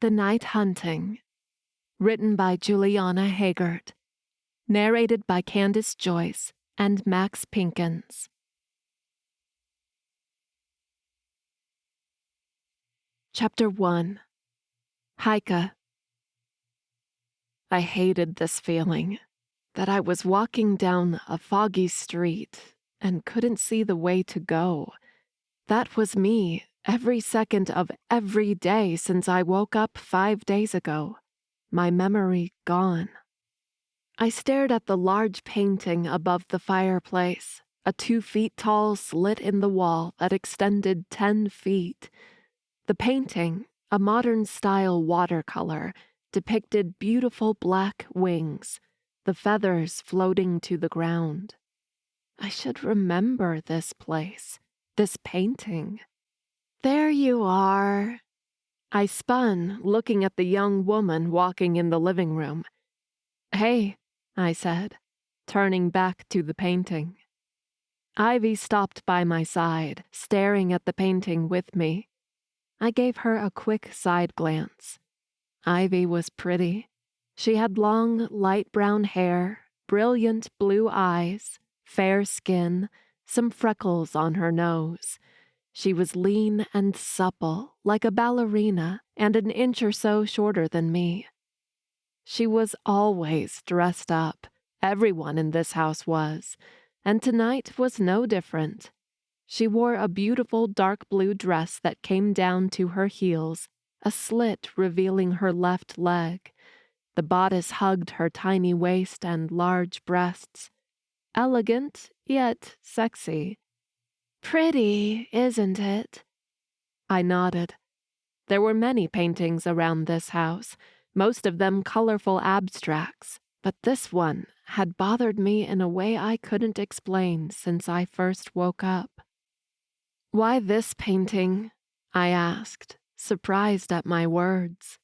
The Night Hunting, written by Juliana Haygert, narrated by Candace, Joice, and Maxx Pinkins. Chapter 1. Heike. I hated this feeling, that I was walking down a foggy street and couldn't see the way to go. That was me every second of every day since I woke up 5 days ago, my memory gone. I stared at the large painting above the fireplace, a 2 feet tall slit in the wall that extended 10 feet. The painting, a modern-style watercolor, depicted beautiful black wings, the feathers floating to the ground. I should remember this place, this painting. There you are. I spun, looking at the young woman walking in the living room. Hey, I said, turning back to the painting. Ivy stopped by my side, staring at the painting with me. I gave her a quick side glance. Ivy was pretty. She had long, light brown hair, brilliant blue eyes, fair skin, some freckles on her nose. She was lean and supple, like a ballerina, and an inch or so shorter than me. She was always dressed up. Everyone in this house was, and tonight was no different. She wore a beautiful dark blue dress that came down to her heels, a slit revealing her left leg. The bodice hugged her tiny waist and large breasts. Elegant, yet sexy. Pretty, isn't it? I nodded. There were many paintings around this house, most of them colorful abstracts, but this one had bothered me in a way I couldn't explain since I first woke up. Why this painting? I asked, surprised at my words.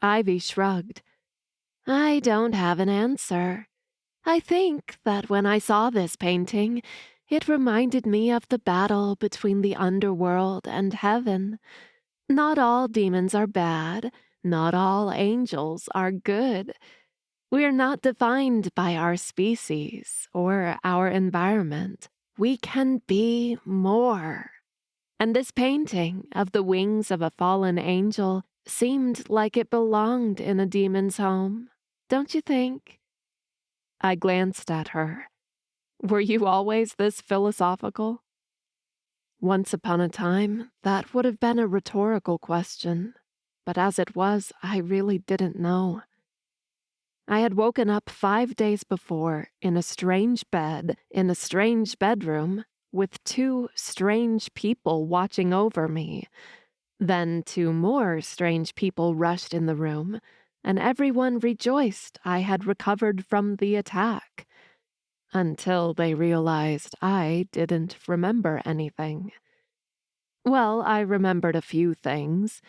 Ivy shrugged. I don't have an answer. I think that when I saw this painting, it reminded me of the battle between the underworld and heaven. Not all demons are bad, not all angels are good. We're not defined by our species or our environment. We can be more. And this painting of the wings of a fallen angel seemed like it belonged in a demon's home, don't you think? I glanced at her. Were you always this philosophical? Once upon a time, that would have been a rhetorical question, but as it was, I really didn't know. I had woken up 5 days before in a strange bed, in a strange bedroom, with 2 strange people watching over me. Then 2 more strange people rushed in the room, and everyone rejoiced I had recovered from the attack. Until they realized I didn't remember anything. Well, I remembered a few things.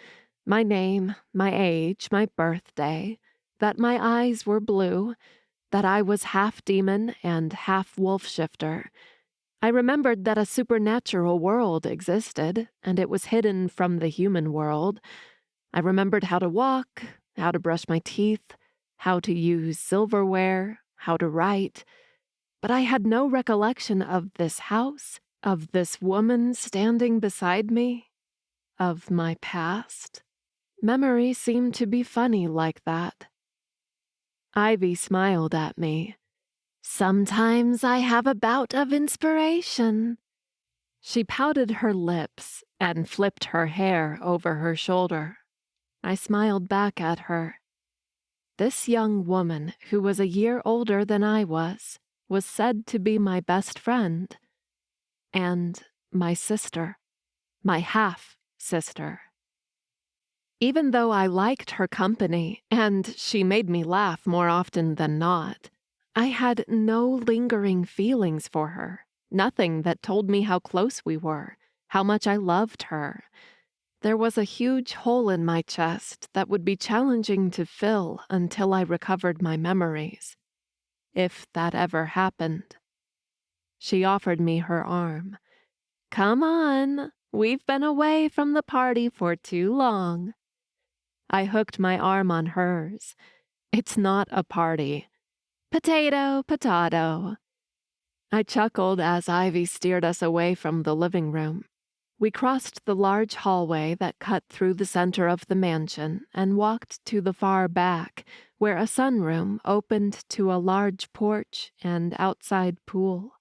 My name, my age, my birthday, that my eyes were blue, that I was half demon and half wolf shifter. I remembered that a supernatural world existed, and it was hidden from the human world. I remembered how to walk, how to brush my teeth, how to use silverware, how to write. But I had no recollection of this house, of this woman standing beside me, of my past. Memory seemed to be funny like that. Ivy smiled at me. Sometimes I have a bout of inspiration. She pouted her lips and flipped her hair over her shoulder. I smiled back at her. This young woman, who was a year older than I was said to be my best friend. And my sister. My half-sister. Even though I liked her company, and she made me laugh more often than not, I had no lingering feelings for her, nothing that told me how close we were, how much I loved her. There was a huge hole in my chest that would be challenging to fill until I recovered my memories, if that ever happened. She offered me her arm. Come on, we've been away from the party for too long. I hooked my arm on hers. It's not a party. Potato, potato. I chuckled as Ivy steered us away from the living room. We crossed the large hallway that cut through the center of the mansion and walked to the far back, where a sunroom opened to a large porch and outside pool.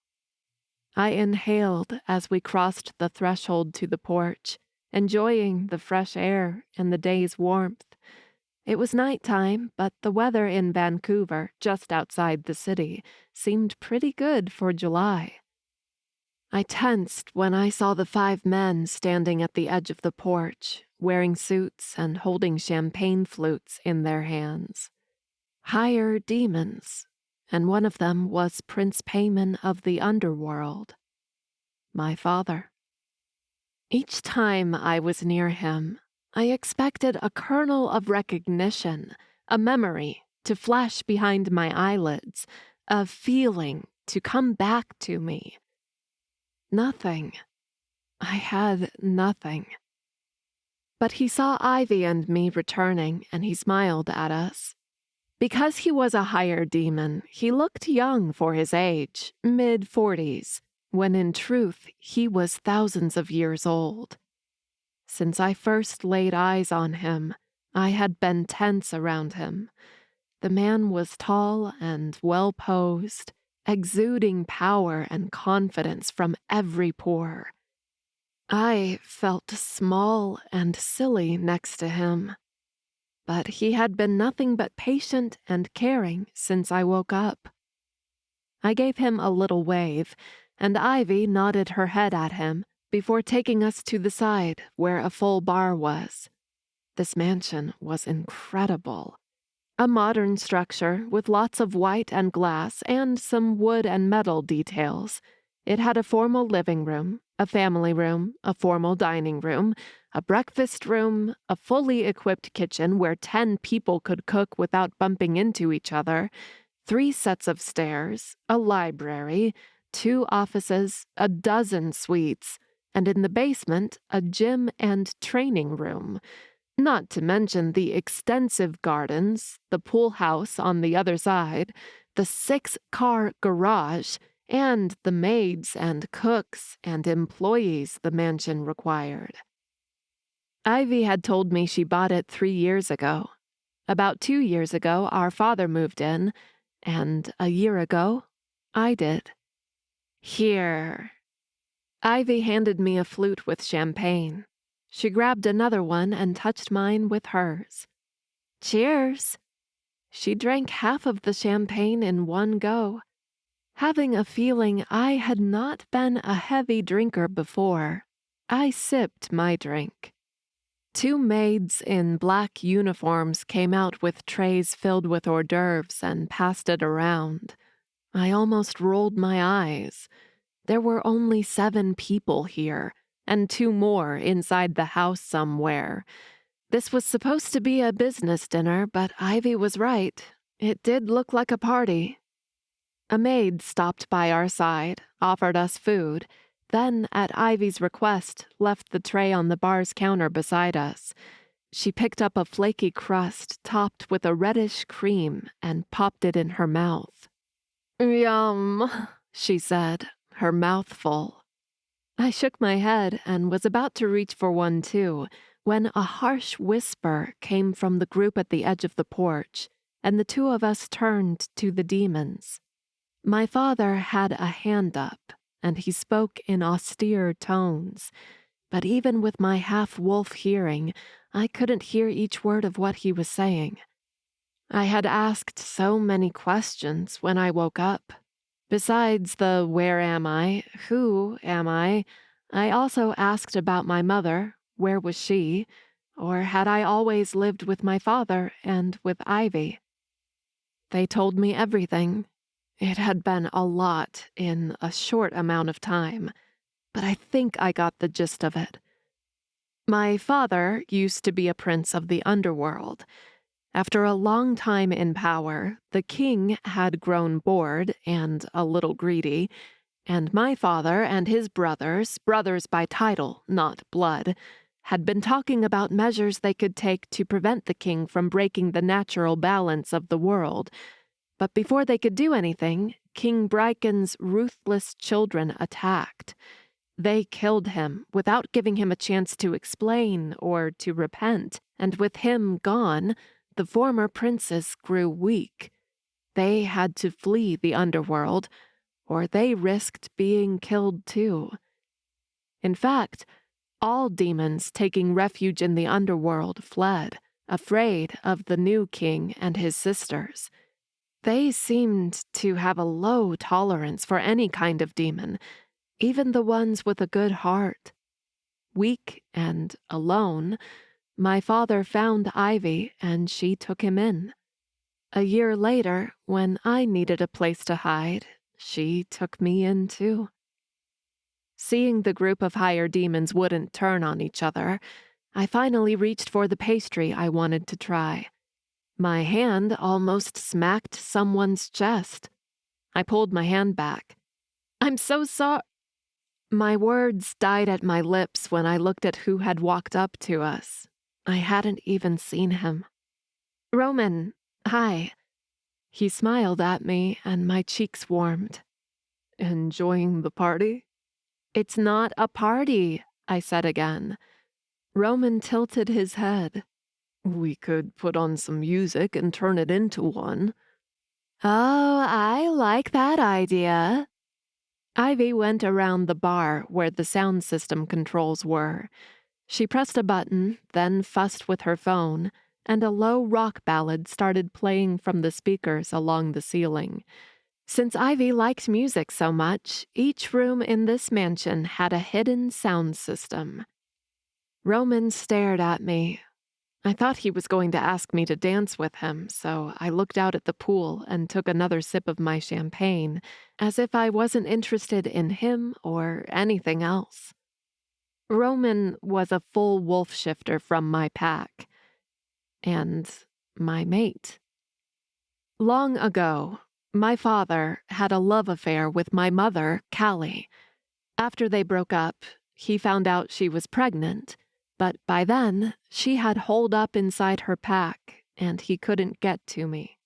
I inhaled as we crossed the threshold to the porch, enjoying the fresh air and the day's warmth. It was nighttime, but the weather in Vancouver, just outside the city, seemed pretty good for July. I tensed when I saw the 5 men standing at the edge of the porch, wearing suits and holding champagne flutes in their hands. Higher demons, and one of them was Prince Payman of the underworld, my father. Each time I was near him, I expected a kernel of recognition, a memory to flash behind my eyelids, a feeling to come back to me. Nothing. I had nothing. But he saw Ivy and me returning, and he smiled at us. Because he was a higher demon, he looked young for his age, mid-40s, when in truth he was thousands of years old. Since I first laid eyes on him, I had been tense around him. The man was tall and well-posed, exuding power and confidence from every pore. I felt small and silly next to him, but he had been nothing but patient and caring since I woke up. I gave him a little wave, and Ivy nodded her head at him before taking us to the side where a full bar was. This mansion was incredible. A modern structure with lots of white and glass and some wood and metal details. It had a formal living room, a family room, a formal dining room, a breakfast room, a fully equipped kitchen where 10 people could cook without bumping into each other, 3 sets of stairs, a library, 2 offices, a dozen suites, and in the basement, a gym and training room. Not to mention the extensive gardens, the pool house on the other side, the 6-car garage, and the maids and cooks and employees the mansion required. Ivy had told me she bought it 3 years ago. About 2 years ago, our father moved in, and a year ago, I did. Here. Ivy handed me a flute with champagne. She grabbed another one and touched mine with hers. Cheers! She drank half of the champagne in one go, having a feeling I had not been a heavy drinker before. I sipped my drink. 2 maids in black uniforms came out with trays filled with hors d'oeuvres and passed it around. I almost rolled my eyes. There were only 7 people here, and 2 more inside the house somewhere. This was supposed to be a business dinner, but Ivy was right. It did look like a party. A maid stopped by our side, offered us food, then, at Ivy's request, left the tray on the bar's counter beside us. She picked up a flaky crust topped with a reddish cream and popped it in her mouth. Yum, she said, her mouth full. I shook my head and was about to reach for one too, when a harsh whisper came from the group at the edge of the porch, and the 2 of us turned to the demons. My father had a hand up, and he spoke in austere tones, but even with my half-wolf hearing, I couldn't hear each word of what he was saying. I had asked so many questions when I woke up. Besides the where am I, who am I also asked about my mother, where was she, or had I always lived with my father and with Ivy? They told me everything. It had been a lot in a short amount of time, but I think I got the gist of it. My father used to be a prince of the underworld. After a long time in power, the king had grown bored and a little greedy, and my father and his brothers by title, not blood, had been talking about measures they could take to prevent the king from breaking the natural balance of the world. But before they could do anything, King Bryken's ruthless children attacked. They killed him without giving him a chance to explain or to repent, and with him gone, the former princes grew weak. They had to flee the underworld, or they risked being killed too. In fact, all demons taking refuge in the underworld fled, afraid of the new king and his sisters. They seemed to have a low tolerance for any kind of demon, even the ones with a good heart. Weak and alone, my father found Ivy and she took him in. A year later, when I needed a place to hide, she took me in too. Seeing the group of higher demons wouldn't turn on each other, I finally reached for the pastry I wanted to try. My hand almost smacked someone's chest. I pulled my hand back. "I'm so sorry." My words died at my lips when I looked at who had walked up to us. I hadn't even seen him. "Roman, hi." He smiled at me and my cheeks warmed. "Enjoying the party?" "It's not a party," I said again. Roman tilted his head. "We could put on some music and turn it into one." "Oh, I like that idea." Ivy went around the bar where the sound system controls were. She pressed a button, then fussed with her phone, and a low rock ballad started playing from the speakers along the ceiling. Since Ivy liked music so much, each room in this mansion had a hidden sound system. Roman stared at me. I thought he was going to ask me to dance with him, so I looked out at the pool and took another sip of my champagne, as if I wasn't interested in him or anything else. Roman was a full wolf shifter from my pack, and my mate. Long ago, my father had a love affair with my mother, Callie. After they broke up, he found out she was pregnant, but by then, she had holed up inside her pack, and he couldn't get to me.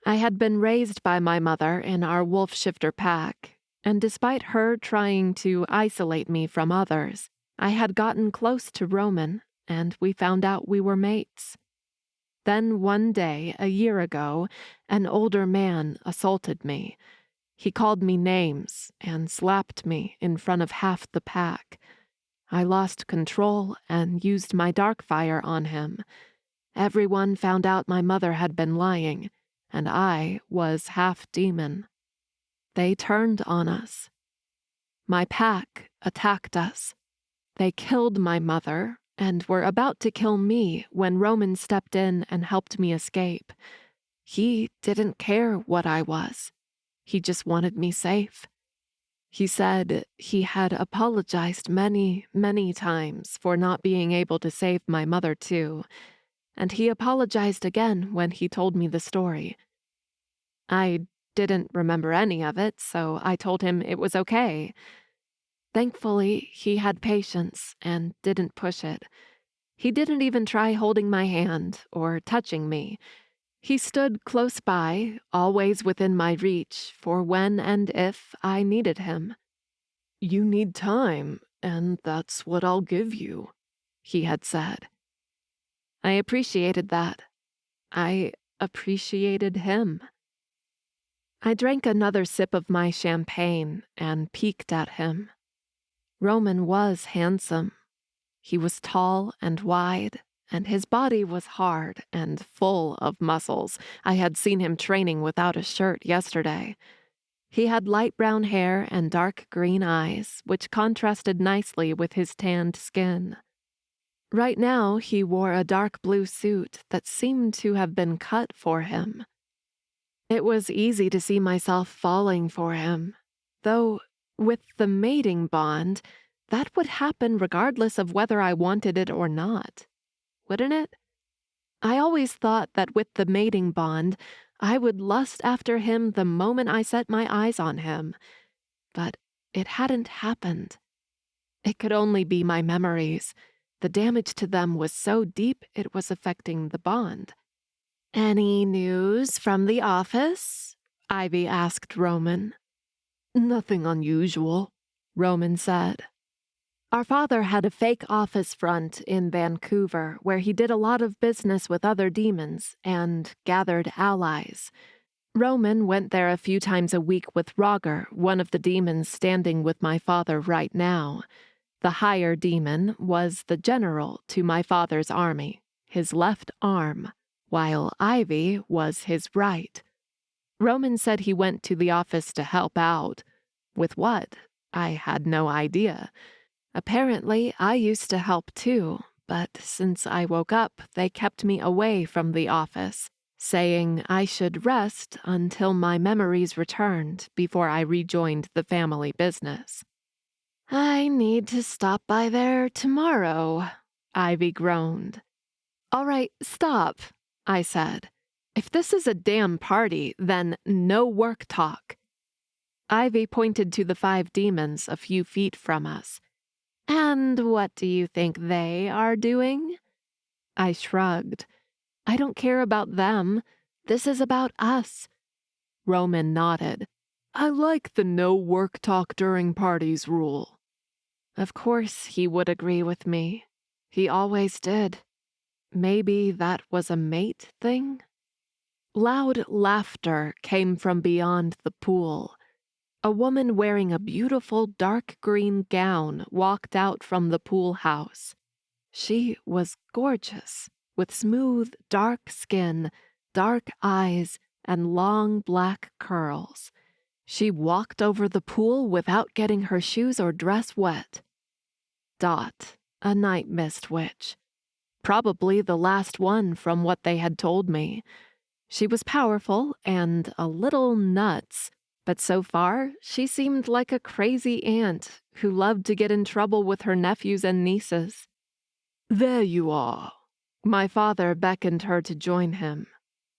I had been raised by my mother in our wolf shifter pack, and despite her trying to isolate me from others, I had gotten close to Roman, and we found out we were mates. Then one day, a year ago, an older man assaulted me. He called me names and slapped me in front of half the pack. I lost control and used my dark fire on him. Everyone found out my mother had been lying, and I was half demon. They turned on us. My pack attacked us. They killed my mother and were about to kill me when Roman stepped in and helped me escape. He didn't care what I was. He just wanted me safe. He said he had apologized many, many times for not being able to save my mother too, and he apologized again when he told me the story. I didn't remember any of it, so I told him it was okay. Thankfully, he had patience and didn't push it. He didn't even try holding my hand or touching me. He stood close by, always within my reach, for when and if I needed him. "You need time, and that's what I'll give you," he had said. I appreciated that. I appreciated him. I drank another sip of my champagne and peeked at him. Roman was handsome. He was tall and wide, and his body was hard and full of muscles. I had seen him training without a shirt yesterday. He had light brown hair and dark green eyes, which contrasted nicely with his tanned skin. Right now, he wore a dark blue suit that seemed to have been cut for him. It was easy to see myself falling for him, though with the mating bond, that would happen regardless of whether I wanted it or not, wouldn't it? I always thought that with the mating bond, I would lust after him the moment I set my eyes on him, but it hadn't happened. It could only be my memories, The damage to them was so deep it was affecting the bond. "Any news from the office?" Ivy asked Roman. "Nothing unusual," Roman said. Our father had a fake office front in Vancouver where he did a lot of business with other demons and gathered allies. Roman went there a few times a week with Roger, one of the demons standing with my father right now. The higher demon was the general to my father's army, his left arm, while Ivy was his right. Roman said he went to the office to help out. With what? I had no idea. Apparently, I used to help too, but since I woke up, they kept me away from the office, saying I should rest until my memories returned before I rejoined the family business. "I need to stop by there tomorrow," Ivy groaned. "All right, stop," I said. "If this is a damn party, then no work talk." Ivy pointed to the 5 demons a few feet from us. "And what do you think they are doing?" I shrugged. "I don't care about them. This is about us." Roman nodded. "I like the no work talk during parties rule." Of course he would agree with me. He always did. Maybe that was a mate thing? Loud laughter came from beyond the pool. A woman wearing a beautiful dark green gown walked out from the pool house. She was gorgeous, with smooth, dark skin, dark eyes, and long black curls. She walked over the pool without getting her shoes or dress wet. Dot, a night mist witch. Probably the last one from what they had told me. She was powerful and a little nuts, but so far she seemed like a crazy aunt who loved to get in trouble with her nephews and nieces. "There you are." My father beckoned her to join him.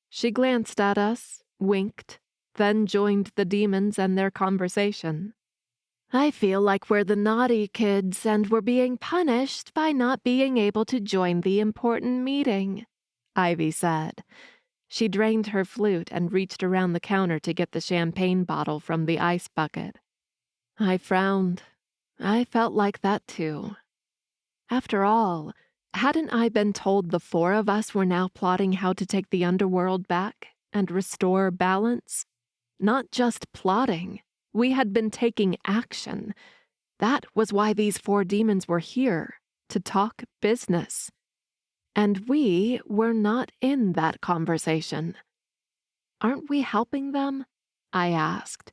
She glanced at us, winked, then joined the demons and their conversation. "I feel like we're the naughty kids and we're being punished by not being able to join the important meeting," Ivy said. She drained her flute and reached around the counter to get the champagne bottle from the ice bucket. I frowned. I felt like that too. After all, hadn't I been told the 4 of us were now plotting how to take the underworld back and restore balance? Not just plotting. We had been taking action. That was why these 4 demons were here, to talk business. And we were not in that conversation. "Aren't we helping them?" I asked.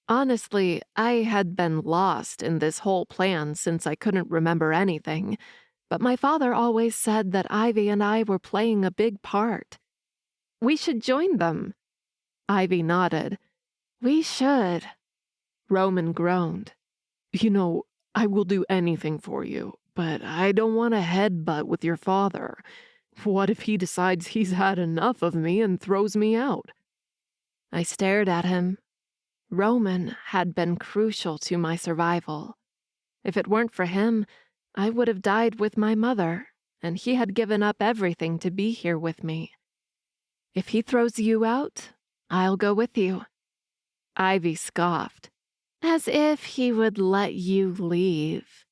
Honestly, I had been lost in this whole plan since I couldn't remember anything, but my father always said that Ivy and I were playing a big part. "We should join them." Ivy nodded. "We should." Roman groaned. "You know, I will do anything for you, but I don't want to headbutt with your father. What if he decides he's had enough of me and throws me out?" I stared at him. Roman had been crucial to my survival. If it weren't for him, I would have died with my mother, and he had given up everything to be here with me. "If he throws you out, I'll go with you." Ivy scoffed. "As if he would let you leave."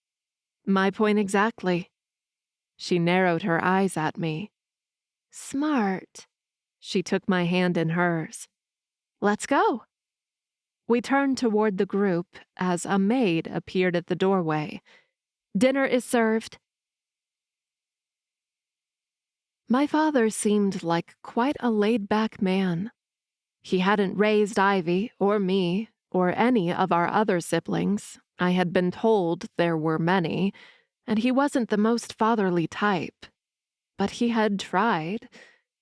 "My point exactly." She narrowed her eyes at me. "Smart." She took my hand in hers. "Let's go." We turned toward the group as a maid appeared at the doorway. "Dinner is served." My father seemed like quite a laid-back man. He hadn't raised Ivy or me or any of our other siblings. I had been told there were many, and he wasn't the most fatherly type. But he had tried.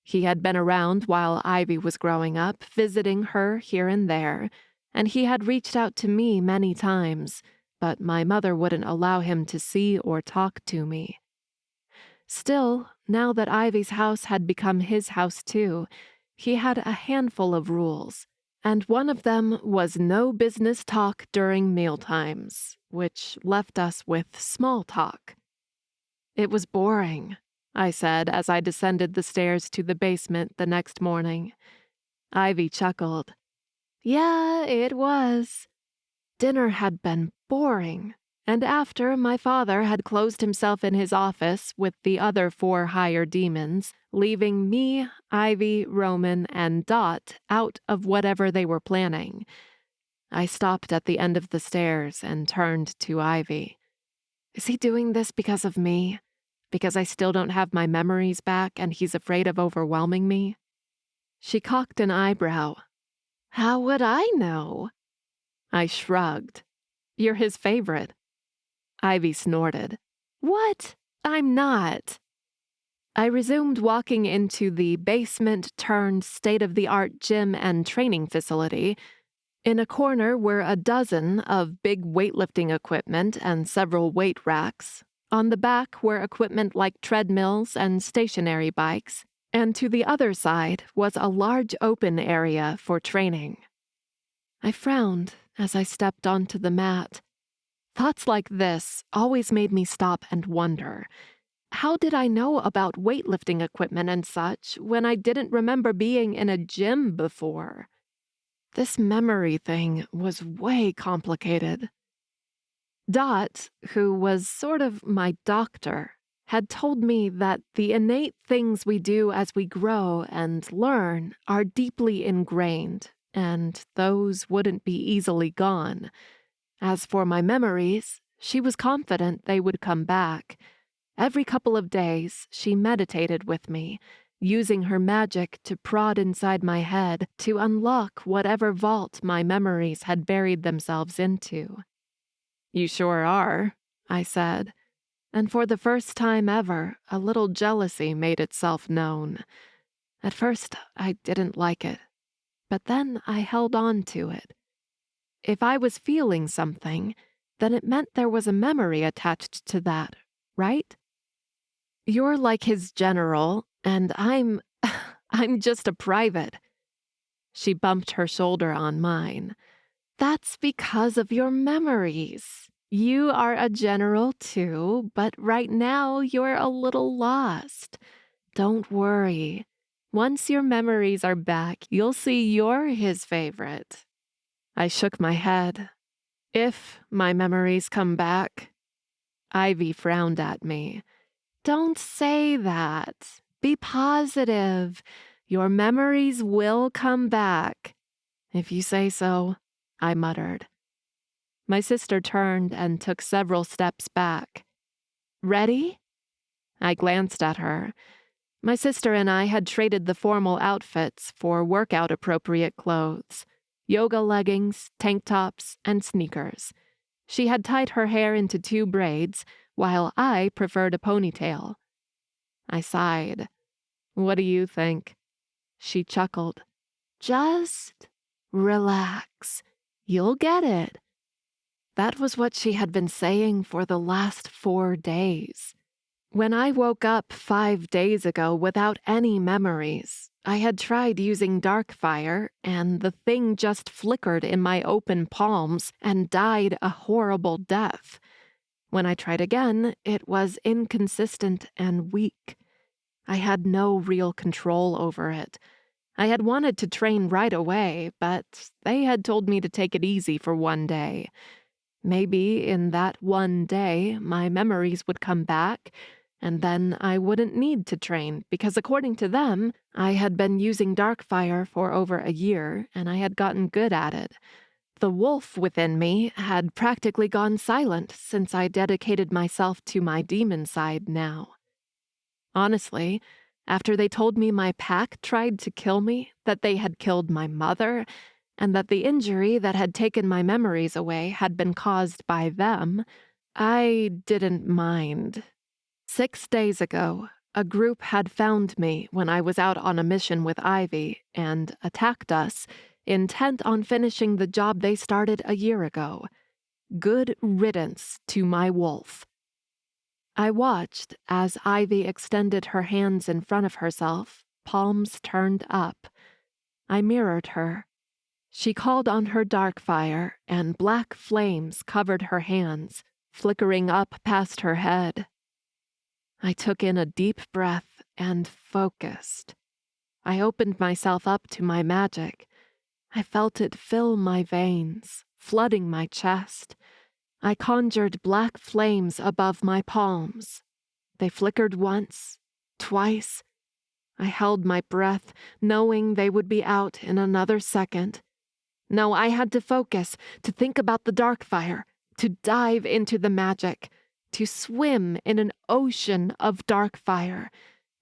He had been around while Ivy was growing up, visiting her here and there, and he had reached out to me many times, but my mother wouldn't allow him to see or talk to me. Still, now that Ivy's house had become his house too, he had a handful of rules, and one of them was no business talk during mealtimes, which left us with small talk. It was boring, I said as I descended the stairs to the basement the next morning. Ivy chuckled. Yeah, it was. Dinner had been boring, and after my father had closed himself in his office with the other 4 higher demons, leaving me, Ivy, Roman, and Dot out of whatever they were planning, I stopped at the end of the stairs and turned to Ivy. Is he doing this because of me? Because I still don't have my memories back and he's afraid of overwhelming me? She cocked an eyebrow. How would I know? I shrugged. You're his favorite. Ivy snorted. What? I'm not. I resumed walking into the basement-turned-state-of-the-art gym and training facility. In a corner were a dozen of big weightlifting equipment and several weight racks. On the back were equipment like treadmills and stationary bikes, and to the other side was a large open area for training. I frowned as I stepped onto the mat. Thoughts like this always made me stop and wonder. How did I know about weightlifting equipment and such when I didn't remember being in a gym before? This memory thing was way complicated. Dot, who was sort of my doctor, had told me that the innate things we do as we grow and learn are deeply ingrained, and those wouldn't be easily gone. As for my memories, she was confident they would come back. Every couple of days, she meditated with me, using her magic to prod inside my head to unlock whatever vault my memories had buried themselves into. You sure are, I said, and for the first time ever, a little jealousy made itself known. At first, I didn't like it, but then I held on to it. If I was feeling something, then it meant there was a memory attached to that, right? You're like his general, and I'm just a private. She bumped her shoulder on mine. That's because of your memories. You are a general too, but right now you're a little lost. Don't worry. Once your memories are back, you'll see you're his favorite. I shook my head. If my memories come back. Ivy frowned at me. Don't say that. Be positive. Your memories will come back. If you say so, I muttered. My sister turned and took several steps back. Ready? I glanced at her. My sister and I had traded the formal outfits for workout-appropriate clothes. Yoga leggings, tank tops, and sneakers. She had tied her hair into 2 braids, while I preferred a ponytail. I sighed. What do you think? She chuckled. Just relax. You'll get it. That was what she had been saying for the last 4 days. When I woke up 5 days ago without any memories, I had tried using Darkfire, and the thing just flickered in my open palms and died a horrible death. When I tried again, it was inconsistent and weak. I had no real control over it. I had wanted to train right away, but they had told me to take it easy for 1 day. Maybe in that 1 day, my memories would come back, and then I wouldn't need to train, because according to them, I had been using Darkfire for over a year, and I had gotten good at it. The wolf within me had practically gone silent since I dedicated myself to my demon side now. Honestly, after they told me my pack tried to kill me, that they had killed my mother, and that the injury that had taken my memories away had been caused by them, I didn't mind. 6 days ago, a group had found me when I was out on a mission with Ivy and attacked us, intent on finishing the job they started a year ago. Good riddance to my wolf. I watched as Ivy extended her hands in front of herself, palms turned up. I mirrored her. She called on her Darkfire, and black flames covered her hands, flickering up past her head. I took in a deep breath and focused. I opened myself up to my magic. I felt it fill my veins, flooding my chest. I conjured black flames above my palms. They flickered once, twice. I held my breath, knowing they would be out in another second. No, I had to focus, to think about the dark fire, to dive into the magic, to swim in an ocean of dark fire,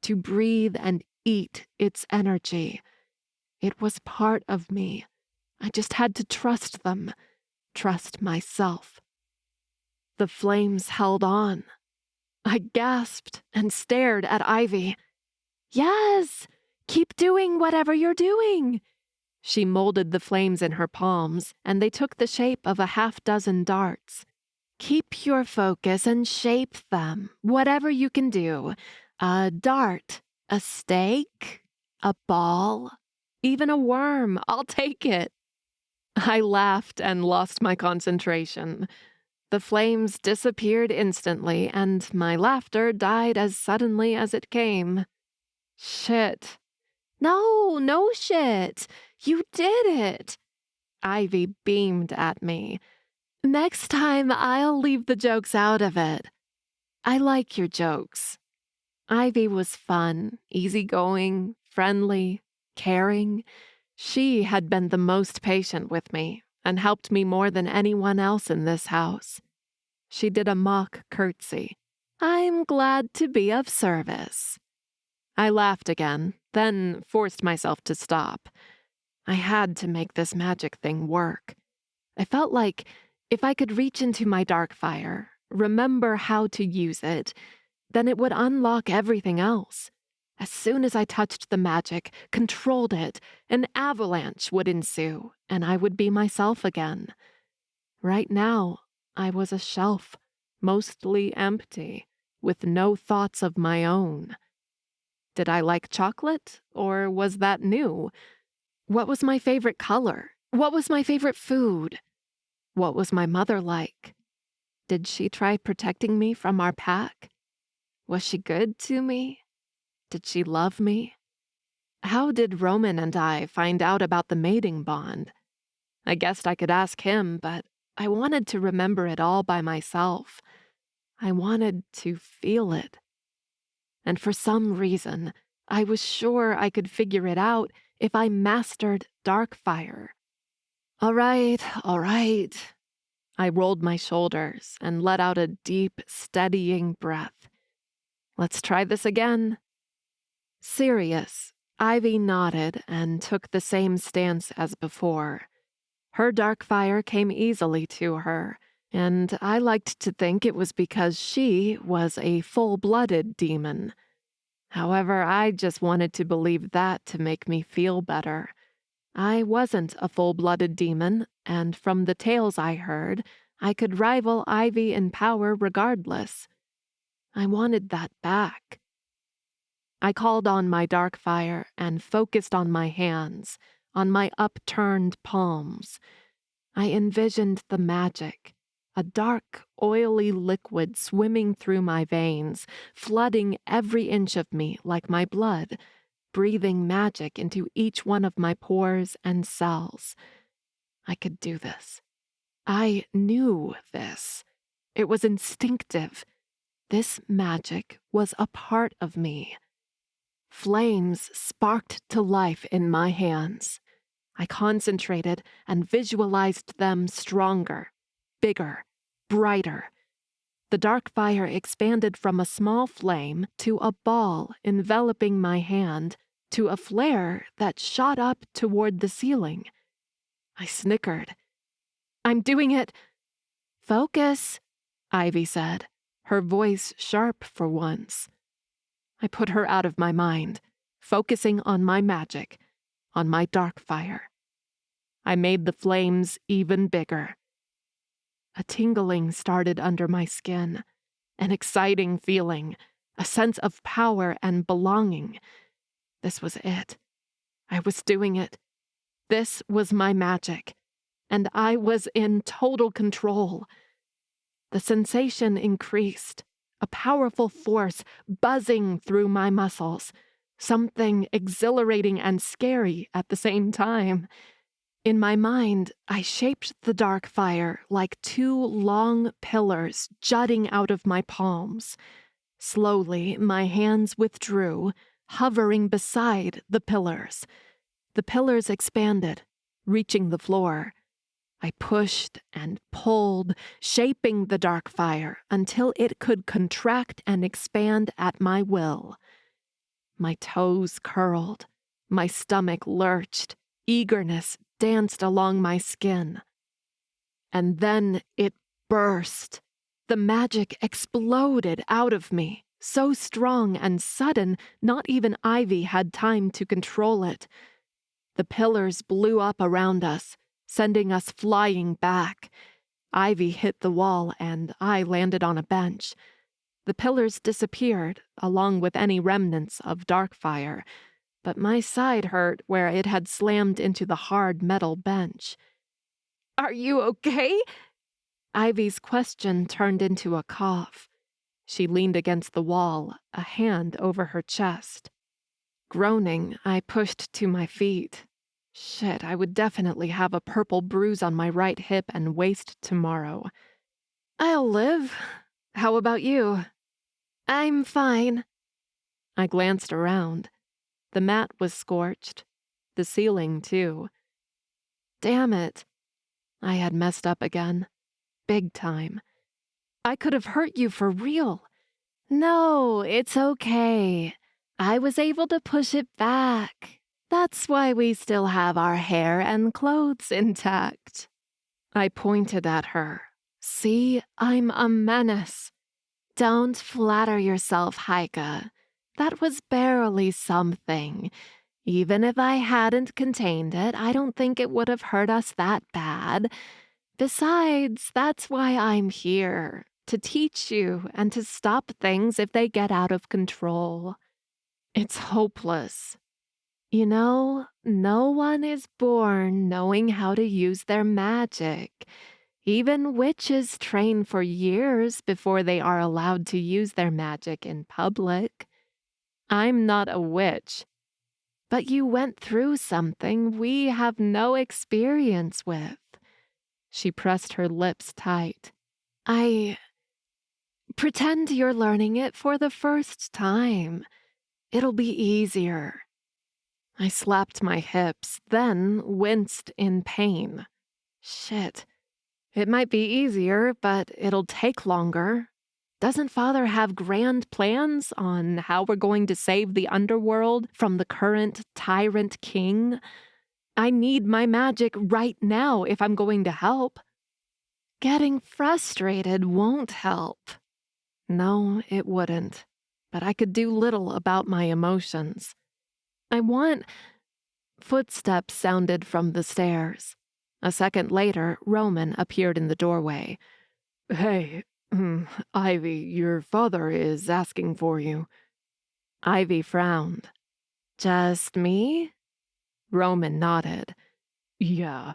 to breathe and eat its energy. It was part of me. I just had to trust them, trust myself. The flames held on. I gasped and stared at Ivy. Yes, keep doing whatever you're doing. She molded the flames in her palms, and they took the shape of a half-dozen darts. Keep your focus and shape them, whatever you can do. A dart, a stake, a ball, even a worm. I'll take it. I laughed and lost my concentration. The flames disappeared instantly, and my laughter died as suddenly as it came. Shit. No shit. You did it. Ivy beamed at me. Next time, I'll leave the jokes out of it. I like your jokes. Ivy was fun, easygoing, friendly, caring. She had been the most patient with me and helped me more than anyone else in this house. She did a mock curtsy. I'm glad to be of service. I laughed again, then forced myself to stop. I had to make this magic thing work. I felt like if I could reach into my dark fire, remember how to use it, then it would unlock everything else. As soon as I touched the magic, controlled it, an avalanche would ensue, and I would be myself again. Right now, I was a shelf, mostly empty, with no thoughts of my own. Did I like chocolate, or was that new? What was my favorite color? What was my favorite food? What was my mother like? Did she try protecting me from our pack? Was she good to me? Did she love me? How did Roman and I find out about the mating bond? I guessed I could ask him, but I wanted to remember it all by myself. I wanted to feel it. And for some reason, I was sure I could figure it out if I mastered dark fire. All right. I rolled my shoulders and let out a deep, steadying breath. Let's try this again. Serious, Ivy nodded and took the same stance as before. Her dark fire came easily to her, and I liked to think it was because she was a full-blooded demon. However, I just wanted to believe that to make me feel better. I wasn't a full-blooded demon, and from the tales I heard, I could rival Ivy in power regardless. I wanted that back. I called on my dark fire and focused on my hands, on my upturned palms. I envisioned the magic, a dark, oily liquid swimming through my veins, flooding every inch of me like my blood, breathing magic into each one of my pores and cells. I could do this. I knew this. It was instinctive. This magic was a part of me. Flames sparked to life in my hands. I concentrated and visualized them stronger, bigger, brighter. The dark fire expanded from a small flame to a ball enveloping my hand to a flare that shot up toward the ceiling. I snickered. I'm doing it. Focus, Ivy said, her voice sharp for once. I put her out of my mind, focusing on my magic, on my dark fire. I made the flames even bigger. A tingling started under my skin, an exciting feeling, a sense of power and belonging. This was it. I was doing it. This was my magic, and I was in total control. The sensation increased, a powerful force buzzing through my muscles, something exhilarating and scary at the same time. In my mind, I shaped the dark fire like two long pillars jutting out of my palms. Slowly, my hands withdrew, hovering beside the pillars. The pillars expanded, reaching the floor. I pushed and pulled, shaping the dark fire until it could contract and expand at my will. My toes curled, my stomach lurched, eagerness danced along my skin. And then it burst. The magic exploded out of me, so strong and sudden, not even Ivy had time to control it. The pillars blew up around us, sending us flying back. Ivy hit the wall and I landed on a bench. The pillars disappeared, along with any remnants of dark fire, but my side hurt where it had slammed into the hard metal bench. "Are you okay?" Ivy's question turned into a cough. She leaned against the wall, a hand over her chest. Groaning, I pushed to my feet. Shit, I would definitely have a purple bruise on my right hip and waist tomorrow. "I'll live. How about you?" "I'm fine." I glanced around. The mat was scorched. The ceiling, too. Damn it. I had messed up again. Big time. I could have hurt you for real. "No, it's okay. I was able to push it back. That's why we still have our hair and clothes intact." I pointed at her. "See, I'm a menace." "Don't flatter yourself, Heike. That was barely something. Even if I hadn't contained it, I don't think it would have hurt us that bad. Besides, that's why I'm here, to teach you and to stop things if they get out of control. It's hopeless. You know, no one is born knowing how to use their magic. Even witches train for years before they are allowed to use their magic in public. I'm not a witch. But you went through something we have no experience with." She pressed her lips tight. Pretend you're learning it for the first time. It'll be easier." I slapped my hips, then winced in pain. Shit. It might be easier, but it'll take longer. Doesn't Father have grand plans on how we're going to save the underworld from the current tyrant king? I need my magic right now if I'm going to help. Getting frustrated won't help. No, it wouldn't. But I could do little about my emotions. Footsteps sounded from the stairs. A second later, Roman appeared in the doorway. "Hey, Ivy, your father is asking for you." Ivy frowned. "Just me?" Roman nodded. "Yeah.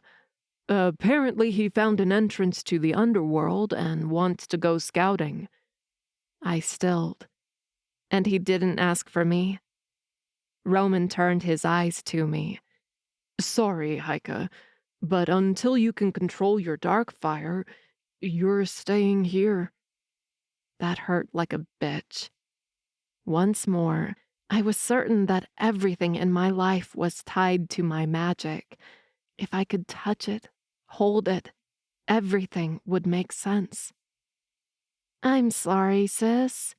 Apparently he found an entrance to the underworld and wants to go scouting." I stilled. "And he didn't ask for me?" Roman turned his eyes to me. "Sorry, Heike, but until you can control your dark fire, you're staying here." That hurt like a bitch. Once more, I was certain that everything in my life was tied to my magic. If I could touch it, hold it, everything would make sense. "I'm sorry, sis,"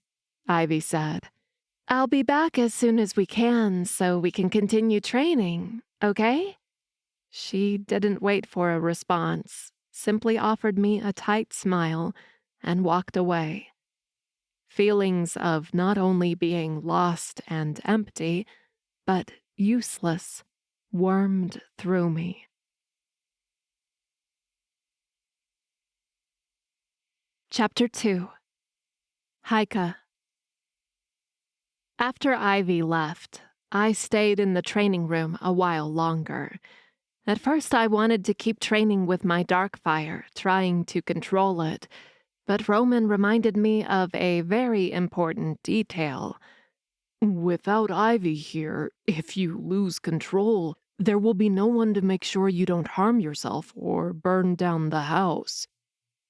Ivy said. "I'll be back as soon as we can so we can continue training, okay?" She didn't wait for a response, simply offered me a tight smile and walked away. Feelings of not only being lost and empty, but useless, wormed through me. Chapter 2. Heike. After Ivy left, I stayed in the training room a while longer. At first I wanted to keep training with my dark fire, trying to control it, But Roman reminded me of a very important detail. Without Ivy here, if you lose control, there will be no one to make sure you don't harm yourself or burn down the house.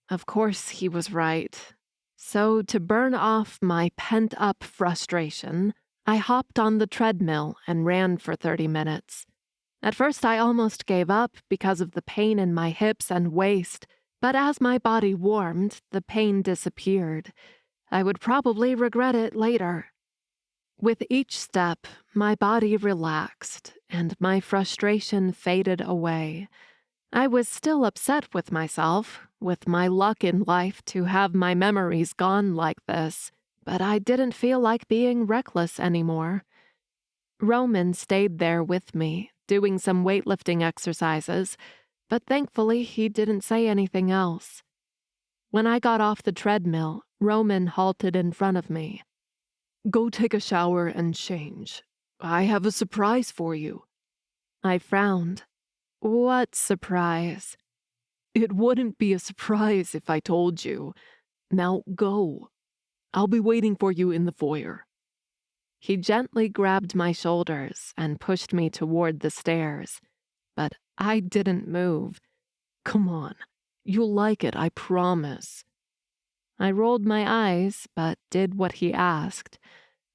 Of course, he was right. So, to burn off my pent-up frustration, I hopped on the treadmill and ran for 30 minutes. At first, I almost gave up because of the pain in my hips and waist, but as my body warmed, the pain disappeared. I would probably regret it later. With each step, my body relaxed, and my frustration faded away. I was still upset with myself, with my luck in life to have my memories gone like this, but I didn't feel like being reckless anymore. Roman stayed there with me, doing some weightlifting exercises, but thankfully he didn't say anything else. When I got off the treadmill, Roman halted in front of me. Go take a shower and change. I have a surprise for you. I frowned. What surprise? It wouldn't be a surprise if I told you. Now go. I'll be waiting for you in the foyer. He gently grabbed my shoulders and pushed me toward the stairs, but I didn't move. Come on. You'll like it, I promise. I rolled my eyes, but did what he asked.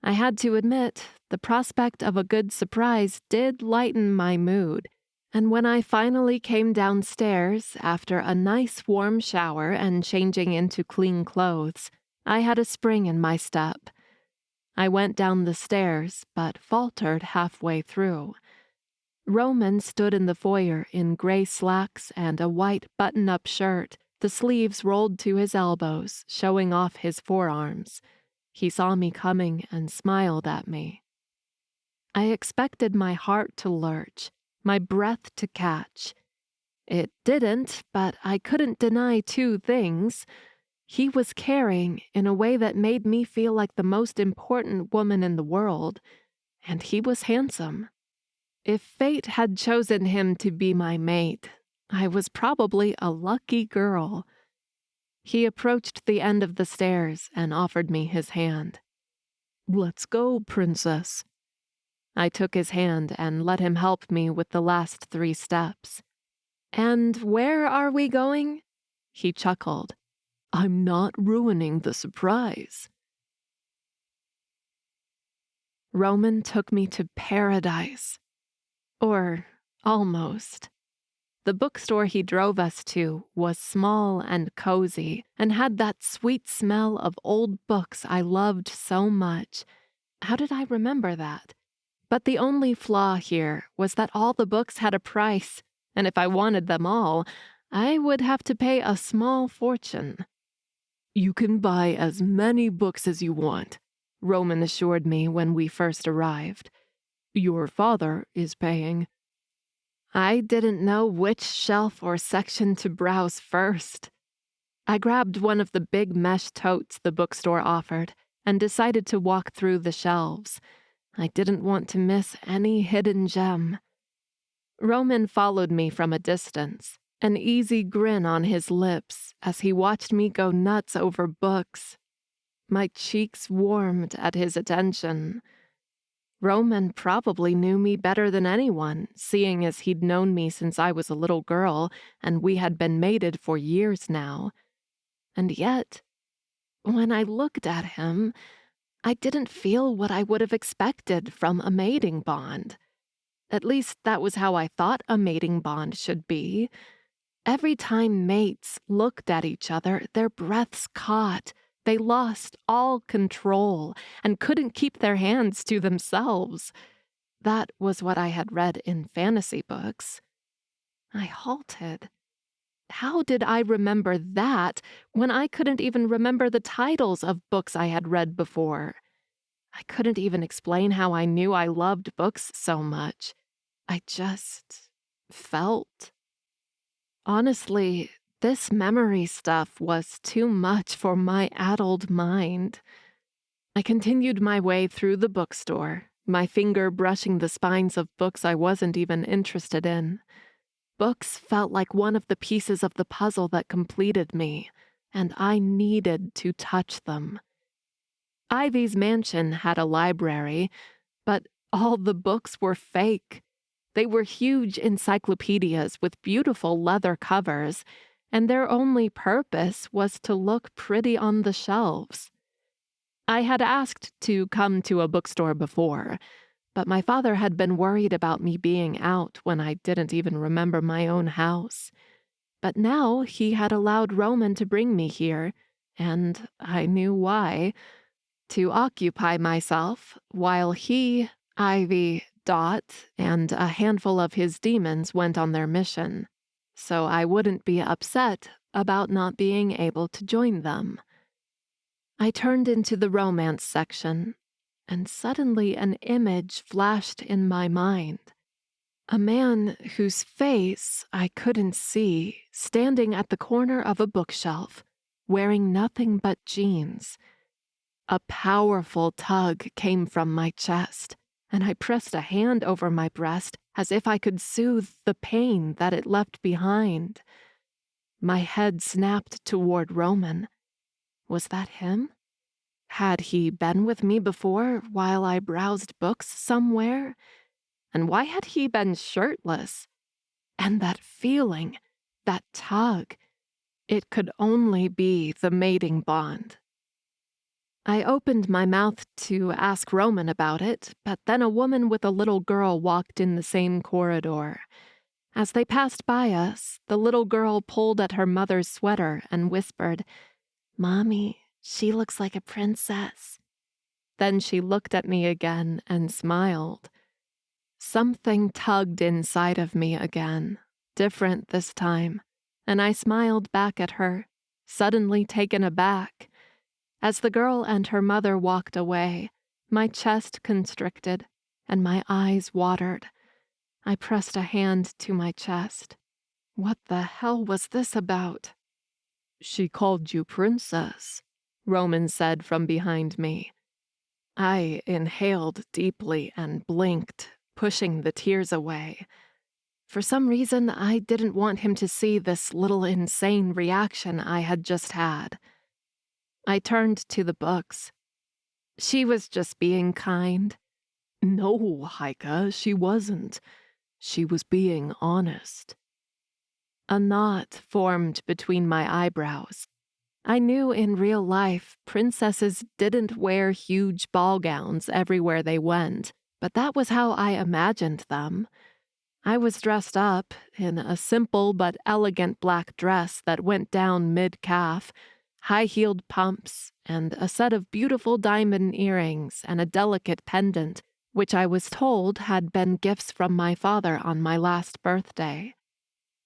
I had to admit, the prospect of a good surprise did lighten my mood, and when I finally came downstairs after a nice warm shower and changing into clean clothes, I had a spring in my step. I went down the stairs, but faltered halfway through. Roman stood in the foyer in gray slacks and a white button-up shirt, the sleeves rolled to his elbows, showing off his forearms. He saw me coming and smiled at me. I expected my heart to lurch, my breath to catch. It didn't, but I couldn't deny two things. He was caring in a way that made me feel like the most important woman in the world, and he was handsome. If fate had chosen him to be my mate, I was probably a lucky girl. He approached the end of the stairs and offered me his hand. Let's go, princess. I took his hand and let him help me with the last 3 steps. And where are we going? He chuckled. I'm not ruining the surprise. Roman took me to paradise. Or almost. The bookstore he drove us to was small and cozy and had that sweet smell of old books I loved so much. How did I remember that? But the only flaw here was that all the books had a price, and if I wanted them all, I would have to pay a small fortune. You can buy as many books as you want, Roman assured me when we first arrived. Your father is paying. I didn't know which shelf or section to browse first. I grabbed one of the big mesh totes the bookstore offered and decided to walk through the shelves. I didn't want to miss any hidden gem. Roman followed me from a distance, an easy grin on his lips as he watched me go nuts over books. My cheeks warmed at his attention. Roman probably knew me better than anyone, seeing as he'd known me since I was a little girl and we had been mated for years now. And yet, when I looked at him, I didn't feel what I would have expected from a mating bond. At least that was how I thought a mating bond should be. Every time mates looked at each other, their breaths caught. They lost all control and couldn't keep their hands to themselves. That was what I had read in fantasy books. I halted. How did I remember that when I couldn't even remember the titles of books I had read before? I couldn't even explain how I knew I loved books so much. I just felt. Honestly, this memory stuff was too much for my addled mind. I continued my way through the bookstore, my finger brushing the spines of books I wasn't even interested in. Books felt like one of the pieces of the puzzle that completed me, and I needed to touch them. Ivy's mansion had a library, but all the books were fake. They were huge encyclopedias with beautiful leather covers, and their only purpose was to look pretty on the shelves. I had asked to come to a bookstore before, but my father had been worried about me being out when I didn't even remember my own house. But now he had allowed Roman to bring me here, and I knew why, to occupy myself while he, Ivy, Dot, and a handful of his demons went on their mission, so I wouldn't be upset about not being able to join them. I turned into the romance section, and suddenly an image flashed in my mind. A man whose face I couldn't see, standing at the corner of a bookshelf, wearing nothing but jeans. A powerful tug came from my chest, and I pressed a hand over my breast as if I could soothe the pain that it left behind. My head snapped toward Roman. Was that him? Had he been with me before while I browsed books somewhere? And why had he been shirtless? And that feeling, that tug, it could only be the mating bond. I opened my mouth to ask Roman about it, but then a woman with a little girl walked in the same corridor. As they passed by us, the little girl pulled at her mother's sweater and whispered, "Mommy, she looks like a princess." Then she looked at me again and smiled. Something tugged inside of me again, different this time, and I smiled back at her, suddenly taken aback. As the girl and her mother walked away, my chest constricted and my eyes watered. I pressed a hand to my chest. What the hell was this about? "She called you princess," Roman said from behind me. I inhaled deeply and blinked, pushing the tears away. For some reason, I didn't want him to see this little insane reaction I had just had. I turned to the books. She was just being kind. "No, Heike, she wasn't. She was being honest." A knot formed between my eyebrows. I knew in real life princesses didn't wear huge ball gowns everywhere they went, but that was how I imagined them. I was dressed up in a simple but elegant black dress that went down mid-calf, high-heeled pumps, and a set of beautiful diamond earrings and a delicate pendant, which I was told had been gifts from my father on my last birthday.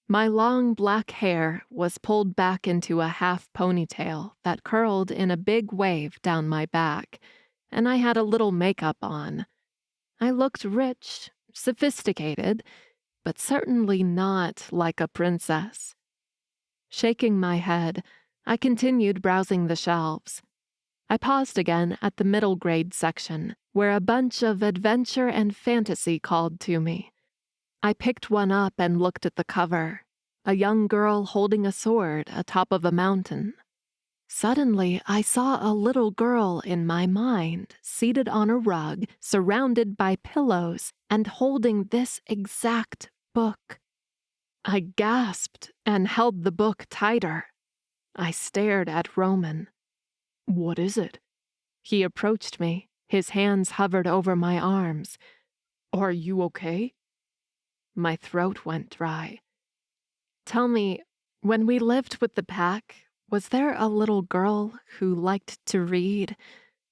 My long black hair was pulled back into a half ponytail that curled in a big wave down my back, and I had a little makeup on. I looked rich, sophisticated, but certainly not like a princess. Shaking my head, I continued browsing the shelves. I paused again at the middle grade section, where a bunch of adventure and fantasy called to me. I picked one up and looked at the cover, a young girl holding a sword atop of a mountain. Suddenly, I saw a little girl in my mind, seated on a rug, surrounded by pillows, and holding this exact book. I gasped and held the book tighter. I stared at Roman. "What is it?" He approached me. His hands hovered over my arms. "Are you okay?" My throat went dry. "Tell me, when we lived with the pack, was there a little girl who liked to read?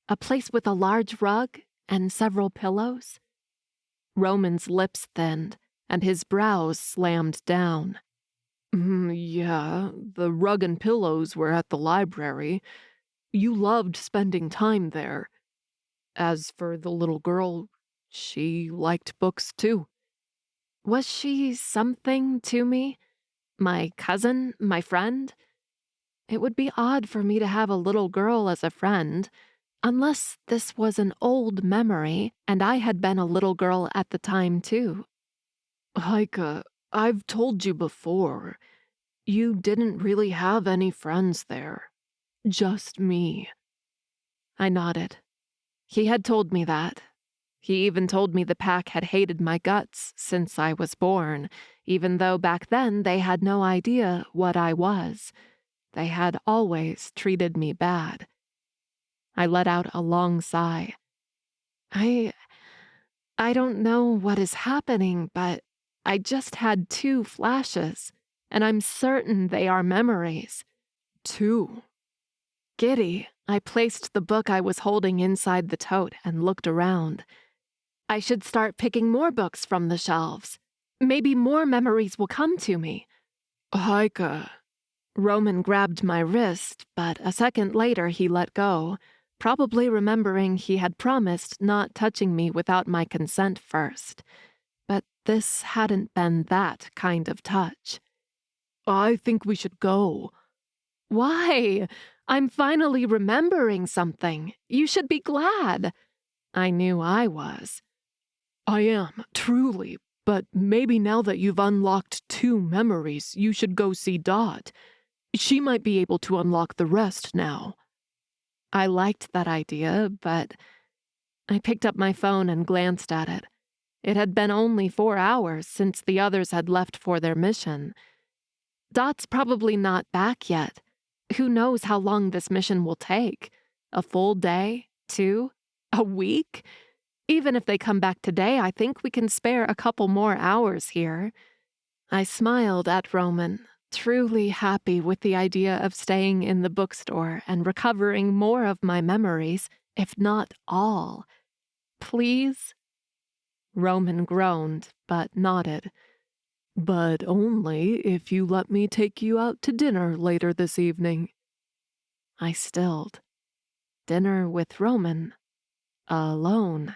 A place with a large rug and several pillows?" Roman's lips thinned, and his brows slammed down. Yeah, the rug and pillows were at the library. You loved spending time there. As for the little girl, she liked books too." Was she something to me? My cousin? My friend? It would be odd for me to have a little girl as a friend, unless this was an old memory and I had been a little girl at the time too. "Heike, I've told you before. You didn't really have any friends there. Just me. I nodded. He had told me that. He even told me the pack had hated my guts since I was born, even though back then they had no idea what I was. They had always treated me bad. I let out a long sigh. I don't know what is happening, but I just had 2 flashes, and I'm certain they are memories. 2. Giddy, I placed the book I was holding inside the tote and looked around. I should start picking more books from the shelves. Maybe more memories will come to me. Haika. Roman grabbed my wrist, but a second later he let go, probably remembering he had promised not touching me without my consent first. But this hadn't been that kind of touch. I think we should go. Why? I'm finally remembering something. You should be glad. I knew I was. I am, truly, but maybe now that you've unlocked 2 memories, you should go see Dot. She might be able to unlock the rest now. I liked that idea, but I picked up my phone and glanced at it. It had been only 4 hours since the others had left for their mission. Dot's probably not back yet. Who knows how long this mission will take? A full day? 2? A week? Even if they come back today, I think we can spare a couple more hours here. I smiled at Roman, truly happy with the idea of staying in the bookstore and recovering more of my memories, if not all. Please? Roman groaned, but nodded. But only if you let me take you out to dinner later this evening. I stilled. Dinner with Roman. Alone.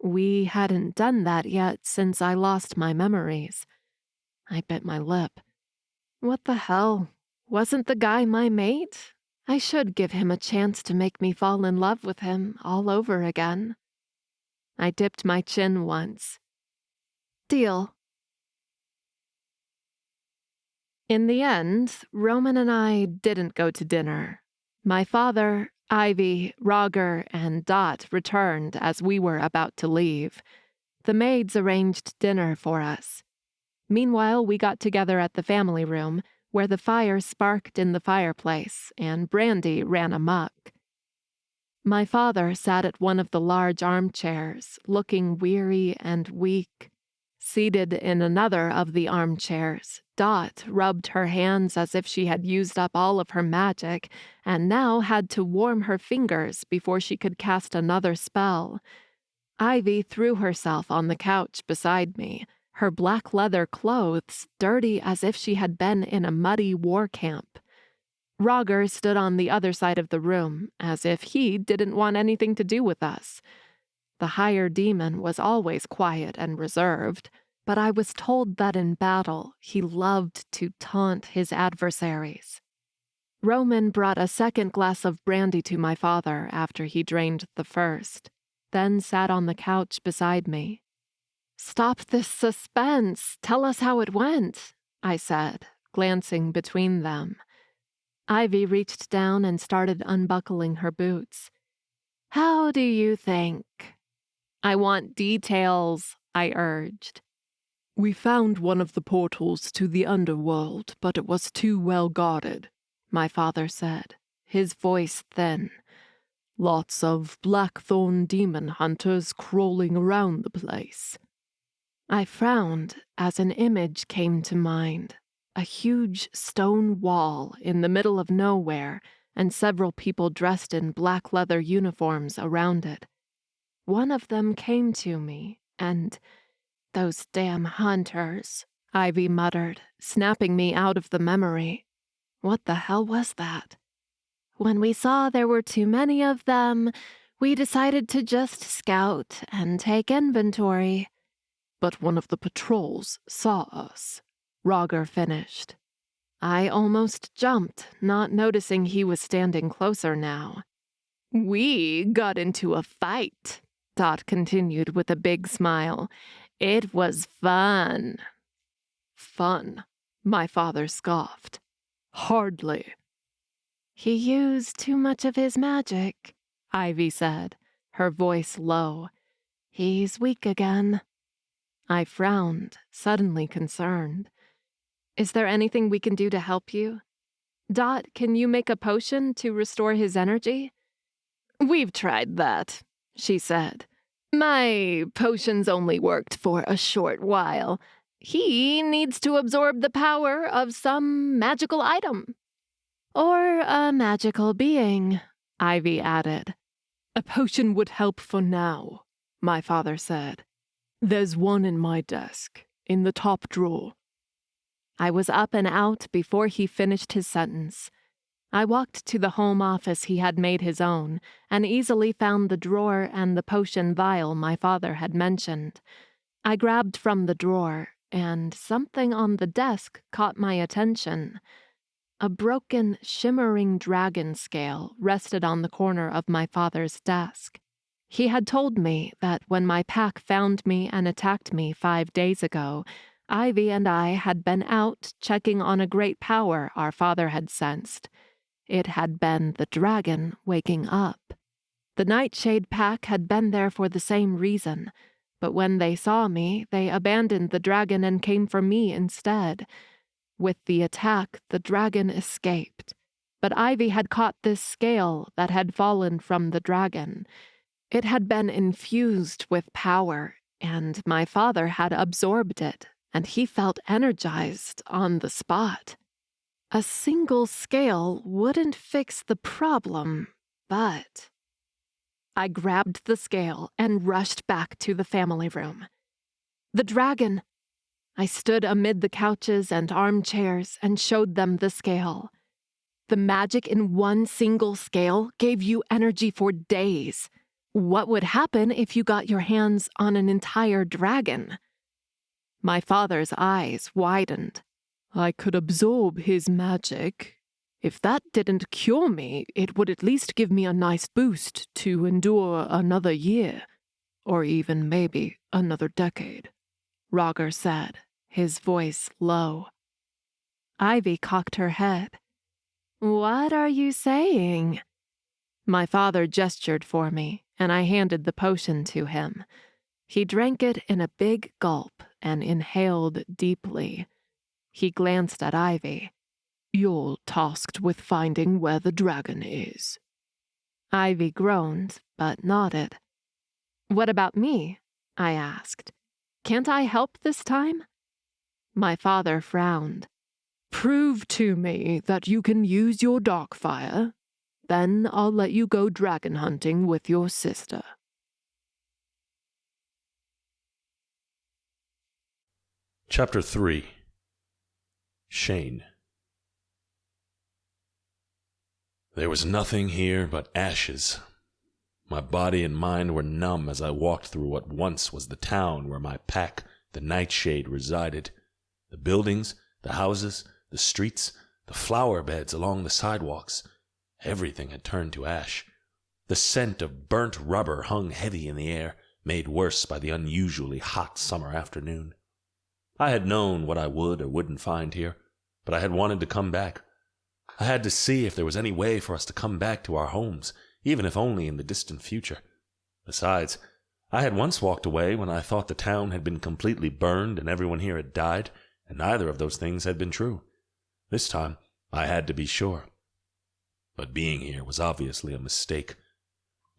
We hadn't done that yet since I lost my memories. I bit my lip. What the hell? Wasn't the guy my mate? I should give him a chance to make me fall in love with him all over again. I dipped my chin once. Deal. In the end, Roman and I didn't go to dinner. My father, Ivy, Roger, and Dot returned as we were about to leave. The maids arranged dinner for us. Meanwhile, we got together at the family room, where the fire sparked in the fireplace and brandy ran amok. My father sat at one of the large armchairs, looking weary and weak. Seated in another of the armchairs, Dot rubbed her hands as if she had used up all of her magic and now had to warm her fingers before she could cast another spell. Ivy threw herself on the couch beside me, her black leather clothes dirty as if she had been in a muddy war camp. Roger stood on the other side of the room, as if he didn't want anything to do with us. The higher demon was always quiet and reserved, but I was told that in battle he loved to taunt his adversaries. Roman brought a second glass of brandy to my father after he drained the first, then sat on the couch beside me. Stop this suspense. Tell us how it went, I said, glancing between them. Ivy reached down and started unbuckling her boots. How do you think? I want details, I urged. We found one of the portals to the underworld, but it was too well guarded, my father said, his voice thin. Lots of blackthorn demon hunters crawling around the place. I frowned as an image came to mind, a huge stone wall in the middle of nowhere and several people dressed in black leather uniforms around it. One of them came to me, and those damn hunters, Ivy muttered, snapping me out of the memory. What the hell was that? When we saw there were too many of them, we decided to just scout and take inventory. But one of the patrols saw us, Roger finished. I almost jumped, not noticing he was standing closer now. We got into a fight, Dot continued with a big smile. It was fun. Fun. My father scoffed. Hardly. He used too much of his magic, Ivy said, her voice low. He's weak again. I frowned, suddenly concerned. Is there anything we can do to help you? Dot, can you make a potion to restore his energy? We've tried that, she said. My potions only worked for a short while. He needs to absorb the power of some magical item. Or a magical being, Ivy added. A potion would help for now, my father said. There's one in my desk, in the top drawer. I was up and out before he finished his sentence. I walked to the home office he had made his own, and easily found the drawer and the potion vial my father had mentioned. I grabbed from the drawer, and something on the desk caught my attention. A broken, shimmering dragon scale rested on the corner of my father's desk. He had told me that when my pack found me and attacked me 5 days ago, Ivy and I had been out checking on a great power our father had sensed. It had been the dragon waking up. The Nightshade pack had been there for the same reason, but when they saw me, they abandoned the dragon and came for me instead. With the attack, the dragon escaped, but Ivy had caught this scale that had fallen from the dragon. It had been infused with power, and my father had absorbed it, and he felt energized on the spot. A single scale wouldn't fix the problem, but... I grabbed the scale and rushed back to the family room. The dragon! I stood amid the couches and armchairs and showed them the scale. The magic in one single scale gave you energy for days. What would happen if you got your hands on an entire dragon? My father's eyes widened. I could absorb his magic. If that didn't cure me, it would at least give me a nice boost to endure another year, or even maybe another decade, Roger said, his voice low. Ivy cocked her head. What are you saying? My father gestured for me, and I handed the potion to him. He drank it in a big gulp and inhaled deeply. He glanced at Ivy. You're tasked with finding where the dragon is. Ivy groaned, but nodded. What about me? I asked. Can't I help this time? My father frowned. Prove to me that you can use your dark fire. Then I'll let you go dragon hunting with your sister. Chapter 3. Shane. There was nothing here but ashes. My body and mind were numb as I walked through what once was the town where my pack, the Nightshade, resided. The buildings, the houses, the streets, the flower beds along the sidewalks, everything had turned to ash. The scent of burnt rubber hung heavy in the air, made worse by the unusually hot summer afternoon. I had known what I would or wouldn't find here, but I had wanted to come back. I had to see if there was any way for us to come back to our homes, even if only in the distant future. Besides, I had once walked away when I thought the town had been completely burned and everyone here had died, and neither of those things had been true. This time, I had to be sure. But being here was obviously a mistake.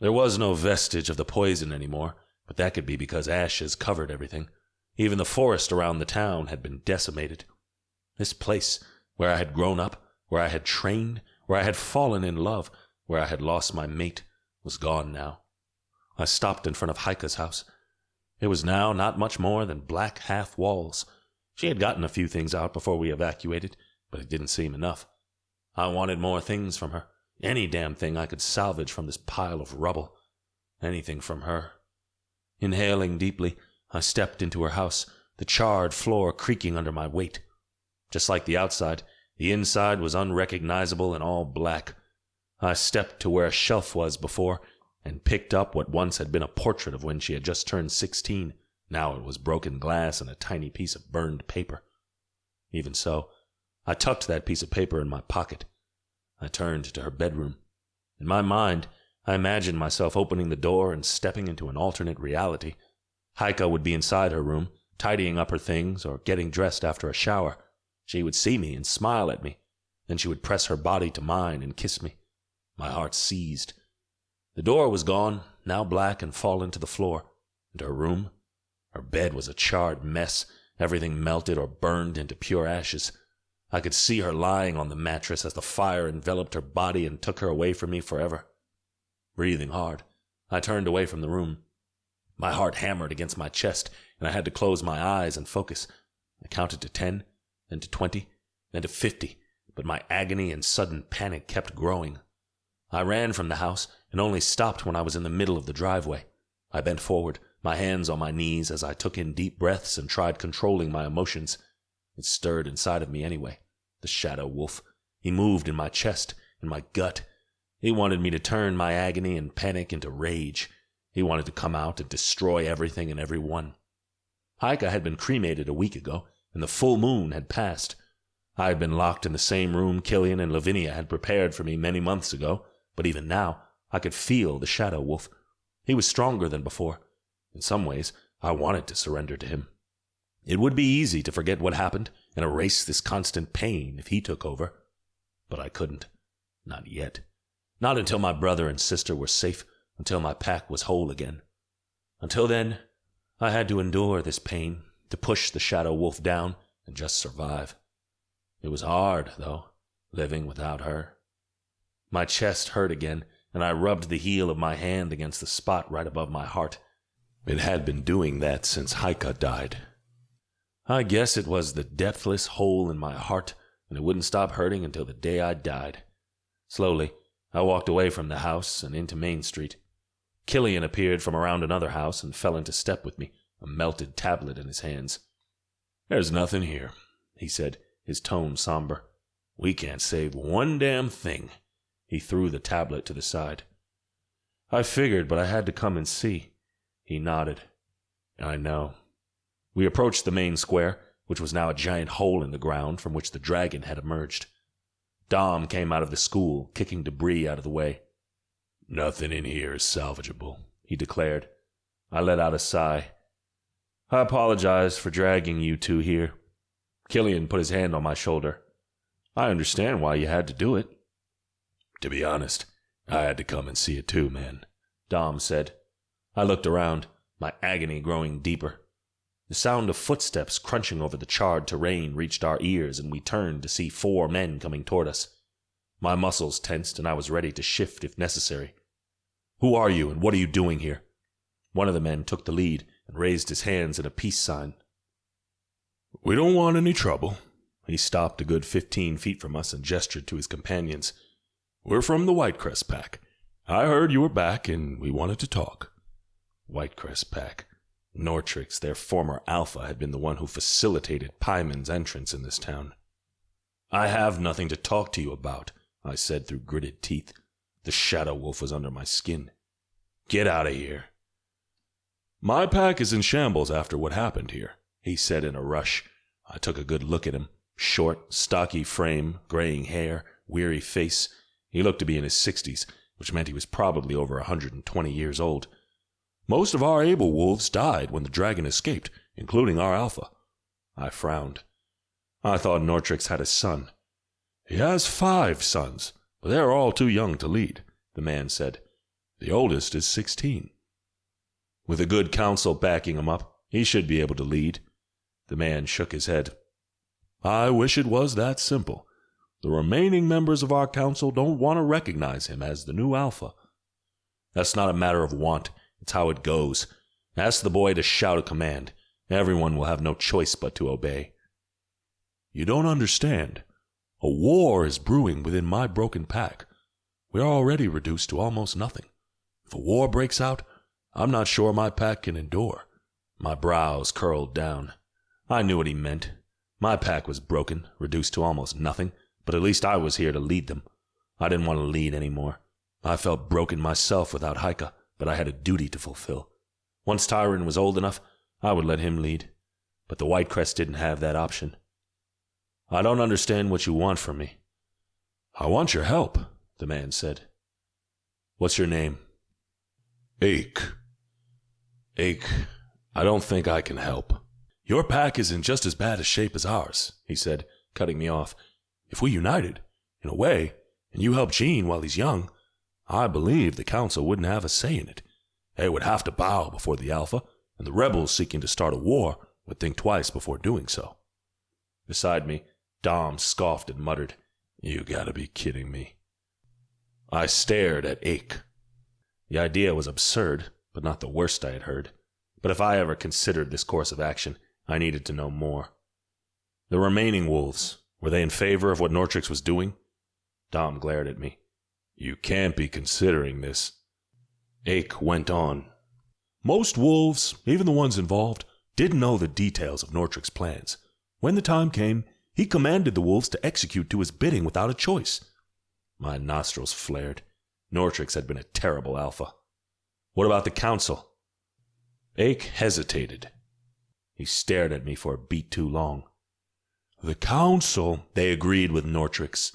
There was no vestige of the poison anymore, but that could be because ashes covered everything. Even the forest around the town had been decimated. This place, where I had grown up, where I had trained, where I had fallen in love, where I had lost my mate, was gone now. I stopped in front of Heike's house. It was now not much more than black half walls. She had gotten a few things out before we evacuated, but it didn't seem enough. I wanted more things from her. Any damn thing I could salvage from this pile of rubble. Anything from her. Inhaling deeply, I stepped into her house, the charred floor creaking under my weight. Just like the outside, the inside was unrecognizable and all black. I stepped to where a shelf was before and picked up what once had been a portrait of when she had just turned 16. Now it was broken glass and a tiny piece of burned paper. Even so, I tucked that piece of paper in my pocket. I turned to her bedroom. In my mind, I imagined myself opening the door and stepping into an alternate reality. Heike would be inside her room, tidying up her things or getting dressed after a shower. She would see me and smile at me. Then she would press her body to mine and kiss me. My heart seized. The door was gone, now black and fallen to the floor. And her room? Her bed was a charred mess, everything melted or burned into pure ashes. I could see her lying on the mattress as the fire enveloped her body and took her away from me forever. Breathing hard, I turned away from the room. My heart hammered against my chest, and I had to close my eyes and focus. I counted to 10, then to 20, then to 50, but my agony and sudden panic kept growing. I ran from the house and only stopped when I was in the middle of the driveway. I bent forward, my hands on my knees as I took in deep breaths and tried controlling my emotions. It stirred inside of me anyway. The shadow wolf. He moved in my chest, in my gut. He wanted me to turn my agony and panic into rage. He wanted to come out and destroy everything and everyone. Heike had been cremated a week ago, and the full moon had passed. I had been locked in the same room Killian and Lavinia had prepared for me many months ago, but even now I could feel the shadow wolf. He was stronger than before. In some ways, I wanted to surrender to him. It would be easy to forget what happened and erase this constant pain if he took over. But I couldn't. Not yet. Not until my brother and sister were safe, until my pack was whole again. Until then, I had to endure this pain, to push the shadow wolf down and just survive. It was hard, though, living without her. My chest hurt again, and I rubbed the heel of my hand against the spot right above my heart. It had been doing that since Heike died. I guess it was the depthless hole in my heart, and it wouldn't stop hurting until the day I died. Slowly, I walked away from the house and into Main Street. Killian appeared from around another house and fell into step with me, a melted tablet in his hands. "There's nothing here," he said, his tone somber. "We can't save one damn thing." He threw the tablet to the side. "I figured, but I had to come and see." He nodded. "I know." We approached the main square, which was now a giant hole in the ground from which the dragon had emerged. Dom came out of the school, kicking debris out of the way. "Nothing in here is salvageable," he declared. I let out a sigh. "I apologize for dragging you two here." Killian put his hand on my shoulder. "I understand why you had to do it." "To be honest, I had to come and see it too, man," Dom said. I looked around, my agony growing deeper. The sound of footsteps crunching over the charred terrain reached our ears, and we turned to see 4 men coming toward us. My muscles tensed, and I was ready to shift if necessary. "Who are you, and what are you doing here?" One of the men took the lead and raised his hands in a peace sign. "We don't want any trouble." He stopped a good 15 feet from us and gestured to his companions. "We're from the Whitecrest Pack. I heard you were back, and we wanted to talk." Whitecrest Pack. Nortrix, their former alpha, had been the one who facilitated Pyman's entrance in this town. "I have nothing to talk to you about," I said through gritted teeth. The shadow wolf was under my skin. "Get out of here." "My pack is in shambles after what happened here," he said in a rush. I took a good look at him. Short, stocky frame, graying hair, weary face. He looked to be in his 60s, which meant he was probably over 120 years old. "Most of our able wolves died when the dragon escaped, including our alpha." I frowned. I thought Nortrix had a son. "He has 5 sons, but they are all too young to lead," the man said. "The oldest is 16. With a good council backing him up, he should be able to lead." The man shook his head. "I wish it was that simple. The remaining members of our council don't want to recognize him as the new alpha." "That's not a matter of want. It's how it goes. Ask the boy to shout a command. Everyone will have no choice but to obey." "You don't understand. A war is brewing within my broken pack. We are already reduced to almost nothing. If a war breaks out, I'm not sure my pack can endure." My brows curled down. I knew what he meant. My pack was broken, reduced to almost nothing, but at least I was here to lead them. I didn't want to lead anymore. I felt broken myself without Heike, but I had a duty to fulfill. Once Tyron was old enough, I would let him lead. But the Whitecrest didn't have that option. I don't understand what you want from me." "I want your help," the man said. "What's your name?" "Ake." "Ake, I don't think I can help." "Your pack is in just as bad a shape as ours," he said, cutting me off. "If we united, in a way, and you help Gene while he's young, I believe the council wouldn't have a say in it. They would have to bow before the Alpha, and the rebels seeking to start a war would think twice before doing so." Beside me, Dom scoffed and muttered, "You gotta be kidding me." I stared at Ake. The idea was absurd, but not the worst I had heard. But if I ever considered this course of action, I needed to know more. The remaining wolves, were they in favor of what Nortrix was doing? Dom glared at me. "You can't be considering this." Ake went on. "Most wolves, even the ones involved, didn't know the details of Nortrix's plans. When the time came, he commanded the wolves to execute to his bidding without a choice." My nostrils flared. Nortrix had been a terrible alpha. "What about the council?" Ake hesitated. He stared at me for a beat too long. "The council," they agreed with Nortrix.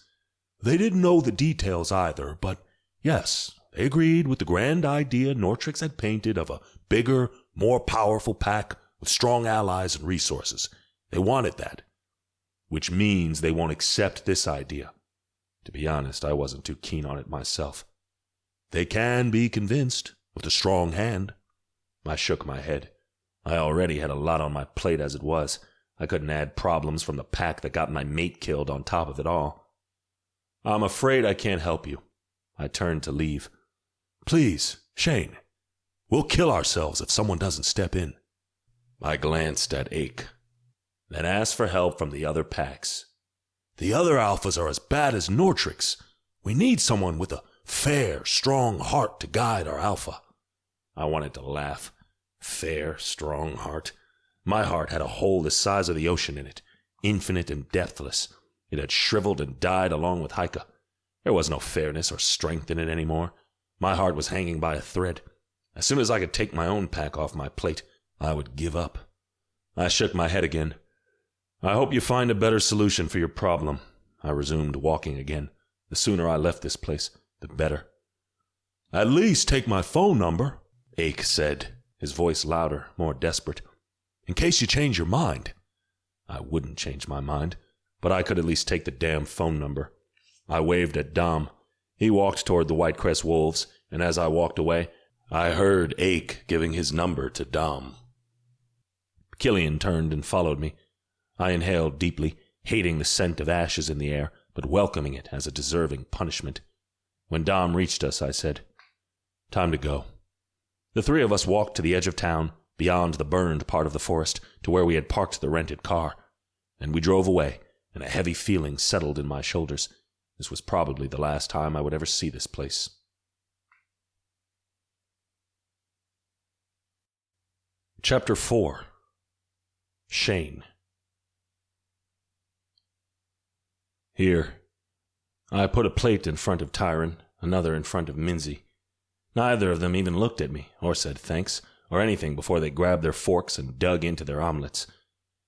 "They didn't know the details either, but yes, they agreed with the grand idea Nortrix had painted of a bigger, more powerful pack with strong allies and resources. They wanted that. Which means they won't accept this idea. To be honest, I wasn't too keen on it myself. They can be convinced, with a strong hand." I shook my head. I already had a lot on my plate as it was. I couldn't add problems from the pack that got my mate killed on top of it all. "I'm afraid I can't help you." I turned to leave. "Please, Shane. We'll kill ourselves if someone doesn't step in." I glanced at Ake, then asked for help from the other packs. "The other alphas are as bad as Nortrix. We need someone with a fair, strong heart to guide our alpha." I wanted to laugh. Fair, strong heart. My heart had a hole the size of the ocean in it, infinite and depthless. It had shriveled and died along with Haika. There was no fairness or strength in it anymore. My heart was hanging by a thread. As soon as I could take my own pack off my plate, I would give up. I shook my head again. "I hope you find a better solution for your problem." I resumed walking again. The sooner I left this place, the better. "At least take my phone number," Ake said, his voice louder, more desperate. "In case you change your mind." I wouldn't change my mind, but I could at least take the damn phone number. I waved at Dom. He walked toward the Whitecrest wolves, and as I walked away, I heard Ake giving his number to Dom. Killian turned and followed me. I inhaled deeply, hating the scent of ashes in the air, but welcoming it as a deserving punishment. When Dom reached us, I said, "Time to go." The three of us walked to the edge of town, beyond the burned part of the forest, to where we had parked the rented car. And we drove away, and a heavy feeling settled in my shoulders. This was probably the last time I would ever see this place. Chapter 4. Shane. Here. I put a plate in front of Tyron, another in front of Minzy. Neither of them even looked at me, or said thanks, or anything before they grabbed their forks and dug into their omelets.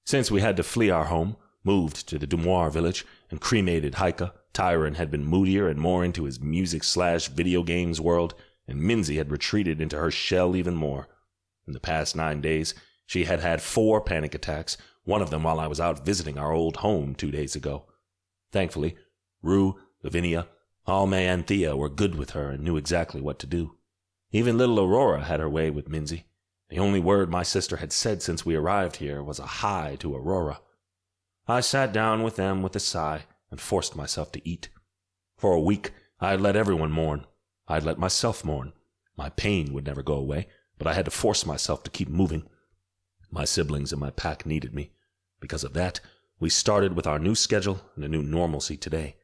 Since we had to flee our home, moved to the Dumoir village, and cremated Haika, Tyron had been moodier and more into his music/video games world, and Minzy had retreated into her shell even more. In the past 9 days, she had had 4 panic attacks, one of them while I was out visiting our old home 2 days ago. Thankfully, Rue, Lavinia, Alme and Thea were good with her and knew exactly what to do. Even little Aurora had her way with Minzy. The only word my sister had said since we arrived here was a hi to Aurora. I sat down with them with a sigh and forced myself to eat. For a week, I had let everyone mourn. I had let myself mourn. My pain would never go away, but I had to force myself to keep moving. My siblings and my pack needed me. Because of that, we started with our new schedule and a new normalcy today.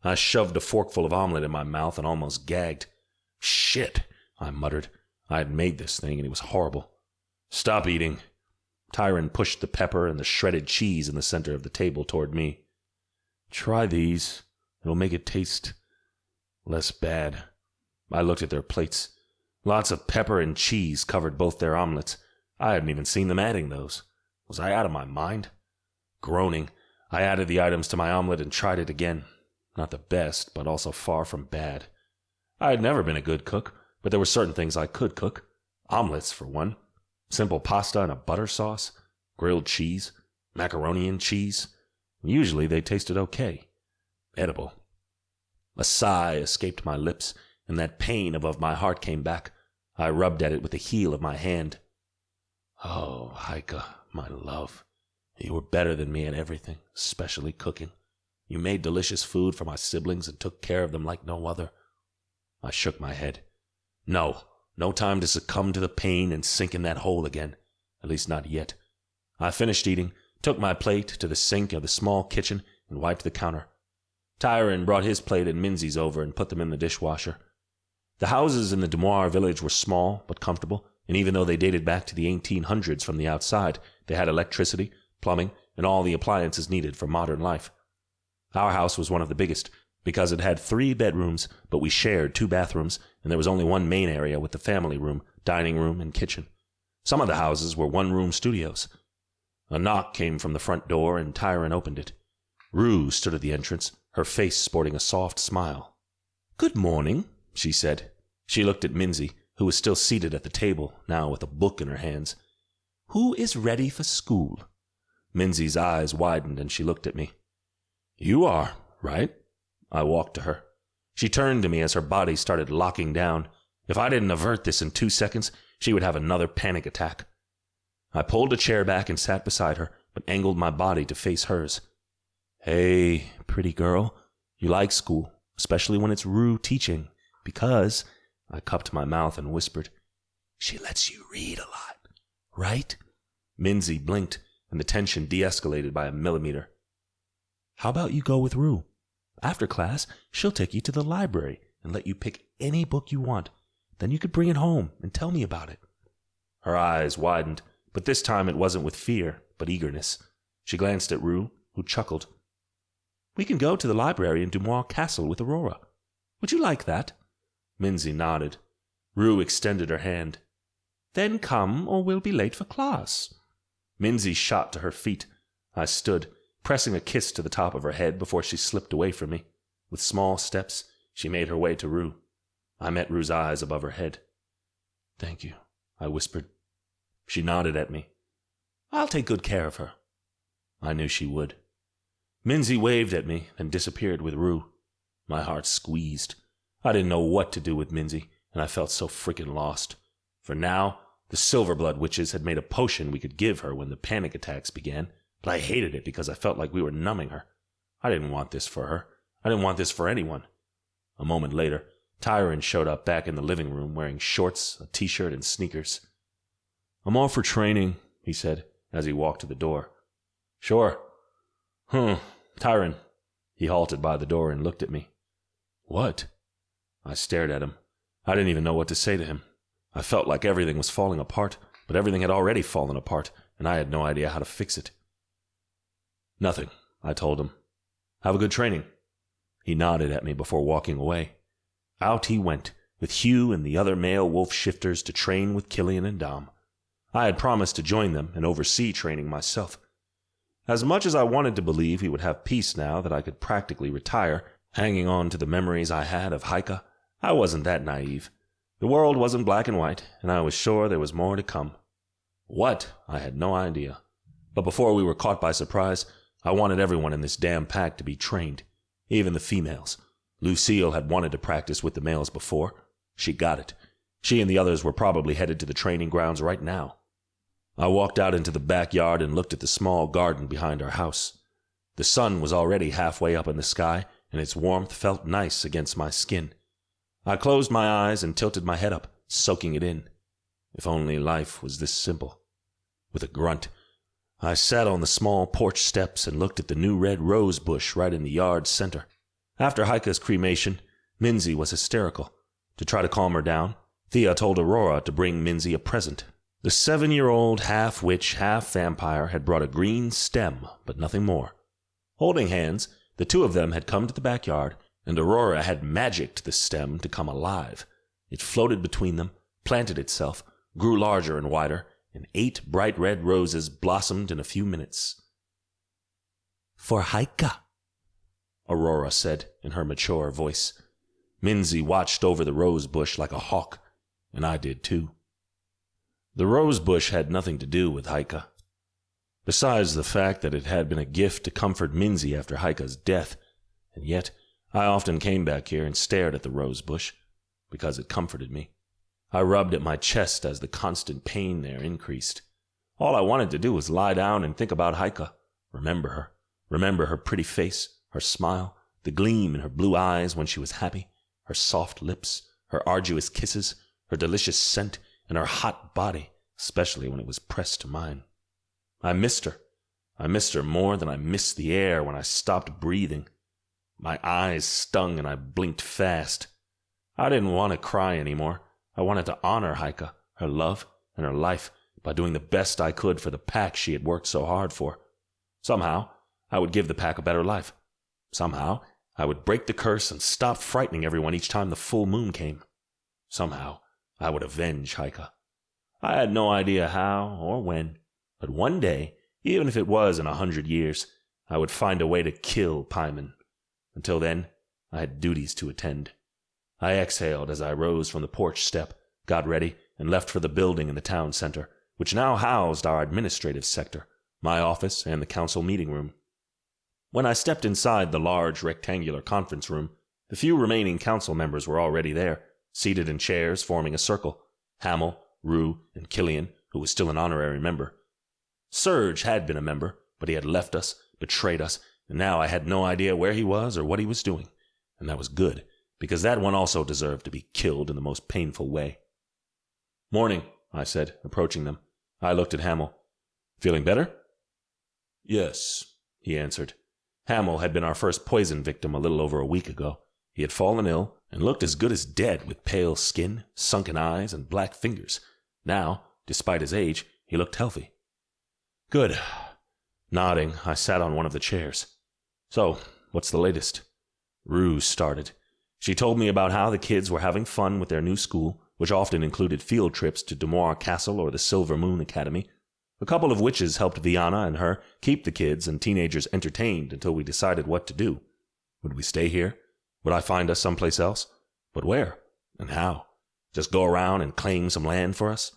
I shoved a forkful of omelet in my mouth and almost gagged. "Shit," I muttered. I had made this thing and it was horrible. "Stop eating." Tyron pushed the pepper and the shredded cheese in the center of the table toward me. "Try these. It'll make it taste less bad." I looked at their plates. Lots of pepper and cheese covered both their omelets. I hadn't even seen them adding those. Was I out of my mind? Groaning, I added the items to my omelet and tried it again. Not the best, but also far from bad. I had never been a good cook, but there were certain things I could cook. Omelets, for one. Simple pasta and a butter sauce. Grilled cheese. Macaroni and cheese. Usually they tasted okay. Edible. A sigh escaped my lips, and that pain above my heart came back. I rubbed at it with the heel of my hand. Oh, Heike, my love. You were better than me at everything, especially cooking. You made delicious food for my siblings and took care of them like no other. I shook my head. No time to succumb to the pain and sink in that hole again. At least not yet. I finished eating, took my plate to the sink of the small kitchen, and wiped the counter. Tyron brought his plate and Minzy's over and put them in the dishwasher. The houses in the Demoir village were small but comfortable, and even though they dated back to the 1800s from the outside, they had electricity, plumbing, and all the appliances needed for modern life. Our house was one of the biggest, because it had 3 bedrooms, but we shared 2 bathrooms, and there was only one main area with the family room, dining room, and kitchen. Some of the houses were one-room studios. A knock came from the front door, and Tyron opened it. Rue stood at the entrance, her face sporting a soft smile. "Good morning," she said. She looked at Minzy, who was still seated at the table, now with a book in her hands. "Who is ready for school?" Minzy's eyes widened, and she looked at me. "You are, right?" I walked to her. She turned to me as her body started locking down. If I didn't avert this in 2 seconds, she would have another panic attack. I pulled a chair back and sat beside her, but angled my body to face hers. "Hey, pretty girl, you like school, especially when it's Rue teaching, because," I cupped my mouth and whispered, "she lets you read a lot, right?" Minzy blinked, and the tension de-escalated by a millimeter. "How about you go with Rue? After class, she'll take you to the library and let you pick any book you want. Then you could bring it home and tell me about it." Her eyes widened, but this time it wasn't with fear, but eagerness. She glanced at Rue, who chuckled. "We can go to the library in Demoir Castle with Aurora. Would you like that?" Minzy nodded. Rue extended her hand. "Then come, or we'll be late for class." Minzy shot to her feet. I stood, pressing a kiss to the top of her head before she slipped away from me. With small steps, she made her way to Rue. I met Rue's eyes above her head. "Thank you," I whispered. She nodded at me. "I'll take good care of her." I knew she would. Minzy waved at me, then disappeared with Rue. My heart squeezed. I didn't know what to do with Minzy, and I felt so freaking lost. For now, the Silverblood witches had made a potion we could give her when the panic attacks began, but I hated it because I felt like we were numbing her. I didn't want this for her. I didn't want this for anyone. A moment later, Tyron showed up back in the living room wearing shorts, a t-shirt, and sneakers. "I'm off for training," he said, as he walked to the door. "Sure." Tyron." He halted by the door and looked at me. "What?" I stared at him. I didn't even know what to say to him. I felt like everything was falling apart, but everything had already fallen apart, and I had no idea how to fix it. "Nothing," I told him. "Have a good training." He nodded at me before walking away. Out he went, with Hugh and the other male wolf shifters to train with Killian and Dom. I had promised to join them and oversee training myself. As much as I wanted to believe he would have peace now that I could practically retire, hanging on to the memories I had of Heike, I wasn't that naive. The world wasn't black and white, and I was sure there was more to come. What? I had no idea. But before we were caught by surprise, I wanted everyone in this damn pack to be trained, even the females. Lucille had wanted to practice with the males before. She got it. She and the others were probably headed to the training grounds right now. I walked out into the backyard and looked at the small garden behind our house. The sun was already halfway up in the sky, and its warmth felt nice against my skin. I closed my eyes and tilted my head up, soaking it in. If only life was this simple. With a grunt, I sat on the small porch steps and looked at the new red rose bush right in the yard's center. After Heike's cremation, Minzy was hysterical. To try to calm her down, Thea told Aurora to bring Minzy a present. The 7-year-old half-witch, half-vampire had brought a green stem, but nothing more. Holding hands, the two of them had come to the backyard, and Aurora had magicked the stem to come alive. It floated between them, planted itself, grew larger and wider, and 8 bright red roses blossomed in a few minutes. For Haika, Aurora said in her mature voice. Minzy watched over the rose bush like a hawk, and I did too. The rose bush had nothing to do with Haika, besides the fact that it had been a gift to comfort Minzy after Haika's death, and yet I often came back here and stared at the rose bush, because it comforted me. I rubbed at my chest as the constant pain there increased. All I wanted to do was lie down and think about Haika, remember her pretty face, her smile, the gleam in her blue eyes when she was happy, her soft lips, her arduous kisses, her delicious scent, and her hot body, especially when it was pressed to mine. I missed her. I missed her more than I missed the air when I stopped breathing. My eyes stung and I blinked fast. I didn't want to cry anymore. I wanted to honor Haika, her love, and her life by doing the best I could for the pack she had worked so hard for. Somehow, I would give the pack a better life. Somehow, I would break the curse and stop frightening everyone each time the full moon came. Somehow, I would avenge Haika. I had no idea how or when, but one day, even if it was in 100 years, I would find a way to kill Paimon. Until then, I had duties to attend. I exhaled as I rose from the porch step, got ready, and left for the building in the town center, which now housed our administrative sector, my office, and the council meeting room. When I stepped inside the large rectangular conference room, the few remaining council members were already there, seated in chairs forming a circle. Hamel, Rue, and Killian, who was still an honorary member. Serge had been a member, but he had left us, betrayed us, and now I had no idea where he was or what he was doing. And that was good, because that one also deserved to be killed in the most painful way. "Morning," I said, approaching them. I looked at Hamel. "Feeling better?" "Yes," he answered. Hamel had been our first poison victim a little over a week ago. He had fallen ill and looked as good as dead with pale skin, sunken eyes, and black fingers. Now, despite his age, he looked healthy. "Good." Nodding, I sat on one of the chairs. "So, what's the latest?" Rue started. She told me about how the kids were having fun with their new school, which often included field trips to Demoir Castle or the Silver Moon Academy. A couple of witches helped Viana and her keep the kids and teenagers entertained until we decided what to do. Would we stay here? Would I find us someplace else? But where? And how? Just go around and claim some land for us?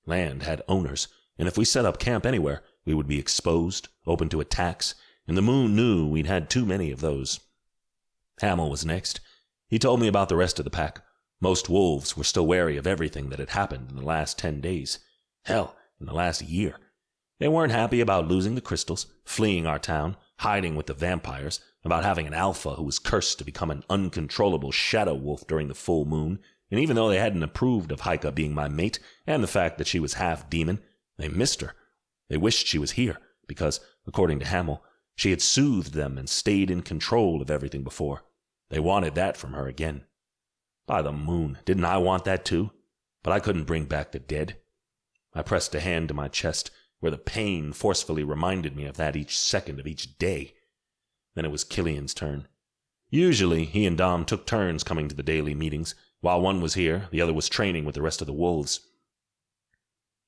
Land had owners, and if we set up camp anywhere, we would be exposed, open to attacks, and the moon knew we'd had too many of those. Hamel was next. He told me about the rest of the pack. Most wolves were still wary of everything that had happened in the last 10 days. Hell, in the last year. They weren't happy about losing the crystals, fleeing our town, hiding with the vampires, about having an alpha who was cursed to become an uncontrollable shadow wolf during the full moon, and even though they hadn't approved of Haika being my mate and the fact that she was half demon, they missed her. They wished she was here, because, according to Hamel, she had soothed them and stayed in control of everything before. They wanted that from her again. By the moon, didn't I want that too? But I couldn't bring back the dead. I pressed a hand to my chest, where the pain forcefully reminded me of that each second of each day. Then it was Killian's turn. Usually, he and Dom took turns coming to the daily meetings. While one was here, the other was training with the rest of the wolves.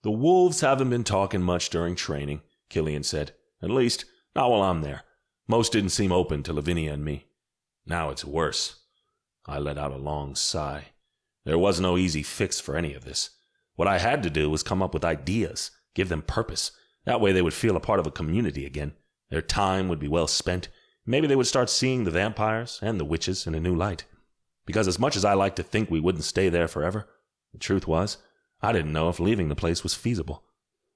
"The wolves haven't been talking much during training," Killian said. "At least, not while I'm there. Most didn't seem open to Lavinia and me. Now it's worse." I let out a long sigh. There was no easy fix for any of this. What I had to do was come up with ideas, give them purpose. That way they would feel a part of a community again. Their time would be well spent. Maybe they would start seeing the vampires and the witches in a new light. Because as much as I liked to think we wouldn't stay there forever, the truth was, I didn't know if leaving the place was feasible.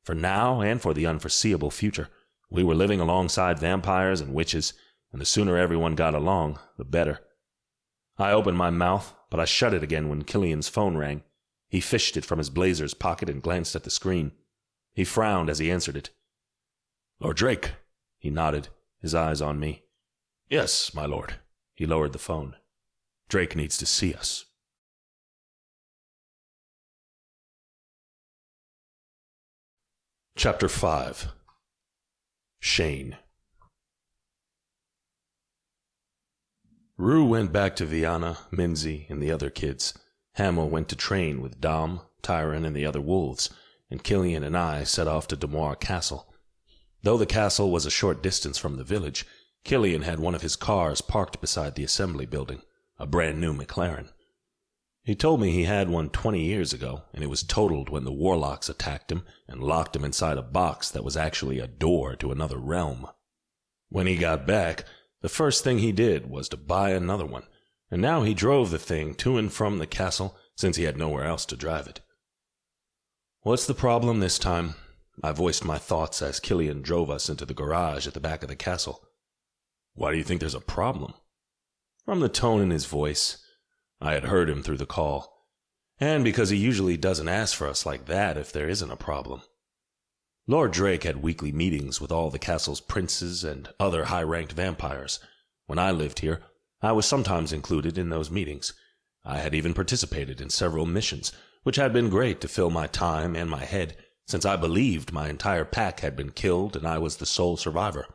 For now and for the unforeseeable future, we were living alongside vampires and witches, and the sooner everyone got along, the better. I opened my mouth, but I shut it again when Killian's phone rang. He fished it from his blazer's pocket and glanced at the screen. He frowned as he answered it. "Lord Drake." He nodded, his eyes on me. "Yes, my lord." He lowered the phone. "Drake needs to see us." Chapter 5. Shane. Rue went back to Viana, Minzy, and the other kids. Hamel went to train with Dom, Tyron, and the other wolves, and Killian and I set off to Demoir Castle. Though the castle was a short distance from the village, Killian had one of his cars parked beside the assembly building, a brand new McLaren. He told me he had one 20 years ago, and it was totaled when the warlocks attacked him and locked him inside a box that was actually a door to another realm. When he got back, the first thing he did was to buy another one, and now he drove the thing to and from the castle since he had nowhere else to drive it. "What's the problem this time?" I voiced my thoughts as Killian drove us into the garage at the back of the castle. "Why do you think there's a problem?" From the tone in his voice, I had heard him through the call, and because he usually doesn't ask for us like that if there isn't a problem. Lord Drake had weekly meetings with all the castle's princes and other high-ranked vampires. When I lived here, I was sometimes included in those meetings. I had even participated in several missions, which had been great to fill my time and my head, since I believed my entire pack had been killed and I was the sole survivor.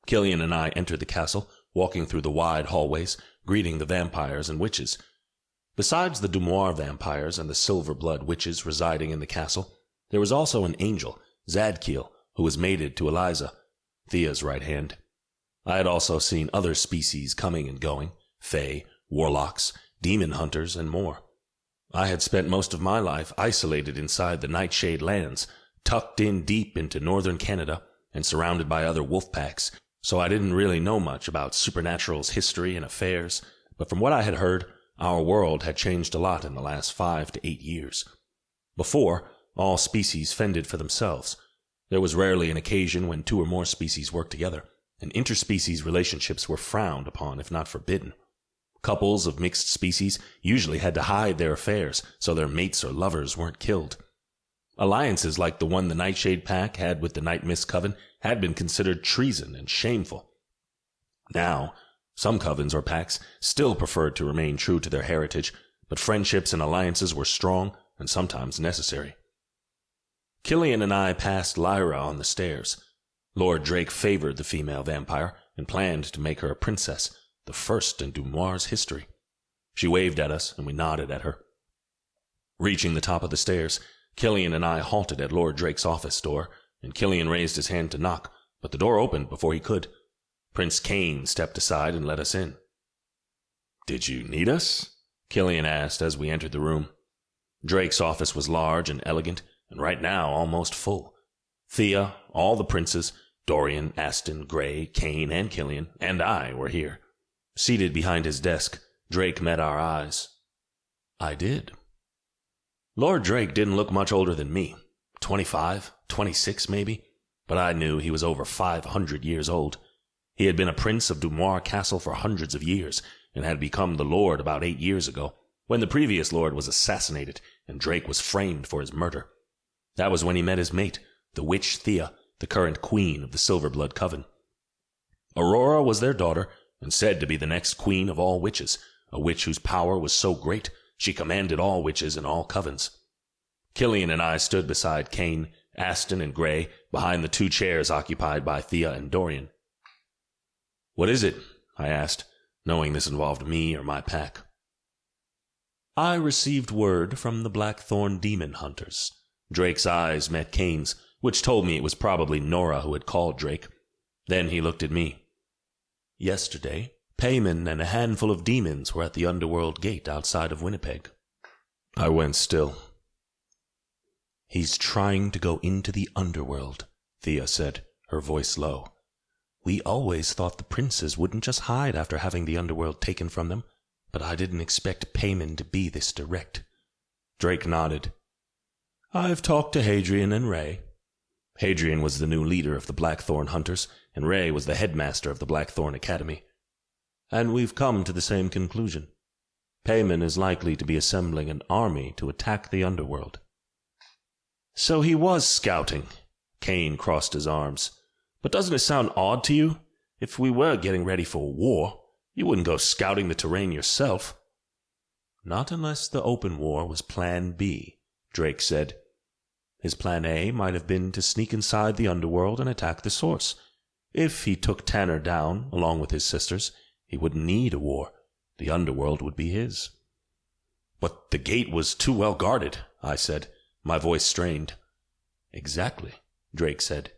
Killian and I entered the castle, walking through the wide hallways, greeting the vampires and witches. Besides the Dumoir vampires and the Silverblood witches residing in the castle, there was also an angel, Zadkiel, who was mated to Eliza, Thea's right hand. I had also seen other species coming and going, fae, warlocks, demon hunters, and more. I had spent most of my life isolated inside the Nightshade lands, tucked in deep into northern Canada, and surrounded by other wolf packs, so I didn't really know much about Supernatural's history and affairs, but from what I had heard, our world had changed a lot in the last 5 to 8 years. Before, all species fended for themselves. There was rarely an occasion when 2 or more species worked together, and interspecies relationships were frowned upon if not forbidden. Couples of mixed species usually had to hide their affairs so their mates or lovers weren't killed. Alliances like the one the Nightshade Pack had with the Night Mist Coven had been considered treason and shameful. Now, some covens or packs still preferred to remain true to their heritage, but friendships and alliances were strong and sometimes necessary. Killian and I passed Lyra on the stairs. Lord Drake favored the female vampire and planned to make her a princess, the first in Dumoir's history. She waved at us, and we nodded at her. Reaching the top of the stairs, Killian and I halted at Lord Drake's office door, and Killian raised his hand to knock, but the door opened before he could. Prince Cain stepped aside and let us in. "Did you need us?" Killian asked as we entered the room. Drake's office was large and elegant, and right now almost full. Thea, all the princes, Dorian, Aston, Gray, Cain, and Killian, and I were here. Seated behind his desk, Drake met our eyes. I did. Lord Drake didn't look much older than me, 25, 26 maybe, but I knew he was over 500 years old. He had been a prince of Dumoir Castle for hundreds of years, and had become the lord about 8 years ago, when the previous lord was assassinated and Drake was framed for his murder. That was when he met his mate, the witch Thea, the current queen of the Silverblood Coven. Aurora was their daughter, and said to be the next queen of all witches, a witch whose power was so great she commanded all witches in all covens. Killian and I stood beside Cain, Aston, and Gray behind the 2 chairs occupied by Thea and Dorian. "What is it?" I asked, knowing this involved me or my pack. "I received word from the Blackthorn demon hunters." Drake's eyes met Cain's, which told me it was probably Nora who had called Drake. Then he looked at me. "Yesterday, Payman and a handful of demons were at the underworld gate outside of Winnipeg." I went still. "He's trying to go into the underworld," Thea said, her voice low. "We always thought the princes wouldn't just hide after having the underworld taken from them, but I didn't expect Payman to be this direct." Drake nodded. "I've talked to Hadrian and Ray." Hadrian was the new leader of the Blackthorn Hunters, and Ray was the headmaster of the Blackthorn Academy. "And we've come to the same conclusion. Payman is likely to be assembling an army to attack the underworld." "So he was scouting." Cain crossed his arms. "But doesn't it sound odd to you? If we were getting ready for war, you wouldn't go scouting the terrain yourself." "Not unless the open war was Plan B," Drake said. "His Plan A might have been to sneak inside the underworld and attack the source. If he took Tanner down, along with his sisters, he wouldn't need a war. The underworld would be his." "But the gate was too well guarded," I said, my voice strained. "Exactly," Drake said.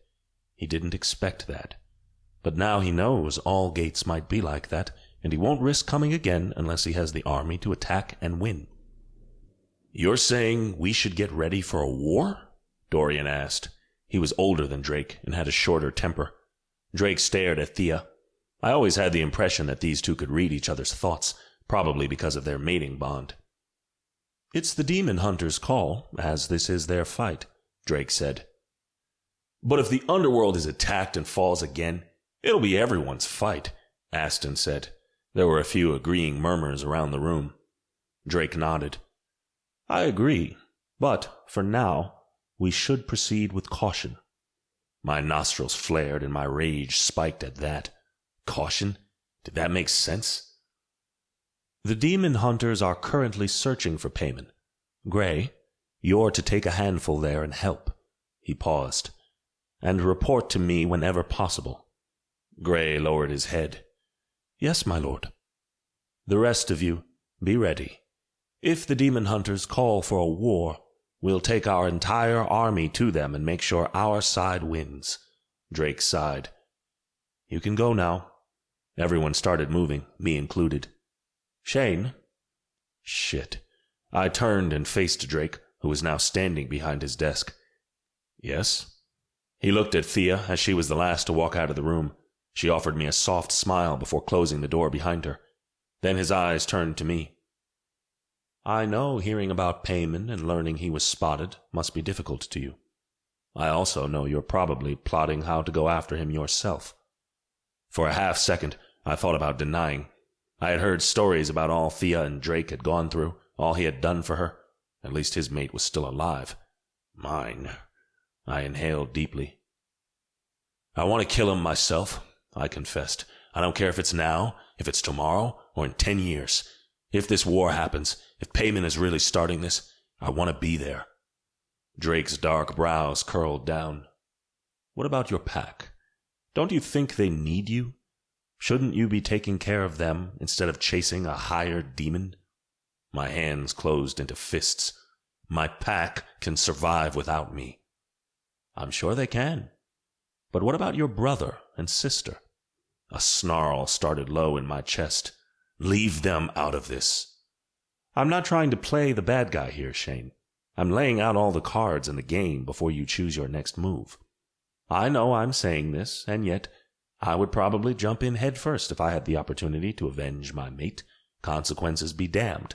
"He didn't expect that. But now he knows all gates might be like that, and he won't risk coming again unless he has the army to attack and win. "You're saying we should get ready for a war?" Dorian asked. He was older than Drake and had a shorter temper. Drake stared at Thea. I always had the impression that these two could read each other's thoughts, probably because of their mating bond. "It's the demon hunters' call, as this is their fight," Drake said. "But if the underworld is attacked and falls again, it'll be everyone's fight," Aston said. There were a few agreeing murmurs around the room. Drake nodded. "I agree, but for now, we should proceed with caution." My nostrils flared and my rage spiked at that. Caution? Did that make sense? "The demon hunters are currently searching for payment. Gray, you're to take a handful there and help." He paused. "And report to me whenever possible." Gray lowered his head. "Yes, my lord." "The rest of you, be ready. If the demon hunters call for a war, we'll take our entire army to them and make sure our side wins." Drake sighed. "You can go now." Everyone started moving, me included. "Shane?" Shit. I turned and faced Drake, who was now standing behind his desk. "Yes?" He looked at Thea as she was the last to walk out of the room. She offered me a soft smile before closing the door behind her. Then his eyes turned to me. "I know hearing about Payman and learning he was spotted must be difficult to you. I also know you're probably plotting how to go after him yourself." For a half-second, I thought about denying. I had heard stories about all Thea and Drake had gone through, all he had done for her. At least his mate was still alive. Mine. I inhaled deeply. "I want to kill him myself," I confessed. "I don't care if it's now, if it's tomorrow, or in 10 years. If this war happens, if Payman is really starting this, I want to be there." Drake's dark brows curled down. "What about your pack? Don't you think they need you? Shouldn't you be taking care of them instead of chasing a hired demon?" My hands closed into fists. "My pack can survive without me." "I'm sure they can. But what about your brother and sister?" A snarl started low in my chest. "Leave them out of this." "I'm not trying to play the bad guy here, Shane. I'm laying out all the cards in the game before you choose your next move. I know I'm saying this, and yet I would probably jump in head first if I had the opportunity to avenge my mate. Consequences be damned.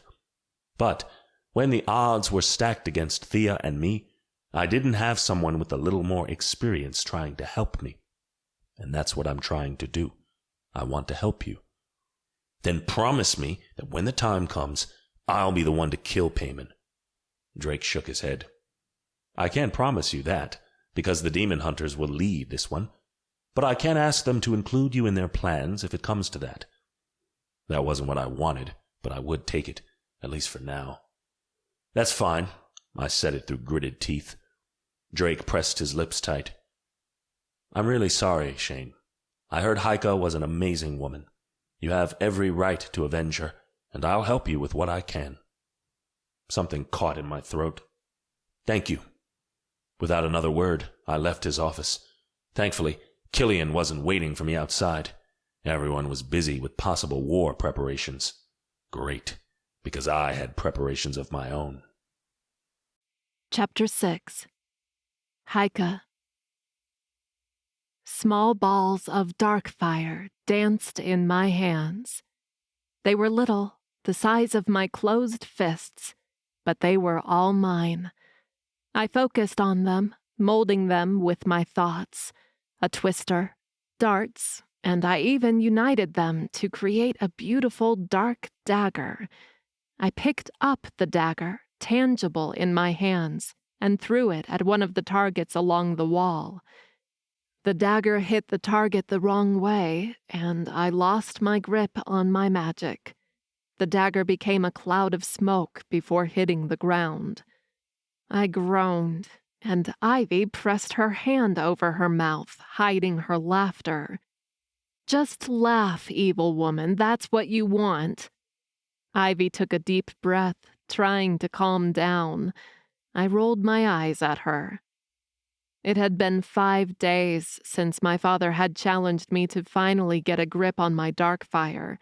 But when the odds were stacked against Thea and me, I didn't have someone with a little more experience trying to help me. And that's what I'm trying to do. I want to help you." "Then promise me that when the time comes, I'll be the one to kill Payman." Drake shook his head. "I can't promise you that, because the demon hunters will lead this one. But I can ask them to include you in their plans if it comes to that." That wasn't what I wanted, but I would take it, at least for now. "That's fine," I said it through gritted teeth. Drake pressed his lips tight. "I'm really sorry, Shane. I heard Haika was an amazing woman. You have every right to avenge her, and I'll help you with what I can." Something caught in my throat. "Thank you." Without another word, I left his office. Thankfully, Killian wasn't waiting for me outside. Everyone was busy with possible war preparations. Great, because I had preparations of my own. Chapter 6. Haika. Small balls of dark fire danced in my hands. They were little, the size of my closed fists, but they were all mine. I focused on them, molding them with my thoughts. A twister, darts, and I even united them to create a beautiful dark dagger. I picked up the dagger, tangible in my hands, and threw it at one of the targets along the wall. The dagger hit the target the wrong way, and I lost my grip on my magic. The dagger became a cloud of smoke before hitting the ground. I groaned, and Ivy pressed her hand over her mouth, hiding her laughter. "Just laugh, evil woman, that's what you want." Ivy took a deep breath, trying to calm down. I rolled my eyes at her. It had been 5 days since my father had challenged me to finally get a grip on my dark fire.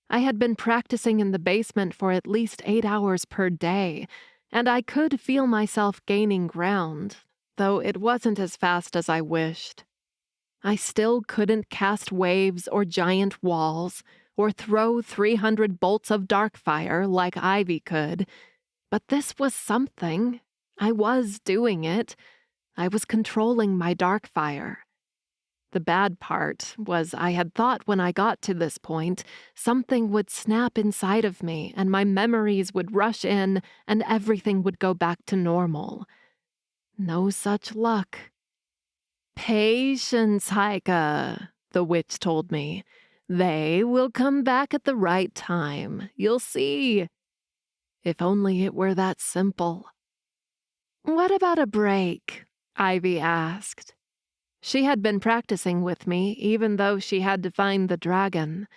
I had been practicing in the basement for at least 8 hours per day, and I could feel myself gaining ground, though it wasn't as fast as I wished. I still couldn't cast waves or giant walls, or throw 300 bolts of dark fire like Ivy could, but this was something. I was doing it. I was controlling my dark fire. The bad part was I had thought when I got to this point, something would snap inside of me and my memories would rush in and everything would go back to normal. No such luck. "Patience, Heike," the witch told me. "They will come back at the right time. You'll see." If only it were that simple. "What about a break?" Ivy asked. She had been practicing with me, even though she had to find the dragon.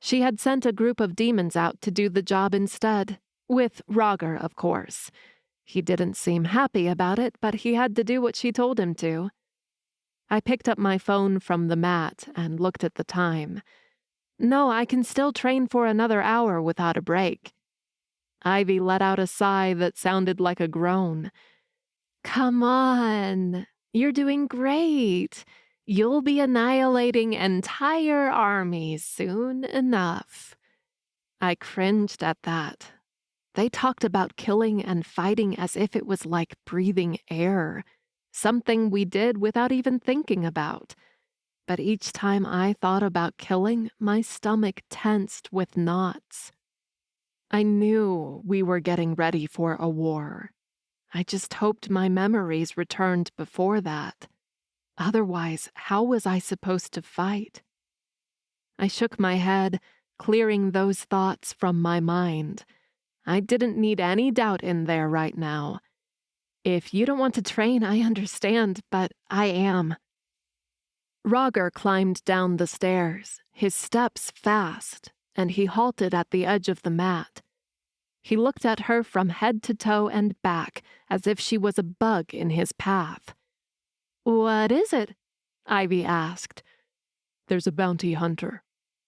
She had sent a group of demons out to do the job instead, with Roger, of course. He didn't seem happy about it, but he had to do what she told him to. I picked up my phone from the mat and looked at the time. No, I can still train for another hour without a break. Ivy let out a sigh that sounded like a groan. "Come on. You're doing great. You'll be annihilating entire armies soon enough." I cringed at that. They talked about killing and fighting as if it was like breathing air, something we did without even thinking about. But each time I thought about killing, my stomach tensed with knots. I knew we were getting ready for a war. I just hoped my memories returned before that. Otherwise, how was I supposed to fight? I shook my head, clearing those thoughts from my mind. I didn't need any doubt in there right now. If you don't want to train, I understand, but I am. Roger climbed down the stairs, his steps fast, and he halted at the edge of the mat. He looked at her from head to toe and back, as if she was a bug in his path. "What is it?" Ivy asked. "There's a bounty hunter,"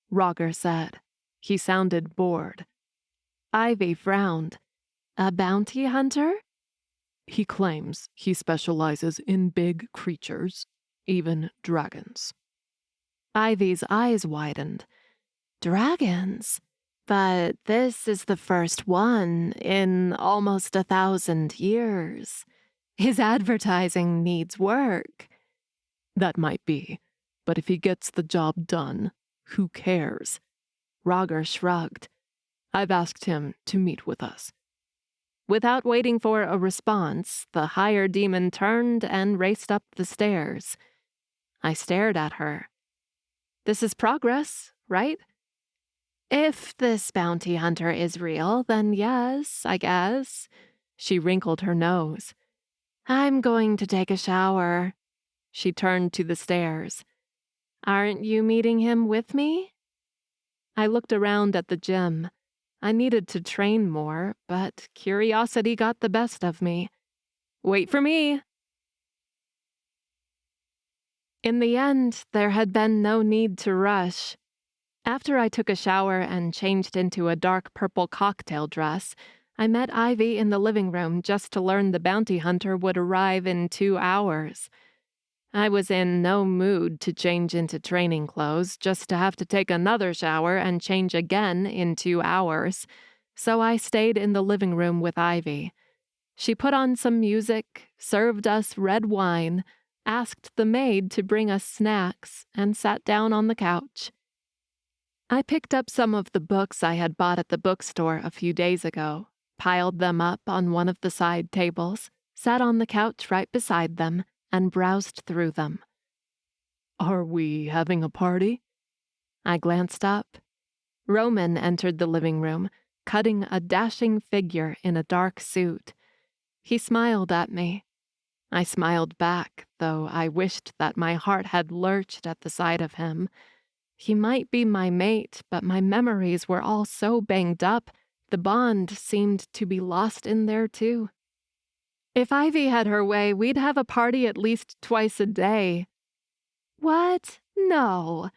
Roger said. He sounded bored. Ivy frowned. "A bounty hunter?" "He claims he specializes in big creatures, even dragons." Ivy's eyes widened. "Dragons? But this is the first one in almost 1,000 years. His advertising needs work." "That might be, but if he gets the job done, who cares?" Roger shrugged. "I've asked him to meet with us." Without waiting for a response, the higher demon turned and raced up the stairs. I stared at her. This is progress, right? "If this bounty hunter is real, then yes, I guess." She wrinkled her nose. "I'm going to take a shower." She turned to the stairs. "Aren't you meeting him with me?" I looked around at the gym. I needed to train more, but curiosity got the best of me. "Wait for me." In the end, there had been no need to rush. After I took a shower and changed into a dark purple cocktail dress, I met Ivy in the living room just to learn the bounty hunter would arrive in 2 hours. I was in no mood to change into training clothes just to have to take another shower and change again in 2 hours, so I stayed in the living room with Ivy. She put on some music, served us red wine, asked the maid to bring us snacks, and sat down on the couch. I picked up some of the books I had bought at the bookstore a few days ago, piled them up on one of the side tables, sat on the couch right beside them, and browsed through them. "Are we having a party?" I glanced up. Roman entered the living room, cutting a dashing figure in a dark suit. He smiled at me. I smiled back, though I wished that my heart had lurched at the sight of him. He might be my mate, but my memories were all so banged up, the bond seemed to be lost in there too. If Ivy had her way, we'd have a party at least twice a day. What? No.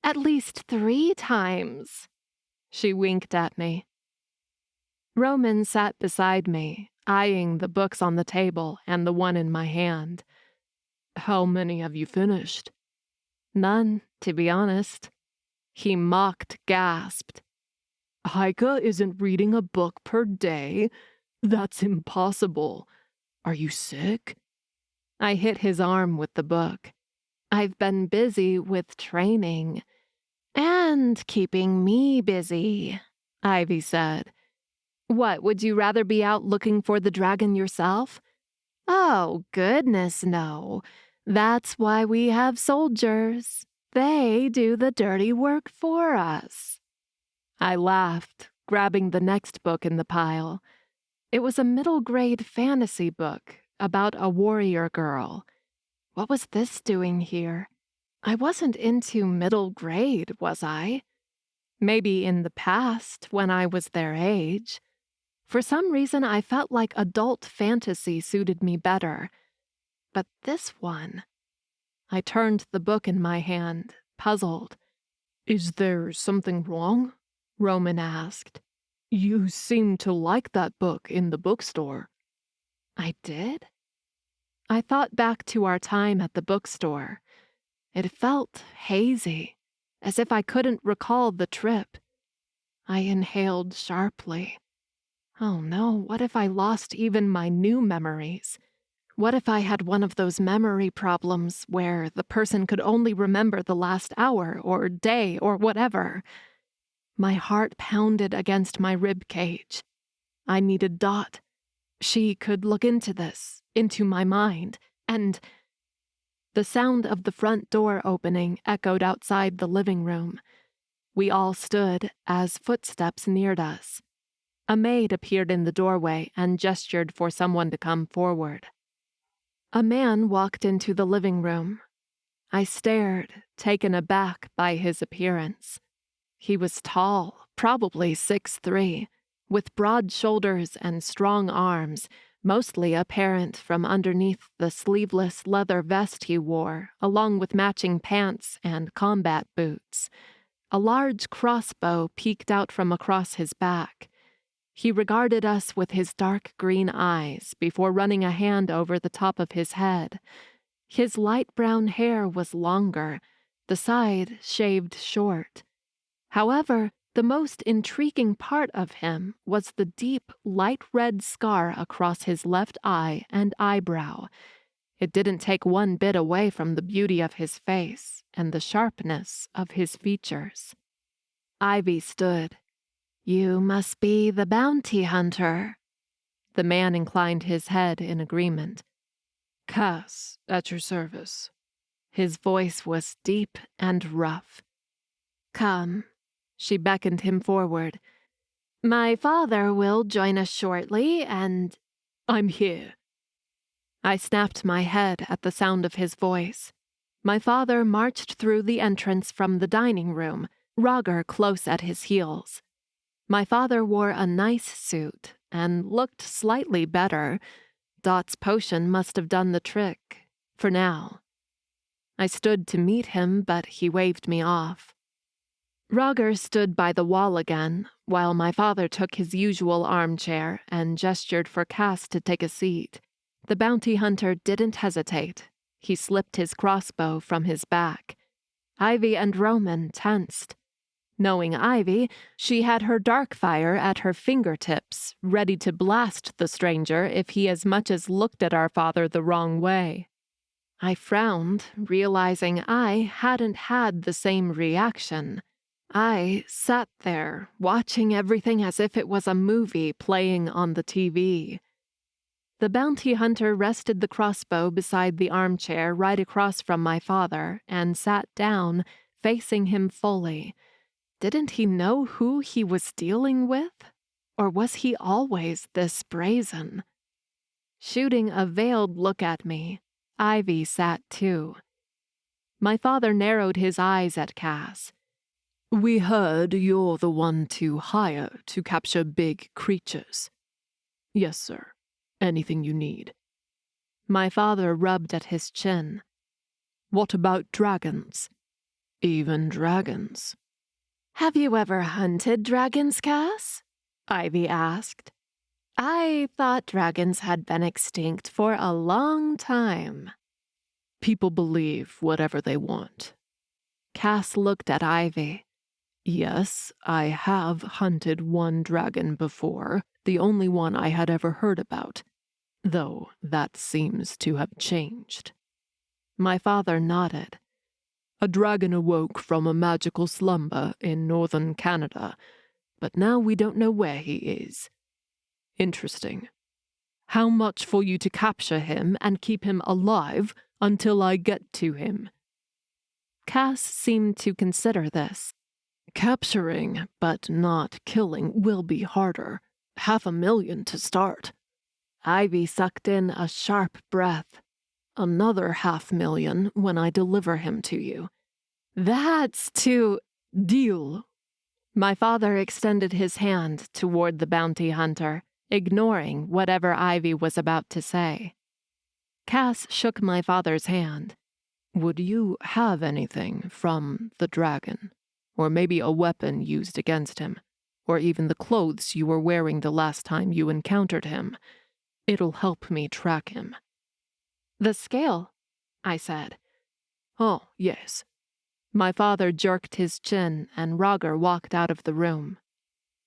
At least 3 times. She winked at me. Roman sat beside me, eyeing the books on the table and the one in my hand. How many have you finished? None, to be honest. He mocked, gasped. Heike isn't reading a book per day? That's impossible. Are you sick? I hit his arm with the book. I've been busy with training. And keeping me busy, Ivy said. What, would you rather be out looking for the dragon yourself? Oh, goodness, no. That's why we have soldiers. They do the dirty work for us. I laughed, grabbing the next book in the pile. It was a middle-grade fantasy book about a warrior girl. What was this doing here? I wasn't into middle grade, was I? Maybe in the past, when I was their age. For some reason, I felt like adult fantasy suited me better. But this one... I turned the book in my hand, puzzled. Is there something wrong? Roman asked. You seemed to like that book in the bookstore. I did? I thought back to our time at the bookstore. It felt hazy, as if I couldn't recall the trip. I inhaled sharply. Oh no, what if I lost even my new memories? What if I had one of those memory problems where the person could only remember the last hour or day or whatever? My heart pounded against my rib cage. I needed Dot. She could look into this, into my mind, and... The sound of the front door opening echoed outside the living room. We all stood as footsteps neared us. A maid appeared in the doorway and gestured for someone to come forward. A man walked into the living room. I stared, taken aback by his appearance. He was tall, probably 6'3", with broad shoulders and strong arms, mostly apparent from underneath the sleeveless leather vest he wore, along with matching pants and combat boots. A large crossbow peeked out from across his back. He regarded us with his dark green eyes before running a hand over the top of his head. His light brown hair was longer, the side shaved short. However, the most intriguing part of him was the deep, light red scar across his left eye and eyebrow. It didn't take one bit away from the beauty of his face and the sharpness of his features. Ivy stood. You must be the bounty hunter. The man inclined his head in agreement. Cass, at your service. His voice was deep and rough. Come. She beckoned him forward. My father will join us shortly, and... I'm here. I snapped my head at the sound of his voice. My father marched through the entrance from the dining room, Roger close at his heels. My father wore a nice suit and looked slightly better. Dot's potion must have done the trick, for now. I stood to meet him, but he waved me off. Roger stood by the wall again, while my father took his usual armchair and gestured for Cass to take a seat. The bounty hunter didn't hesitate. He slipped his crossbow from his back. Ivy and Roman tensed. Knowing Ivy, she had her dark fire at her fingertips, ready to blast the stranger if he as much as looked at our father the wrong way. I frowned, realizing I hadn't had the same reaction. I sat there, watching everything as if it was a movie playing on the TV. The bounty hunter rested the crossbow beside the armchair right across from my father and sat down, facing him fully. Didn't he know who he was dealing with? Or was he always this brazen? Shooting a veiled look at me, Ivy sat too. My father narrowed his eyes at Cass. We heard you're the one to hire to capture big creatures. Yes, sir. Anything you need. My father rubbed at his chin. What about dragons? Even dragons? Have you ever hunted dragons, Cass? Ivy asked. I thought dragons had been extinct for a long time. People believe whatever they want. Cass looked at Ivy. Yes, I have hunted one dragon before, the only one I had ever heard about, though that seems to have changed. My father nodded. A dragon awoke from a magical slumber in northern Canada, but now we don't know where he is. Interesting. How much for you to capture him and keep him alive until I get to him? Cass seemed to consider this. Capturing, but not killing, will be harder. $500,000 to start. Ivy sucked in a sharp breath. Another $500,000 when I deliver him to you. That's too... Deal. My father extended his hand toward the bounty hunter, ignoring whatever Ivy was about to say. Cass shook my father's hand. Would you have anything from the dragon? Or maybe a weapon used against him? Or even the clothes you were wearing the last time you encountered him? It'll help me track him. The scale, I said. Oh, yes. My father jerked his chin, and Roger walked out of the room.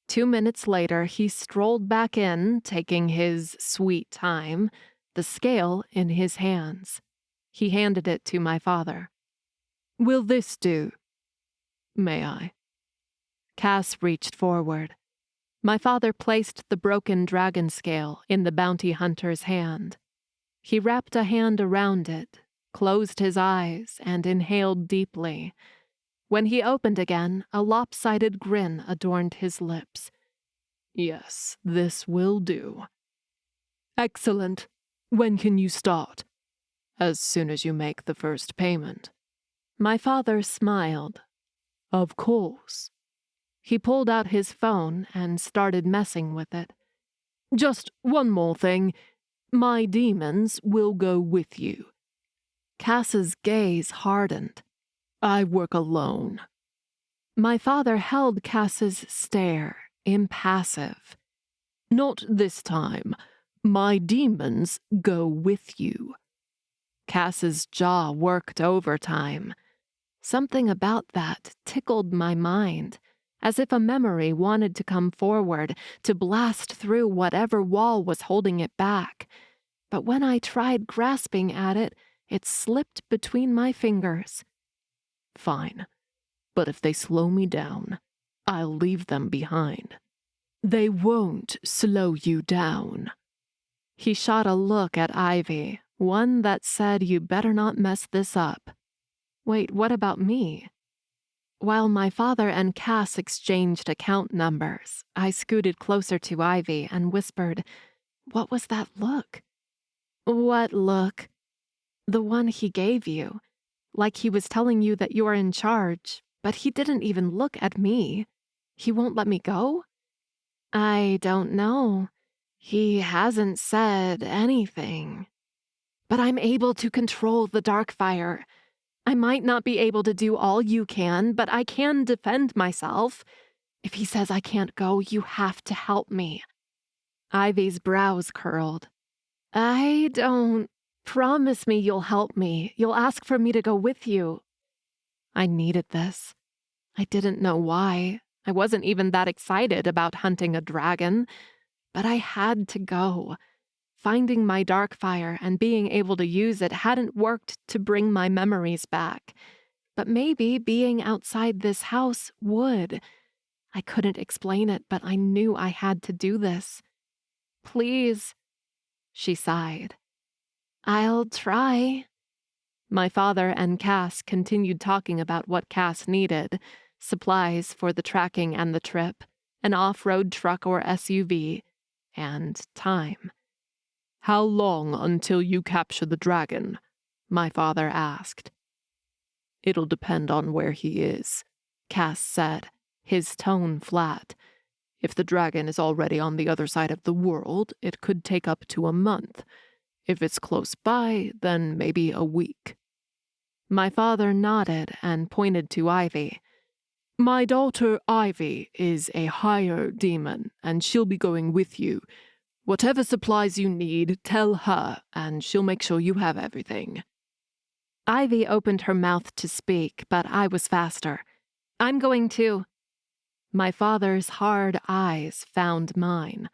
2 minutes later, he strolled back in, taking his sweet time, the scale in his hands. He handed it to my father. Will this do? May I? Cass reached forward. My father placed the broken dragon scale in the bounty hunter's hand. He wrapped a hand around it, closed his eyes, and inhaled deeply. When he opened again, a lopsided grin adorned his lips. Yes, this will do. Excellent. When can you start? As soon as you make the first payment. My father smiled. Of course. He pulled out his phone and started messing with it. Just one more thing. My demons will go with you. Cass's gaze hardened. I work alone. My father held Cass's stare, impassive. Not this time. My demons go with you. Cass's jaw worked overtime. Something about that tickled my mind, as if a memory wanted to come forward to blast through whatever wall was holding it back. But when I tried grasping at it, it slipped between my fingers. Fine, but if they slow me down, I'll leave them behind. They won't slow you down. He shot a look at Ivy, one that said you better not mess this up. Wait, what about me? While my father and Cass exchanged account numbers, I scooted closer to Ivy and whispered, What was that look? What look? The one he gave you. Like he was telling you that you are in charge, but he didn't even look at me. He won't let me go? I don't know. He hasn't said anything. But I'm able to control the dark fire. I might not be able to do all you can, but I can defend myself. If he says I can't go, you have to help me. Ivy's brows curled. I don't. Promise me you'll help me. You'll ask for me to go with you. I needed this. I didn't know why. I wasn't even that excited about hunting a dragon. But I had to go. Finding my dark fire and being able to use it hadn't worked to bring my memories back. But maybe being outside this house would. I couldn't explain it, but I knew I had to do this. Please, she sighed. I'll try. My father and Cass continued talking about what Cass needed, supplies for the tracking and the trip, an off-road truck or SUV, and time. How long until you capture the dragon? My father asked. It'll depend on where he is, Cass said, his tone flat. If the dragon is already on the other side of the world, it could take up to a month. If it's close by, then maybe a week." My father nodded and pointed to Ivy. "My daughter Ivy is a higher demon, and she'll be going with you. Whatever supplies you need, tell her, and she'll make sure you have everything." Ivy opened her mouth to speak, but I was faster. "I'm going too." My father's hard eyes found mine.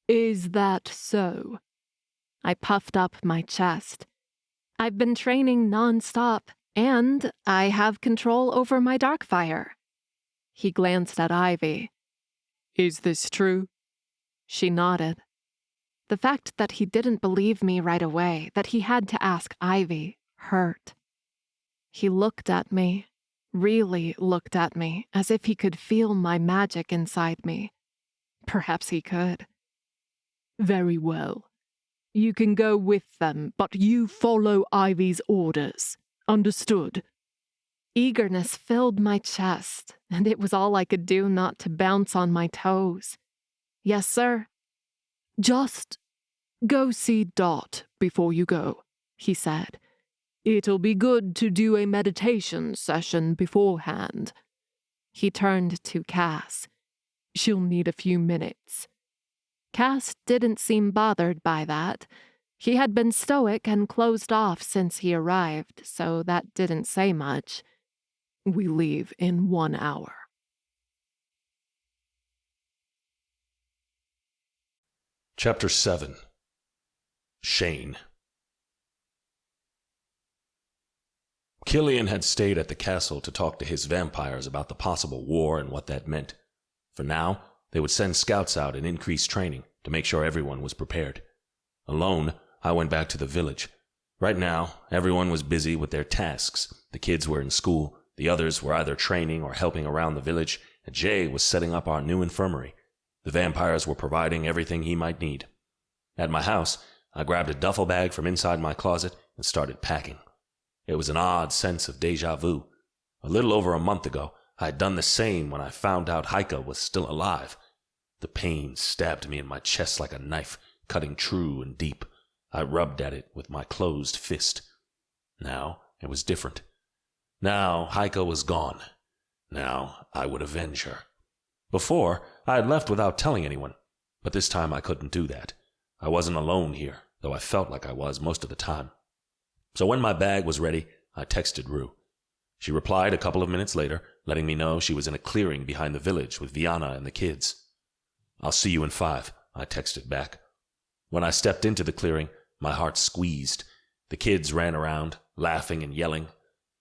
"Is that so?" I puffed up my chest. "I've been training nonstop, and I have control over my dark fire." He glanced at Ivy. "Is this true?" She nodded. The fact that he didn't believe me right away, that he had to ask Ivy, hurt. He looked at me, really looked at me, as if he could feel my magic inside me. Perhaps he could. "Very well. You can go with them, but you follow Ivy's orders. Understood?" Eagerness filled my chest, and it was all I could do not to bounce on my toes. "Yes, sir." "Just go see Dot before you go," he said. "It'll be good to do a meditation session beforehand." He turned to Cass. "She'll need a few minutes." Cass didn't seem bothered by that. He had been stoic and closed off since he arrived, so that didn't say much. "We leave in 1 hour." Chapter 7. Shane. Killian had stayed at the castle to talk to his vampires about the possible war and what that meant. For now, they would send scouts out and increase training to make sure everyone was prepared. Alone, I went back to the village. Right now, everyone was busy with their tasks. The kids were in school, the others were either training or helping around the village, and Jay was setting up our new infirmary. The vampires were providing everything he might need. At my house, I grabbed a duffel bag from inside my closet and started packing. It was an odd sense of déjà vu. A little over a month ago, I had done the same when I found out Heike was still alive. The pain stabbed me in my chest like a knife, cutting true and deep. I rubbed at it with my closed fist. Now it was different. Now Heike was gone. Now I would avenge her. Before, I had left without telling anyone, but this time I couldn't do that. I wasn't alone here, though I felt like I was most of the time. So when my bag was ready, I texted Rue. She replied a couple of minutes later, letting me know she was in a clearing behind the village with Viana and the kids. "I'll see you in 5, I texted back. When I stepped into the clearing, my heart squeezed. The kids ran around, laughing and yelling.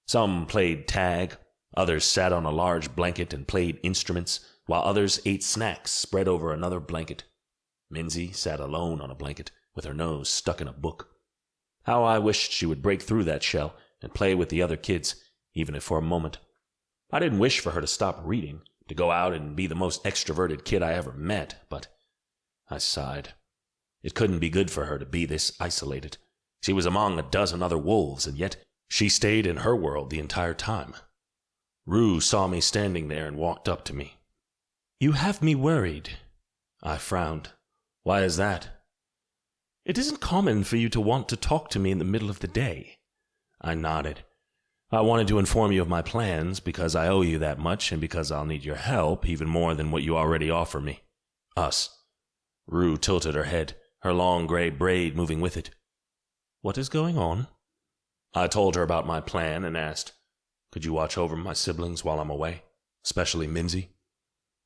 Some played tag, others sat on a large blanket and played instruments, while others ate snacks spread over another blanket. Minzy sat alone on a blanket, with her nose stuck in a book. How I wished she would break through that shell and play with the other kids, even if for a moment. I didn't wish for her to stop reading, to go out and be the most extroverted kid I ever met, but I sighed. It couldn't be good for her to be this isolated. She was among a dozen other wolves, and yet she stayed in her world the entire time. Rue saw me standing there and walked up to me. "You have me worried." I frowned. "Why is that?" "It isn't common for you to want to talk to me in the middle of the day." I nodded. "I wanted to inform you of my plans because I owe you that much and because I'll need your help even more than what you already offer me. Us." Rue tilted her head, her long gray braid moving with it. "What is going on?" I told her about my plan and asked, "Could you watch over my siblings while I'm away, especially Minzy?"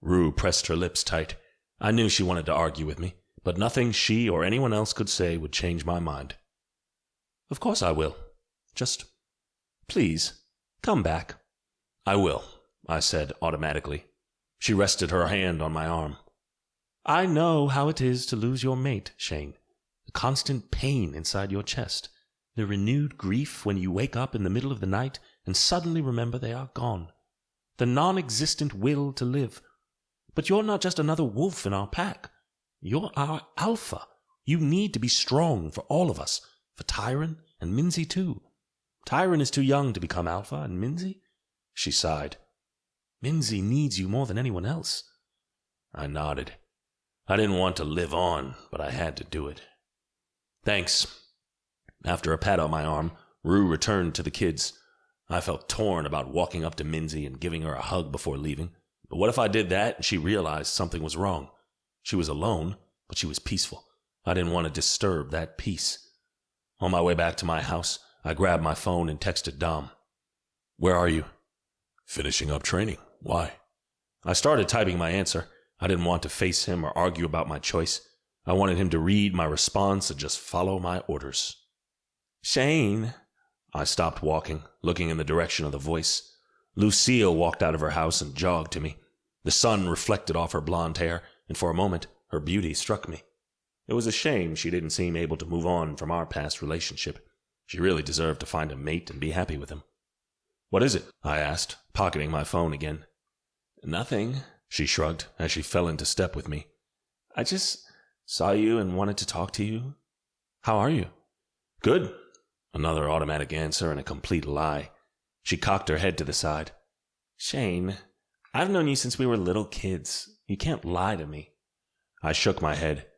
Rue pressed her lips tight. I knew she wanted to argue with me, but nothing she or anyone else could say would change my mind. "Of course I will. Just, please, come back." "I will," I said automatically. She rested her hand on my arm. "I know how it is to lose your mate, Shane. The constant pain inside your chest. The renewed grief when you wake up in the middle of the night and suddenly remember they are gone. The non-existent will to live. But you're not just another wolf in our pack. You're our alpha. You need to be strong for all of us, for Tyron and Minzy too. Tyron is too young to become alpha, and Minzy?" She sighed. "Minzy needs you more than anyone else." I nodded. I didn't want to live on, but I had to do it. "Thanks. After a pat on my arm, Rue returned to the kids. I felt torn about walking up to Minzy and giving her a hug before leaving. But what if I did that and she realized something was wrong? She was alone, but she was peaceful. I didn't want to disturb that peace. On my way back to my house, I grabbed my phone and texted Dom. "Where are you?" "Finishing up training. Why?" I started typing my answer. I didn't want to face him or argue about my choice. I wanted him to read my response and just follow my orders. "Shane." I stopped walking, looking in the direction of the voice. Lucille walked out of her house and jogged to me. The sun reflected off her blonde hair, and for a moment, her beauty struck me. It was a shame she didn't seem able to move on from our past relationship. She really deserved to find a mate and be happy with him. "What is it?" I asked, pocketing my phone again. "Nothing," she shrugged as she fell into step with me. "I just saw you and wanted to talk to you." "How are you?" "Good." Another automatic answer and a complete lie. She cocked her head to the side. "Shane, I've known you since we were little kids. You can't lie to me." I shook my head.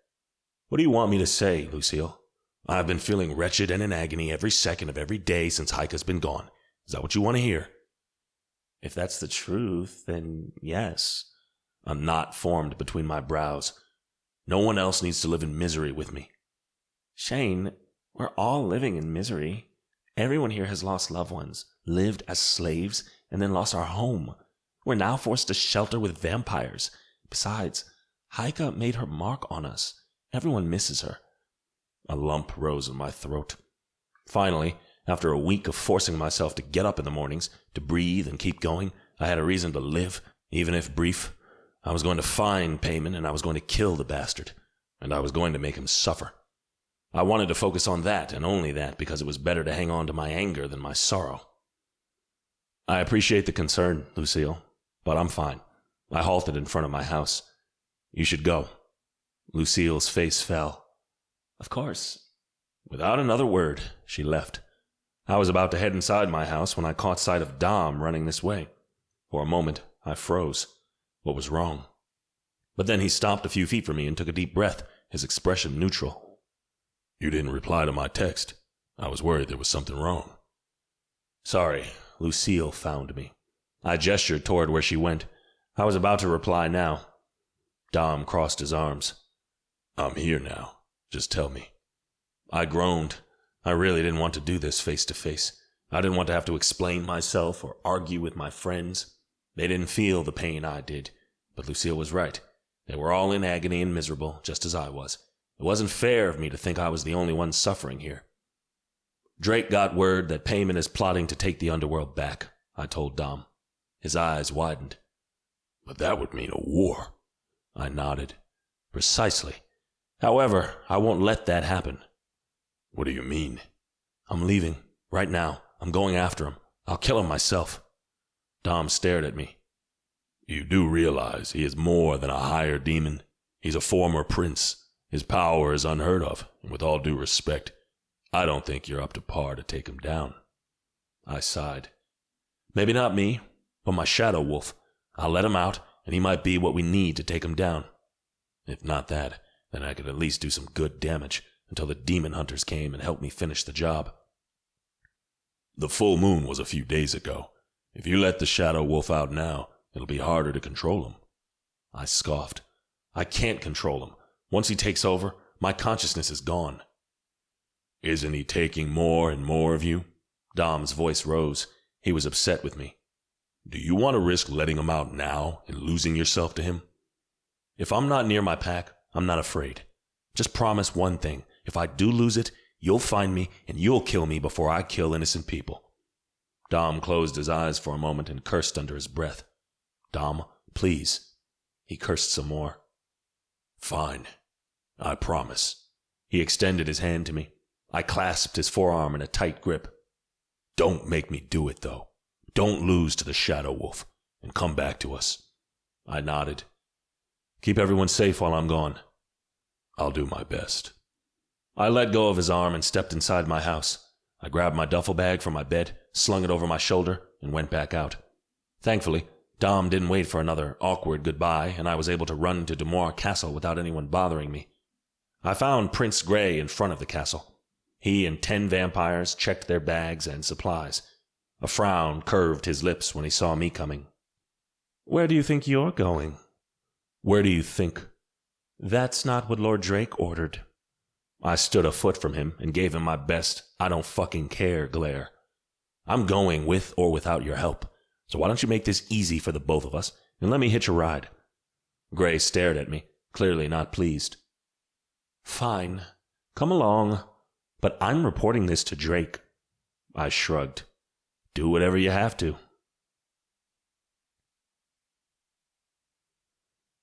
"What do you want me to say, Lucille? I've been feeling wretched and in agony every second of every day since Heike's been gone. Is that what you want to hear?" "If that's the truth, then yes." A knot formed between my brows. "No one else needs to live in misery with me." "Shane, we're all living in misery. Everyone here has lost loved ones, lived as slaves, and then lost our home. We're now forced to shelter with vampires. Besides, Heike made her mark on us. Everyone misses her." A lump rose in my throat. Finally, after a week of forcing myself to get up in the mornings, to breathe and keep going, I had a reason to live, even if brief. I was going to find Payman, and I was going to kill the bastard, and I was going to make him suffer. I wanted to focus on that, and only that, because it was better to hang on to my anger than my sorrow. "I appreciate the concern, Lucille, but I'm fine." I halted in front of my house. "You should go." Lucille's face fell. "Of course." Without another word, she left. I was about to head inside my house when I caught sight of Dom running this way. For a moment, I froze. What was wrong? But then he stopped a few feet from me and took a deep breath, his expression neutral. "You didn't reply to my text. I was worried there was something wrong." "Sorry." Lucille found me. I gestured toward where she went. I was about to reply now. Dom crossed his arms. "I'm here now. Just tell me." I groaned. I really didn't want to do this face to face. I didn't want to have to explain myself or argue with my friends. They didn't feel the pain I did. But Lucille was right. They were all in agony and miserable, just as I was. It wasn't fair of me to think I was the only one suffering here. "Drake got word that Payman is plotting to take the underworld back," I told Dom. His eyes widened. "But that would mean a war." I nodded. "Precisely. However, I won't let that happen." "What do you mean?" "I'm leaving. Right now. I'm going after him. I'll kill him myself." Dom stared at me. "You do realize he is more than a higher demon? He's a former prince. His power is unheard of, and with all due respect, I don't think you're up to par to take him down." I sighed. "Maybe not me, but my shadow wolf. I'll let him out, and he might be what we need to take him down. If not that, then I could at least do some good damage until the demon hunters came and helped me finish the job." "The full moon was a few days ago. If you let the shadow wolf out now, it'll be harder to control him." I scoffed. "I can't control him. Once he takes over, my consciousness is gone." "Isn't he taking more and more of you?" Dom's voice rose. He was upset with me. "Do you want to risk letting him out now and losing yourself to him?" "If I'm not near my pack, I'm not afraid. Just promise one thing. If I do lose it, you'll find me and you'll kill me before I kill innocent people." Dom closed his eyes for a moment and cursed under his breath. "Dom, please." He cursed some more. "Fine. I promise." He extended his hand to me. I clasped his forearm in a tight grip. "Don't make me do it, though. Don't lose to the shadow wolf, and come back to us." I nodded. "Keep everyone safe while I'm gone." "I'll do my best." I let go of his arm and stepped inside my house. I grabbed my duffel bag from my bed, slung it over my shoulder, and went back out. Thankfully, Dom didn't wait for another awkward goodbye, and I was able to run to Demoir Castle without anyone bothering me. I found Prince Grey in front of the castle. He and 10 vampires checked their bags and supplies. A frown curved his lips when he saw me coming. "Where do you think you're going?" "Where do you think?" "That's not what Lord Drake ordered." I stood a foot from him and gave him my best "I don't fucking care" glare. "I'm going with or without your help, so why don't you make this easy for the both of us and let me hitch a ride?" Gray stared at me, clearly not pleased. "Fine, come along, but I'm reporting this to Drake." I shrugged. "Do whatever you have to."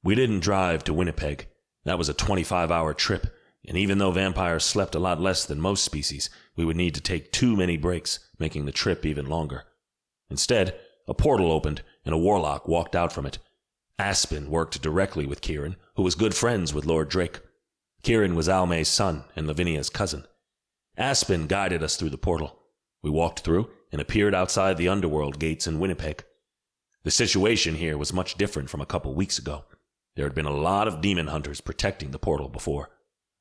We didn't drive to Winnipeg. That was a 25-hour trip, and even though vampires slept a lot less than most species, we would need to take too many breaks, making the trip even longer. Instead, a portal opened and a warlock walked out from it. Aspen worked directly with Kieran, who was good friends with Lord Drake. Kieran was Almay's son and Lavinia's cousin. Aspen guided us through the portal. We walked through and appeared outside the underworld gates in Winnipeg. The situation here was much different from a couple weeks ago. There had been a lot of demon hunters protecting the portal before.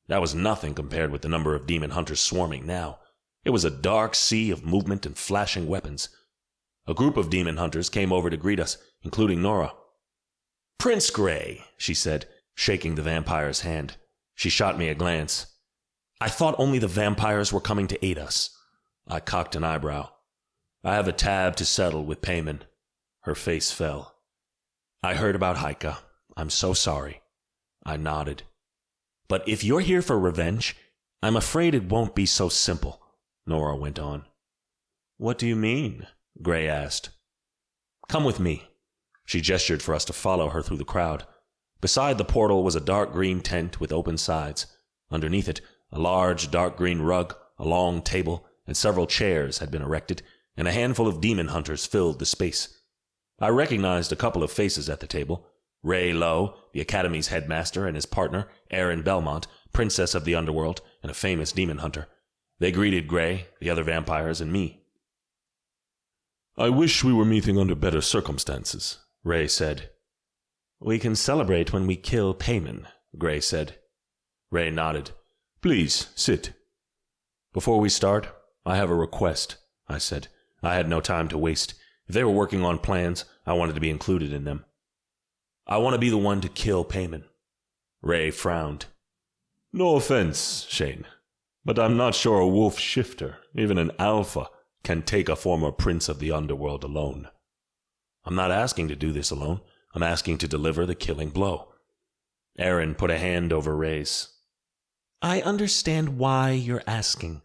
That was nothing compared with the number of demon hunters swarming now. It was a dark sea of movement and flashing weapons. A group of demon hunters came over to greet us, including Nora. "Prince Gray," she said, shaking the vampire's hand. She shot me a glance. "I thought only the vampires were coming to aid us." I cocked an eyebrow. "I have a tab to settle with Payman." Her face fell. "I heard about Haika. I'm so sorry." I nodded. "But if you're here for revenge, I'm afraid it won't be so simple," Nora went on. "What do you mean?" Gray asked. "Come with me." She gestured for us to follow her through the crowd. Beside the portal was a dark green tent with open sides. Underneath it, a large dark green rug, a long table, and several chairs had been erected, and a handful of demon hunters filled the space. I recognized a couple of faces at the table. Ray Lowe, the Academy's headmaster, and his partner, Erin Belmont, princess of the underworld and a famous demon hunter. They greeted Gray, the other vampires, and me. "I wish we were meeting under better circumstances," Ray said. "We can celebrate when we kill Payman," Gray said. Ray nodded. "Please, sit." "Before we start, I have a request," I said. I had no time to waste. If they were working on plans, I wanted to be included in them. "I want to be the one to kill Payman." Ray frowned. "No offense, Shane, but I'm not sure a wolf shifter, even an alpha, can take a former prince of the underworld alone." "I'm not asking to do this alone. I'm asking to deliver the killing blow." Erin put a hand over Ray's. "I understand why you're asking.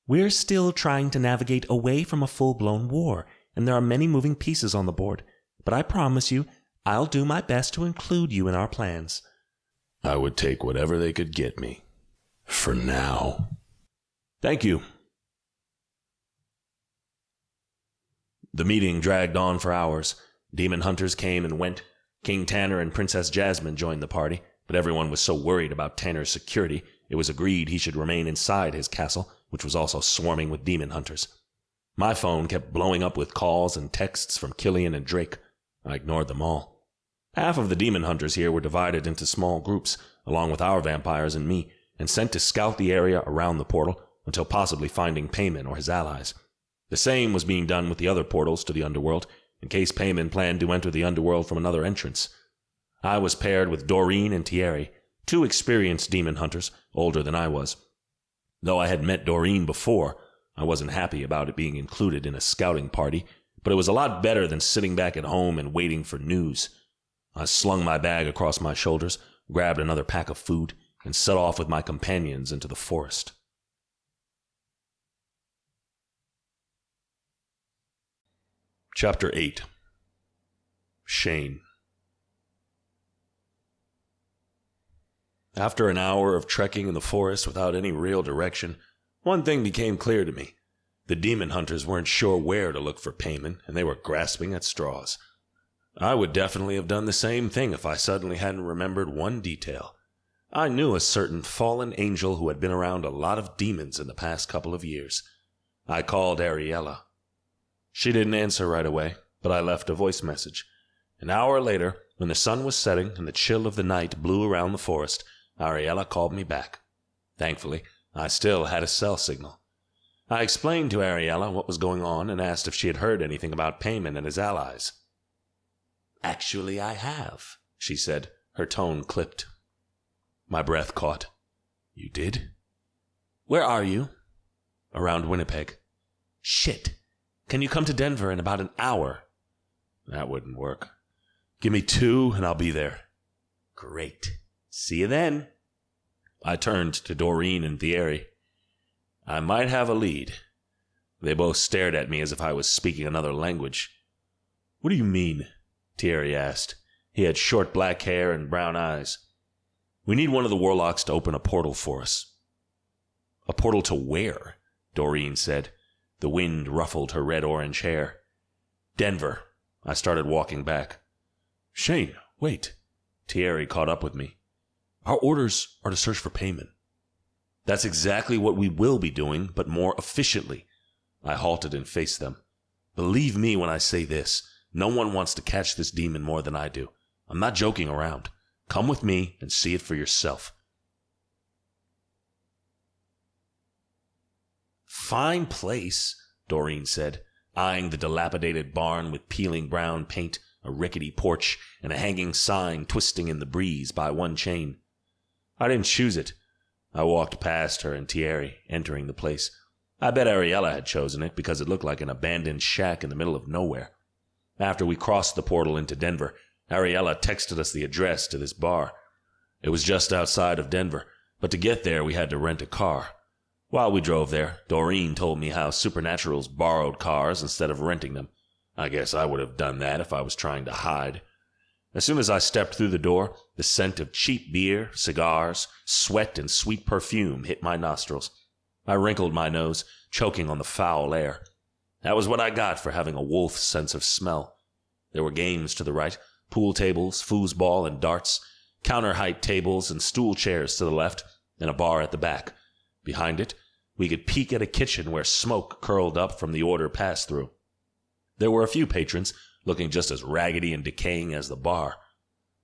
We're still trying to navigate away from a full-blown war, and there are many moving pieces on the board, but I promise you, I'll do my best to include you in our plans." I would take whatever they could get me. For now. "Thank you." The meeting dragged on for hours. Demon hunters came and went. King Tanner and Princess Jasmine joined the party, but everyone was so worried about Tanner's security, it was agreed he should remain inside his castle, which was also swarming with demon hunters. My phone kept blowing up with calls and texts from Killian and Drake. I ignored them all. Half of the demon hunters here were divided into small groups, along with our vampires and me, and sent to scout the area around the portal until possibly finding Payman or his allies. The same was being done with the other portals to the underworld, in case Payman planned to enter the underworld from another entrance. I was paired with Doreen and Thierry, 2 experienced demon hunters, older than I was. Though I had met Doreen before, I wasn't happy about it being included in a scouting party, but it was a lot better than sitting back at home and waiting for news. I slung my bag across my shoulders, grabbed another pack of food, and set off with my companions into the forest. Chapter 8. Shane. After an hour of trekking in the forest without any real direction, one thing became clear to me. The demon hunters weren't sure where to look for Payman, and they were grasping at straws. I would definitely have done the same thing if I suddenly hadn't remembered one detail. I knew a certain fallen angel who had been around a lot of demons in the past couple of years. I called Ariella. She didn't answer right away, but I left a voice message. An hour later, when the sun was setting and the chill of the night blew around the forest, Ariella called me back. Thankfully, I still had a cell signal. I explained to Ariella what was going on and asked if she had heard anything about Payman and his allies. "Actually, I have," she said, her tone clipped. My breath caught. "You did?" "Where are you?" "Around Winnipeg." "Shit. Can you come to Denver in about an hour?" "That wouldn't work. Give me 2 and I'll be there." "Great. See you then." I turned to Doreen and Thierry. I might have a lead. They both stared at me as if I was speaking another language. "What do you mean?" Thierry asked. He had short black hair and brown eyes. "We need one of the warlocks to open a portal for us." "A portal to where?" Doreen said. The wind ruffled her red-orange hair. "Denver." I started walking back. "Shane, wait." Thierry caught up with me. "Our orders are to search for Payman." "That's exactly what we will be doing, but more efficiently." I halted and faced them. "Believe me when I say this. No one wants to catch this demon more than I do. I'm not joking around. Come with me and see it for yourself." "Fine place," Doreen said, eyeing the dilapidated barn with peeling brown paint, a rickety porch, and a hanging sign twisting in the breeze by one chain. I didn't choose it. I walked past her and Thierry, entering the place. I bet Ariella had chosen it because it looked like an abandoned shack in the middle of nowhere. After we crossed the portal into Denver, Ariella texted us the address to this bar. It was just outside of Denver, but to get there we had to rent a car. While we drove there, Doreen told me how supernaturals borrowed cars instead of renting them. I guess I would have done that if I was trying to hide. As soon as I stepped through the door, the scent of cheap beer, cigars, sweat, and sweet perfume hit my nostrils. I wrinkled my nose, choking on the foul air. That was what I got for having a wolf's sense of smell. There were games to the right, pool tables, foosball, and darts, counter-height tables and stool chairs to the left, and a bar at the back. Behind it, we could peek at a kitchen where smoke curled up from the order pass-through. There were a few patrons, looking just as raggedy and decaying as the bar.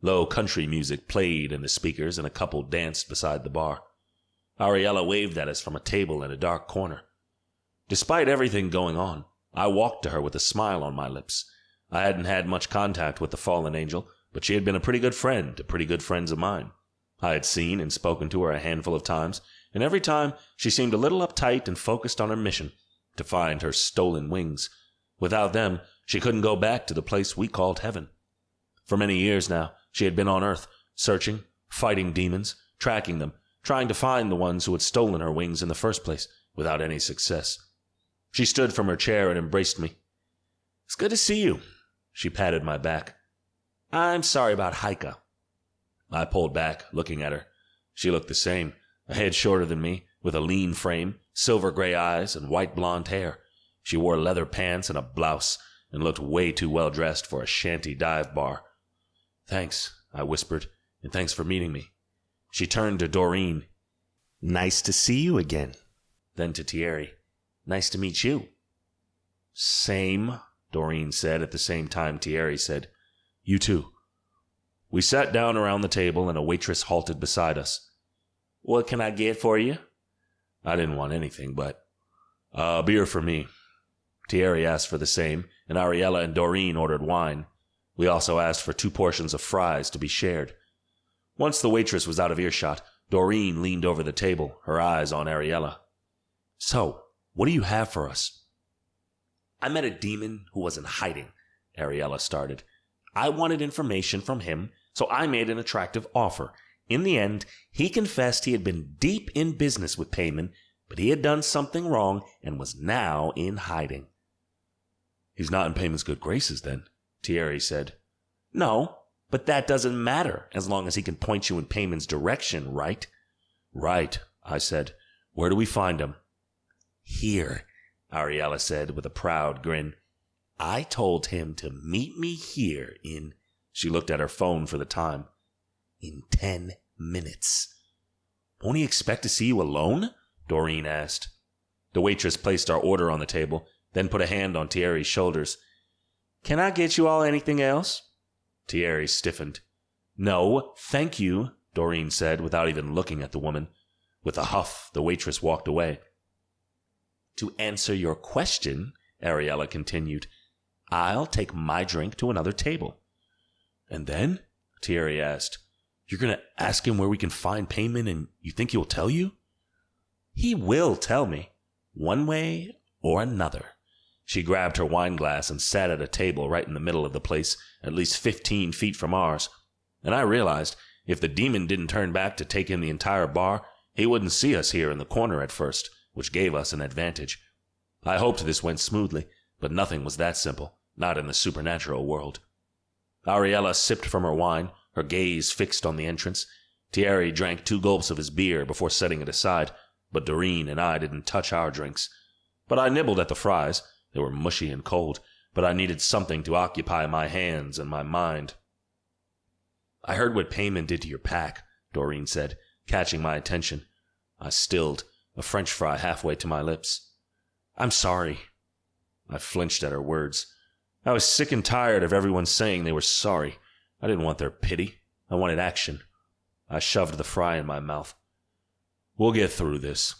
Low country music played in the speakers, and a couple danced beside the bar. Ariella waved at us from a table in a dark corner. Despite everything going on, I walked to her with a smile on my lips. I hadn't had much contact with the fallen angel, but she had been a pretty good friend to pretty good friends of mine. I had seen and spoken to her a handful of times, and every time she seemed a little uptight and focused on her mission, to find her stolen wings. Without them, she couldn't go back to the place we called heaven. For many years now, she had been on Earth, searching, fighting demons, tracking them, trying to find the ones who had stolen her wings in the first place, without any success. She stood from her chair and embraced me. "It's good to see you." She patted my back. "I'm sorry about Heike." I pulled back, looking at her. She looked the same, a head shorter than me, with a lean frame, silver gray eyes, and white blonde hair. She wore leather pants and a blouse, and looked way too well dressed for a shanty dive bar. "Thanks," I whispered, "and thanks for meeting me." She turned to Doreen. "Nice to see you again." Then to Thierry. "Nice to meet you." "Same," Doreen said at the same time Thierry said, "You too." We sat down around the table and a waitress halted beside us. "What can I get for you?" I didn't want anything but a beer for me. Thierry asked for the same, and Ariella and Doreen ordered wine. We also asked for 2 portions of fries to be shared. Once the waitress was out of earshot, Doreen leaned over the table, her eyes on Ariella. "So, what do you have for us?" "I met a demon who was in hiding," Ariella started. "I wanted information from him, so I made an attractive offer. In the end, he confessed he had been deep in business with Payman, but he had done something wrong and was now in hiding." "He's not in Payman's good graces, then," Thierry said. "No, but that doesn't matter as long as he can point you in Payman's direction, right?" "Right," I said. "Where do we find him?" "Here," Ariella said with a proud grin. "I told him to meet me here in—" She looked at her phone for the time. "In 10 minutes. "Won't he expect to see you alone?" Doreen asked. The waitress placed our order on the table, then put a hand on Thierry's shoulders. "Can I get you all anything else?" Thierry stiffened. "No, thank you," Doreen said without even looking at the woman. With a huff, the waitress walked away. To answer your question, Ariella continued, I'll take my drink to another table. And then? Thierry asked. You're going to ask him where we can find payment and you think he'll tell you? He will tell me, one way or another. She grabbed her wine glass and sat at a table right in the middle of the place, at least 15 feet from ours. And I realized if the demon didn't turn back to take in the entire bar, he wouldn't see us here in the corner at first, which gave us an advantage. I hoped this went smoothly, but nothing was that simple, not in the supernatural world. Ariella sipped from her wine, her gaze fixed on the entrance. Thierry drank 2 gulps of his beer before setting it aside, but Doreen and I didn't touch our drinks. But I nibbled at the fries. They were mushy and cold, but I needed something to occupy my hands and my mind. I heard what payment did to your pack, Doreen said, catching my attention. I stilled, a French fry halfway to my lips. I'm sorry. I flinched at her words. I was sick and tired of everyone saying they were sorry. I didn't want their pity. I wanted action. I shoved the fry in my mouth. We'll get through this.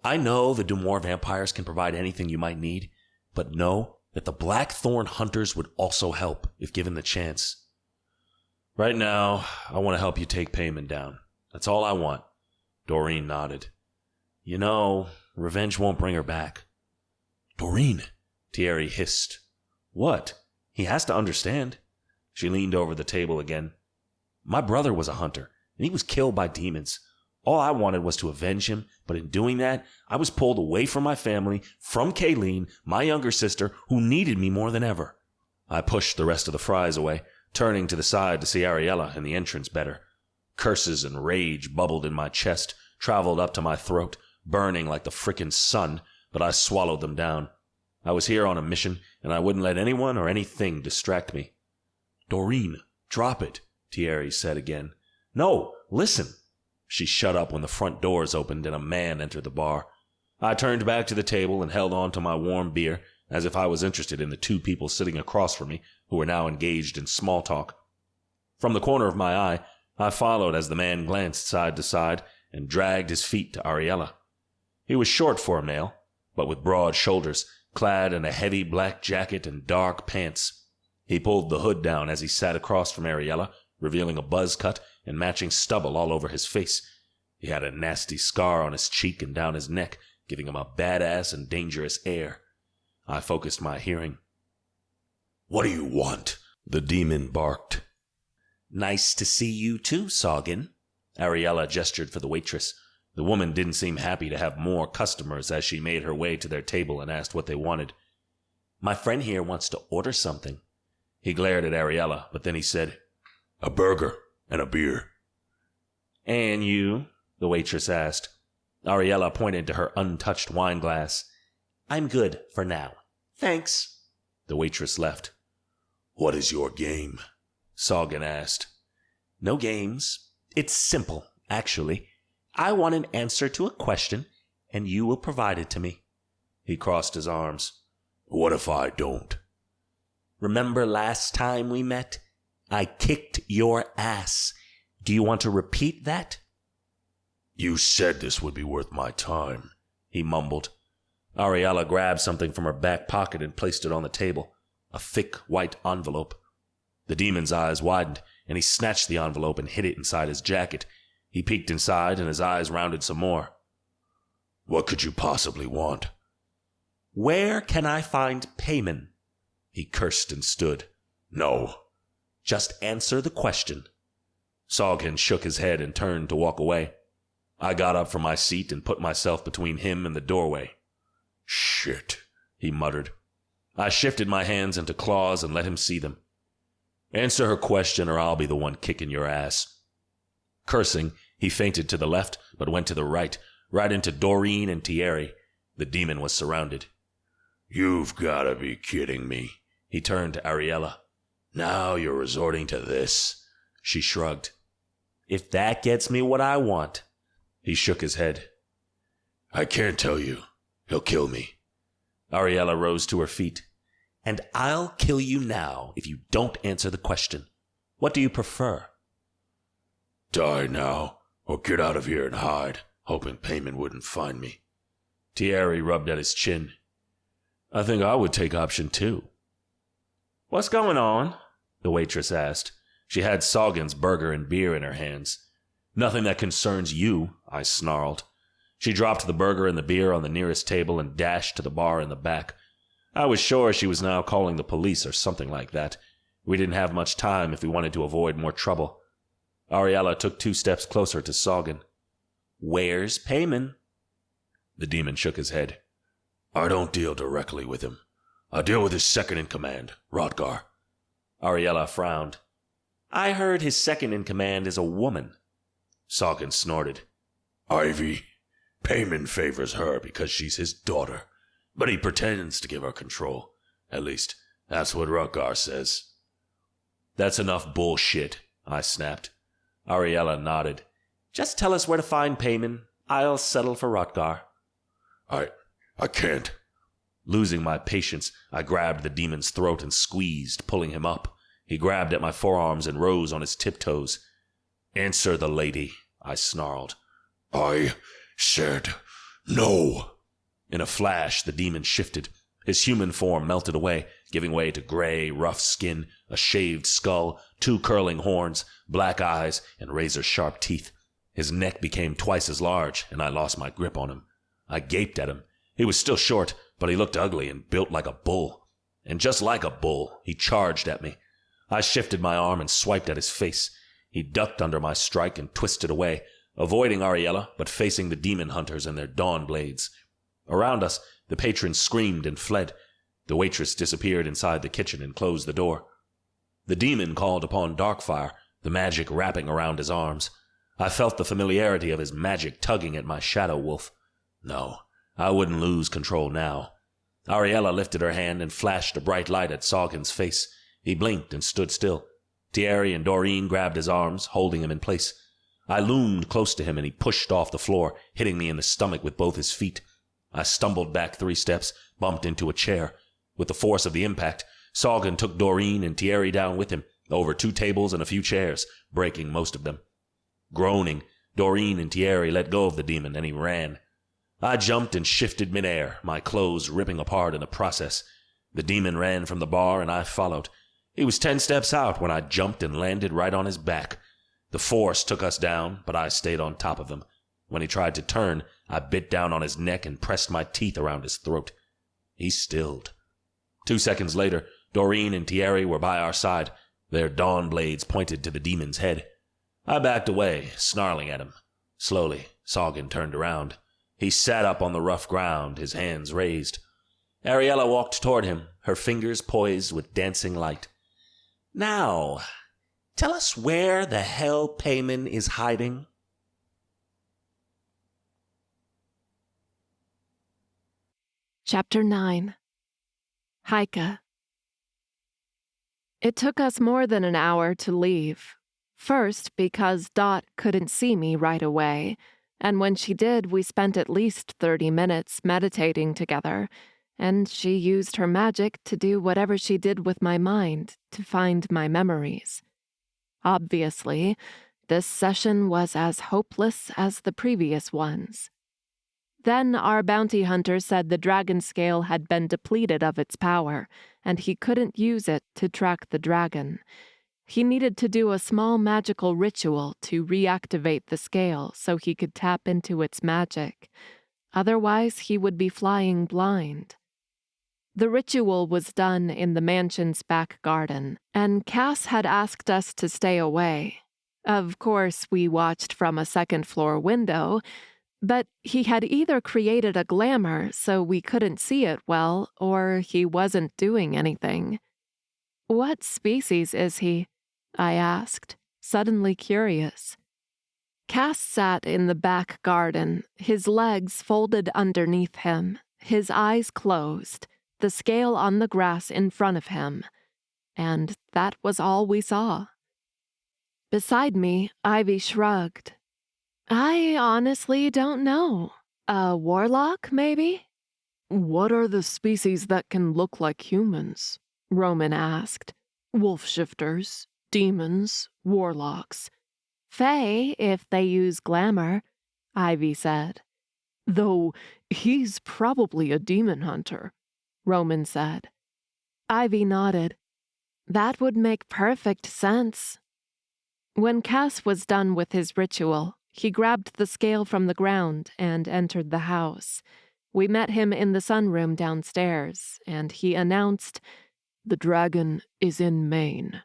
I know the Dumour vampires can provide anything you might need, but know that the Blackthorn hunters would also help if given the chance. Right now, I want to help you take payment down. That's all I want. Doreen nodded. You know, revenge won't bring her back. Doreen, Thierry hissed. What? He has to understand. She leaned over the table again. My brother was a hunter, and he was killed by demons. All I wanted was to avenge him, but in doing that, I was pulled away from my family, from Kayleen, my younger sister, who needed me more than ever. I pushed the rest of the fries away, turning to the side to see Ariella in the entrance better. Curses and rage bubbled in my chest, traveled up to my throat, burning like the frickin' sun, but I swallowed them down. I was here on a mission, and I wouldn't let anyone or anything distract me. Doreen, drop it, Thierry said again. No, listen. She shut up when the front doors opened and a man entered the bar. I turned back to the table and held on to my warm beer, as if I was interested in the 2 people sitting across from me who were now engaged in small talk. From the corner of my eye, I followed as the man glanced side to side and dragged his feet to Ariella. He was short for a male, but with broad shoulders, clad in a heavy black jacket and dark pants. He pulled the hood down as he sat across from Ariella, revealing a buzz cut and matching stubble all over his face. He had a nasty scar on his cheek and down his neck, giving him a badass and dangerous air. I focused my hearing. What do you want? The demon barked. Nice to see you too, Soggin. Ariella gestured for the waitress. The woman didn't seem happy to have more customers as she made her way to their table and asked what they wanted. My friend here wants to order something. He glared at Ariella, but then he said, A burger and a beer. And you? The waitress asked. Ariella pointed to her untouched wine glass. I'm good for now. Thanks. The waitress left. What is your game? Soggin asked. No games. It's simple, actually. I want an answer to a question, and you will provide it to me. He crossed his arms. What if I don't? Remember last time we met? I kicked your ass. Do you want to repeat that? You said this would be worth my time, he mumbled. Ariella grabbed something from her back pocket and placed it on the table, a thick white envelope. The demon's eyes widened, and he snatched the envelope and hid it inside his jacket. He peeked inside, and his eyes rounded some more. What could you possibly want? Where can I find payment? He cursed and stood. No. Just answer the question. Soggin shook his head and turned to walk away. I got up from my seat and put myself between him and the doorway. Shit, he muttered. I shifted my hands into claws and let him see them. Answer her question or I'll be the one kicking your ass. Cursing, he feinted to the left, but went to the right into Doreen and Thierry. The demon was surrounded. You've got to be kidding me. He turned to Ariella. Now you're resorting to this. She shrugged. If that gets me what I want. He shook his head. I can't tell you. He'll kill me. Ariella rose to her feet. And I'll kill you now if you don't answer the question. What do you prefer? Die now, or get out of here and hide, hoping payment wouldn't find me. Thierry rubbed at his chin. I think I would take option 2. What's going on? The waitress asked. She had Soggin's burger and beer in her hands. Nothing that concerns you, I snarled. She dropped the burger and the beer on the nearest table and dashed to the bar in the back. I was sure she was now calling the police or something like that. We didn't have much time if we wanted to avoid more trouble. Ariella took 2 steps closer to Soggin. Where's Payman? The demon shook his head. I don't deal directly with him. I deal with his second-in-command, Rodgar. Ariella frowned. I heard his second-in-command is a woman. Soggin snorted. Ivy, Payman favors her because she's his daughter, but he pretends to give her control. At least, that's what Rodgar says. That's enough bullshit, I snapped. Ariella nodded. Just tell us where to find Payman. I'll settle for Rodgar. I can't. Losing my patience, I grabbed the demon's throat and squeezed, pulling him up. He grabbed at my forearms and rose on his tiptoes. Answer the lady, I snarled. I said no. In a flash, the demon shifted. His human form melted away, giving way to gray, rough skin, a shaved skull, 2 curling horns, black eyes, and razor-sharp teeth. His neck became twice as large, and I lost my grip on him. I gaped at him. He was still short, but he looked ugly and built like a bull. And just like a bull, he charged at me. I shifted my arm and swiped at his face. He ducked under my strike and twisted away, avoiding Ariella, but facing the demon hunters and their dawn blades. Around us, the patrons screamed and fled. The waitress disappeared inside the kitchen and closed the door. The demon called upon Darkfire, the magic wrapping around his arms. I felt the familiarity of his magic tugging at my shadow wolf. No, I wouldn't lose control now. Ariella lifted her hand and flashed a bright light at Soggin's face. He blinked and stood still. Thierry and Doreen grabbed his arms, holding him in place. I loomed close to him and he pushed off the floor, hitting me in the stomach with both his feet. I stumbled back 3 steps, bumped into a chair. With the force of the impact, Soggin took Doreen and Thierry down with him, over 2 tables and a few chairs, breaking most of them. Groaning, Doreen and Thierry let go of the demon and he ran. I jumped and shifted midair, my clothes ripping apart in the process. The demon ran from the bar and I followed. He was 10 steps out when I jumped and landed right on his back. The force took us down, but I stayed on top of him. When he tried to turn, I bit down on his neck and pressed my teeth around his throat. He stilled. 2 seconds later, Doreen and Thierry were by our side. Their dawn blades pointed to the demon's head. I backed away, snarling at him. Slowly, Soggin turned around. He sat up on the rough ground, his hands raised. Ariella walked toward him, her fingers poised with dancing light. Now, tell us where the hell Payman is hiding. Chapter 9. Heike. It took us more than an hour to leave. First, because Dot couldn't see me right away, and when she did, we spent at least 30 minutes meditating together, and she used her magic to do whatever she did with my mind to find my memories. Obviously, this session was as hopeless as the previous ones. Then our bounty hunter said the dragon scale had been depleted of its power, and he couldn't use it to track the dragon. He needed to do a small magical ritual to reactivate the scale so he could tap into its magic. Otherwise, he would be flying blind. The ritual was done in the mansion's back garden, and Cass had asked us to stay away. Of course, we watched from a second-floor window, but he had either created a glamour so we couldn't see it well, or he wasn't doing anything. What species is he? I asked, suddenly curious. Cass sat in the back garden, his legs folded underneath him, his eyes closed, the scale on the grass in front of him, and that was all we saw. Beside me, Ivy shrugged. I honestly don't know. A warlock, maybe? What are the species that can look like humans? Roman asked. Wolf shifters, demons, warlocks. Fae, if they use glamour, Ivy said. Though he's probably a demon hunter, Roman said. Ivy nodded. That would make perfect sense. When Cass was done with his ritual, he grabbed the scale from the ground and entered the house. We met him in the sunroom downstairs, and he announced, "The dragon is in Maine."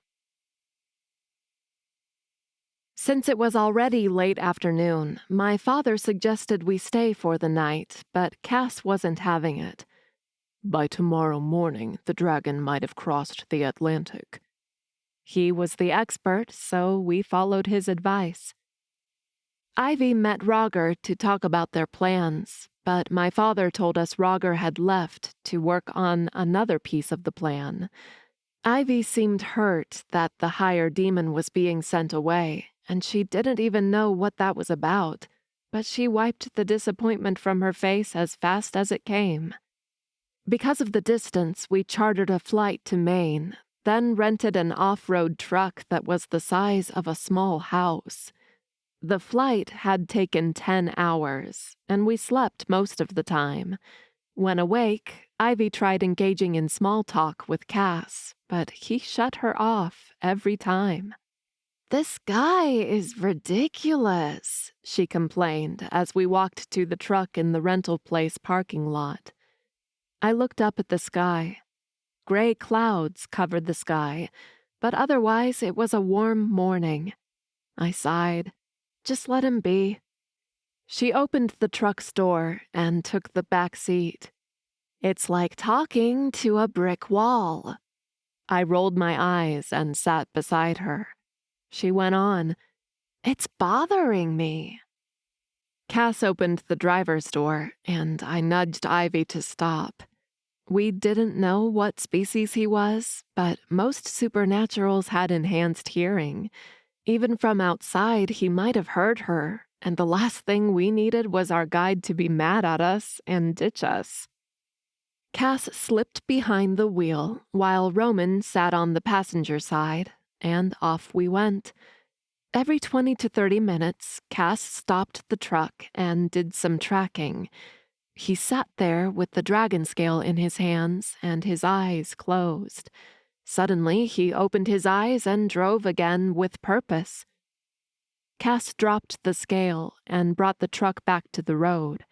Since it was already late afternoon, my father suggested we stay for the night, but Cass wasn't having it. "By tomorrow morning, the dragon might have crossed the Atlantic." He was the expert, so we followed his advice. Ivy met Roger to talk about their plans, but my father told us Roger had left to work on another piece of the plan. Ivy seemed hurt that the higher demon was being sent away, and she didn't even know what that was about, but she wiped the disappointment from her face as fast as it came. Because of the distance, we chartered a flight to Maine, then rented an off-road truck that was the size of a small house. The flight had taken 10 hours, and we slept most of the time. When awake, Ivy tried engaging in small talk with Cass, but he shut her off every time. "This guy is ridiculous," she complained as we walked to the truck in the rental place parking lot. I looked up at the sky. Gray clouds covered the sky, but otherwise it was a warm morning. I sighed. Just let him be. She opened the truck's door and took the back seat. "It's like talking to a brick wall." I rolled my eyes and sat beside her. She went on, "It's bothering me." Cass opened the driver's door, and I nudged Ivy to stop. We didn't know what species he was, but most supernaturals had enhanced hearing. Even from outside, he might have heard her, and the last thing we needed was our guide to be mad at us and ditch us. Cass slipped behind the wheel while Roman sat on the passenger side, and off we went. Every 20 to 30 minutes, Cass stopped the truck and did some tracking. He sat there with the dragon scale in his hands and his eyes closed. Suddenly, he opened his eyes and drove again with purpose. Cass dropped the scale and brought the truck back to the road.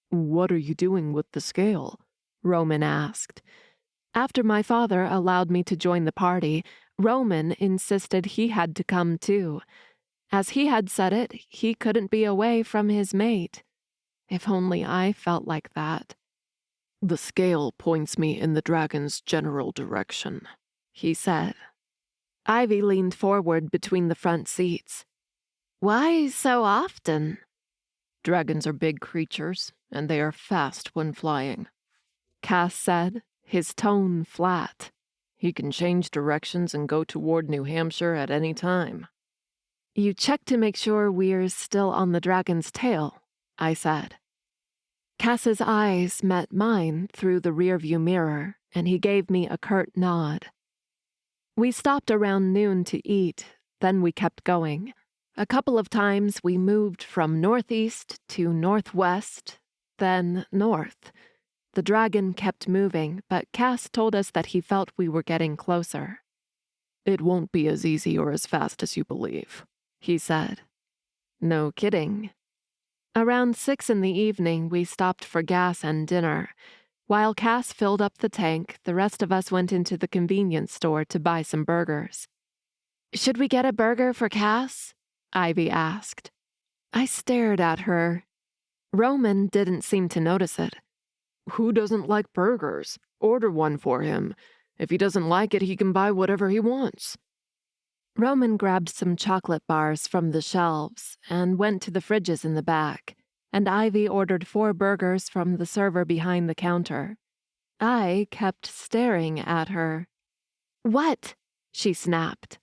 "What are you doing with the scale?" Roman asked. After my father allowed me to join the party, Roman insisted he had to come too. As he had said it, he couldn't be away from his mate. If only I felt like that. "The scale points me in the dragon's general direction," he said. Ivy leaned forward between the front seats. "Why so often?" "Dragons are big creatures, and they are fast when flying," Cass said, his tone flat. "He can change directions and go toward New Hampshire at any time." "You check to make sure we're still on the dragon's tail," I said. Cass's eyes met mine through the rearview mirror, and he gave me a curt nod. We stopped around noon to eat, then we kept going. A couple of times we moved from northeast to northwest, then north. The dragon kept moving, but Cass told us that he felt we were getting closer. "It won't be as easy or as fast as you believe," he said. No kidding. Around 6 in the evening, we stopped for gas and dinner. While Cass filled up the tank, the rest of us went into the convenience store to buy some burgers. "Should we get a burger for Cass?" Ivy asked. I stared at her. Roman didn't seem to notice it. "Who doesn't like burgers? Order one for him. If he doesn't like it, he can buy whatever he wants." Roman grabbed some chocolate bars from the shelves and went to the fridges in the back, and Ivy ordered 4 burgers from the server behind the counter. I kept staring at her. "What?" she snapped.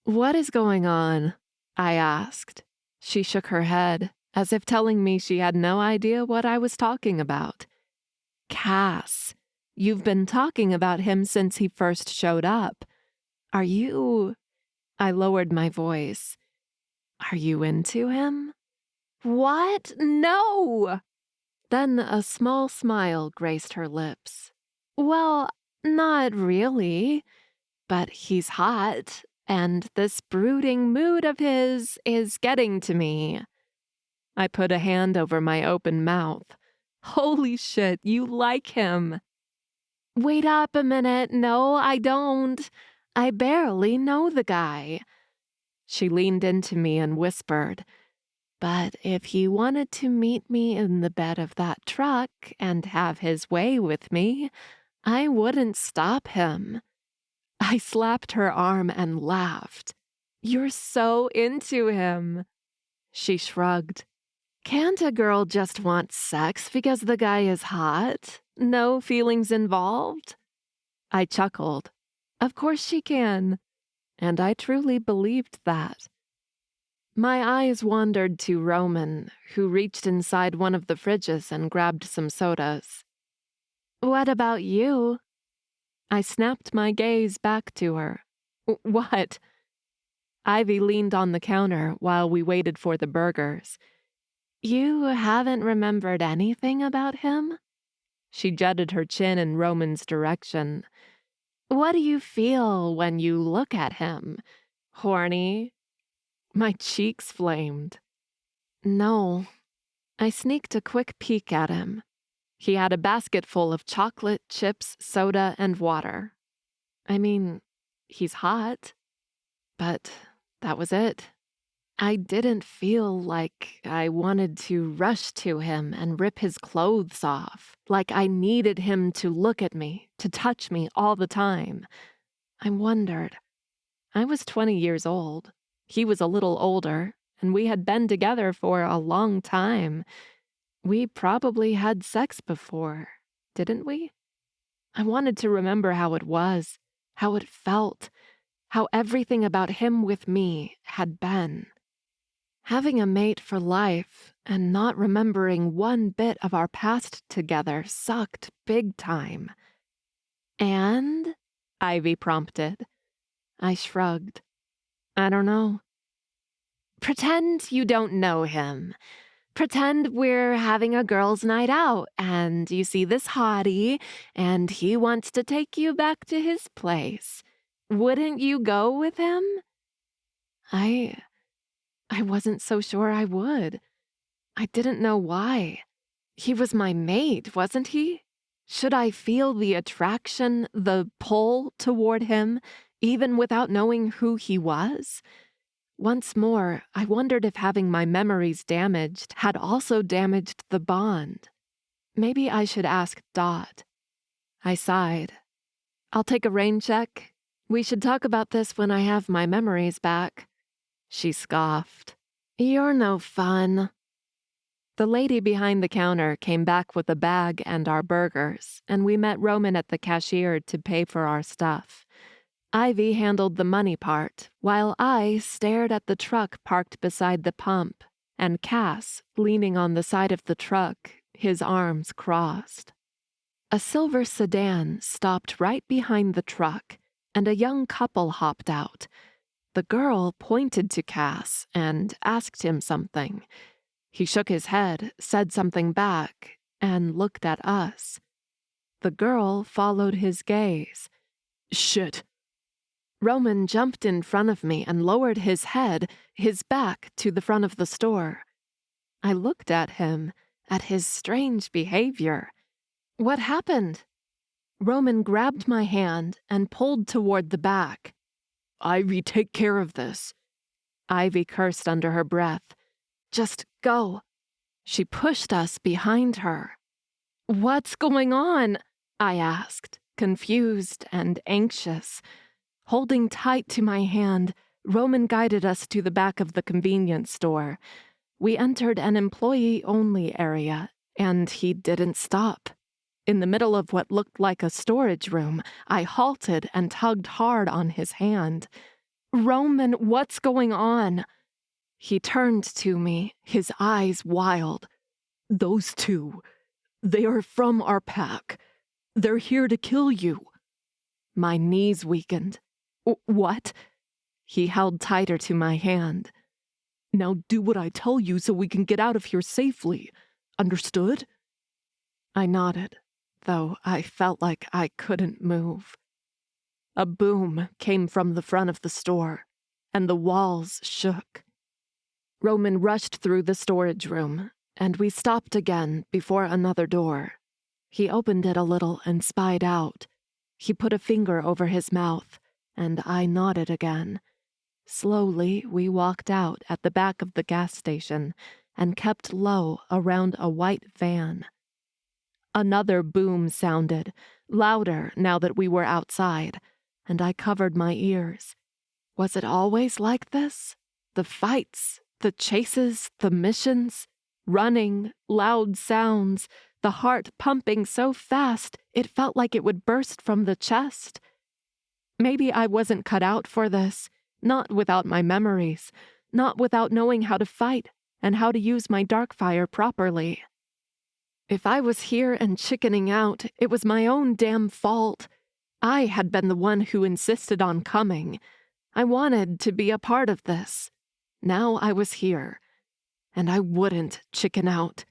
"What is going on?" I asked. She shook her head, as if telling me she had no idea what I was talking about. "Cass, you've been talking about him since he first showed up. Are you—" I lowered my voice. Are you into him? What? No! Then a small smile graced her lips. Well, not really, but he's hot, and this brooding mood of his is getting to me. I put a hand over my open mouth. Holy shit, you like him. Wait up a minute. No, I don't. I barely know the guy. She leaned into me and whispered, but if he wanted to meet me in the bed of that truck and have his way with me, I wouldn't stop him. I slapped her arm and laughed. You're so into him. She shrugged. Can't a girl just want sex because the guy is hot? No feelings involved? I chuckled. Of course she can. And I truly believed that. My eyes wandered to Roman, who reached inside one of the fridges and grabbed some sodas. What about you? I snapped my gaze back to her. What? Ivy leaned on the counter while we waited for the burgers. You haven't remembered anything about him? She jutted her chin in Roman's direction. What do you feel when you look at him? Horny? My cheeks flamed. No. I sneaked a quick peek at him. He had a basket full of chocolate, chips, soda, and water. I mean, he's hot. But that was it. I didn't feel like I wanted to rush to him and rip his clothes off, like I needed him to look at me, to touch me all the time. I wondered. I was 20 years old. He was a little older, and we had been together for a long time. We probably had sex before, didn't we? I wanted to remember how it was, how it felt, how everything about him with me had been. Having a mate for life and not remembering one bit of our past together sucked big time. And? Ivy prompted. I shrugged. I don't know. Pretend you don't know him. Pretend we're having a girls' night out and you see this hottie and he wants to take you back to his place. Wouldn't you go with him? I wasn't so sure I would. I didn't know why. He was my mate, wasn't he? Should I feel the attraction, the pull toward him, even without knowing who he was? Once more, I wondered if having my memories damaged had also damaged the bond. Maybe I should ask Dot. I sighed. I'll take a rain check. We should talk about this when I have my memories back. She scoffed. You're no fun. The lady behind the counter came back with a bag and our burgers, and we met Roman at the cashier to pay for our stuff. Ivy handled the money part, while I stared at the truck parked beside the pump, and Cass leaning on the side of the truck, his arms crossed. A silver sedan stopped right behind the truck, and a young couple hopped out. The girl pointed to Cass and asked him something. He shook his head, said something back, and looked at us. The girl followed his gaze. Shit. Roman jumped in front of me and lowered his head, his back to the front of the store. I looked at him, at his strange behavior. What happened? Roman grabbed my hand and pulled toward the back. Ivy, take care of this. Ivy cursed under her breath. Just go. She pushed us behind her. What's going on? I asked, confused and anxious. Holding tight to my hand, Roman guided us to the back of the convenience store. We entered an employee-only area, and he didn't stop. In the middle of what looked like a storage room, I halted and tugged hard on his hand. Roman, what's going on? He turned to me, his eyes wild. Those two, they are from our pack. They're here to kill you. My knees weakened. What? He held tighter to my hand. Now do what I tell you so we can get out of here safely. Understood? I nodded, though I felt like I couldn't move. A boom came from the front of the store, and the walls shook. Roman rushed through the storage room, and we stopped again before another door. He opened it a little and spied out. He put a finger over his mouth, and I nodded again. Slowly, we walked out at the back of the gas station and kept low around a white van. Another boom sounded, louder now that we were outside, and I covered my ears. Was it always like this? The fights, the chases, the missions, running, loud sounds, the heart pumping so fast it felt like it would burst from the chest. Maybe I wasn't cut out for this, not without my memories, not without knowing how to fight and how to use my dark fire properly. If I was here and chickening out, it was my own damn fault. I had been the one who insisted on coming. I wanted to be a part of this. Now I was here, and I wouldn't chicken out.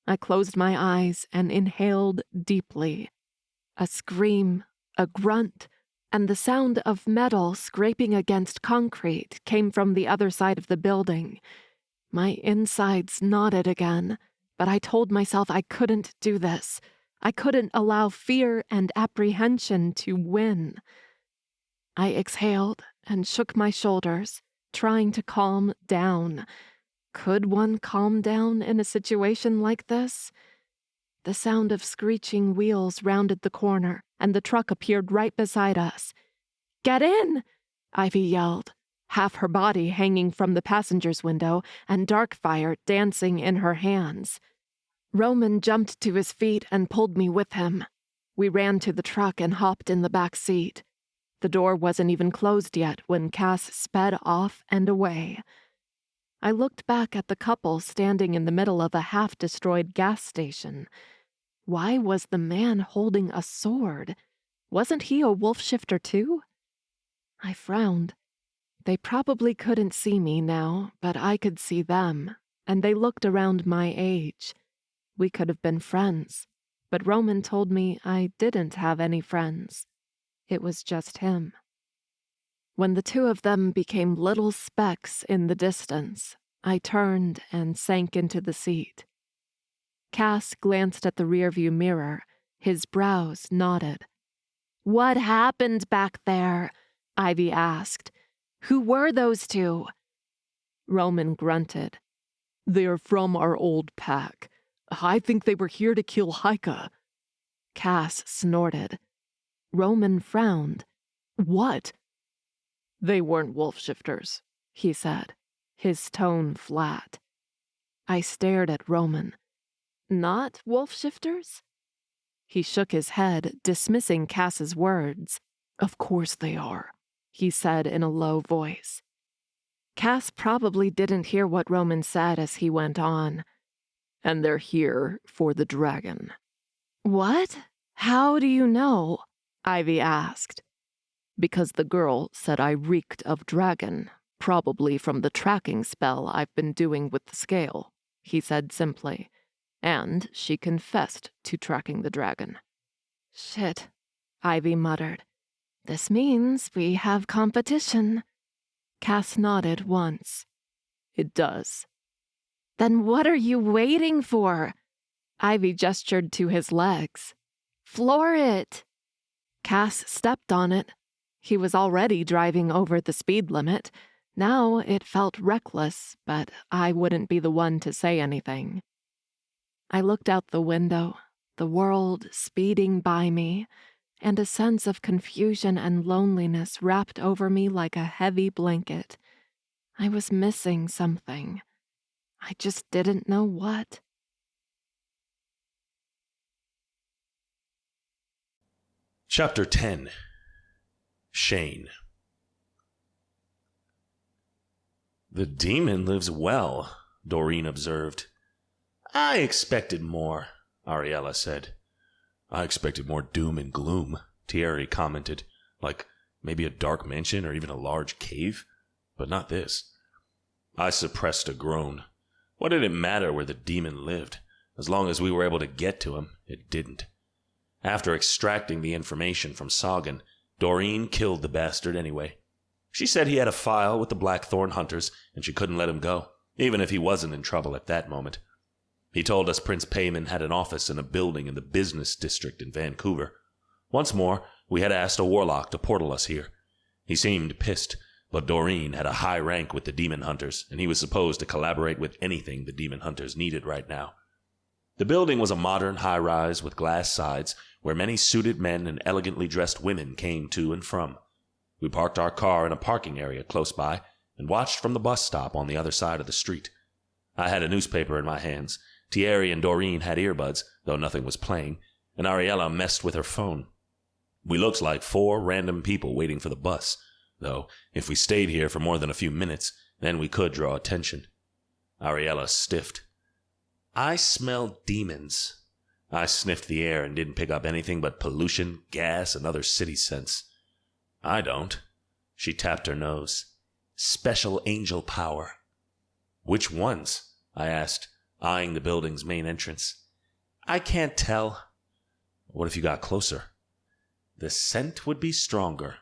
I closed my eyes and inhaled deeply. A scream, a grunt, and the sound of metal scraping against concrete came from the other side of the building. My insides nodded again, but I told myself I couldn't do this. I couldn't allow fear and apprehension to win. I exhaled and shook my shoulders, trying to calm down. Could one calm down in a situation like this? The sound of screeching wheels rounded the corner, and the truck appeared right beside us. "Get in!" Ivy yelled, half her body hanging from the passenger's window and dark fire dancing in her hands. Roman jumped to his feet and pulled me with him. We ran to the truck and hopped in the back seat. The door wasn't even closed yet when Cass sped off and away. I looked back at the couple standing in the middle of a half-destroyed gas station. Why was the man holding a sword? Wasn't he a wolf shifter too? I frowned. They probably couldn't see me now, but I could see them, and they looked around my age. We could have been friends, but Roman told me I didn't have any friends. It was just him. When the two of them became little specks in the distance, I turned and sank into the seat. Cass glanced at the rearview mirror. His brows knotted. "What happened back there?" Ivy asked. "Who were those two?" Roman grunted. "They're from our old pack. I think they were here to kill Heike." Cass snorted. Roman frowned. "What?" "They weren't wolf shifters," he said, his tone flat. I stared at Roman. "Not wolf shifters?" He shook his head, dismissing Cass's words. "Of course they are," he said in a low voice. Cass probably didn't hear what Roman said as he went on. "And they're here for the dragon." "What? How do you know?" Ivy asked. "Because the girl said I reeked of dragon, probably from the tracking spell I've been doing with the scale," he said simply. "And she confessed to tracking the dragon." "Shit," Ivy muttered. "This means we have competition." Cass nodded once. "It does." "Then what are you waiting for?" Ivy gestured to his legs. "Floor it." Cass stepped on it. He was already driving over the speed limit. Now it felt reckless, but I wouldn't be the one to say anything. I looked out the window, the world speeding by me, and a sense of confusion and loneliness wrapped over me like a heavy blanket. I was missing something. I just didn't know what. Chapter 10. Shane. "The demon lives well," Doreen observed. "I expected more," Ariella said. "I expected more doom and gloom," Thierry commented. "Like maybe a dark mansion or even a large cave. But not this." I suppressed a groan. What did it matter where the demon lived? As long as we were able to get to him, it didn't. After extracting the information from Sagan, Doreen killed the bastard anyway. She said he had a file with the Blackthorn hunters, and she couldn't let him go, even if he wasn't in trouble at that moment. He told us Prince Payman had an office in a building in the business district in Vancouver. Once more, we had asked a warlock to portal us here. He seemed pissed, but Doreen had a high rank with the demon hunters, and he was supposed to collaborate with anything the demon hunters needed right now. The building was a modern high-rise with glass sides where many suited men and elegantly dressed women came to and from. We parked our car in a parking area close by and watched from the bus stop on the other side of the street. I had a newspaper in my hands. Thierry and Doreen had earbuds, though nothing was playing, and Ariella messed with her phone. We looked like 4 random people waiting for the bus, though if we stayed here for more than a few minutes, then we could draw attention. Ariella stiffed. I smell demons. I sniffed the air and didn't pick up anything but pollution, gas, and other city scents. I don't. She tapped her nose. Special angel power. Which ones? I asked, eyeing the building's main entrance. I can't tell. What if you got closer? The scent would be stronger.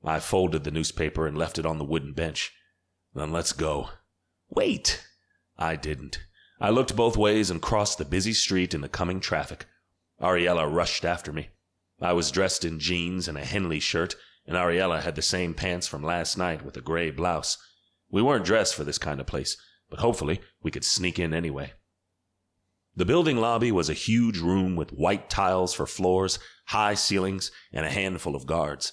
I folded the newspaper and left it on the wooden bench. Then let's go. Wait! I didn't. I looked both ways and crossed the busy street in the coming traffic. Ariella rushed after me. I was dressed in jeans and a Henley shirt, and Ariella had the same pants from last night with a gray blouse. We weren't dressed for this kind of place, but hopefully we could sneak in anyway. The building lobby was a huge room with white tiles for floors, high ceilings, and a handful of guards.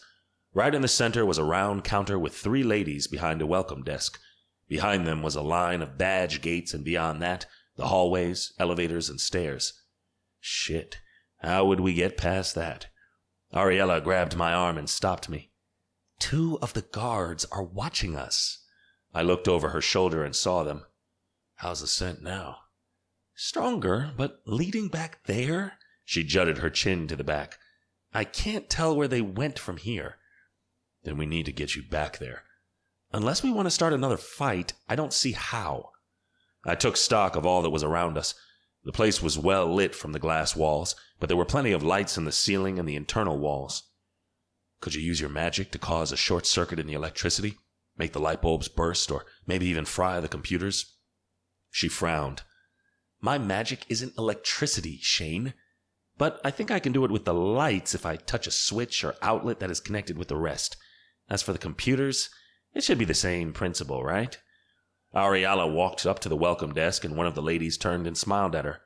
Right in the center was a round counter with 3 ladies behind a welcome desk. Behind them was a line of badge gates, and beyond that, the hallways, elevators, and stairs. Shit, how would we get past that? Ariella grabbed my arm and stopped me. 2 of the guards are watching us. I looked over her shoulder and saw them. How's the scent now? Stronger, but leading back there? She jutted her chin to the back. I can't tell where they went from here. Then we need to get you back there. Unless we want to start another fight, I don't see how. I took stock of all that was around us. The place was well lit from the glass walls, but there were plenty of lights in the ceiling and the internal walls. Could you use your magic to cause a short circuit in the electricity? Make the light bulbs burst, or maybe even fry the computers? She frowned. My magic isn't electricity, Shane. But I think I can do it with the lights if I touch a switch or outlet that is connected with the rest. As for the computers, it should be the same principle, right? Ariella walked up to the welcome desk, and one of the ladies turned and smiled at her.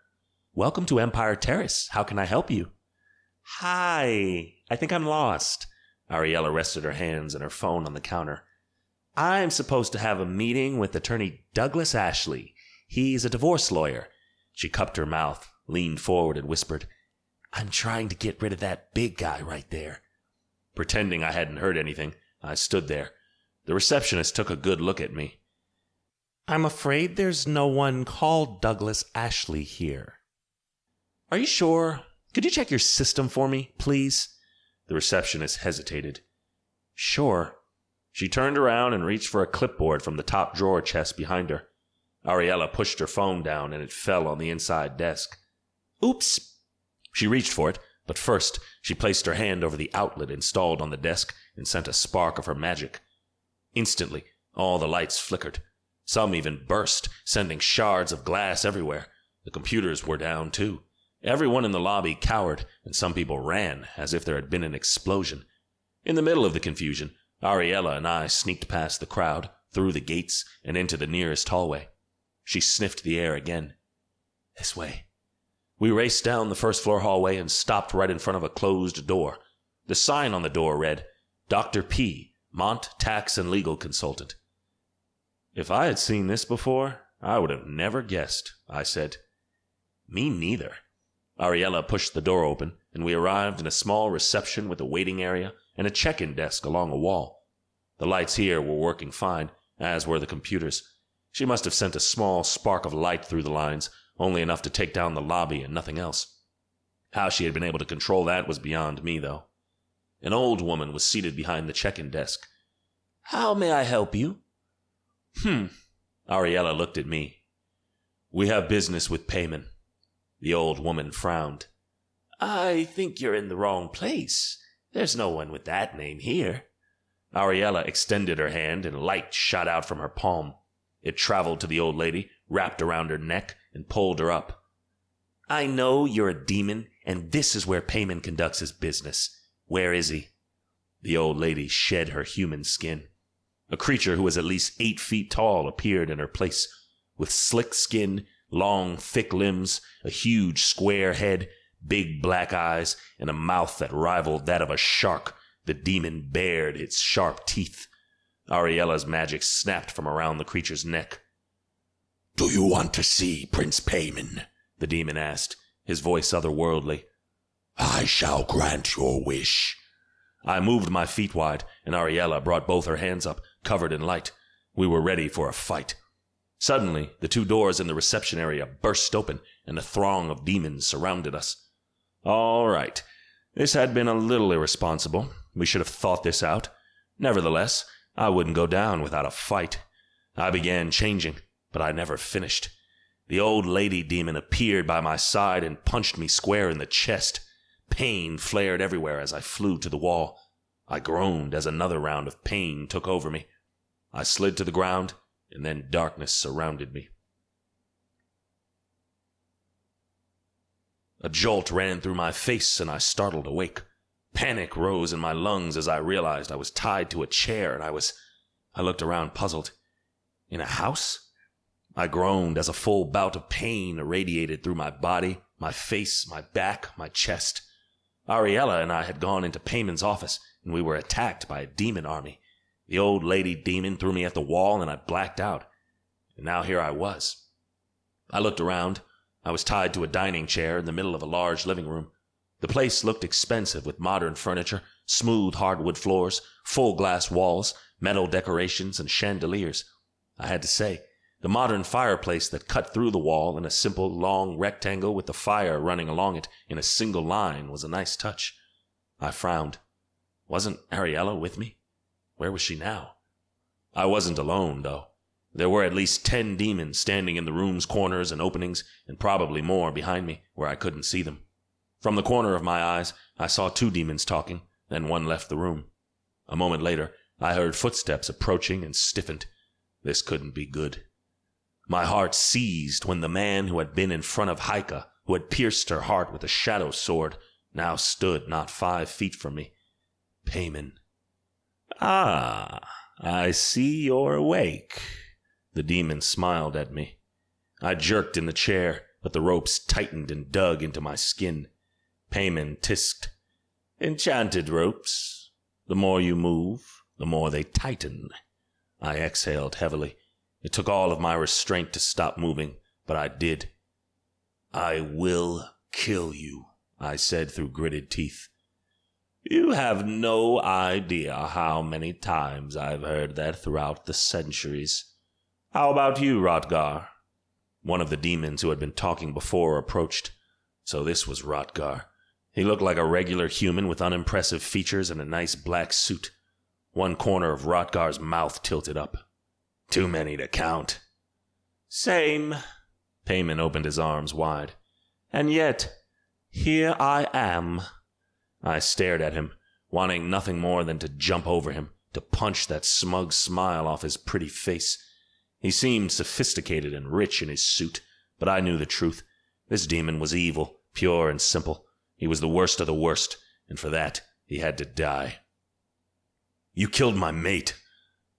Welcome to Empire Terrace. How can I help you? Hi. I think I'm lost. Ariella rested her hands and her phone on the counter. I'm supposed to have a meeting with attorney Douglas Ashley. He's a divorce lawyer. She cupped her mouth, leaned forward, and whispered, I'm trying to get rid of that big guy right there. Pretending I hadn't heard anything, I stood there. The receptionist took a good look at me. I'm afraid there's no one called Douglas Ashley here. Are you sure? Could you check your system for me, please? The receptionist hesitated. Sure. She turned around and reached for a clipboard from the top drawer chest behind her. Ariella pushed her phone down and it fell on the inside desk. Oops! She reached for it, but first she placed her hand over the outlet installed on the desk and sent a spark of her magic. Instantly, all the lights flickered. Some even burst, sending shards of glass everywhere. The computers were down, too. Everyone in the lobby cowered, and some people ran, as if there had been an explosion. In the middle of the confusion, Ariella and I sneaked past the crowd, through the gates, and into the nearest hallway. She sniffed the air again. This way. We raced down the first-floor hallway and stopped right in front of a closed door. The sign on the door read, Dr. P., Mont Tax and Legal Consultant. If I had seen this before, I would have never guessed, I said. Me neither. Ariella pushed the door open, and we arrived in a small reception with a waiting area and a check-in desk along a wall. The lights here were working fine, as were the computers. She must have sent a small spark of light through the lines, only enough to take down the lobby and nothing else. How she had been able to control that was beyond me, though. An old woman was seated behind the check-in desk. How may I help you? Ariella looked at me. "We have business with Payman." The old woman frowned. "I think you're in the wrong place. There's no one with that name here." Ariella extended her hand, and light shot out from her palm. It traveled to the old lady, wrapped around her neck, and pulled her up. "I know you're a demon, and this is where Payman conducts his business. Where is he?" The old lady shed her human skin. A creature who was at least 8 feet tall appeared in her place, with slick skin, long, thick limbs, a huge square head, big black eyes, and a mouth that rivaled that of a shark. The demon bared its sharp teeth. Ariella's magic snapped from around the creature's neck. "Do you want to see Prince Payman?" the demon asked, his voice otherworldly. "I shall grant your wish." I moved my feet wide, and Ariella brought both her hands up, covered in light. We were ready for a fight. Suddenly, the 2 doors in the reception area burst open, and a throng of demons surrounded us. All right, this had been a little irresponsible. We should have thought this out. Nevertheless, I wouldn't go down without a fight. I began changing, but I never finished. The old lady demon appeared by my side and punched me square in the chest. Pain flared everywhere as I flew to the wall. I groaned as another round of pain took over me. I slid to the ground, and then darkness surrounded me. A jolt ran through my face, and I startled awake. Panic rose in my lungs as I realized I was tied to a chair, and I looked around puzzled. In a house? I groaned as a full bout of pain irradiated through my body, my face, my back, my chest. Ariella and I had gone into Payman's office, and we were attacked by a demon army. The old lady demon threw me at the wall, and I blacked out. And now here I was. I looked around. I was tied to a dining chair in the middle of a large living room. The place looked expensive, with modern furniture, smooth hardwood floors, full glass walls, metal decorations, and chandeliers. I had to say, the modern fireplace that cut through the wall in a simple, long rectangle with the fire running along it in a single line was a nice touch. I frowned. Wasn't Ariella with me? Where was she now? I wasn't alone, though. There were at least 10 demons standing in the room's corners and openings, and probably more behind me, where I couldn't see them. From the corner of my eyes, I saw 2 demons talking, then one left the room. A moment later, I heard footsteps approaching and stiffened. This couldn't be good. My heart seized when the man who had been in front of Haika, who had pierced her heart with a shadow sword, now stood not 5 feet from me. Payman. "Ah, I see you're awake." The demon smiled at me. I jerked in the chair, but the ropes tightened and dug into my skin. Payman tisked. "Enchanted ropes. The more you move, the more they tighten." I exhaled heavily. It took all of my restraint to stop moving, but I did. "I will kill you," I said through gritted teeth. "You have no idea how many times I've heard that throughout the centuries. How about you, Rotgar?" One of the demons who had been talking before approached. So this was Rotgar. He looked like a regular human with unimpressive features and a nice black suit. One corner of Rotgar's mouth tilted up. "Too many to count." "Same." Payman opened his arms wide. "And yet, here I am." I stared at him, wanting nothing more than to jump over him, to punch that smug smile off his pretty face. He seemed sophisticated and rich in his suit, but I knew the truth. This demon was evil, pure and simple. He was the worst of the worst, and for that, he had to die. "You killed my mate."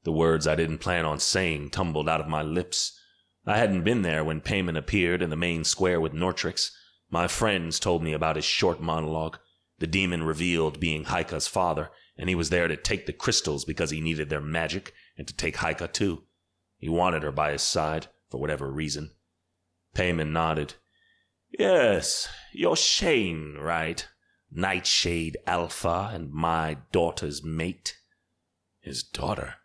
The words I didn't plan on saying tumbled out of my lips. I hadn't been there when Payman appeared in the main square with Nortrix. My friends told me about his short monologue. The demon revealed being Haika's father, and he was there to take the crystals because he needed their magic, and to take Haika too. He wanted her by his side, for whatever reason. Payman nodded. "Yes, you're Shane, right? Nightshade Alpha and my daughter's mate." His daughter?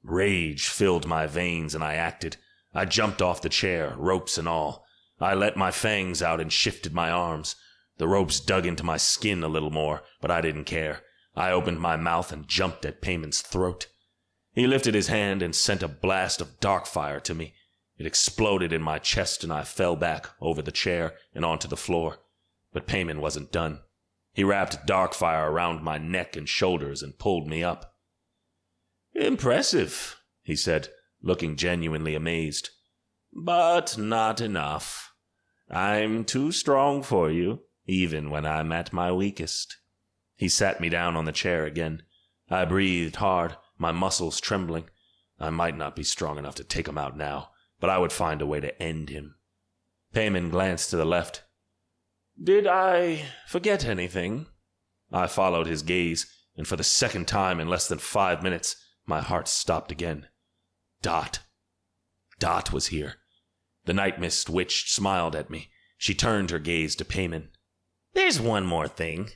Rage filled my veins, and I acted. I jumped off the chair, ropes and all. I let my fangs out and shifted my arms. The ropes dug into my skin a little more, but I didn't care. I opened my mouth and jumped at Payman's throat. He lifted his hand and sent a blast of dark fire to me. It exploded in my chest and I fell back over the chair and onto the floor. But Payman wasn't done. He wrapped dark fire around my neck and shoulders and pulled me up. "Impressive," he said, looking genuinely amazed. "But not enough. I'm too strong for you, even when I'm at my weakest." He sat me down on the chair again. I breathed hard, my muscles trembling. I might not be strong enough to take him out now, but I would find a way to end him. Payman glanced to the left. "Did I forget anything?" I followed his gaze, and for the second time in less than 5 minutes, my heart stopped again. Dot. Dot was here. The night mist witch smiled at me. She turned her gaze to Payman. "There's one more thing."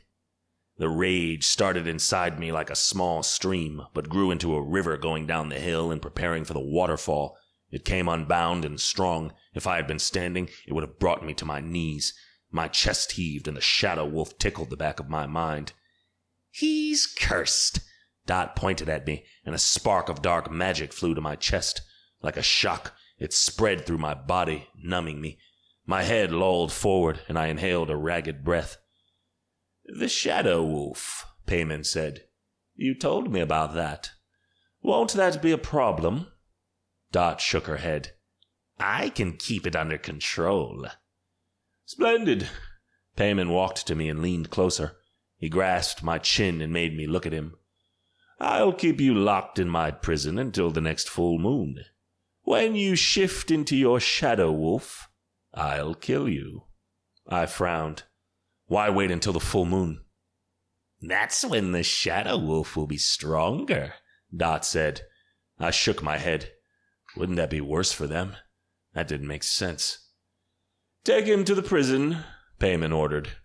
The rage started inside me like a small stream, but grew into a river going down the hill and preparing for the waterfall. It came unbound and strong. If I had been standing, it would have brought me to my knees. My chest heaved and the shadow wolf tickled the back of my mind. "He's cursed." Dot pointed at me, and a spark of dark magic flew to my chest. Like a shock, it spread through my body, numbing me. My head lolled forward, and I inhaled a ragged breath. "The shadow wolf," Payman said. "You told me about that. Won't that be a problem?" Dot shook her head. "I can keep it under control." "Splendid." Payman walked to me and leaned closer. He grasped my chin and made me look at him. "I'll keep you locked in my prison until the next full moon. When you shift into your shadow wolf, I'll kill you." I frowned. "Why wait until the full moon?" "That's when the shadow wolf will be stronger," Dot said. I shook my head. Wouldn't that be worse for them? That didn't make sense. "Take him to the prison," Payman ordered.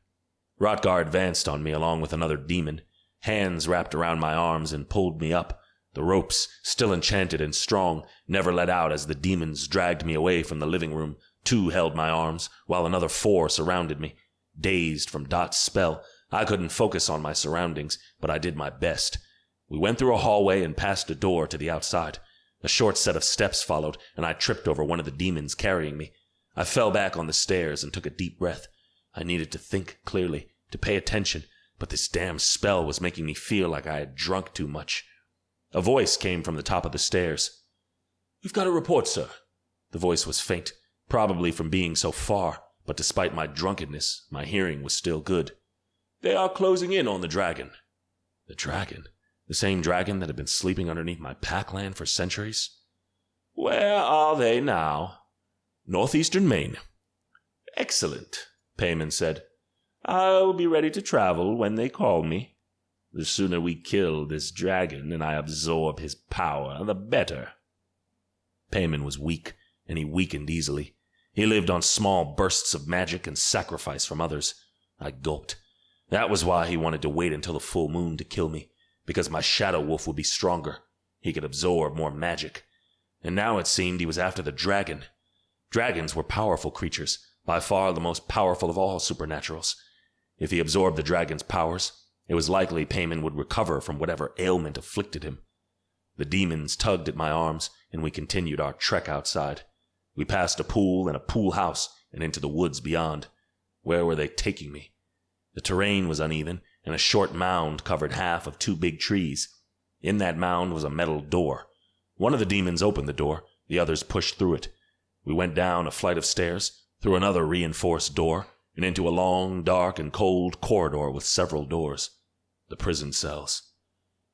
Rotgar advanced on me along with another demon. Hands wrapped around my arms and pulled me up. The ropes, still enchanted and strong, never let out as the demons dragged me away from the living room. 2 held my arms, while another 4 surrounded me. Dazed from Dot's spell, I couldn't focus on my surroundings, but I did my best. We went through a hallway and passed a door to the outside. A short set of steps followed, and I tripped over one of the demons carrying me. I fell back on the stairs and took a deep breath. I needed to think clearly, to pay attention, but this damn spell was making me feel like I had drunk too much. A voice came from the top of the stairs. "We've got a report, sir." The voice was faint, probably from being so far, but despite my drunkenness, my hearing was still good. "They are closing in on the dragon." The dragon? The same dragon that had been sleeping underneath my packland for centuries? "Where are they now?" "Northeastern Maine." "Excellent," Payman said. "I'll be ready to travel when they call me. The sooner we kill this dragon and I absorb his power, the better." Payman was weak, and he weakened easily. He lived on small bursts of magic and sacrifice from others. I gulped. That was why he wanted to wait until the full moon to kill me, because my shadow wolf would be stronger. He could absorb more magic. And now it seemed he was after the dragon. Dragons were powerful creatures, by far the most powerful of all supernaturals. If he absorbed the dragon's powers, it was likely Payman would recover from whatever ailment afflicted him. The demons tugged at my arms, and we continued our trek outside. We passed a pool and a pool house and into the woods beyond. Where were they taking me? The terrain was uneven, and a short mound covered half of 2 big trees. In that mound was a metal door. One of the demons opened the door, the others pushed through it. We went down a flight of stairs, through another reinforced door, and into a long, dark, and cold corridor with several doors. The prison cells.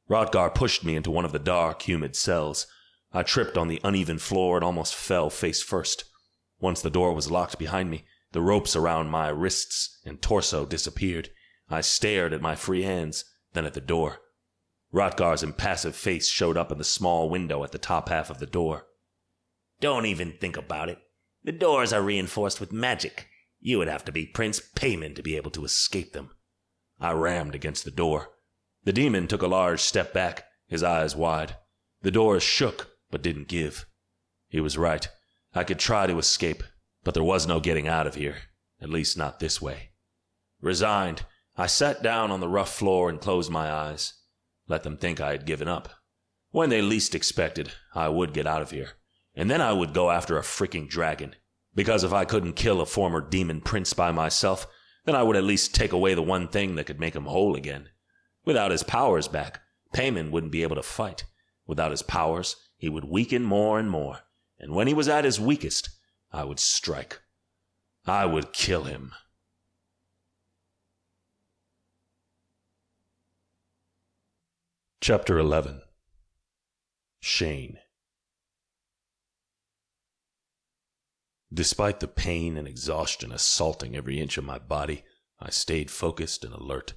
Rotgar pushed me into one of the dark, humid cells. I tripped on the uneven floor and almost fell face first. Once the door was locked behind me, the ropes around my wrists and torso disappeared. I stared at my free hands, then at the door. Rotgar's impassive face showed up in the small window at the top half of the door. "Don't even think about it. The doors are reinforced with magic. You would have to be Prince Payman to be able to escape them." I rammed against the door. The demon took a large step back, his eyes wide. The doors shook, but didn't give. He was right. I could try to escape, but there was no getting out of here, at least not this way. Resigned, I sat down on the rough floor and closed my eyes. Let them think I had given up. When they least expected, I would get out of here. And then I would go after a freaking dragon. Because if I couldn't kill a former demon prince by myself, then I would at least take away the one thing that could make him whole again. Without his powers back, Payman wouldn't be able to fight. Without his powers, he would weaken more and more. And when he was at his weakest, I would strike. I would kill him. Chapter 11. Shane. Despite the pain and exhaustion assaulting every inch of my body, I stayed focused and alert.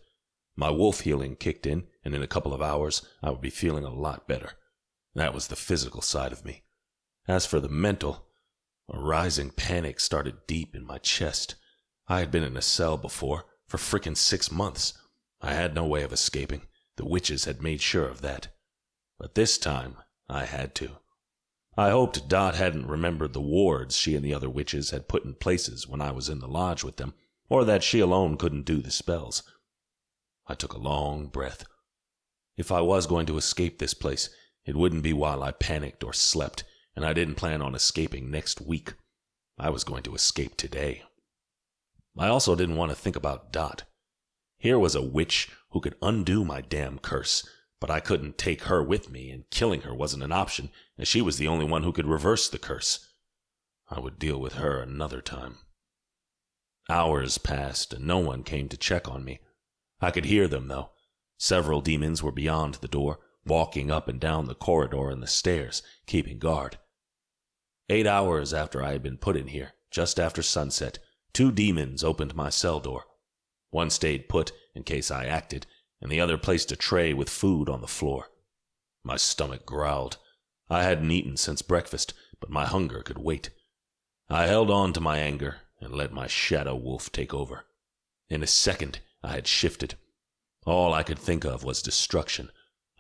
My wolf healing kicked in, and in a couple of hours, I would be feeling a lot better. That was the physical side of me. As for the mental, a rising panic started deep in my chest. I had been in a cell before, for frickin' 6 months. I had no way of escaping. The witches had made sure of that. But this time, I had to. I hoped Dot hadn't remembered the wards she and the other witches had put in places when I was in the lodge with them, or that she alone couldn't do the spells. I took a long breath. If I was going to escape this place, it wouldn't be while I panicked or slept, and I didn't plan on escaping next week. I was going to escape today. I also didn't want to think about Dot. Here was a witch who could undo my damn curse, but I couldn't take her with me, and killing her wasn't an option, as she was the only one who could reverse the curse. I would deal with her another time. Hours passed, and no one came to check on me. I could hear them, though. Several demons were beyond the door, walking up and down the corridor and the stairs, keeping guard. 8 hours after I had been put in here, just after sunset, 2 demons opened my cell door. One stayed put in case I acted, and the other placed a tray with food on the floor. My stomach growled. I hadn't eaten since breakfast, but my hunger could wait. I held on to my anger and let my shadow wolf take over. In a second, I had shifted. All I could think of was destruction.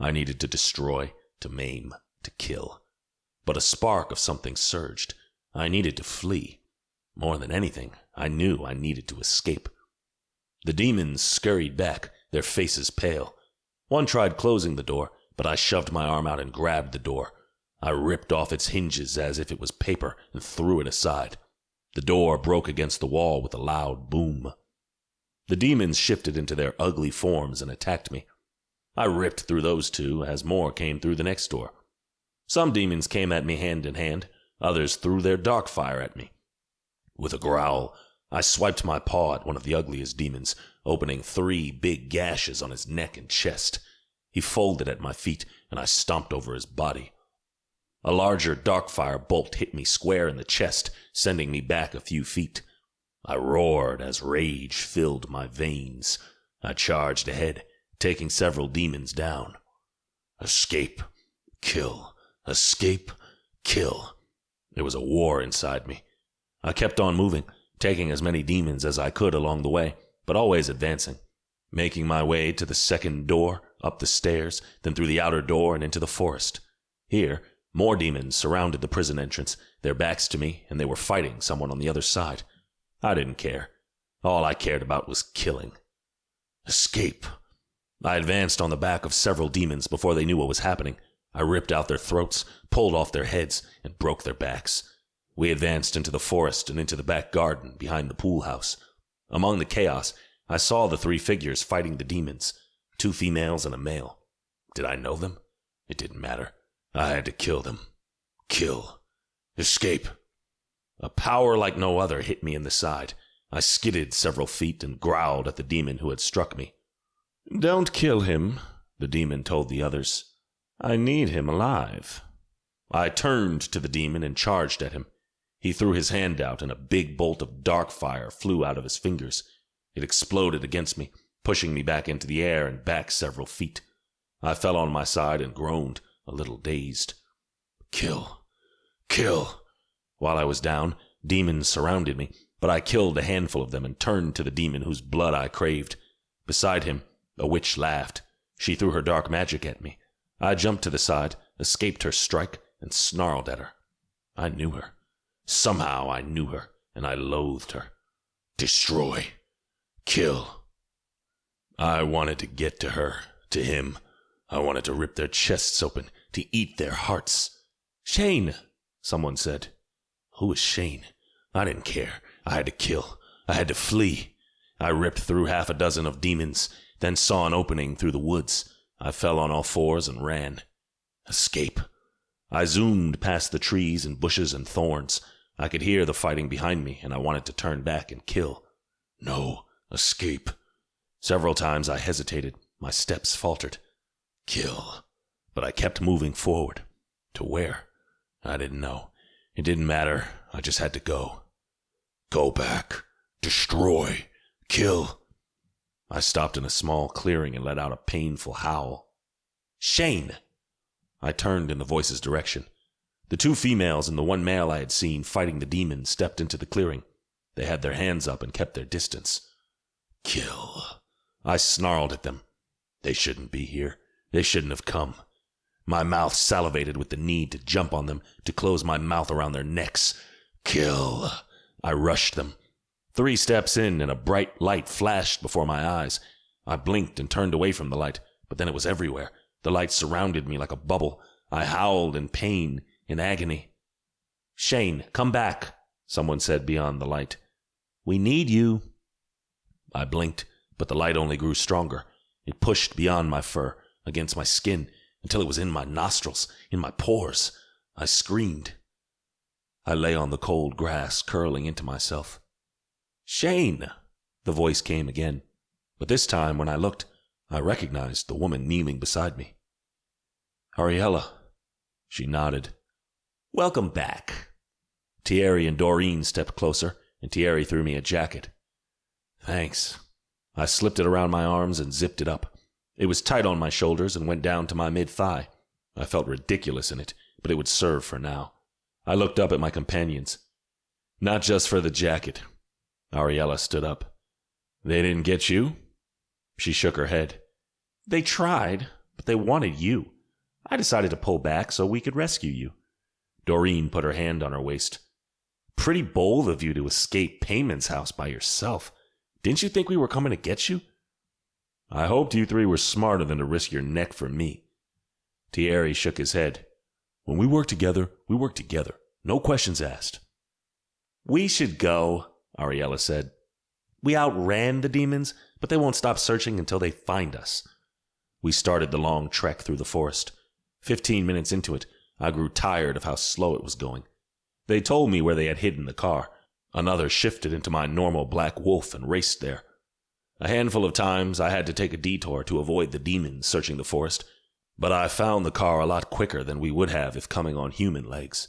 I needed to destroy, to maim, to kill. But a spark of something surged. I needed to flee. More than anything, I knew I needed to escape. The demons scurried back, their faces pale. One tried closing the door, but I shoved my arm out and grabbed the door. I ripped off its hinges as if it was paper and threw it aside. The door broke against the wall with a loud boom. The demons shifted into their ugly forms and attacked me. I ripped through those 2 as more came through the next door. Some demons came at me hand in hand, others threw their dark fire at me. With a growl, I swiped my paw at one of the ugliest demons, opening 3 big gashes on his neck and chest. He folded at my feet, and I stomped over his body. A larger dark fire bolt hit me square in the chest, sending me back a few feet. I roared as rage filled my veins. I charged ahead, taking several demons down. Escape, kill, escape, kill. There was a war inside me. I kept on moving, taking as many demons as I could along the way, but always advancing. Making my way to the second door, up the stairs, then through the outer door and into the forest. Here, more demons surrounded the prison entrance, their backs to me, and they were fighting someone on the other side. I didn't care. All I cared about was killing. Escape. I advanced on the back of several demons before they knew what was happening. I ripped out their throats, pulled off their heads, and broke their backs. We advanced into the forest and into the back garden behind the pool house. Among the chaos, I saw the 3 figures fighting the demons, 2 females and a male. Did I know them? It didn't matter. I had to kill them. Kill. Escape. A power like no other hit me in the side. I skidded several feet and growled at the demon who had struck me. "Don't kill him," the demon told the others. "I need him alive." I turned to the demon and charged at him. He threw his hand out, and a big bolt of dark fire flew out of his fingers. It exploded against me, pushing me back into the air and back several feet. I fell on my side and groaned, a little dazed. Kill. Kill. While I was down, demons surrounded me, but I killed a handful of them and turned to the demon whose blood I craved. Beside him, a witch laughed. She threw her dark magic at me. I jumped to the side, escaped her strike, and snarled at her. I knew her. Somehow I knew her, and I loathed her. Destroy. Kill. I wanted to get to her, to him. I wanted to rip their chests open, to eat their hearts. "Shane," someone said. Who was Shane? I didn't care. I had to kill. I had to flee. I ripped through half a dozen of demons, then saw an opening through the woods. I fell on all fours and ran. Escape. I zoomed past the trees and bushes and thorns. I could hear the fighting behind me, and I wanted to turn back and kill. No, escape. Several times I hesitated. My steps faltered. Kill. But I kept moving forward. To where? I didn't know. It didn't matter. I just had to go. Go back. Destroy. Kill. I stopped in a small clearing and let out a painful howl. Shane! I turned in the voice's direction. The two females and the one male I had seen fighting the demons stepped into the clearing. They had their hands up and kept their distance. Kill. I snarled at them. They shouldn't be here. They shouldn't have come. My mouth salivated with the need to jump on them, to close my mouth around their necks. Kill. I rushed them. 3 steps in, and a bright light flashed before my eyes. I blinked and turned away from the light, but then it was everywhere. The light surrounded me like a bubble. I howled in pain, in agony. Shane, come back, someone said beyond the light. We need you. I blinked, but the light only grew stronger. It pushed beyond my fur, against my skin, until it was in my nostrils, in my pores. I screamed. I lay on the cold grass, curling into myself. Shane! The voice came again, but this time when I looked, I recognized the woman kneeling beside me. Ariella. She nodded. Welcome back. Thierry and Doreen stepped closer, and Thierry threw me a jacket. Thanks. I slipped it around my arms and zipped it up. It was tight on my shoulders and went down to my mid-thigh. I felt ridiculous in it, but it would serve for now. I looked up at my companions. Not just for the jacket. Ariella stood up. They didn't get you? She shook her head. They tried, but they wanted you. I decided to pull back so we could rescue you. Doreen put her hand on her waist. Pretty bold of you to escape Payman's house by yourself. Didn't you think we were coming to get you? I hoped you 3 were smarter than to risk your neck for me. Thierry shook his head. When we work together, we work together. No questions asked. We should go, Ariella said. We outran the demons, but they won't stop searching until they find us. We started the long trek through the forest. 15 minutes into it, I grew tired of how slow it was going. They told me where they had hidden the car. Another shifted into my normal black wolf and raced there. A handful of times I had to take a detour to avoid the demons searching the forest, but I found the car a lot quicker than we would have if coming on human legs.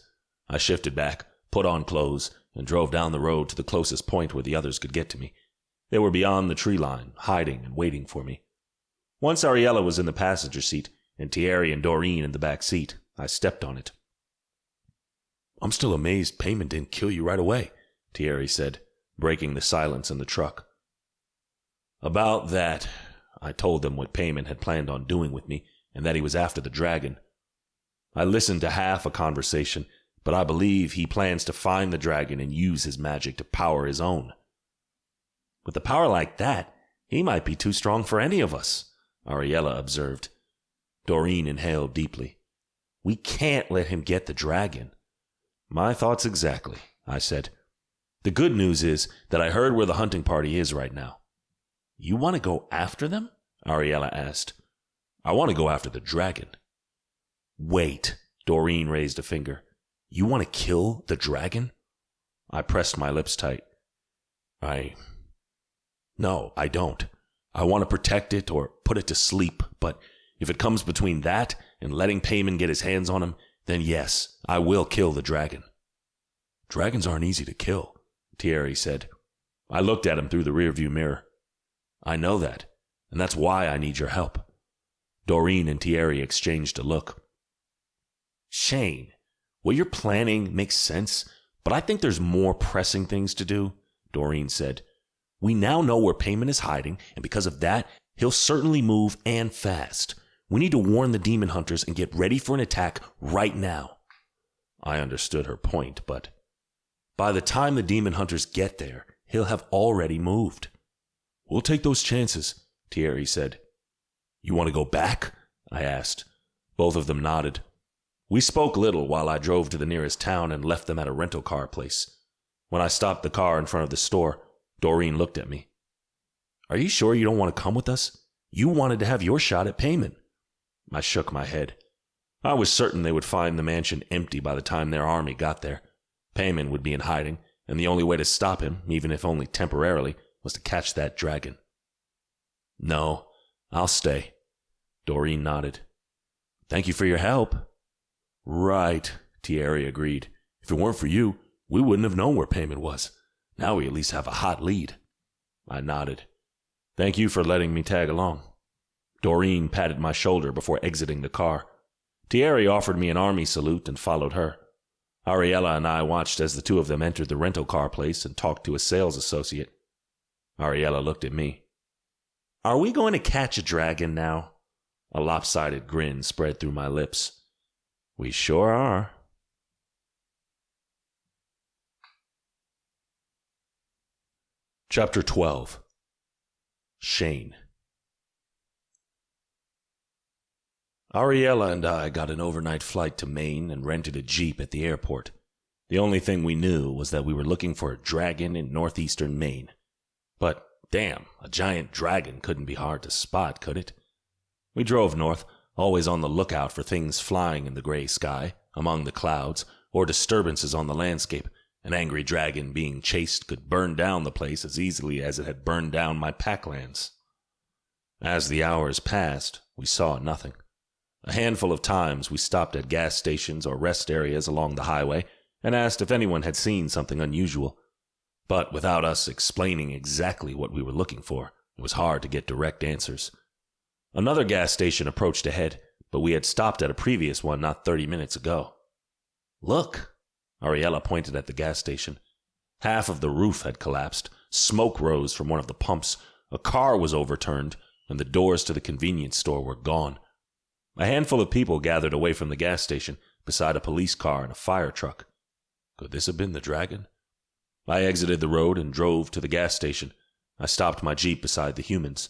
I shifted back, put on clothes, and drove down the road to the closest point where the others could get to me. They were beyond the tree line, hiding and waiting for me. Once Ariella was in the passenger seat, and Thierry and Doreen in the back seat, I stepped on it. I'm still amazed Payman didn't kill you right away, Thierry said, breaking the silence in the truck. About that, I told them what Payman had planned on doing with me, and that he was after the dragon. I listened to half a conversation, but I believe he plans to find the dragon and use his magic to power his own. With a power like that, he might be too strong for any of us, Ariella observed. Doreen inhaled deeply. We can't let him get the dragon. My thoughts exactly, I said. The good news is that I heard where the hunting party is right now. You want to go after them? Ariella asked. I want to go after the dragon. Wait, Doreen raised a finger. You want to kill the dragon? I pressed my lips tight. No, I don't. I want to protect it or put it to sleep, but if it comes between that and letting Payman get his hands on him, then yes, I will kill the dragon. Dragons aren't easy to kill, Thierry said. I looked at him through the rearview mirror. I know that, and that's why I need your help. Doreen and Thierry exchanged a look. Shane, what you're planning makes sense, but I think there's more pressing things to do, Doreen said. We now know where Payman is hiding, and because of that, he'll certainly move and fast. We need to warn the demon hunters and get ready for an attack right now. I understood her point, but by the time the demon hunters get there, he'll have already moved. We'll take those chances, Thierry said. You want to go back? I asked. Both of them nodded. We spoke little while I drove to the nearest town and left them at a rental car place. When I stopped the car in front of the store, Doreen looked at me. "Are you sure you don't want to come with us? You wanted to have your shot at payment." I shook my head. I was certain they would find the mansion empty by the time their army got there. Payman would be in hiding, and the only way to stop him, even if only temporarily, was to catch that dragon. "No, I'll stay." Doreen nodded. "Thank you for your help." "Right," Thierry agreed. "If it weren't for you, we wouldn't have known where Payman was. Now we at least have a hot lead." I nodded. "Thank you for letting me tag along." Doreen patted my shoulder before exiting the car. Thierry offered me an army salute and followed her. Ariella and I watched as the two of them entered the rental car place and talked to a sales associate. Ariella looked at me. "Are we going to catch a dragon now?" A lopsided grin spread through my lips. "We sure are." Chapter 12. Shane. Ariella and I got an overnight flight to Maine and rented a Jeep at the airport. The only thing we knew was that we were looking for a dragon in northeastern Maine. But, damn, a giant dragon couldn't be hard to spot, could it? We drove north, always on the lookout for things flying in the gray sky, among the clouds, or disturbances on the landscape. An angry dragon being chased could burn down the place as easily as it had burned down my packlands. As the hours passed, we saw nothing. A handful of times we stopped at gas stations or rest areas along the highway and asked if anyone had seen something unusual. But without us explaining exactly what we were looking for, it was hard to get direct answers. Another gas station approached ahead, but we had stopped at a previous one not 30 minutes ago. "Look!" Ariella pointed at the gas station. Half of the roof had collapsed, smoke rose from one of the pumps, a car was overturned, and the doors to the convenience store were gone. A handful of people gathered away from the gas station, beside a police car and a fire truck. Could this have been the dragon? I exited the road and drove to the gas station. I stopped my Jeep beside the humans.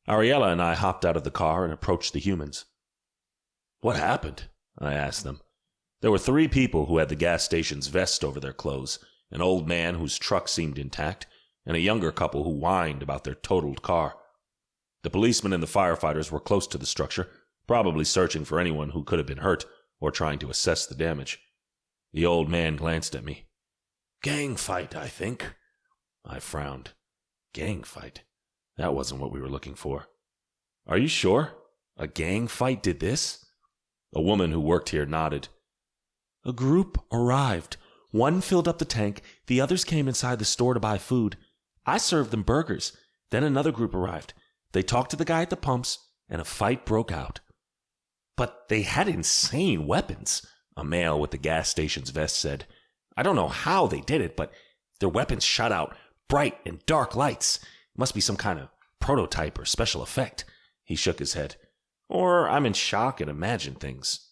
Ariella and I hopped out of the car and approached the humans. "What happened?" I asked them. There were 3 people who had the gas station's vest over their clothes, an old man whose truck seemed intact, and a younger couple who whined about their totaled car. The policemen and the firefighters were close to the structure, probably searching for anyone who could have been hurt or trying to assess the damage. The old man glanced at me. "Gang fight, I think." I frowned. Gang fight? That wasn't what we were looking for. "Are you sure? A gang fight did this?" A woman who worked here nodded. "A group arrived. One filled up the tank, the others came inside the store to buy food. I served them burgers. Then another group arrived. They talked to the guy at the pumps, and a fight broke out." "But they had insane weapons," a male with the gas station's vest said. "I don't know how they did it, but their weapons shot out bright and dark lights. It must be some kind of prototype or special effect." He shook his head. "Or I'm in shock and imagine things."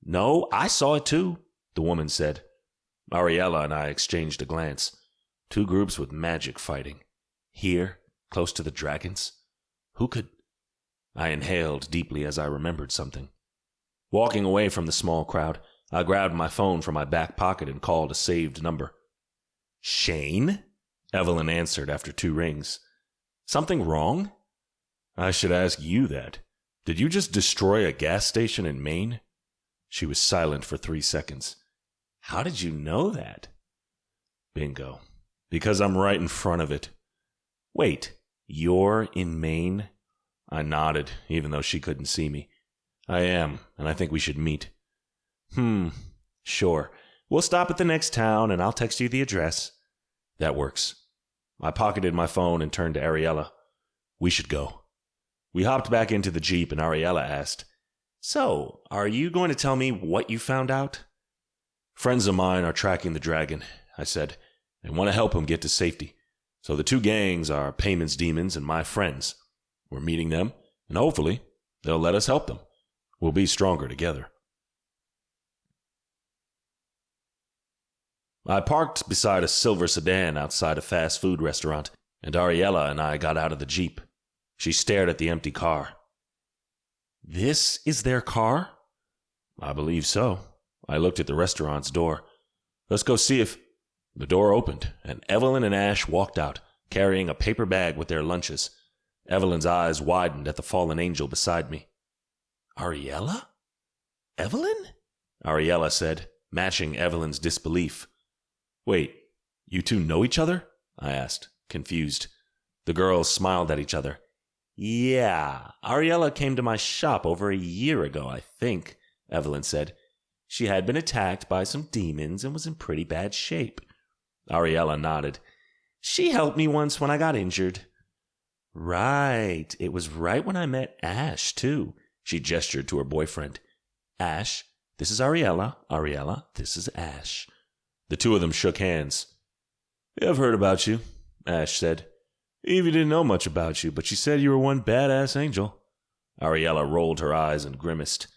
"No, I saw it too," the woman said. Ariella and I exchanged a glance. 2 groups with magic fighting. Here, close to the dragons? Who could... I inhaled deeply as I remembered something. Walking away from the small crowd, I grabbed my phone from my back pocket and called a saved number. "Shane?" Evelyn answered after 2 rings. "Something wrong?" "I should ask you that. Did you just destroy a gas station in Maine?" She was silent for 3 seconds. "How did you know that?" "Bingo. Because I'm right in front of it." "Wait, you're in Maine?" I nodded, even though she couldn't see me. "I am, and I think we should meet." Sure. We'll stop at the next town, and I'll text you the address." "That works." I pocketed my phone and turned to Ariella. "We should go." We hopped back into the Jeep, and Ariella asked, "So, are you going to tell me what you found out?" "Friends of mine are tracking the dragon," I said. "They want to help him get to safety. So the 2 gangs are Payman's demons and my friends. We're meeting them, and hopefully they'll let us help them. We'll be stronger together." I parked beside a silver sedan outside a fast food restaurant, and Ariella and I got out of the Jeep. She stared at the empty car. "This is their car?" I believe so. I looked at the restaurant's door. Let's go see if... The door opened, and Evelyn and Ash walked out, carrying a paper bag with their lunches. Evelyn's eyes widened at the fallen angel beside me. Ariella? Evelyn? Ariella said, matching Evelyn's disbelief. Wait, you two know each other? I asked, confused. The girls smiled at each other. Yeah, Ariella came to my shop over a year ago, I think, Evelyn said. She had been attacked by some demons and was in pretty bad shape. Ariella nodded. She helped me once when I got injured. Right, it was right when I met Ash, too. She gestured to her boyfriend. Ash, this is Ariella. Ariella, this is Ash. The two of them shook hands. Yeah, I've heard about you, Ash said. Evie didn't know much about you, but she said you were one badass angel. Ariella rolled her eyes and grimaced.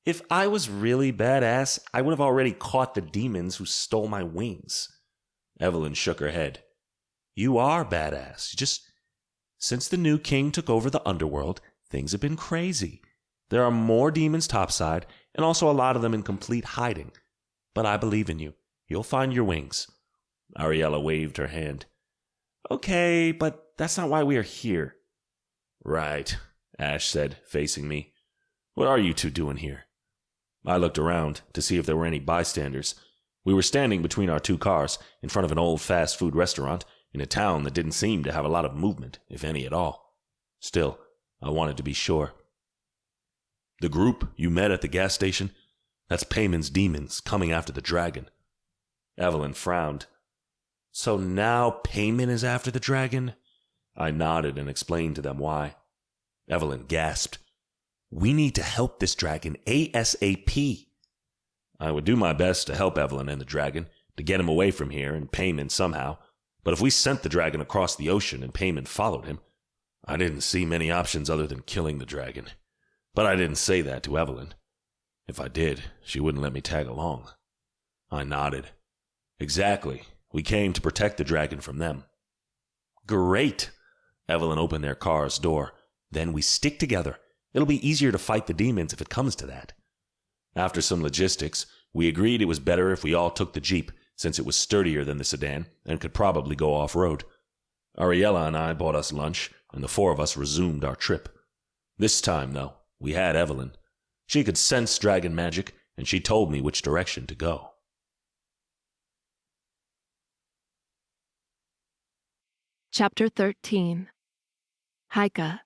If I was really badass, I would have already caught the demons who stole my wings. Evelyn shook her head. You are badass. Since the new king took over the underworld, things have been crazy. There are more demons topside, and also a lot of them in complete hiding. But I believe in you. You'll find your wings. Ariella waved her hand. Okay, but that's not why we are here. Right, Ash said, facing me. What are you two doing here? I looked around to see if there were any bystanders. We were standing between our two cars in front of an old fast food restaurant in a town that didn't seem to have a lot of movement, if any at all. Still, I wanted to be sure. The group you met at the gas station? That's Payman's demons coming after the dragon. Evelyn frowned. So now Payman is after the dragon? I nodded and explained to them why. Evelyn gasped. We need to help this dragon ASAP. I would do my best to help Evelyn and the dragon, to get him away from here and Payman somehow, but if we sent the dragon across the ocean and Payman followed him, I didn't see many options other than killing the dragon. But I didn't say that to Evelyn. If I did, she wouldn't let me tag along. I nodded. Exactly. We came to protect the dragon from them. Great! Evelyn opened their car's door. Then we stick together. It'll be easier to fight the demons if it comes to that. After some logistics, we agreed it was better if we all took the Jeep, since it was sturdier than the sedan and could probably go off-road. Ariella and I bought us lunch, and the four of us resumed our trip. This time, though, we had Evelyn. She could sense dragon magic, and she told me which direction to go. Chapter 13. Heike.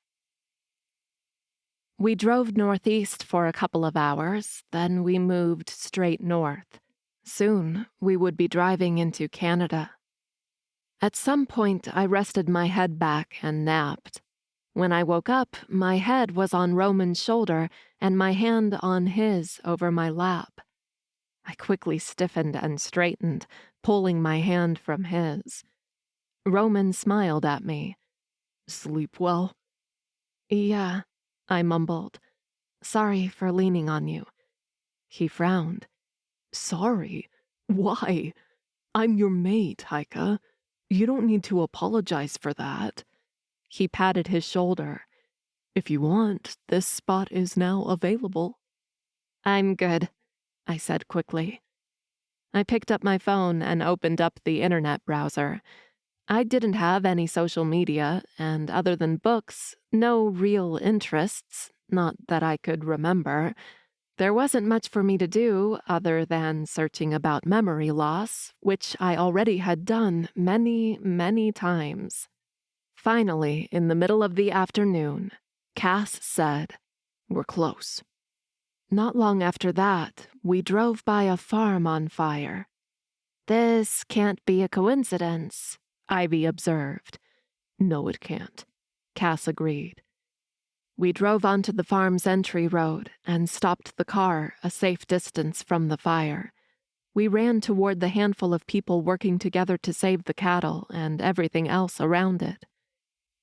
We drove northeast for a couple of hours, then we moved straight north. Soon, we would be driving into Canada. At some point, I rested my head back and napped. When I woke up, my head was on Roman's shoulder and my hand on his over my lap. I quickly stiffened and straightened, pulling my hand from his. Roman smiled at me. Sleep well? Yeah, I mumbled. Sorry for leaning on you. He frowned. Sorry? Why? I'm your mate, Heike. You don't need to apologize for that. He patted his shoulder. If you want, this spot is now available. I'm good, I said quickly. I picked up my phone and opened up the internet browser. I didn't have any social media, and other than books, no real interests, not that I could remember. There wasn't much for me to do other than searching about memory loss, which I already had done many, many times. Finally, in the middle of the afternoon, Cass said, "We're close." Not long after that, we drove by a farm on fire. This can't be a coincidence, Ivy observed. No, it can't, Cass agreed. We drove onto the farm's entry road and stopped the car a safe distance from the fire. We ran toward the handful of people working together to save the cattle and everything else around it.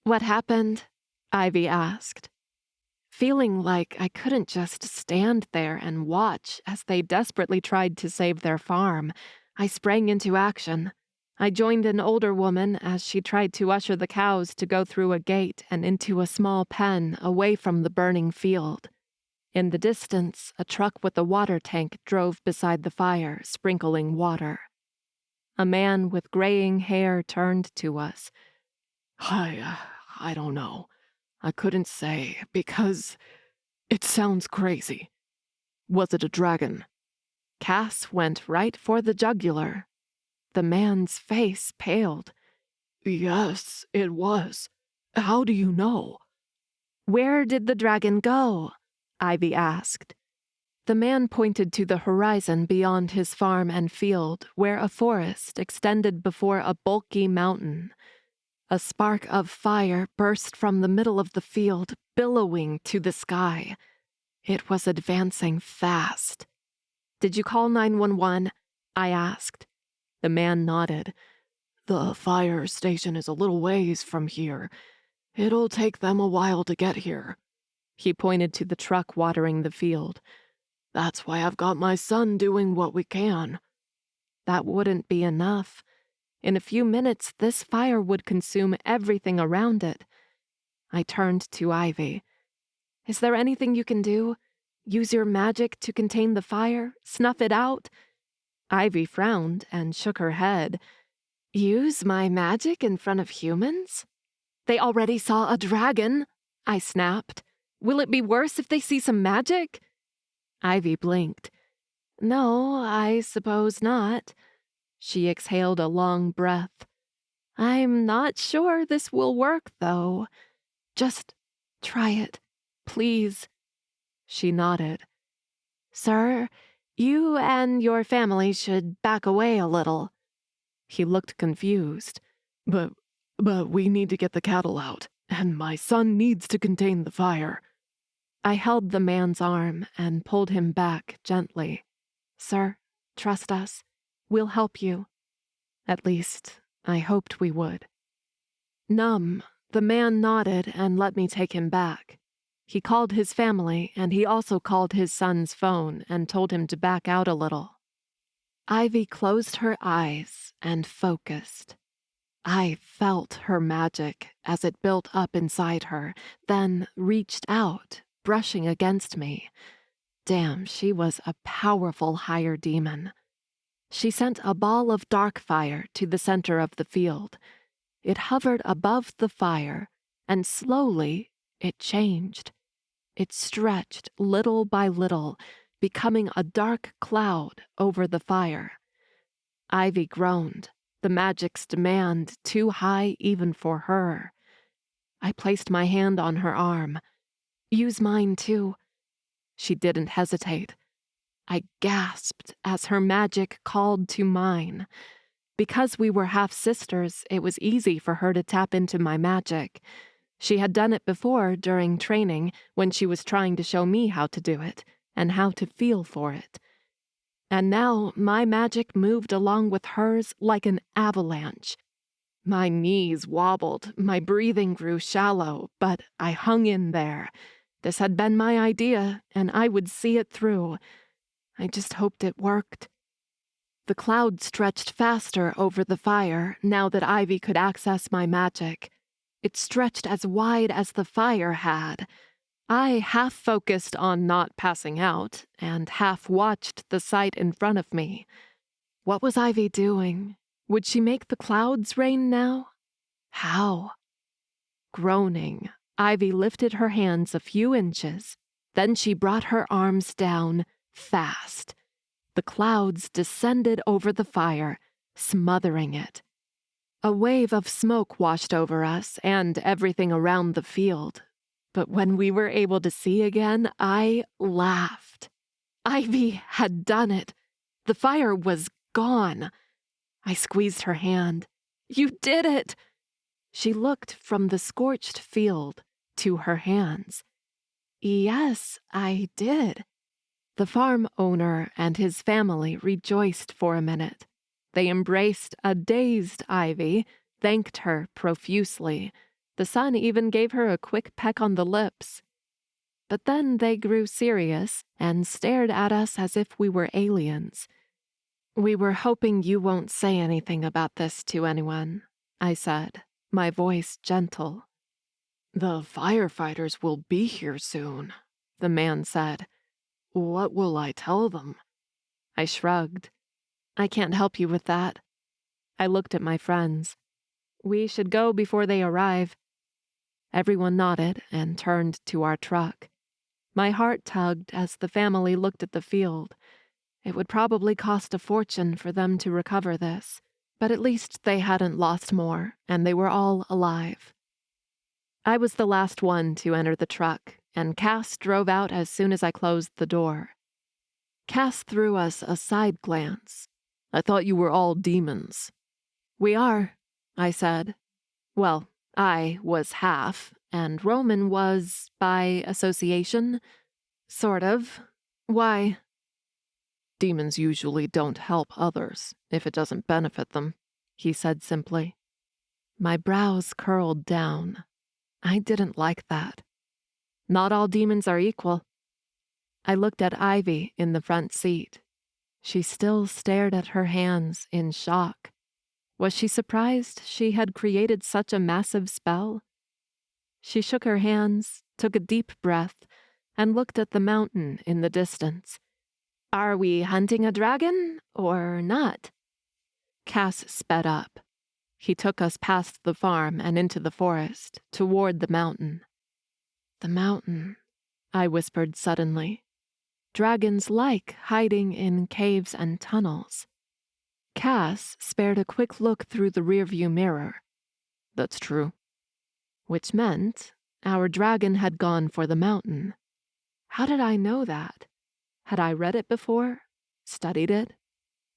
What happened? Ivy asked. Feeling like I couldn't just stand there and watch as they desperately tried to save their farm, I sprang into action. I joined an older woman as she tried to usher the cows to go through a gate and into a small pen away from the burning field. In the distance, a truck with a water tank drove beside the fire, sprinkling water. A man with graying hair turned to us. I don't know. I couldn't say, because it sounds crazy. Was it a dragon? Cass went right for the jugular. The man's face paled. Yes, it was. How do you know? Where did the dragon go? Ivy asked. The man pointed to the horizon beyond his farm and field, where a forest extended before a bulky mountain. A spark of fire burst from the middle of the field, billowing to the sky. It was advancing fast. Did you call 911? I asked. The man nodded. The fire station is a little ways from here. It'll take them a while to get here. He pointed to the truck watering the field. That's why I've got my son doing what we can. That wouldn't be enough. In a few minutes, this fire would consume everything around it. I turned to Ivy. Is there anything you can do? Use your magic to contain the fire? Snuff it out? Ivy frowned and shook her head. Use my magic in front of humans? They already saw a dragon, I snapped. Will it be worse if they see some magic? Ivy blinked. No, I suppose not. She exhaled a long breath. I'm not sure this will work, though. Just try it, please. She nodded. Sir, you and your family should back away a little. He looked confused. But we need to get the cattle out, and my son needs to contain the fire. I held the man's arm and pulled him back gently. Sir, trust us. We'll help you. At least, I hoped we would. Numb, the man nodded and let me take him back. He called his family, and he also called his son's phone and told him to back out a little. Ivy closed her eyes and focused. I felt her magic as it built up inside her, then reached out, brushing against me. Damn, she was a powerful higher demon. She sent a ball of dark fire to the center of the field. It hovered above the fire, and slowly it changed. It stretched little by little, becoming a dark cloud over the fire. Ivy groaned, the magic's demand too high even for her. I placed my hand on her arm. Use mine too. She didn't hesitate. I gasped as her magic called to mine. Because we were half-sisters, it was easy for her to tap into my magic. She had done it before during training when she was trying to show me how to do it and how to feel for it. And now my magic moved along with hers like an avalanche. My knees wobbled, my breathing grew shallow, but I hung in there. This had been my idea, and I would see it through. I just hoped it worked. The cloud stretched faster over the fire now that Ivy could access my magic. It stretched as wide as the fire had. I half focused on not passing out and half watched the sight in front of me. What was Ivy doing? Would she make the clouds rain now? How? Groaning, Ivy lifted her hands a few inches. Then she brought her arms down fast. The clouds descended over the fire, smothering it. A wave of smoke washed over us and everything around the field. But when we were able to see again, I laughed. Ivy had done it. The fire was gone. I squeezed her hand. You did it! She looked from the scorched field to her hands. Yes, I did. The farm owner and his family rejoiced for a minute. They embraced a dazed Ivy, thanked her profusely. The son even gave her a quick peck on the lips. But then they grew serious and stared at us as if we were aliens. We were hoping you won't say anything about this to anyone, I said, my voice gentle. The firefighters will be here soon. the man said. "What will I tell them?" I shrugged. "I can't help you with that." I looked at my friends. "We should go before they arrive." Everyone nodded and turned to our truck. My heart tugged as the family looked at the field. It would probably cost a fortune for them to recover this, but at least they hadn't lost more, and they were all alive. I was the last one to enter the truck, and Cass drove out as soon as I closed the door. Cass threw us a side glance. "I thought you were all demons." "We are," I said. Well, I was half, and Roman was, by association, sort of. Why? "Demons usually don't help others if it doesn't benefit them," he said simply. My brows curled down. I didn't like that. Not all demons are equal. I looked at Ivy in the front seat. She still stared at her hands in shock. Was she surprised she had created such a massive spell? She shook her hands, took a deep breath, and looked at the mountain in the distance. "Are we hunting a dragon, or not?" Cass sped up. He took us past the farm and into the forest, toward the mountain. "The mountain," I whispered suddenly. "Dragons like hiding in caves and tunnels." Cass spared a quick look through the rearview mirror. "That's true." Which meant our dragon had gone for the mountain. How did I know that? Had I read it before? Studied it?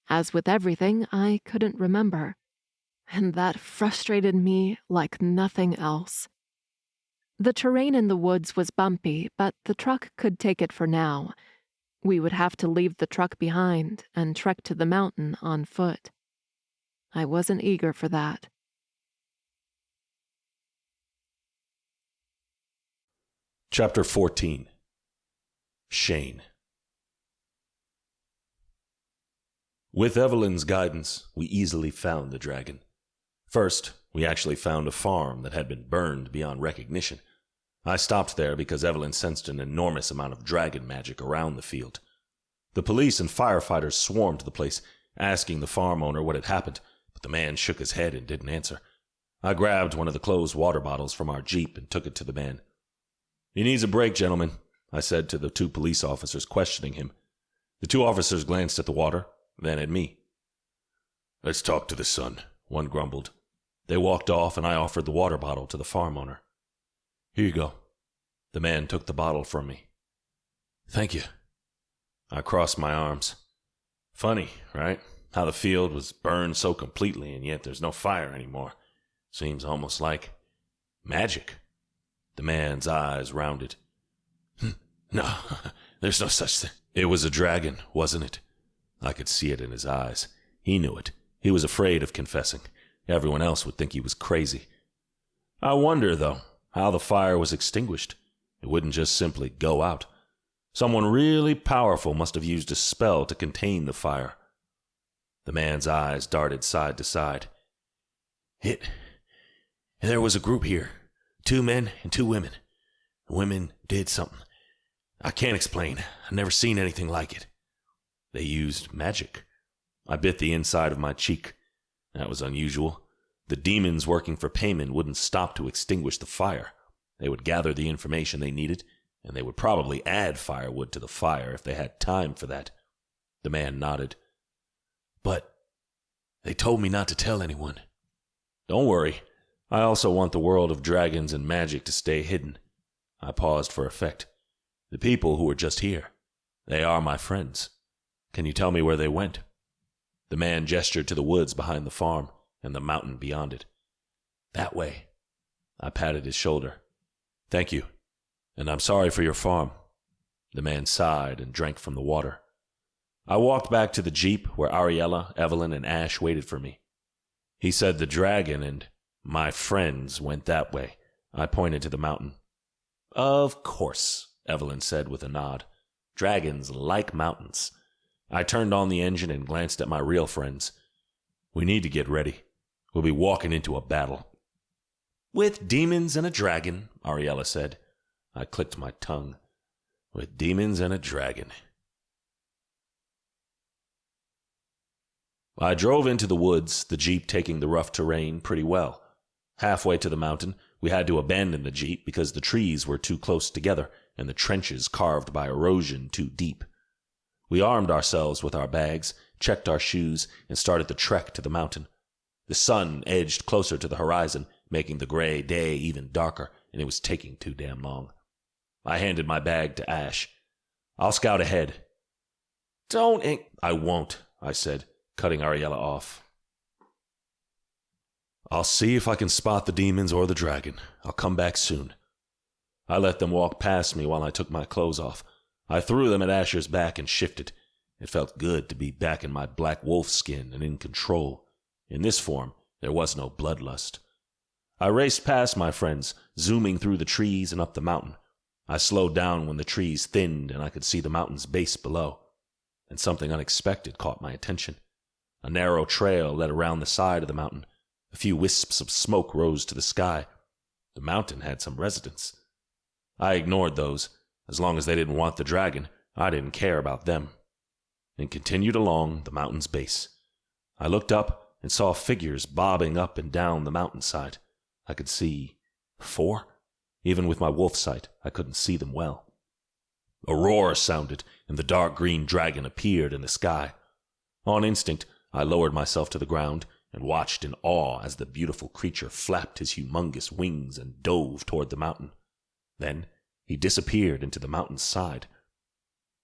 As with everything, I couldn't remember. And that frustrated me like nothing else. The terrain in the woods was bumpy, but the truck could take it for now. We would have to leave the truck behind and trek to the mountain on foot. I wasn't eager for that. Chapter 14. Shane. With Evelyn's guidance, we easily found the dragon. First, we actually found a farm that had been burned beyond recognition. I stopped there because Evelyn sensed an enormous amount of dragon magic around the field. The police and firefighters swarmed the place, asking the farm owner what had happened, but the man shook his head and didn't answer. I grabbed one of the closed water bottles from our Jeep and took it to the man. "He needs a break, gentlemen," I said to the 2 police officers questioning him. The 2 officers glanced at the water, then at me. "Let's talk to the son," one grumbled. They walked off, and I offered the water bottle to the farm owner. "Here you go." The man took the bottle from me. "Thank you." I crossed my arms. Funny, right? How the field was burned so completely, and yet there's no fire anymore. Seems almost like magic. The man's eyes rounded. "No, there's no such thing." It was a dragon, wasn't it? I could see it in his eyes. He knew it. He was afraid of confessing. Everyone else would think he was crazy. I wonder, though, how the fire was extinguished. It wouldn't just simply go out. Someone really powerful must have used a spell to contain the fire. The man's eyes darted side to side. There was a group here. 2 men and 2 women. The women did something. I can't explain. I've never seen anything like it. They used magic. I bit the inside of my cheek. That was unusual. The demons working for payment wouldn't stop to extinguish the fire. They would gather the information they needed, and they would probably add firewood to the fire if they had time for that. The man nodded. "But they told me not to tell anyone." "Don't worry. I also want the world of dragons and magic to stay hidden." I paused for effect. "The people who were just here, they are my friends. Can you tell me where they went?" The man gestured to the woods behind the farm and the mountain beyond it. "That way." I patted his shoulder. "Thank you. And I'm sorry for your farm." The man sighed and drank from the water. I walked back to the Jeep where Ariella, Evelyn, and Ash waited for me. He said the dragon and my friends went that way. I pointed to the mountain. "Of course," Evelyn said with a nod. "Dragons like mountains." I turned on the engine and glanced at my real friends. "We need to get ready. We'll be walking into a battle." "With demons and a dragon," Ariella said. I clicked my tongue. with demons and a dragon. I drove into the woods, the Jeep taking the rough terrain pretty well. Halfway to the mountain, we had to abandon the Jeep because the trees were too close together and the trenches carved by erosion too deep. We armed ourselves with our bags, checked our shoes, and started the trek to the mountain. The sun edged closer to the horizon, making the gray day even darker, and it was taking too damn long. I handed my bag to Ash. "I'll scout ahead." "I won't," I said, cutting Ariella off. "I'll see if I can spot the demons or the dragon. I'll come back soon." I let them walk past me while I took my clothes off. I threw them at Asher's back and shifted. It felt good to be back in my black wolf skin and in control. In this form, there was no bloodlust. I raced past my friends, zooming through the trees and up the mountain. I slowed down when the trees thinned and I could see the mountain's base below. And something unexpected caught my attention. A narrow trail led around the side of the mountain. A few wisps of smoke rose to the sky. The mountain had some residents. I ignored those. As long as they didn't want the dragon, I didn't care about them. And continued along the mountain's base. I looked up and saw figures bobbing up and down the mountainside. I could see 4. Even with my wolf sight, I couldn't see them well. A roar sounded, and the dark green dragon appeared in the sky. On instinct, I lowered myself to the ground and watched in awe as the beautiful creature flapped his humongous wings and dove toward the mountain. Then he disappeared into the mountain's side.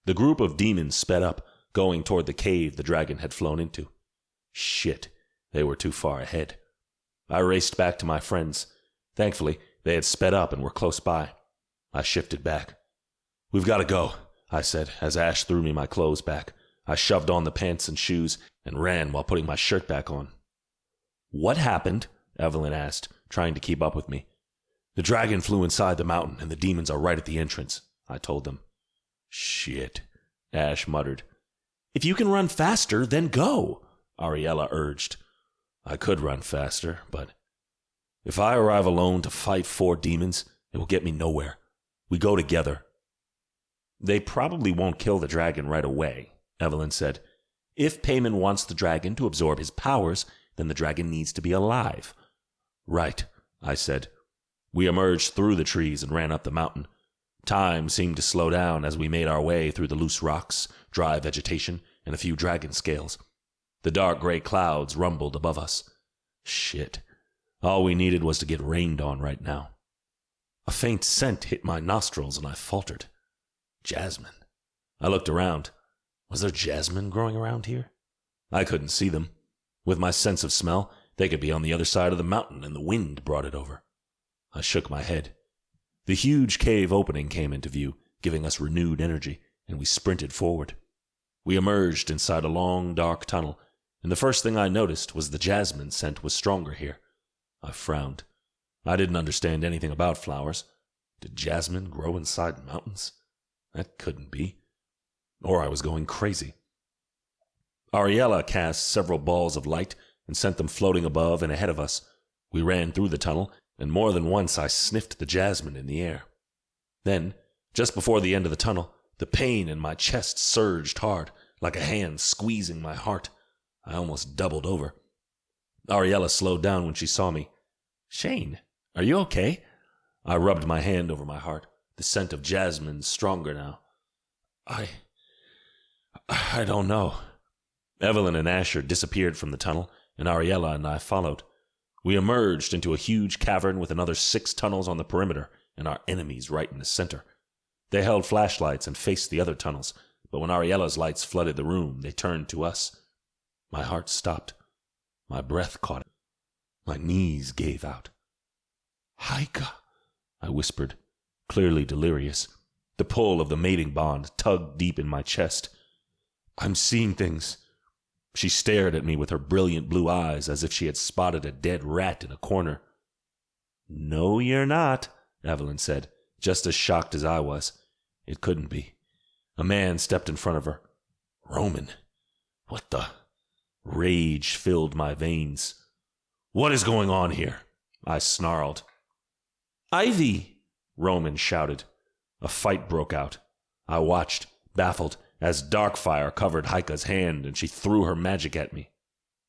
The group of demons sped up, going toward the cave the dragon had flown into. Shit, they were too far ahead. I raced back to my friends. Thankfully, they had sped up and were close by. I shifted back. "We've got to go," I said as Ash threw me my clothes back. I shoved on the pants and shoes and ran while putting my shirt back on. "What happened?" Evelyn asked, trying to keep up with me. "The dragon flew inside the mountain and the demons are right at the entrance," I told them. "Shit," Ash muttered. "If you can run faster, then go," Ariella urged. I could run faster, but if I arrive alone to fight 4 demons, it will get me nowhere. We go together. "They probably won't kill the dragon right away," Evelyn said. "If Payman wants the dragon to absorb his powers, then the dragon needs to be alive." "Right," I said. We emerged through the trees and ran up the mountain. Time seemed to slow down as we made our way through the loose rocks, dry vegetation, and a few dragon scales. The dark gray clouds rumbled above us. Shit. All we needed was to get rained on right now. A faint scent hit my nostrils and I faltered. Jasmine. I looked around. Was there jasmine growing around here? I couldn't see them. With my sense of smell, they could be on the other side of the mountain and the wind brought it over. I shook my head. The huge cave opening came into view, giving us renewed energy, and we sprinted forward. We emerged inside a long, dark tunnel, and the first thing I noticed was the jasmine scent was stronger here. I frowned. I didn't understand anything about flowers. Did jasmine grow inside mountains? That couldn't be. Or I was going crazy. Ariella cast several balls of light and sent them floating above and ahead of us. We ran through the tunnel, and more than once I sniffed the jasmine in the air. Then, just before the end of the tunnel, the pain in my chest surged hard, like a hand squeezing my heart. I almost doubled over. Ariella slowed down when she saw me. "Shane, are you okay?" I rubbed my hand over my heart, the scent of jasmine stronger now. I don't know. Evelyn and Asher disappeared from the tunnel, and Ariella and I followed. We emerged into a huge cavern with another 6 tunnels on the perimeter, and our enemies right in the center. They held flashlights and faced the other tunnels, but when Ariella's lights flooded the room, they turned to us. My heart stopped. My breath caught. My knees gave out. "Haika," I whispered, clearly delirious. The pull of the mating bond tugged deep in my chest. "I'm seeing things." She stared at me with her brilliant blue eyes as if she had spotted a dead rat in a corner. "No, you're not," Evelyn said, just as shocked as I was. It couldn't be. A man stepped in front of her. Roman. What the? Rage filled my veins. "What is going on here?" I snarled. "Ivy!" Roman shouted. A fight broke out. I watched, baffled, as dark fire covered Haika's hand and she threw her magic at me.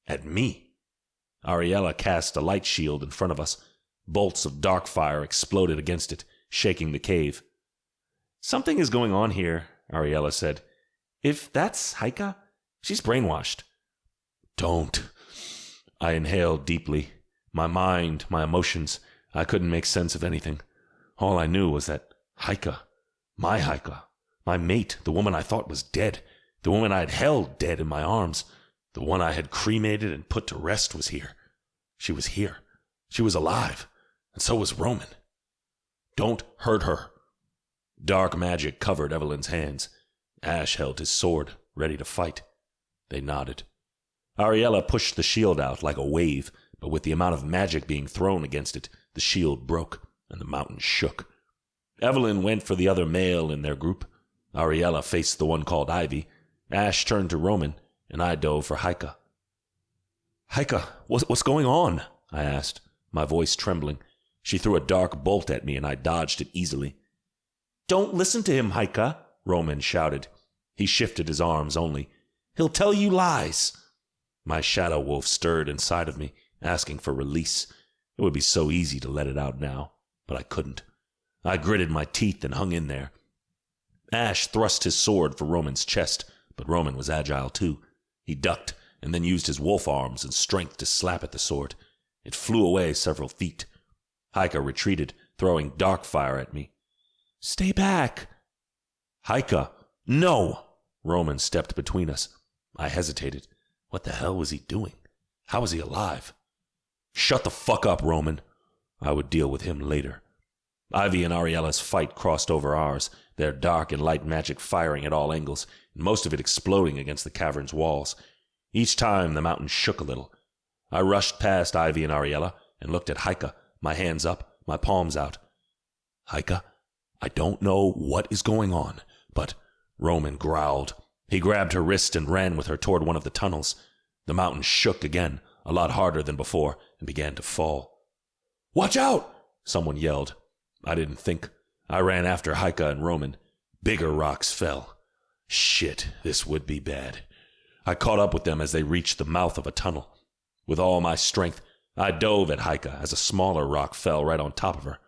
At me? Ariella cast a light shield in front of us. Bolts of dark fire exploded against it, shaking the cave. "Something is going on here," Ariella said. "If that's Haika, she's brainwashed." "Don't." I inhaled deeply. My mind, my emotions, I couldn't make sense of anything. All I knew was that Haika, my mate, the woman I thought was dead, the woman I had held dead in my arms, the one I had cremated and put to rest was here. She was here. She was alive. And so was Roman. "Don't hurt her." Dark magic covered Evelyn's hands. Ash held his sword, ready to fight. They nodded. Ariella pushed the shield out like a wave, but with the amount of magic being thrown against it, the shield broke, and the mountain shook. Evelyn went for the other male in their group. Ariella faced the one called Ivy. Ash turned to Roman, and I dove for Haika. "Haika, what's going on?" I asked, my voice trembling. She threw a dark bolt at me, and I dodged it easily. "Don't listen to him, Haika," Roman shouted. He shifted his arms only. "He'll tell you lies." My shadow wolf stirred inside of me, asking for release. It would be so easy to let it out now, but I couldn't. I gritted my teeth and hung in there. Ash thrust his sword for Roman's chest, but Roman was agile too. He ducked and then used his wolf arms and strength to slap at the sword. It flew away several feet. Haika retreated, throwing dark fire at me. "Stay back." "Haika, no!" Roman stepped between us. I hesitated. What the hell was he doing? How was he alive? "Shut the fuck up, Roman." I would deal with him later. Ivy and Ariella's fight crossed over ours, their dark and light magic firing at all angles, and most of it exploding against the cavern's walls. Each time the mountain shook a little. I rushed past Ivy and Ariella and looked at Haika, my hands up, my palms out. "Haika, I don't know what is going on, but..." Roman growled. He grabbed her wrist and ran with her toward one of the tunnels. The mountain shook again, a lot harder than before, and began to fall. "Watch out!" someone yelled. I didn't think. I ran after Haika and Roman. Bigger rocks fell. Shit, this would be bad. I caught up with them as they reached the mouth of a tunnel. With all my strength, I dove at Haika as a smaller rock fell right on top of her.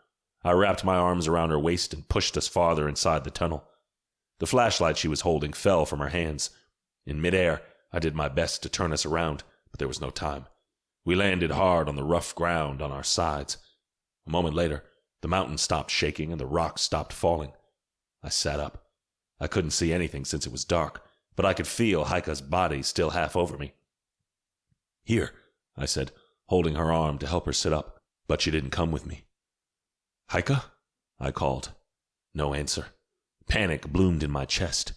I wrapped my arms around her waist and pushed us farther inside the tunnel. The flashlight she was holding fell from her hands. In midair, I did my best to turn us around, but there was no time. We landed hard on the rough ground on our sides. A moment later, the mountain stopped shaking and the rocks stopped falling. I sat up. I couldn't see anything since it was dark, but I could feel Haika's body still half over me. "Here," I said, holding her arm to help her sit up, but she didn't come with me. "Haika?" I called. No answer. Panic bloomed in my chest.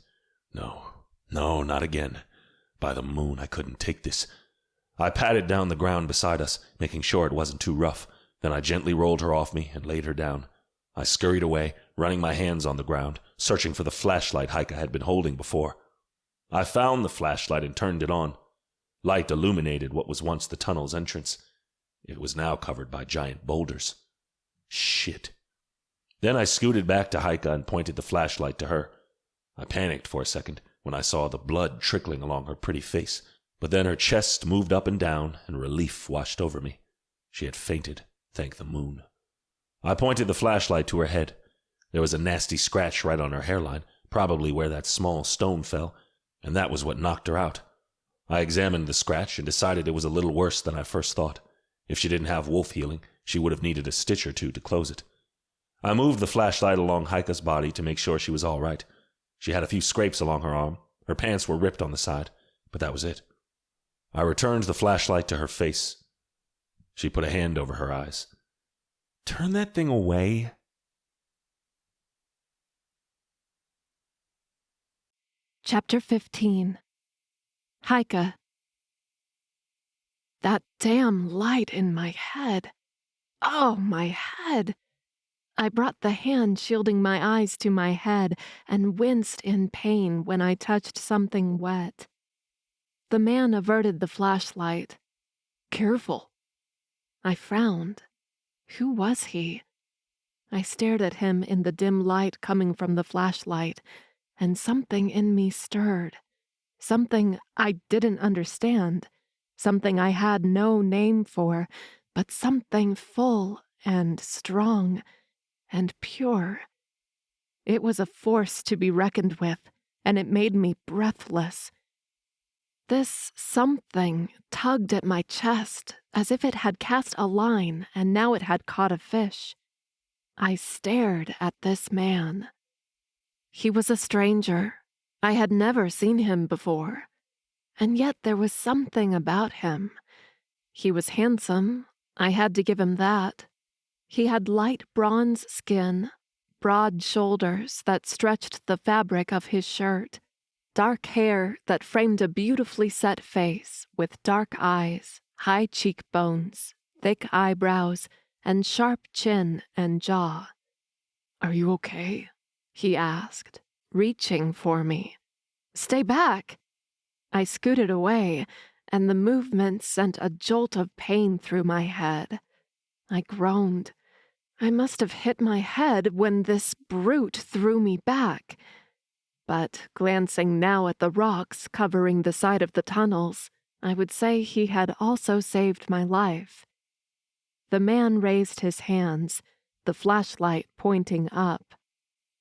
No, not again. By the moon, I couldn't take this. I patted down the ground beside us, making sure it wasn't too rough. Then I gently rolled her off me and laid her down. I scurried away, running my hands on the ground, searching for the flashlight Haika had been holding before. I found the flashlight and turned it on. Light illuminated what was once the tunnel's entrance. It was now covered by giant boulders. Shit. Then I scooted back to Haika and pointed the flashlight to her. I panicked for a second when I saw the blood trickling along her pretty face, but then her chest moved up and down and relief washed over me. She had fainted, thank the moon. I pointed the flashlight to her head. There was a nasty scratch right on her hairline, probably where that small stone fell, and that was what knocked her out. I examined the scratch and decided it was a little worse than I first thought. If she didn't have wolf healing, she would have needed a stitch or two to close it. I moved the flashlight along Haika's body to make sure she was all right. She had a few scrapes along her arm. Her pants were ripped on the side, but that was it. I returned the flashlight to her face. She put a hand over her eyes. "Turn that thing away." Chapter 15. Haika. That damn light in my head. Oh, my head. I brought the hand shielding my eyes to my head and winced in pain when I touched something wet. The man averted the flashlight. Careful. I frowned. Who was he? I stared at him in the dim light coming from the flashlight, and something in me stirred. Something I didn't understand, something I had no name for, but something full and strong and pure. It was a force to be reckoned with, and it made me breathless. This something tugged at my chest as if it had cast a line and now it had caught a fish. I stared at this man. He was a stranger. I had never seen him before, and yet there was something about him. He was handsome. I had to give him that. He had light bronze skin, broad shoulders that stretched the fabric of his shirt, dark hair that framed a beautifully set face with dark eyes, high cheekbones, thick eyebrows, and sharp chin and jaw. "Are you okay?" he asked, reaching for me. "Stay back!" I scooted away, and the movement sent a jolt of pain through my head. I groaned. I must have hit my head when this brute threw me back. But glancing now at the rocks covering the side of the tunnels, I would say he had also saved my life. The man raised his hands, the flashlight pointing up.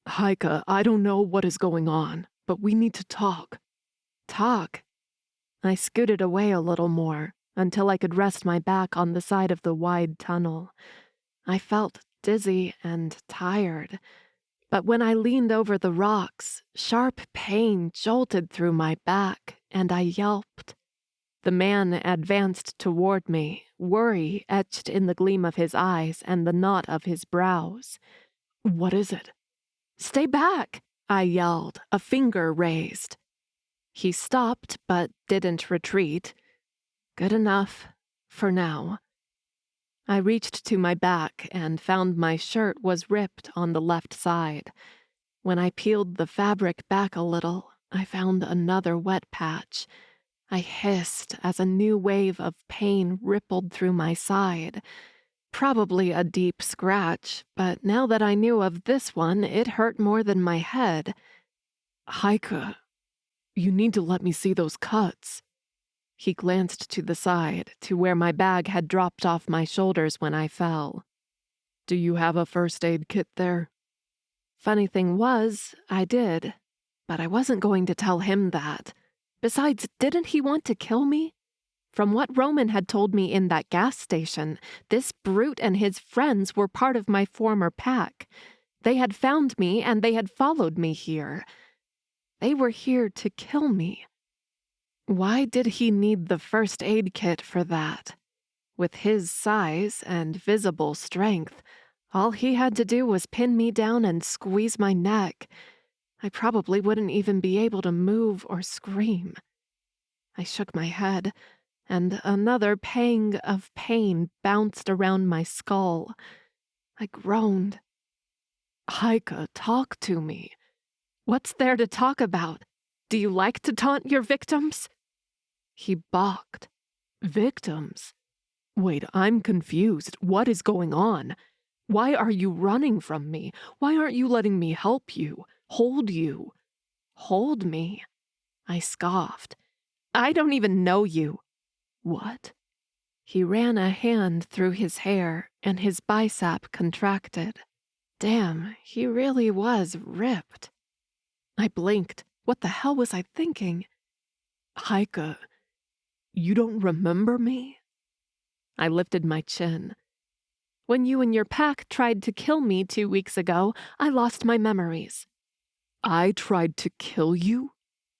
"Haika, I don't know what is going on, but we need to talk." "Talk?" I scooted away a little more until I could rest my back on the side of the wide tunnel. I felt dizzy and tired, but when I leaned over the rocks, sharp pain jolted through my back, and I yelped. The man advanced toward me, worry etched in the gleam of his eyes and the knot of his brows. "What is it?" "Stay back!" I yelled, a finger raised. He stopped, but didn't retreat. Good enough, for now. I reached to my back and found my shirt was ripped on the left side. When I peeled the fabric back a little, I found another wet patch. I hissed as a new wave of pain rippled through my side. Probably a deep scratch, but now that I knew of this one, it hurt more than my head. "Haika, you need to let me see those cuts." He glanced to the side, to where my bag had dropped off my shoulders when I fell. "Do you have a first aid kit there?" Funny thing was, I did, but I wasn't going to tell him that. Besides, didn't he want to kill me? From what Roman had told me in that gas station, this brute and his friends were part of my former pack. They had found me and they had followed me here. They were here to kill me. Why did he need the first aid kit for that? With his size and visible strength, all he had to do was pin me down and squeeze my neck. I probably wouldn't even be able to move or scream. I shook my head, and another pang of pain bounced around my skull. I groaned. "Haika, talk to me." "What's there to talk about? Do you like to taunt your victims?" He balked. "Victims? Wait, I'm confused. What is going on? Why are you running from me? Why aren't you letting me help you, hold you?" "Hold me?" I scoffed. "I don't even know you." "What?" He ran a hand through his hair, and his bicep contracted. Damn, he really was ripped. I blinked. What the hell was I thinking? "Haika, you don't remember me?" I lifted my chin. "When you and your pack tried to kill me 2 weeks ago, I lost my memories." "I tried to kill you?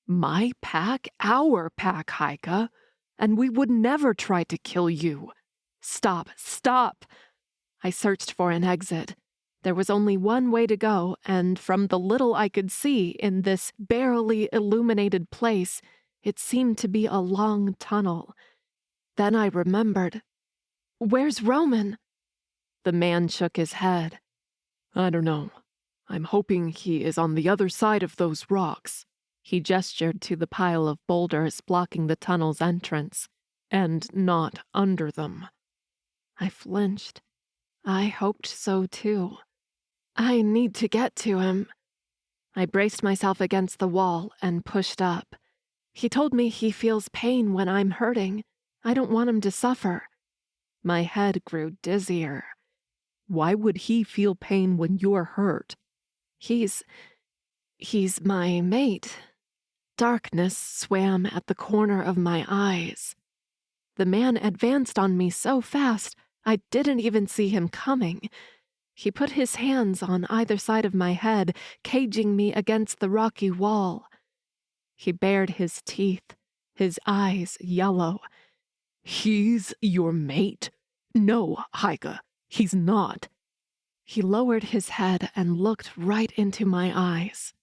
My pack? Our pack, Haika. And we would never try to kill you." "Stop, stop!" I searched for an exit. There was only one way to go, and from the little I could see in this barely illuminated place, it seemed to be a long tunnel. Then I remembered. "Where's Roman?" The man shook his head. "I don't know. I'm hoping he is on the other side of those rocks." He gestured to the pile of boulders blocking the tunnel's entrance, "and not under them." I flinched. I hoped so too. "I need to get to him." I braced myself against the wall and pushed up. He told me he feels pain when I'm hurting. I don't want him to suffer. My head grew dizzier. Why would he feel pain when you're hurt? He's my mate. Darkness swam at the corner of my eyes. The man advanced on me so fast, I didn't even see him coming. He put his hands on either side of my head, caging me against the rocky wall. He bared his teeth, his eyes yellow. He's your mate? No, Haygert, he's not. He lowered his head and looked right into my eyes.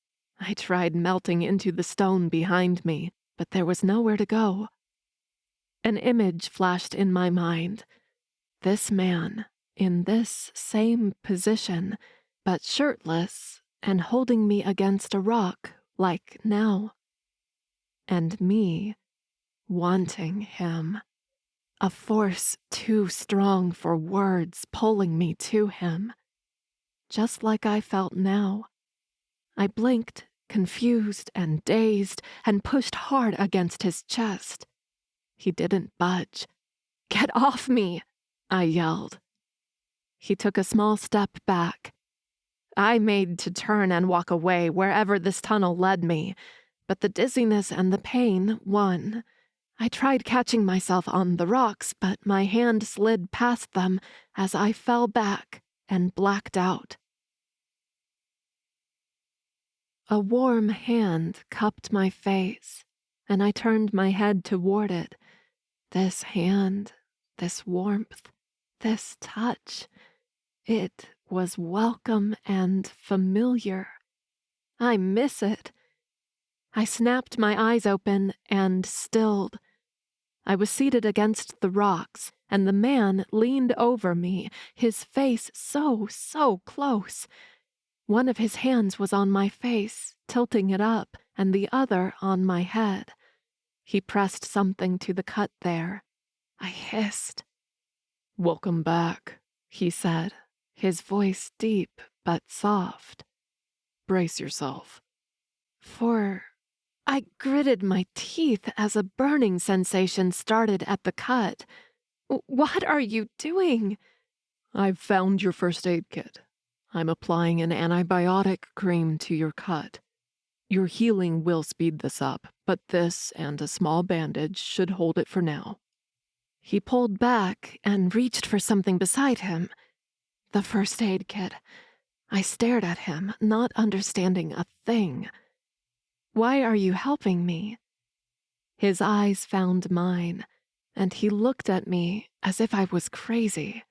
I tried melting into the stone behind me, but there was nowhere to go. An image flashed in my mind. This man, in this same position, but shirtless and holding me against a rock, like now. And me, wanting him. A force too strong for words pulling me to him. Just like I felt now. I blinked, confused and dazed, and pushed hard against his chest. He didn't budge. "Get off me!" I yelled. He took a small step back. I made to turn and walk away wherever this tunnel led me, but the dizziness and the pain won. I tried catching myself on the rocks, but my hand slid past them as I fell back and blacked out. A warm hand cupped my face, and I turned my head toward it. This hand, this warmth, this touch, it was welcome and familiar. I miss it. I snapped my eyes open and stilled. I was seated against the rocks, and the man leaned over me, his face so close. One of his hands was on my face, tilting it up, and the other on my head. He pressed something to the cut there. I hissed. "Welcome back," he said, his voice deep but soft. "Brace yourself." I gritted my teeth as a burning sensation started at the cut. "What are you doing?" "I've found your first aid kit. I'm applying an antibiotic cream to your cut. Your healing will speed this up, but this and a small bandage should hold it for now." He pulled back and reached for something beside him. The first aid kit. I stared at him, not understanding a thing. "Why are you helping me?" His eyes found mine, and he looked at me as if I was crazy.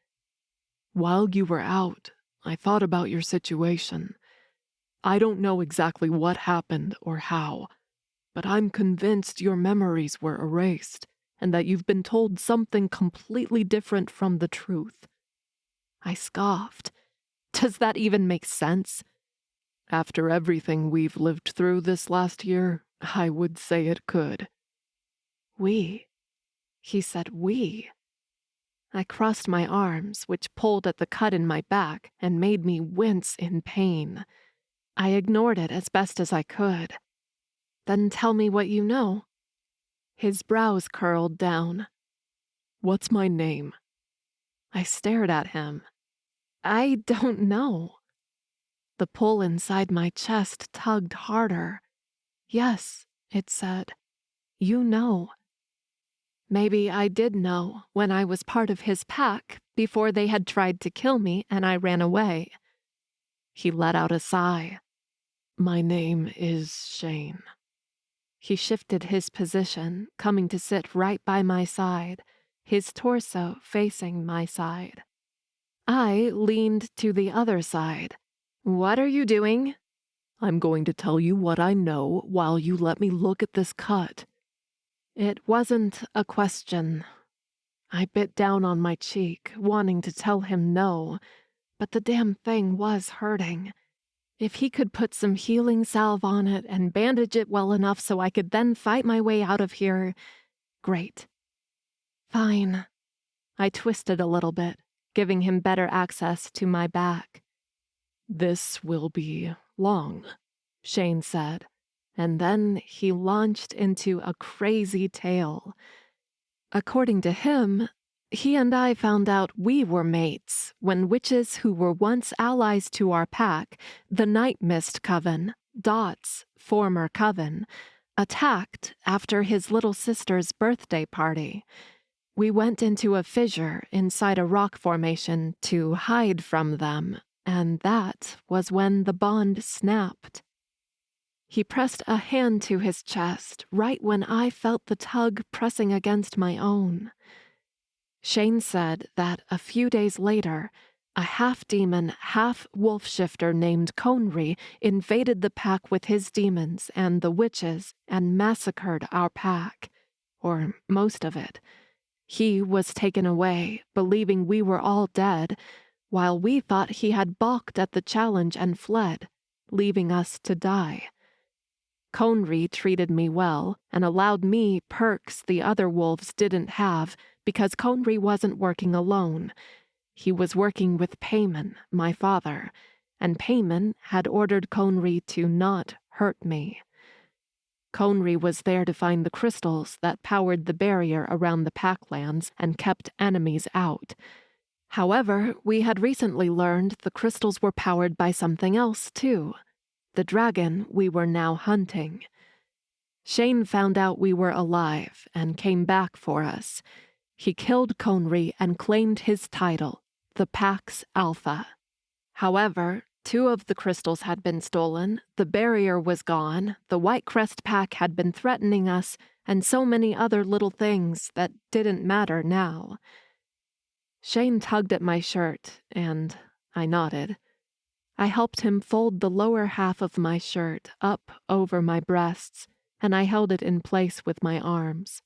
"While you were out, I thought about your situation. I don't know exactly what happened or how, but I'm convinced your memories were erased and that you've been told something completely different from the truth." I scoffed. "Does that even make sense?" "After everything we've lived through this last year, I would say it could." "We." He said we. I crossed my arms, which pulled at the cut in my back and made me wince in pain. I ignored it as best as I could. "Then tell me what you know." His brows curled down. "What's my name?" I stared at him. "I don't know." The pull inside my chest tugged harder. "Yes," it said. "You know." Maybe I did know when I was part of his pack before they had tried to kill me and I ran away. He let out a sigh. "My name is Shane." He shifted his position, coming to sit right by my side, his torso facing my side. I leaned to the other side. "What are you doing?" "I'm going to tell you what I know while you let me look at this cut." It wasn't a question. I bit down on my cheek, wanting to tell him no, but the damn thing was hurting. If he could put some healing salve on it and bandage it well enough so I could then fight my way out of here, great. Fine. I twisted a little bit, giving him better access to my back. "This will be long." Shane said, and then he launched into a crazy tale. According to him, he and I found out we were mates when witches who were once allies to our pack, the Night Mist Coven, Dot's former coven, attacked after his little sister's birthday party. We went into a fissure inside a rock formation to hide from them, and that was when the bond snapped. He pressed a hand to his chest right when I felt the tug pressing against my own. Shane said that a few days later, a half-demon, half-wolf shifter named Conry invaded the pack with his demons and the witches and massacred our pack, or most of it. He was taken away, believing we were all dead, while we thought he had balked at the challenge and fled, leaving us to die. Conry treated me well and allowed me perks the other wolves didn't have because Conry wasn't working alone. He was working with Payman, my father, and Payman had ordered Conry to not hurt me. Conry was there to find the crystals that powered the barrier around the Packlands and kept enemies out. However, we had recently learned the crystals were powered by something else, too. The dragon we were now hunting. Shane found out we were alive and came back for us. He killed Conry and claimed his title, the Pack's Alpha. However, 2 of the crystals had been stolen, the barrier was gone, the White Crest Pack had been threatening us, and so many other little things that didn't matter now. Shane tugged at my shirt, and I nodded. I helped him fold the lower half of my shirt up over my breasts, and I held it in place with my arms.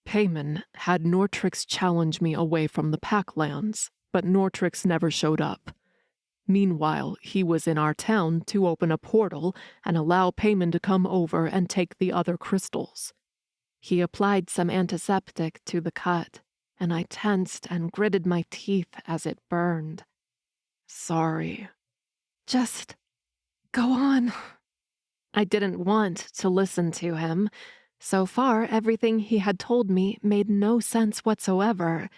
Payman had Nortrix challenge me away from the Packlands, but Nortrix never showed up. Meanwhile, he was in our town to open a portal and allow Payman to come over and take the other crystals. He applied some antiseptic to the cut, and I tensed and gritted my teeth as it burned. Sorry. Just go on. I didn't want to listen to him. So far, everything he had told me made no sense whatsoever,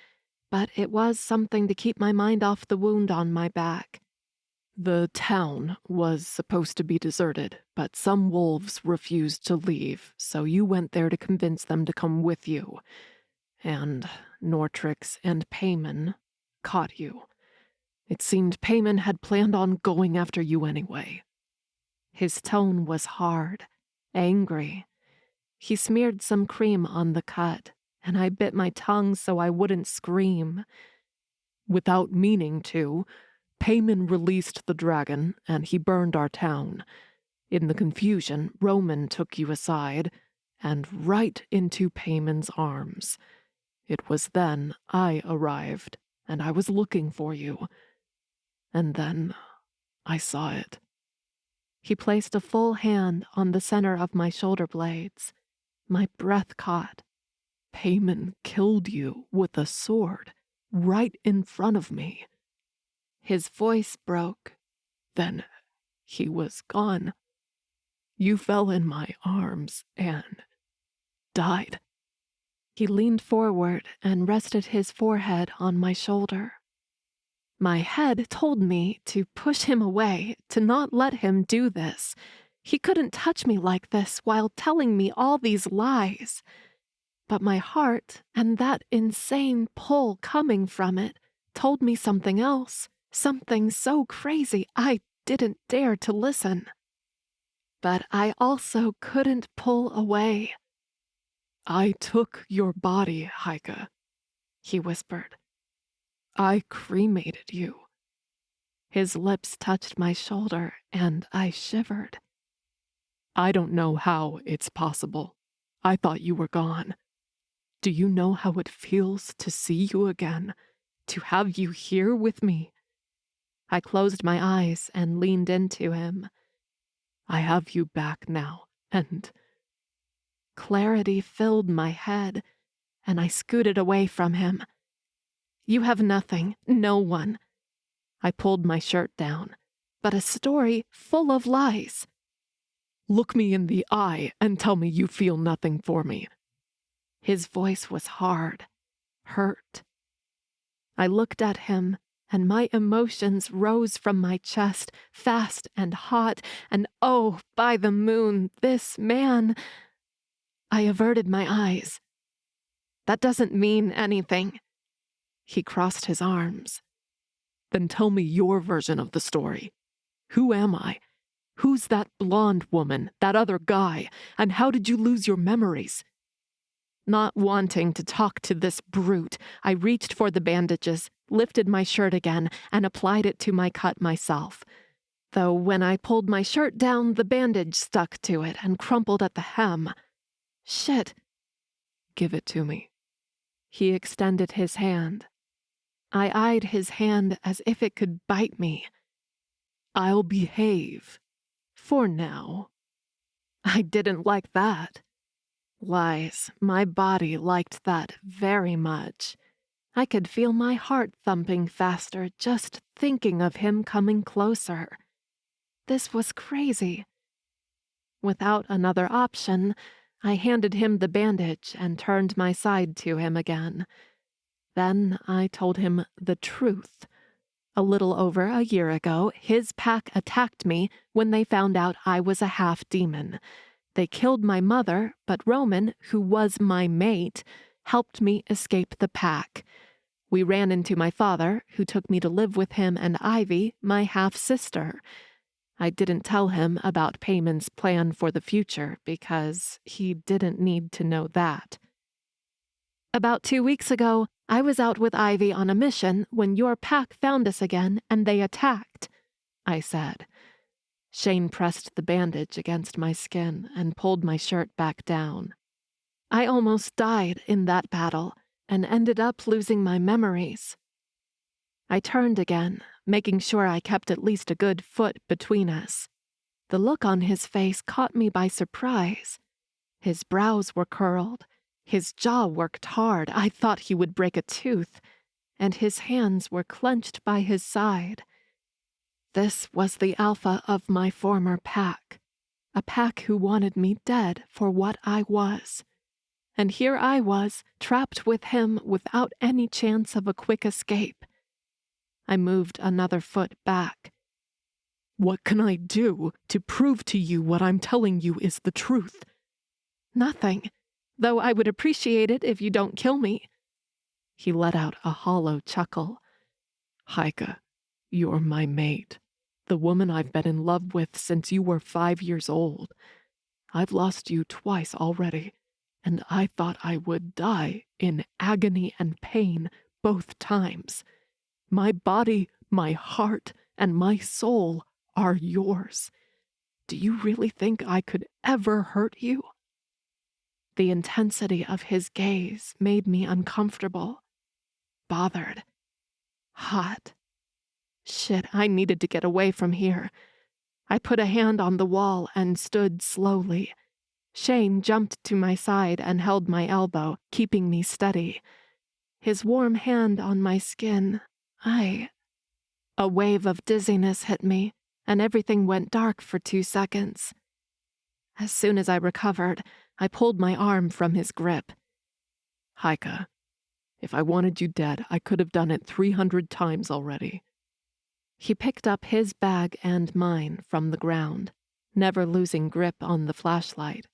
but it was something to keep my mind off the wound on my back. The town was supposed to be deserted, but some wolves refused to leave, so you went there to convince them to come with you. And Nortrix and Payman caught you. It seemed Payman had planned on going after you anyway. His tone was hard, angry. He smeared some cream on the cut, and I bit my tongue so I wouldn't scream. Without meaning to, Payman released the dragon, and he burned our town. In the confusion, Roman took you aside, and right into Payman's arms. It was then I arrived, and I was looking for you. And then I saw it. He placed a full hand on the center of my shoulder blades. My breath caught. Payman killed you with a sword right in front of me. His voice broke. Then he was gone. You fell in my arms and died. He leaned forward and rested his forehead on my shoulder. My head told me to push him away, to not let him do this. He couldn't touch me like this while telling me all these lies. But my heart, and that insane pull coming from it, told me something else, something so crazy I didn't dare to listen. But I also couldn't pull away. I took your body, Haygert, he whispered. I cremated you. His lips touched my shoulder, and I shivered. I don't know how it's possible. I thought you were gone. Do you know how it feels to see you again? To have you here with me? I closed my eyes and leaned into him. I have you back now, and clarity filled my head, and I scooted away from him. You have nothing, no one. I pulled my shirt down, but a story full of lies. Look me in the eye and tell me you feel nothing for me." His voice was hard, hurt. I looked at him, and my emotions rose from my chest, fast and hot, and oh, by the moon, this man! I averted my eyes. "That doesn't mean anything." He crossed his arms. "Then tell me your version of the story. Who am I? Who's that blonde woman, that other guy, and how did you lose your memories?" Not wanting to talk to this brute, I reached for the bandages, lifted my shirt again, and applied it to my cut myself. Though when I pulled my shirt down, the bandage stuck to it and crumpled at the hem. Shit. "Give it to me." He extended his hand. I eyed his hand as if it could bite me. "I'll behave. For now." I didn't like that. Lies, my body liked that very much. I could feel my heart thumping faster just thinking of him coming closer. This was crazy. Without another option, I handed him the bandage and turned my side to him again. Then I told him the truth. A little over a year ago, his pack attacked me when they found out I was a half-demon. They killed my mother, but Roman, who was my mate, helped me escape the pack. We ran into my father, who took me to live with him and Ivy, my half-sister. I didn't tell him about Payman's plan for the future because he didn't need to know that. About 2 weeks ago, I was out with Ivy on a mission when your pack found us again and they attacked, I said. Shane pressed the bandage against my skin and pulled my shirt back down. I almost died in that battle and ended up losing my memories. I turned again, making sure I kept at least a good foot between us. The look on his face caught me by surprise. His brows were curled, his jaw worked hard, I thought he would break a tooth, and his hands were clenched by his side. This was the alpha of my former pack, a pack who wanted me dead for what I was. And here I was, trapped with him without any chance of a quick escape. I moved another foot back. "What can I do to prove to you what I'm telling you is the truth?" "Nothing, though I would appreciate it if you don't kill me." He let out a hollow chuckle. "Haika, you're my mate, the woman I've been in love with since you were 5 years old. I've lost you twice already, and I thought I would die in agony and pain both times. My body, my heart, and my soul are yours. Do you really think I could ever hurt you?" The intensity of his gaze made me uncomfortable, bothered, hot. Shit, I needed to get away from here. I put a hand on the wall and stood slowly. Shane jumped to my side and held my elbow, keeping me steady. His warm hand on my skin, A wave of dizziness hit me, and everything went dark for 2 seconds. As soon as I recovered, I pulled my arm from his grip. "Haika, if I wanted you dead, I could have done it 300 times already." He picked up his bag and mine from the ground, never losing grip on the flashlight.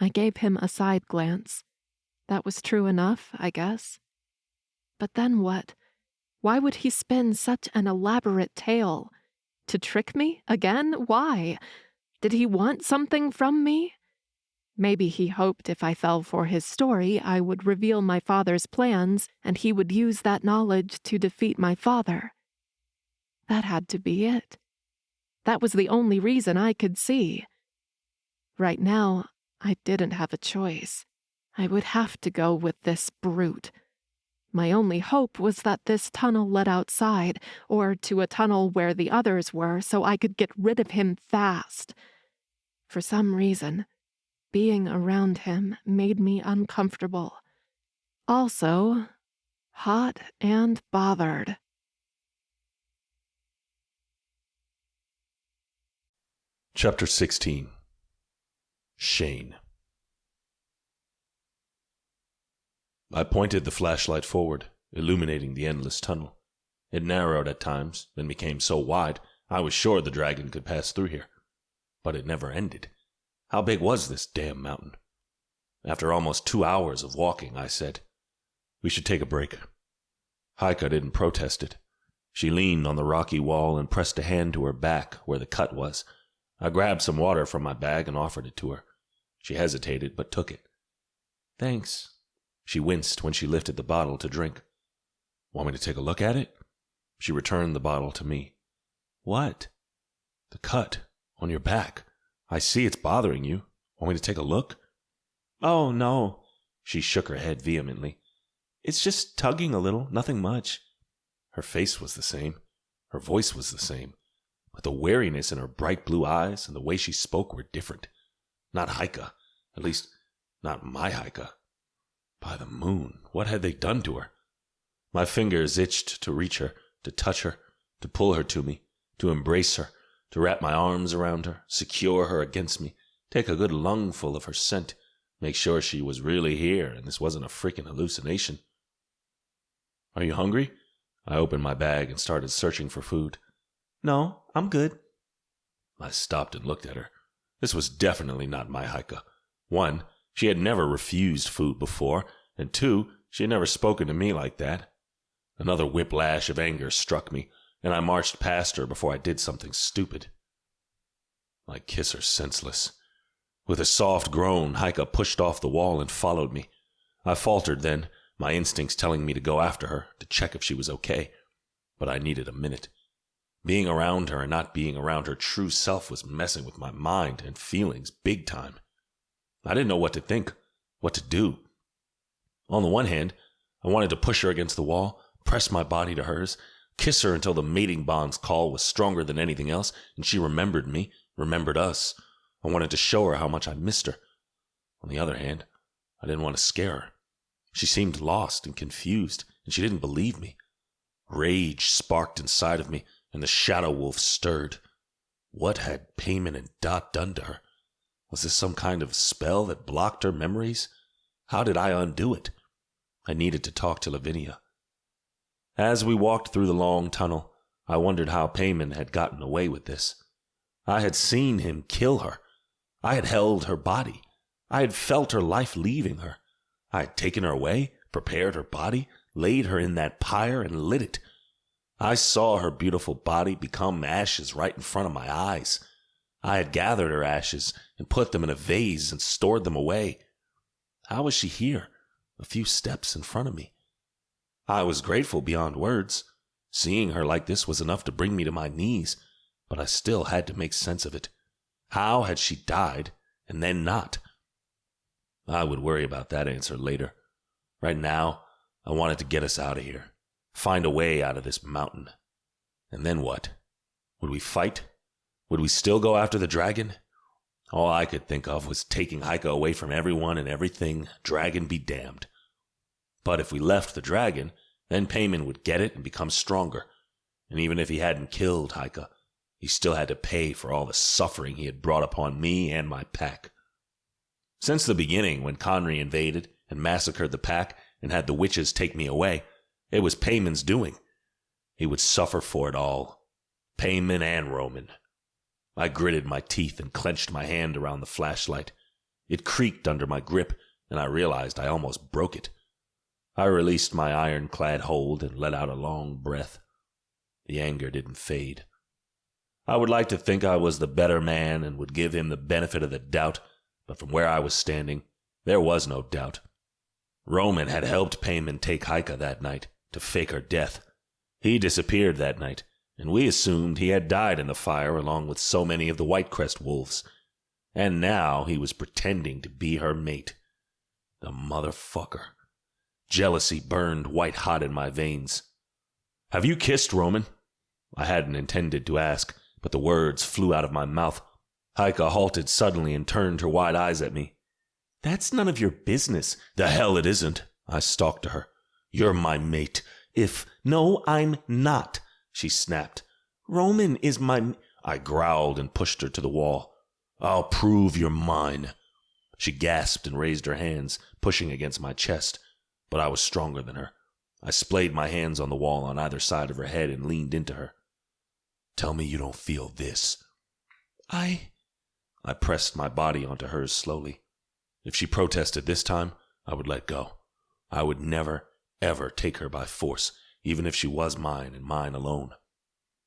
I gave him a side glance. That was true enough, I guess. But then what? Why would he spin such an elaborate tale? To trick me again? Why? Did he want something from me? Maybe he hoped if I fell for his story, I would reveal my father's plans, and he would use that knowledge to defeat my father. That had to be it. That was the only reason I could see. Right now, I didn't have a choice. I would have to go with this brute. My only hope was that this tunnel led outside, or to a tunnel where the others were, so I could get rid of him fast. For some reason, being around him made me uncomfortable. Also, hot and bothered. Chapter 16. Shane. I pointed the flashlight forward, illuminating the endless tunnel. It narrowed at times, then became so wide I was sure the dragon could pass through here. But it never ended. How big was this damn mountain? After almost 2 hours of walking, I said, "We should take a break." Haika didn't protest it. She leaned on the rocky wall and pressed a hand to her back where the cut was. I grabbed some water from my bag and offered it to her. She hesitated, but took it. "Thanks." She winced when she lifted the bottle to drink. "Want me to take a look at it?" She returned the bottle to me. "What?" "The cut on your back. I see it's bothering you. Want me to take a look?" "Oh, no." She shook her head vehemently. "It's just tugging a little, nothing much." Her face was the same. Her voice was the same. But the wariness in her bright blue eyes and the way she spoke were different. Not Haika. At least, not my Haika. By the moon, what had they done to her? My fingers itched to reach her, to touch her, to pull her to me, to embrace her, to wrap my arms around her, secure her against me, take a good lungful of her scent, make sure she was really here and this wasn't a freaking hallucination. "Are you hungry?" I opened my bag and started searching for food. "No, I'm good." I stopped and looked at her. This was definitely not my Haika. 1, she had never refused food before, and 2, she had never spoken to me like that. Another whiplash of anger struck me, and I marched past her before I did something stupid. I kiss her senseless. With a soft groan, Haika pushed off the wall and followed me. I faltered then, my instincts telling me to go after her, to check if she was okay. But I needed a minute. Being around her and not being around her true self was messing with my mind and feelings big time. I didn't know what to think, what to do. On the one hand, I wanted to push her against the wall, press my body to hers, kiss her until the mating bond's call was stronger than anything else, and she remembered me, remembered us. I wanted to show her how much I missed her. On the other hand, I didn't want to scare her. She seemed lost and confused, and she didn't believe me. Rage sparked inside of me, and the shadow wolf stirred. What had Payman and Dot done to her? Was this some kind of spell that blocked her memories? How did I undo it? I needed to talk to Lavinia. As we walked through the long tunnel, I wondered how Payman had gotten away with this. I had seen him kill her. I had held her body. I had felt her life leaving her. I had taken her away, prepared her body, laid her in that pyre and lit it. I saw her beautiful body become ashes right in front of my eyes. I had gathered her ashes and put them in a vase and stored them away. How was she here, a few steps in front of me? I was grateful beyond words. Seeing her like this was enough to bring me to my knees, but I still had to make sense of it. How had she died and then not? I would worry about that answer later. Right now, I wanted to get us out of here, find a way out of this mountain. And then what? Would we fight? Would we still go after the dragon? All I could think of was taking Haika away from everyone and everything, dragon be damned. But if we left the dragon, then Payman would get it and become stronger. And even if he hadn't killed Haika, he still had to pay for all the suffering he had brought upon me and my pack. Since the beginning, when Conry invaded and massacred the pack and had the witches take me away, it was Payman's doing. He would suffer for it all. Payman and Roman. I gritted my teeth and clenched my hand around the flashlight. It creaked under my grip, and I realized I almost broke it. I released my ironclad hold and let out a long breath. The anger didn't fade. I would like to think I was the better man and would give him the benefit of the doubt, but from where I was standing, there was no doubt. Roman had helped Payman take Haika that night to fake her death. He disappeared that night, and we assumed he had died in the fire along with so many of the Whitecrest wolves. And now he was pretending to be her mate. The motherfucker. Jealousy burned white-hot in my veins. "Have you kissed Roman?" I hadn't intended to ask, but the words flew out of my mouth. Haika halted suddenly and turned her wide eyes at me. "That's none of your business." "The hell it isn't." I stalked to her. "You're my mate. No, I'm not," she snapped. "Roman is my..." I growled and pushed her to the wall. "I'll prove you're mine. She gasped and raised her hands, pushing against my chest, but I was stronger than her. I splayed my hands on the wall on either side of her head and leaned into her. "Tell me you don't feel this." I pressed my body onto hers slowly. If she protested this time, I would let go. I would never, ever take her by force, even if she was mine and mine alone.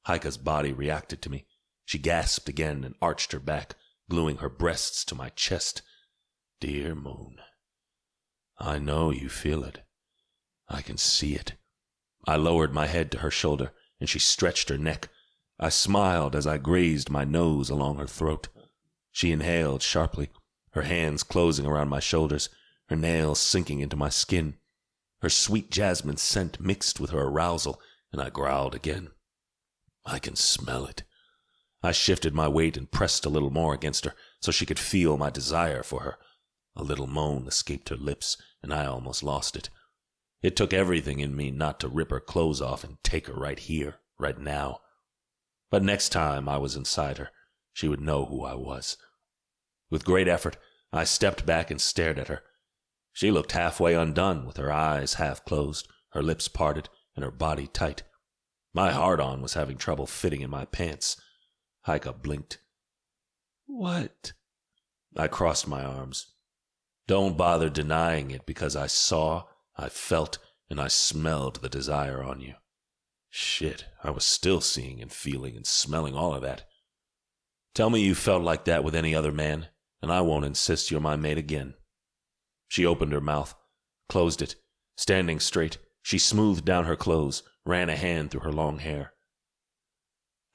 Heike's body reacted to me. She gasped again and arched her back, gluing her breasts to my chest. Dear Moon, I know you feel it. I can see it. I lowered my head to her shoulder, and she stretched her neck. I smiled as I grazed my nose along her throat. She inhaled sharply, her hands closing around my shoulders, her nails sinking into my skin. Her sweet jasmine scent mixed with her arousal, and I growled again. I can smell it. I shifted my weight and pressed a little more against her so she could feel my desire for her. A little moan escaped her lips, and I almost lost it. It took everything in me not to rip her clothes off and take her right here, right now. But next time I was inside her, she would know who I was. With great effort, I stepped back and stared at her. She looked halfway undone, with her eyes half closed, her lips parted, and her body tight. My hard-on was having trouble fitting in my pants. Heike blinked. "What?" I crossed my arms. "Don't bother denying it, because I saw, I felt, and I smelled the desire on you." Shit, I was still seeing and feeling and smelling all of that. "Tell me you felt like that with any other man, and I won't insist you're my mate again." She opened her mouth, closed it. Standing straight, she smoothed down her clothes, ran a hand through her long hair.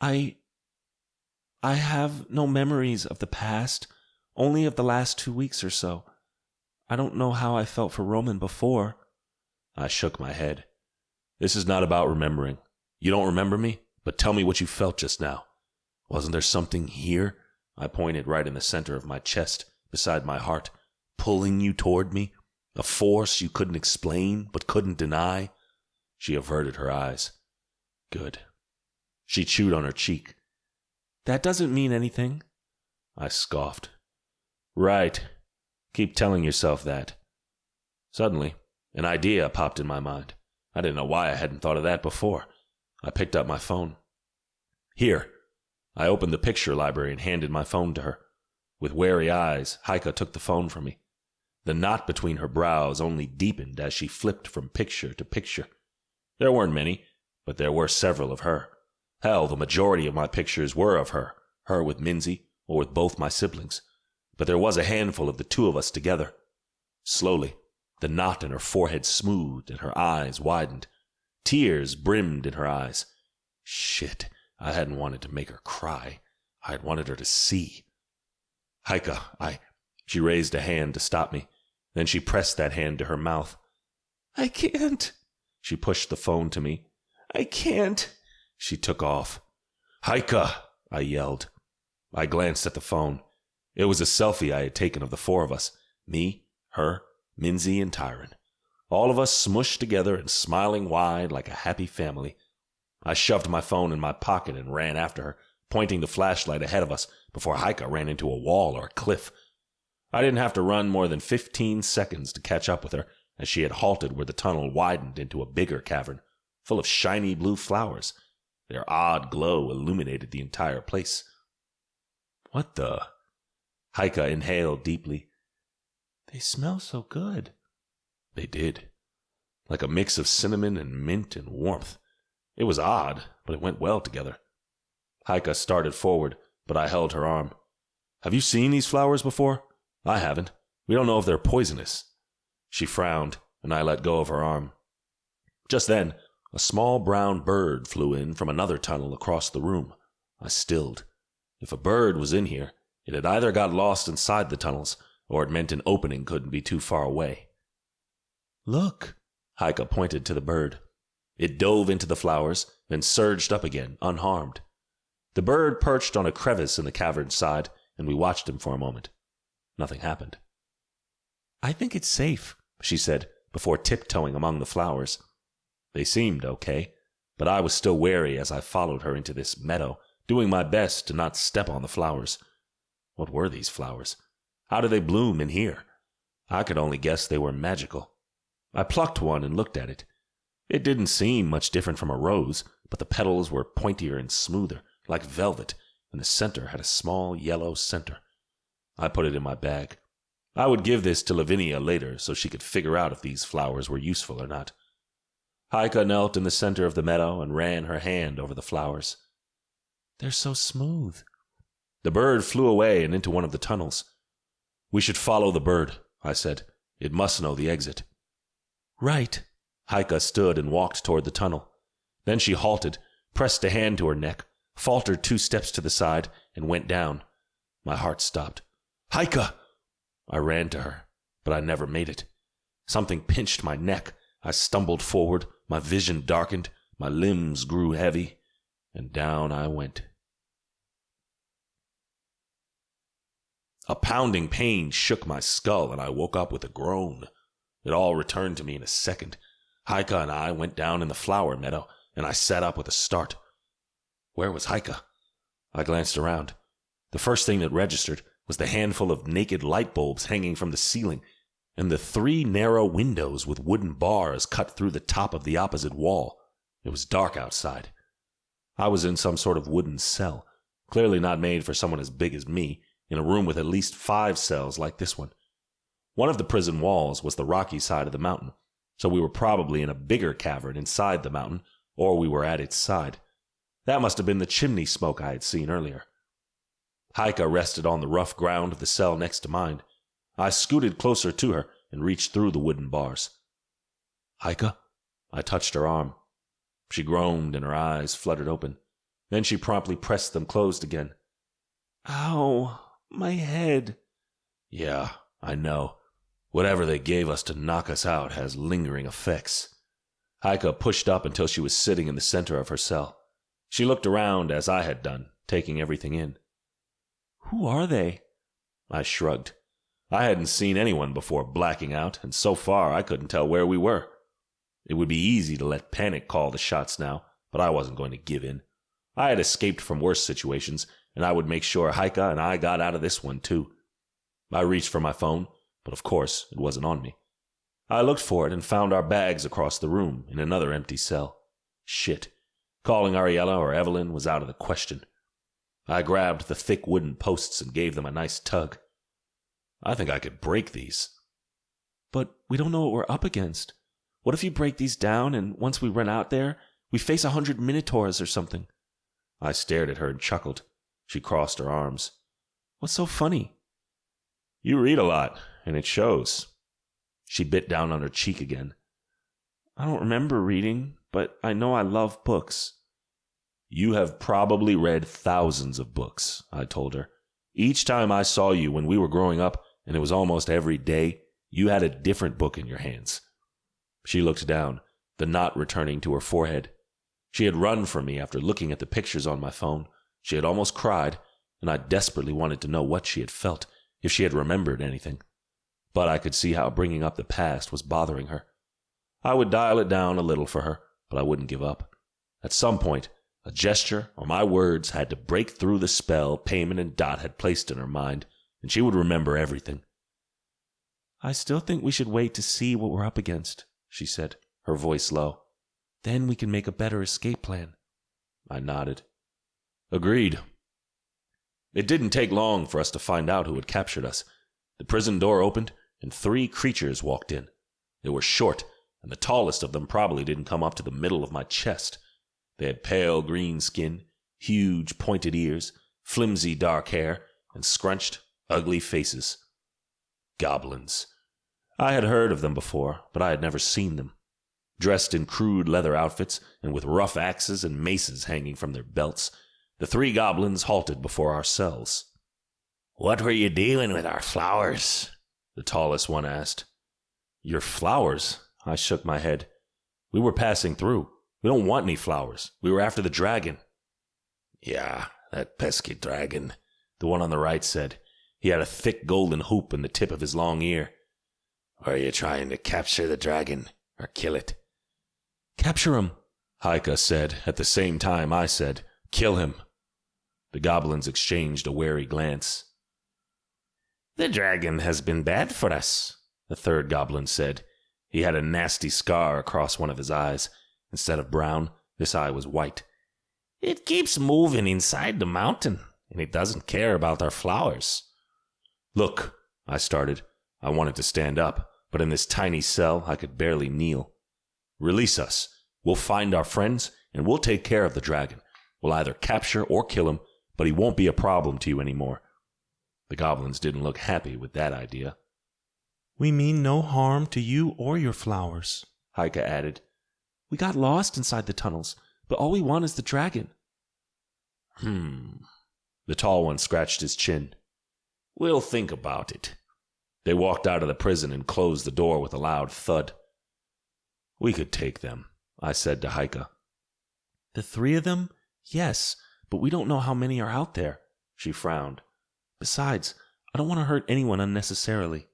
I have no memories of the past, only of the last 2 weeks or so. I don't know how I felt for Roman before." I shook my head. "This is not about remembering. You don't remember me, but tell me what you felt just now. Wasn't there something here?" I pointed right in the center of my chest, beside my heart, "pulling you toward me? A force you couldn't explain, but couldn't deny?" She averted her eyes. "Good." She chewed on her cheek. "That doesn't mean anything." I scoffed. "Right. Keep telling yourself that." Suddenly, an idea popped in my mind. I didn't know why I hadn't thought of that before. I picked up my phone. "Here." I opened the picture library and handed my phone to her. With wary eyes, Heike took the phone from me. The knot between her brows only deepened as she flipped from picture to picture. There weren't many, but there were several of her. Hell, the majority of my pictures were of her with Minzy, or with both my siblings. But there was a handful of the two of us together. Slowly, the knot in her forehead smoothed and her eyes widened. Tears brimmed in her eyes. Shit, I hadn't wanted to make her cry. I had wanted her to see. "Heike, She raised a hand to stop me. Then she pressed that hand to her mouth. "I can't." She pushed the phone to me. "I can't." She took off. "Heike!" I yelled. I glanced at the phone. It was a selfie I had taken of the four of us. Me, her, Minzy, and Tyron. All of us smushed together and smiling wide like a happy family. I shoved my phone in my pocket and ran after her, pointing the flashlight ahead of us before Heike ran into a wall or a cliff. I didn't have to run more than 15 seconds to catch up with her, as she had halted where the tunnel widened into a bigger cavern, full of shiny blue flowers. Their odd glow illuminated the entire place. "What the?" Heike inhaled deeply. "They smell so good." They did. Like a mix of cinnamon and mint and warmth. It was odd, but it went well together. Heike started forward, but I held her arm. "Have you seen these flowers before? I haven't. We don't know if they're poisonous." She frowned, and I let go of her arm. Just then, a small brown bird flew in from another tunnel across the room. I stilled. If a bird was in here, it had either got lost inside the tunnels, or it meant an opening couldn't be too far away. "Look," Heike pointed to the bird. It dove into the flowers, then surged up again, unharmed. The bird perched on a crevice in the cavern's side, and we watched him for a moment. Nothing happened. "I think it's safe," she said, before tiptoeing among the flowers. They seemed okay, but I was still wary as I followed her into this meadow, doing my best to not step on the flowers. What were these flowers? How do they bloom in here? I could only guess they were magical. I plucked one and looked at it. It didn't seem much different from a rose, but the petals were pointier and smoother, like velvet, and the center had a small yellow center. I put it in my bag. I would give this to Lavinia later so she could figure out if these flowers were useful or not. Heike knelt in the center of the meadow and ran her hand over the flowers. They're so smooth. The bird flew away and into one of the tunnels. We should follow the bird, I said. It must know the exit. Right. Heike stood and walked toward the tunnel. Then she halted, pressed a hand to her neck, faltered 2 steps to the side, and went down. My heart stopped. Heike! I ran to her, but I never made it. Something pinched my neck. I stumbled forward, my vision darkened, my limbs grew heavy, and down I went. A pounding pain shook my skull, and I woke up with a groan. It all returned to me in a second. Heike and I went down in the flower meadow, and I sat up with a start. Where was Heike? I glanced around. The first thing that registered was the handful of naked light bulbs hanging from the ceiling, and the 3 narrow windows with wooden bars cut through the top of the opposite wall. It was dark outside. I was in some sort of wooden cell, clearly not made for someone as big as me, in a room with at least 5 cells like this one. One of the prison walls was the rocky side of the mountain, so we were probably in a bigger cavern inside the mountain, or we were at its side. That must have been the chimney smoke I had seen earlier. Heike rested on the rough ground of the cell next to mine. I scooted closer to her and reached through the wooden bars. Heike? I touched her arm. She groaned and her eyes fluttered open. Then she promptly pressed them closed again. Ow, my head. Yeah, I know. Whatever they gave us to knock us out has lingering effects. Heike pushed up until she was sitting in the center of her cell. She looked around as I had done, taking everything in. Who are they? I shrugged. I hadn't seen anyone before blacking out, and so far I couldn't tell where we were. It would be easy to let panic call the shots now, but I wasn't going to give in. I had escaped from worse situations, and I would make sure Heike and I got out of this one too. I reached for my phone, but of course it wasn't on me. I looked for it and found our bags across the room in another empty cell. Shit. Calling Ariella or Evelyn was out of the question. I grabbed the thick wooden posts and gave them a nice tug. I think I could break these. But we don't know what we're up against. What if you break these down and once we run out there, we face 100 minotaurs or something? I stared at her and chuckled. She crossed her arms. What's so funny? You read a lot, and it shows. She bit down on her cheek again. I don't remember reading, but I know I love books. You have probably read thousands of books, I told her. Each time I saw you when we were growing up, and it was almost every day, you had a different book in your hands. She looked down, the knot returning to her forehead. She had run from me after looking at the pictures on my phone. She had almost cried, and I desperately wanted to know what she had felt, if she had remembered anything. But I could see how bringing up the past was bothering her. I would dial it down a little for her, but I wouldn't give up. At some point, a gesture or my words had to break through the spell Payman and Dot had placed in her mind, and she would remember everything. I still think we should wait to see what we're up against, she said, her voice low. Then we can make a better escape plan. I nodded. Agreed. It didn't take long for us to find out who had captured us. The prison door opened, and 3 creatures walked in. They were short, and the tallest of them probably didn't come up to the middle of my chest. They had pale green skin, huge pointed ears, flimsy dark hair, and scrunched, ugly faces. Goblins. I had heard of them before, but I had never seen them. Dressed in crude leather outfits, and with rough axes and maces hanging from their belts, the 3 goblins halted before our cells. What were you doing with our flowers? The tallest one asked. Your flowers? I shook my head. We were passing through. We don't want any flowers. We were after the dragon. Yeah, that pesky dragon, the one on the right said. He had a thick golden hoop in the tip of his long ear. Are you trying to capture the dragon or kill it? Capture him, Heike said at the same time I said, kill him. The goblins exchanged a wary glance. The dragon has been bad for us, the third goblin said. He had a nasty scar across one of his eyes. Instead of brown, this eye was white. It keeps moving inside the mountain, and it doesn't care about our flowers. Look, I started. I wanted to stand up, but in this tiny cell, I could barely kneel. Release us. We'll find our friends, and we'll take care of the dragon. We'll either capture or kill him, but he won't be a problem to you anymore. The goblins didn't look happy with that idea. We mean no harm to you or your flowers, Haika added. We got lost inside the tunnels, but all we want is the dragon. The tall one scratched his chin. We'll think about it. They walked out of the prison and closed the door with a loud thud. We could take them, I said to Haika. The 3 of them? Yes, but we don't know how many are out there, she frowned. Besides, I don't want to hurt anyone unnecessarily.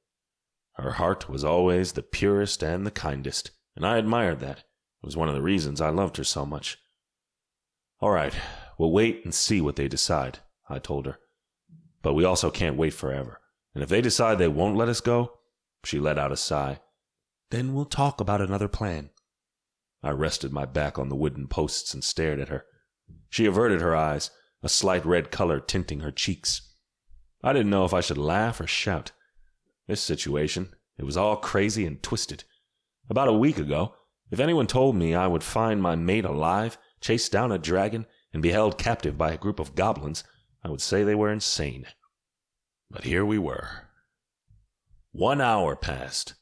Her heart was always the purest and the kindest, and I admired that. It was one of the reasons I loved her so much. All right, we'll wait and see what they decide, I told her. But we also can't wait forever, and if they decide they won't let us go, she let out a sigh. Then we'll talk about another plan. I rested my back on the wooden posts and stared at her. She averted her eyes, a slight red color tinting her cheeks. I didn't know if I should laugh or shout. This situation, it was all crazy and twisted. About a week ago, if anyone told me I would find my mate alive, chase down a dragon, and be held captive by a group of goblins, I would say they were insane. But here we were. 1 hour passed.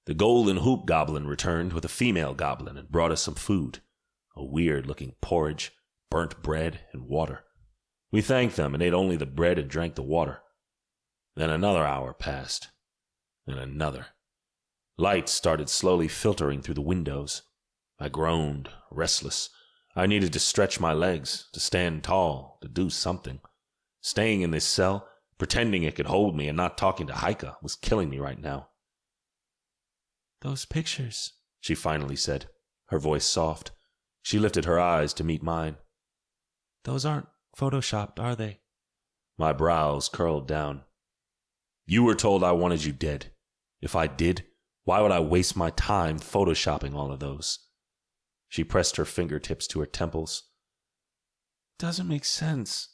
The golden hoop goblin returned with a female goblin and brought us some food. A weird-looking porridge, burnt bread, and water. We thanked them and ate only the bread and drank the water. Then another hour passed. Then another. Light started slowly filtering through the windows. I groaned, restless. I needed to stretch my legs, to stand tall, to do something. Staying in this cell, pretending it could hold me and not talking to Haika was killing me right now. Those pictures, she finally said, her voice soft. She lifted her eyes to meet mine. Those aren't photoshopped, are they? My brows curled down. You were told I wanted you dead. If I did, why would I waste my time photoshopping all of those? She pressed her fingertips to her temples. Doesn't make sense.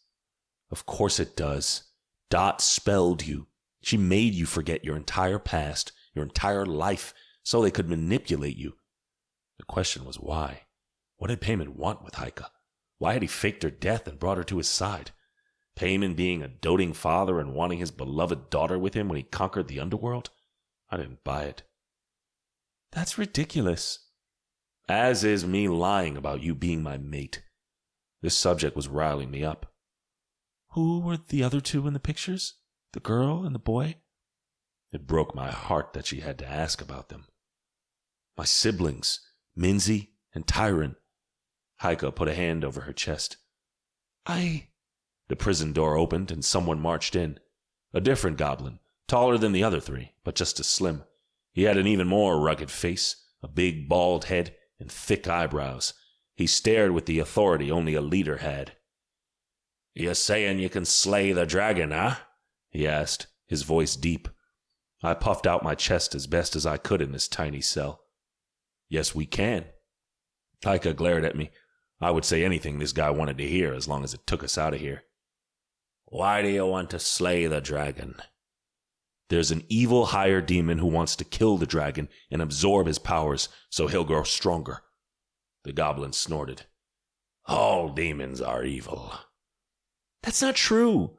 Of course it does. Dot spelled you. She made you forget your entire past, your entire life, so they could manipulate you. The question was why? What did Payman want with Haika? Why had he faked her death and brought her to his side? Payman being a doting father and wanting his beloved daughter with him when he conquered the underworld? I didn't buy it. That's ridiculous. As is me lying about you being my mate. This subject was riling me up. Who were the other 2 in the pictures? The girl and the boy? It broke my heart that she had to ask about them. My siblings, Minzy and Tyron. Haika put a hand over her chest. The prison door opened and someone marched in. A different goblin, taller than the other 3, but just as slim. He had an even more rugged face, a big bald head, and thick eyebrows. He stared with the authority only a leader had. You saying you can slay the dragon, huh? He asked, his voice deep. I puffed out my chest as best as I could in this tiny cell. Yes, we can. Haika glared at me. I would say anything this guy wanted to hear as long as it took us out of here. Why do you want to slay the dragon? There's an evil higher demon who wants to kill the dragon and absorb his powers so he'll grow stronger. The goblin snorted. All demons are evil. That's not true.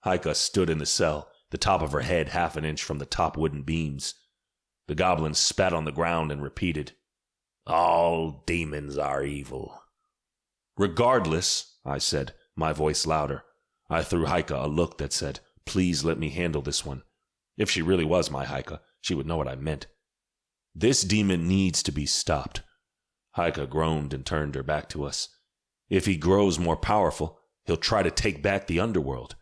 Haika stood in the cell, the top of her head half an inch from the top wooden beams. The goblin spat on the ground and repeated, All demons are evil. Regardless, I said, my voice louder. I threw Haika a look that said, Please let me handle this one. If she really was my Haika, she would know what I meant. This demon needs to be stopped. Haika groaned and turned her back to us. If he grows more powerful, he'll try to take back the underworld.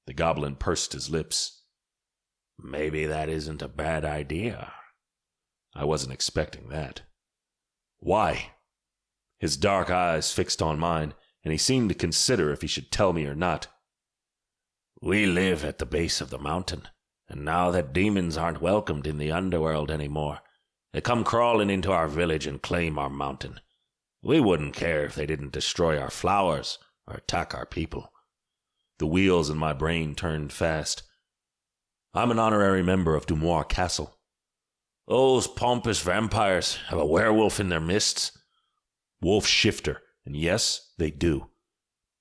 The goblin pursed his lips. Maybe that isn't a bad idea. I wasn't expecting that. Why? His dark eyes fixed on mine, and he seemed to consider if he should tell me or not. We live at the base of the mountain, And now that demons aren't welcomed in the underworld anymore, they come crawling into our village and claim our mountain. We wouldn't care if they didn't destroy our flowers or attack our people. The wheels in my brain turned fast. I'm an honorary member of Dumois Castle. Those pompous vampires have a werewolf in their midst. Wolf shifter, and yes, they do.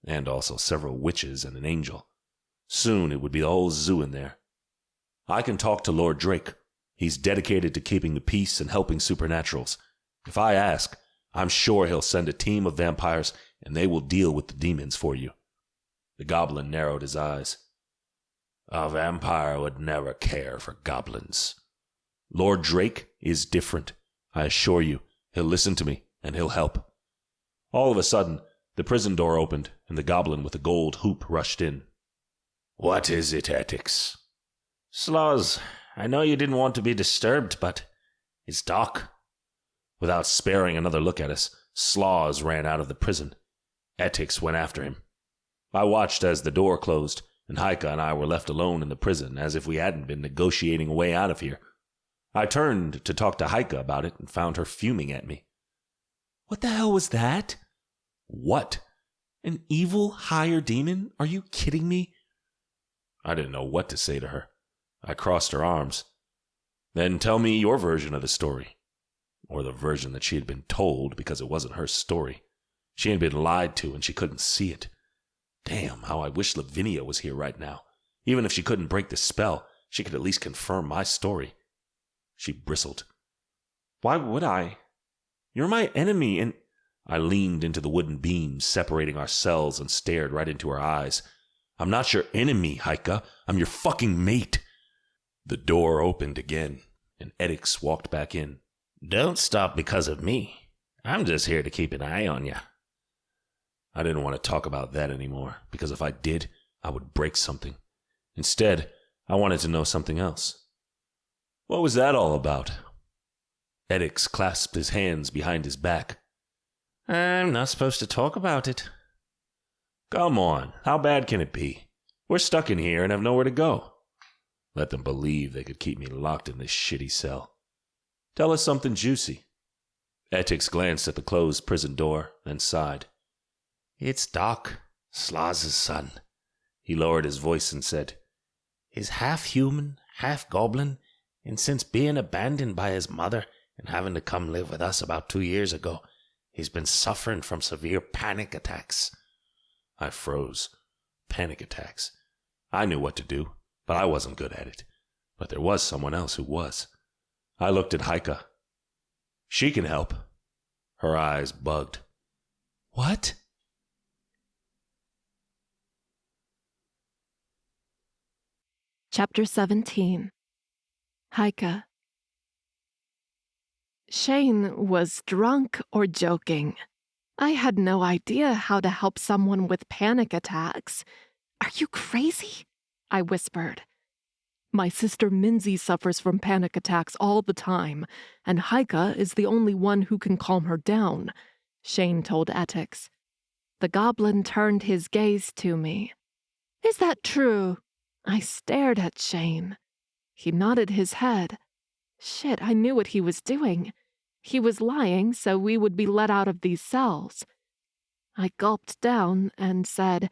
And also several witches and an angel. Soon it would be the whole zoo in there. I can talk to Lord Drake. He's dedicated to keeping the peace and helping supernaturals. If I ask, I'm sure he'll send a team of vampires and they will deal with the demons for you. The goblin narrowed his eyes. A vampire would never care for goblins. Lord Drake is different. I assure you, he'll listen to me and he'll help. All of a sudden, the prison door opened and the goblin with the gold hoop rushed in. What is it, Etix? Sloz, I know you didn't want to be disturbed, but it's Doc. Without sparing another look at us, Sloz ran out of the prison. Etix went after him. I watched as the door closed, and Heike and I were left alone in the prison as if we hadn't been negotiating a way out of here. I turned to talk to Heike about it and found her fuming at me. What the hell was that? What? An evil higher demon? Are you kidding me? I didn't know what to say to her. I crossed her arms. Then tell me your version of the story. Or the version that she had been told because it wasn't her story. She had been lied to and she couldn't see it. Damn, how I wish Lavinia was here right now. Even if she couldn't break the spell, she could at least confirm my story. She bristled. Why would I? You're my enemy, and... I leaned into the wooden beams separating our cells and stared right into her eyes. I'm not your enemy, Heike. I'm your fucking mate. The door opened again, and Etix walked back in. Don't stop because of me. I'm just here to keep an eye on you. I didn't want to talk about that anymore, because if I did, I would break something. Instead, I wanted to know something else. What was that all about? Etix clasped his hands behind his back. I'm not supposed to talk about it. Come on, how bad can it be? We're stuck in here and have nowhere to go. Let them believe they could keep me locked in this shitty cell. Tell us something juicy. Etix glanced at the closed prison door, then sighed. It's Doc, Slaz's son. He lowered his voice and said, He's half human, half goblin, and since being abandoned by his mother and having to come live with us about 2 years ago, he's been suffering from severe panic attacks. I froze. Panic attacks. I knew what to do, but I wasn't good at it. But there was someone else who was. I looked at Heike. She can help. Her eyes bugged. What? Chapter 17. Heike. Shane was drunk or joking. I had no idea how to help someone with panic attacks. Are you crazy? I whispered. My sister Minzy suffers from panic attacks all the time, and Heike is the only one who can calm her down, Shane told Etix. The goblin turned his gaze to me. Is that true? I stared at Shane. He nodded his head. Shit, I knew what he was doing. He was lying so we would be let out of these cells. I gulped down and said,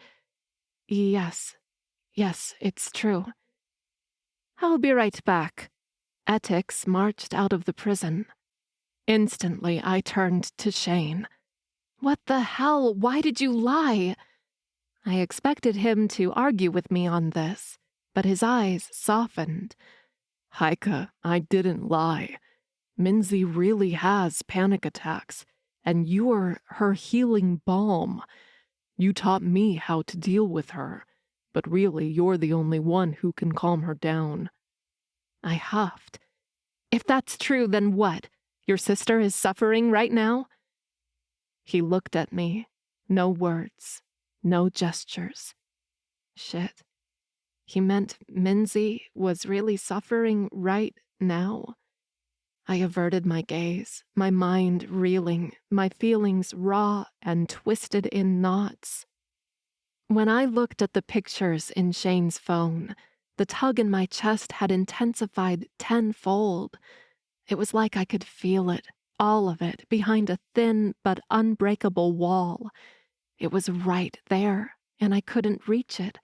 Yes, it's true. I'll be right back. Etix marched out of the prison. Instantly, I turned to Shane. What the hell? Why did you lie? I expected him to argue with me on this, but his eyes softened. Heike, I didn't lie. Minzy really has panic attacks, and you're her healing balm. You taught me how to deal with her, but really you're the only one who can calm her down. I huffed. If that's true, then what? Your sister is suffering right now? He looked at me. No words. No gestures. Shit. He meant Minzy was really suffering right now? I averted my gaze, my mind reeling, my feelings raw and twisted in knots. When I looked at the pictures in Shane's phone, The tug in my chest had intensified tenfold. It was like I could feel it, all of it, behind a thin but unbreakable wall. It was right there, and I couldn't reach it.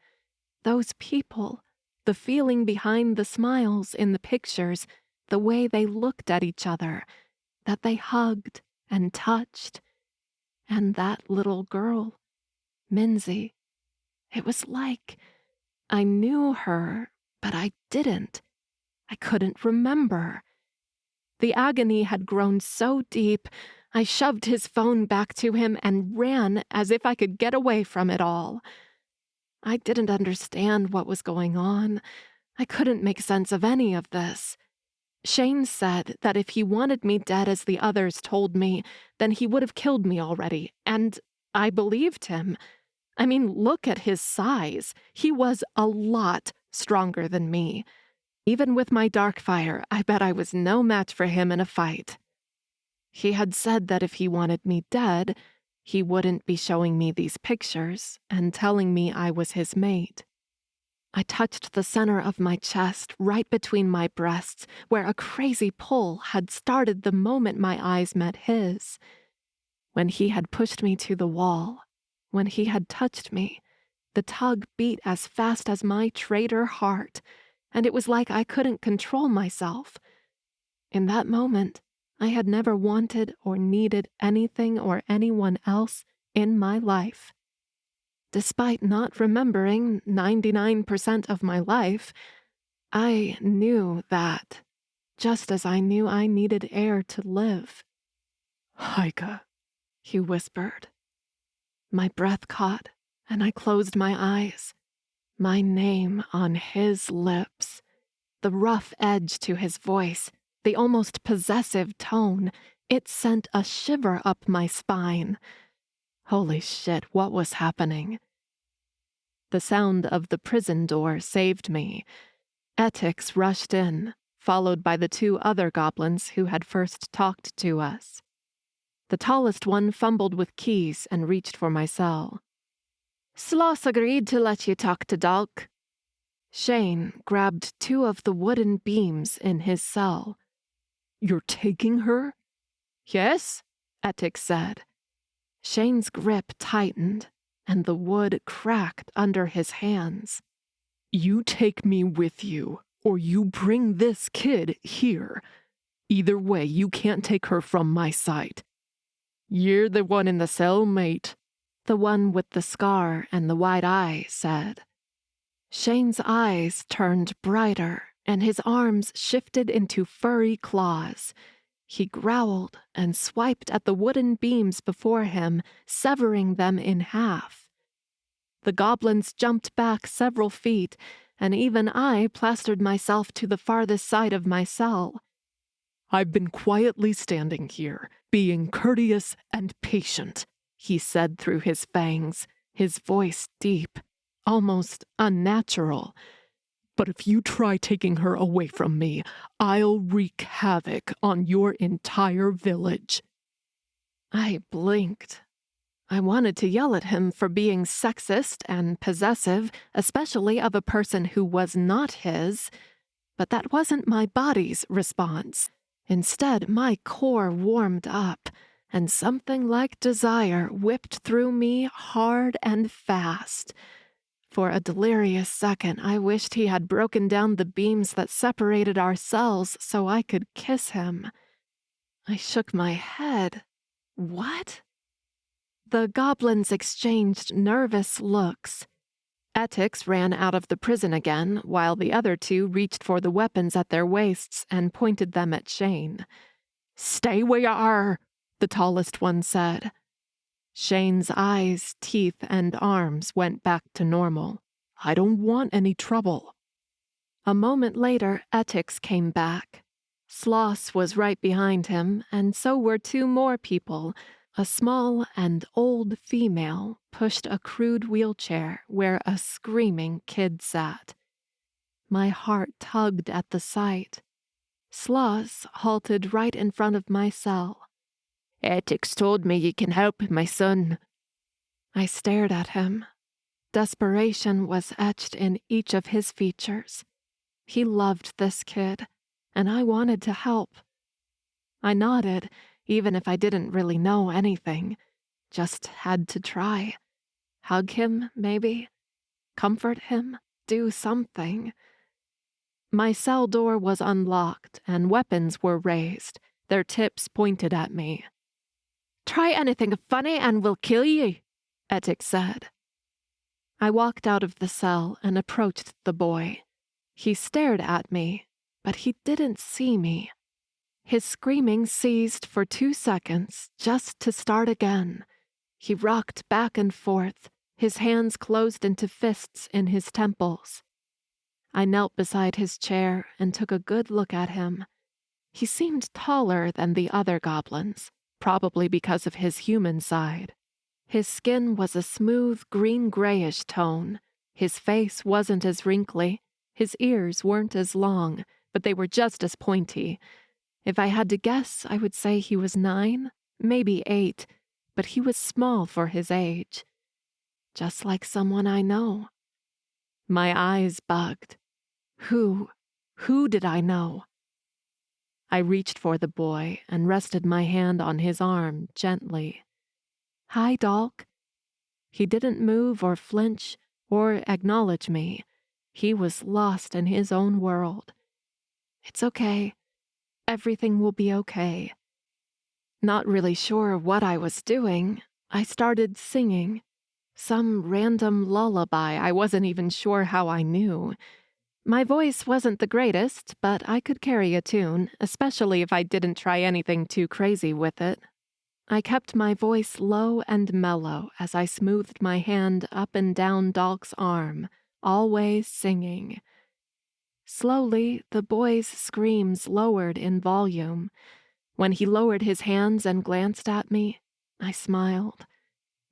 Those people, the feeling behind the smiles in the pictures, the way they looked at each other, that they hugged and touched. And that little girl, Minzy, it was like I knew her, but I didn't. I couldn't remember. The agony had grown so deep, I shoved his phone back to him and ran as if I could get away from it all. I didn't understand what was going on. I couldn't make sense of any of this. Shane said that if he wanted me dead as the others told me, then he would have killed me already, and I believed him. I mean, look at his size. He was a lot stronger than me. Even with my dark fire, I bet I was no match for him in a fight. He had said that if he wanted me dead, he wouldn't be showing me these pictures and telling me I was his mate. I touched the center of my chest, right between my breasts, where a crazy pull had started the moment my eyes met his. When he had pushed me to the wall, when he had touched me, the tug beat as fast as my traitor heart, and it was like I couldn't control myself. In that moment, I had never wanted or needed anything or anyone else in my life. Despite not remembering 99% of my life, I knew that, just as I knew I needed air to live. Haika, he whispered. My breath caught, and I closed my eyes. My name on his lips, the rough edge to his voice, the almost possessive tone, it sent a shiver up my spine. Holy shit, what was happening? The sound of the prison door saved me. Etix rushed in, followed by the two other goblins who had first talked to us. The tallest one fumbled with keys and reached for my cell. Sloss agreed to let you talk to Dalk. Shane grabbed two of the wooden beams in his cell. You're taking her? Yes, Etix said. Shane's grip tightened, and the wood cracked under his hands. You take me with you, or you bring this kid here. Either way, you can't take her from my sight. You're the one in the cell, mate, the one with the scar and the wide eye said. Shane's eyes turned brighter, and his arms shifted into furry claws. He growled and swiped at the wooden beams before him, severing them in half. The goblins jumped back several feet, and even I plastered myself to the farthest side of my cell. I've been quietly standing here, being courteous and patient, he said through his fangs, his voice deep, almost unnatural. But if you try taking her away from me, I'll wreak havoc on your entire village. I blinked. I wanted to yell at him for being sexist and possessive, especially of a person who was not his, but that wasn't my body's response. Instead, my core warmed up, and something like desire whipped through me hard and fast. For a delirious second, I wished he had broken down the beams that separated our cells so I could kiss him. I shook my head. What? The goblins exchanged nervous looks. Etix ran out of the prison again, while the other two reached for the weapons at their waists and pointed them at Shane. "Stay where you are," the tallest one said. Shane's eyes, teeth, and arms went back to normal. "I don't want any trouble." A moment later, Etix came back. Sloss was right behind him, and so were two more people. A small and old female pushed a crude wheelchair where a screaming kid sat. My heart tugged at the sight. Sloss halted right in front of my cell. "Etix told me you can help, my son." I stared at him. Desperation was etched in each of his features. He loved this kid, and I wanted to help. I nodded, even if I didn't really know anything. Just had to try. Hug him, maybe. Comfort him. Do something. My cell door was unlocked, and weapons were raised, their tips pointed at me. "Try anything funny and we'll kill ye," Etik said. I walked out of the cell and approached the boy. He stared at me, but he didn't see me. His screaming ceased for 2 seconds, just to start again. He rocked back and forth, his hands closed into fists in his temples. I knelt beside his chair and took a good look at him. He seemed taller than the other goblins, probably because of his human side. His skin was a smooth green-grayish tone. His face wasn't as wrinkly. His ears weren't as long, but they were just as pointy. If I had to guess, I would say he was 9, maybe 8, but he was small for his age. Just like someone I know. My eyes bugged. Who did I know? I reached for the boy and rested my hand on his arm gently. "Hi, Dolk." He didn't move or flinch or acknowledge me. He was lost in his own world. "It's okay. Everything will be okay." Not really sure what I was doing, I started singing. Some random lullaby I wasn't even sure how I knew. My voice wasn't the greatest, but I could carry a tune, especially if I didn't try anything too crazy with it. I kept my voice low and mellow as I smoothed my hand up and down Dolk's arm, always singing. Slowly, the boy's screams lowered in volume. When he lowered his hands and glanced at me, I smiled.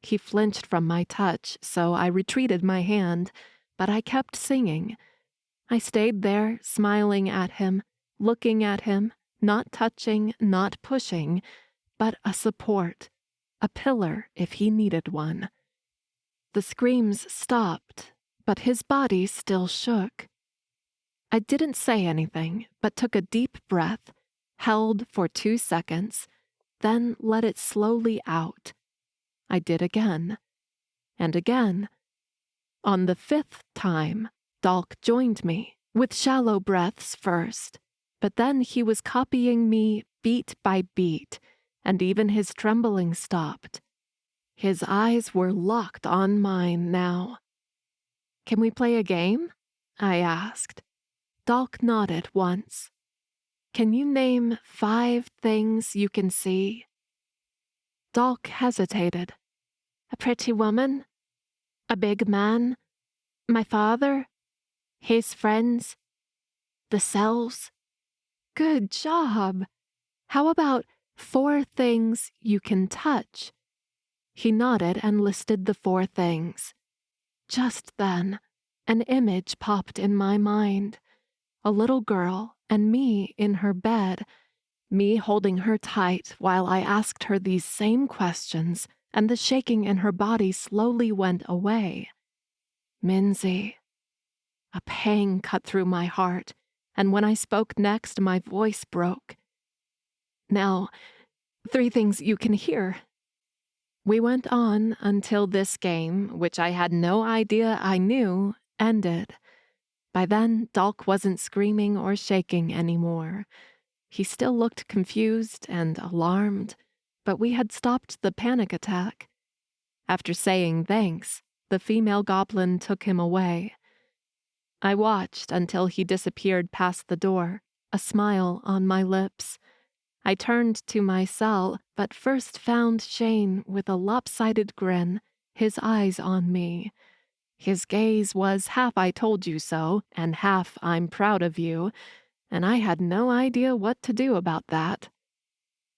He flinched from my touch, so I retreated my hand, but I kept singing. I stayed there, smiling at him, looking at him, not touching, not pushing, but a support, a pillar if he needed one. The screams stopped, but his body still shook. I didn't say anything, but took a deep breath, held for 2 seconds, then let it slowly out. I did again, and again. On the 5th time, Dolk joined me, with shallow breaths first, but then he was copying me beat by beat, and even his trembling stopped. His eyes were locked on mine now. "Can we play a game?" I asked. Dolk nodded once. "Can you name 5 things you can see?" Dolk hesitated. "A pretty woman, a big man, my father, his friends, the cells." "Good job. How about 4 things you can touch?" He nodded and listed the 4 things. Just then, an image popped in my mind. A little girl and me in her bed, me holding her tight while I asked her these same questions, and the shaking in her body slowly went away. Minzy. A pang cut through my heart, and when I spoke next, my voice broke. "Now, 3 things you can hear." We went on until this game, which I had no idea I knew, ended. By then, Dolk wasn't screaming or shaking anymore. He still looked confused and alarmed, but we had stopped the panic attack. After saying thanks, the female goblin took him away. I watched until he disappeared past the door, a smile on my lips. I turned to my cell, but first found Shane with a lopsided grin, his eyes on me. His gaze was half "I told you so" and half "I'm proud of you," and I had no idea what to do about that.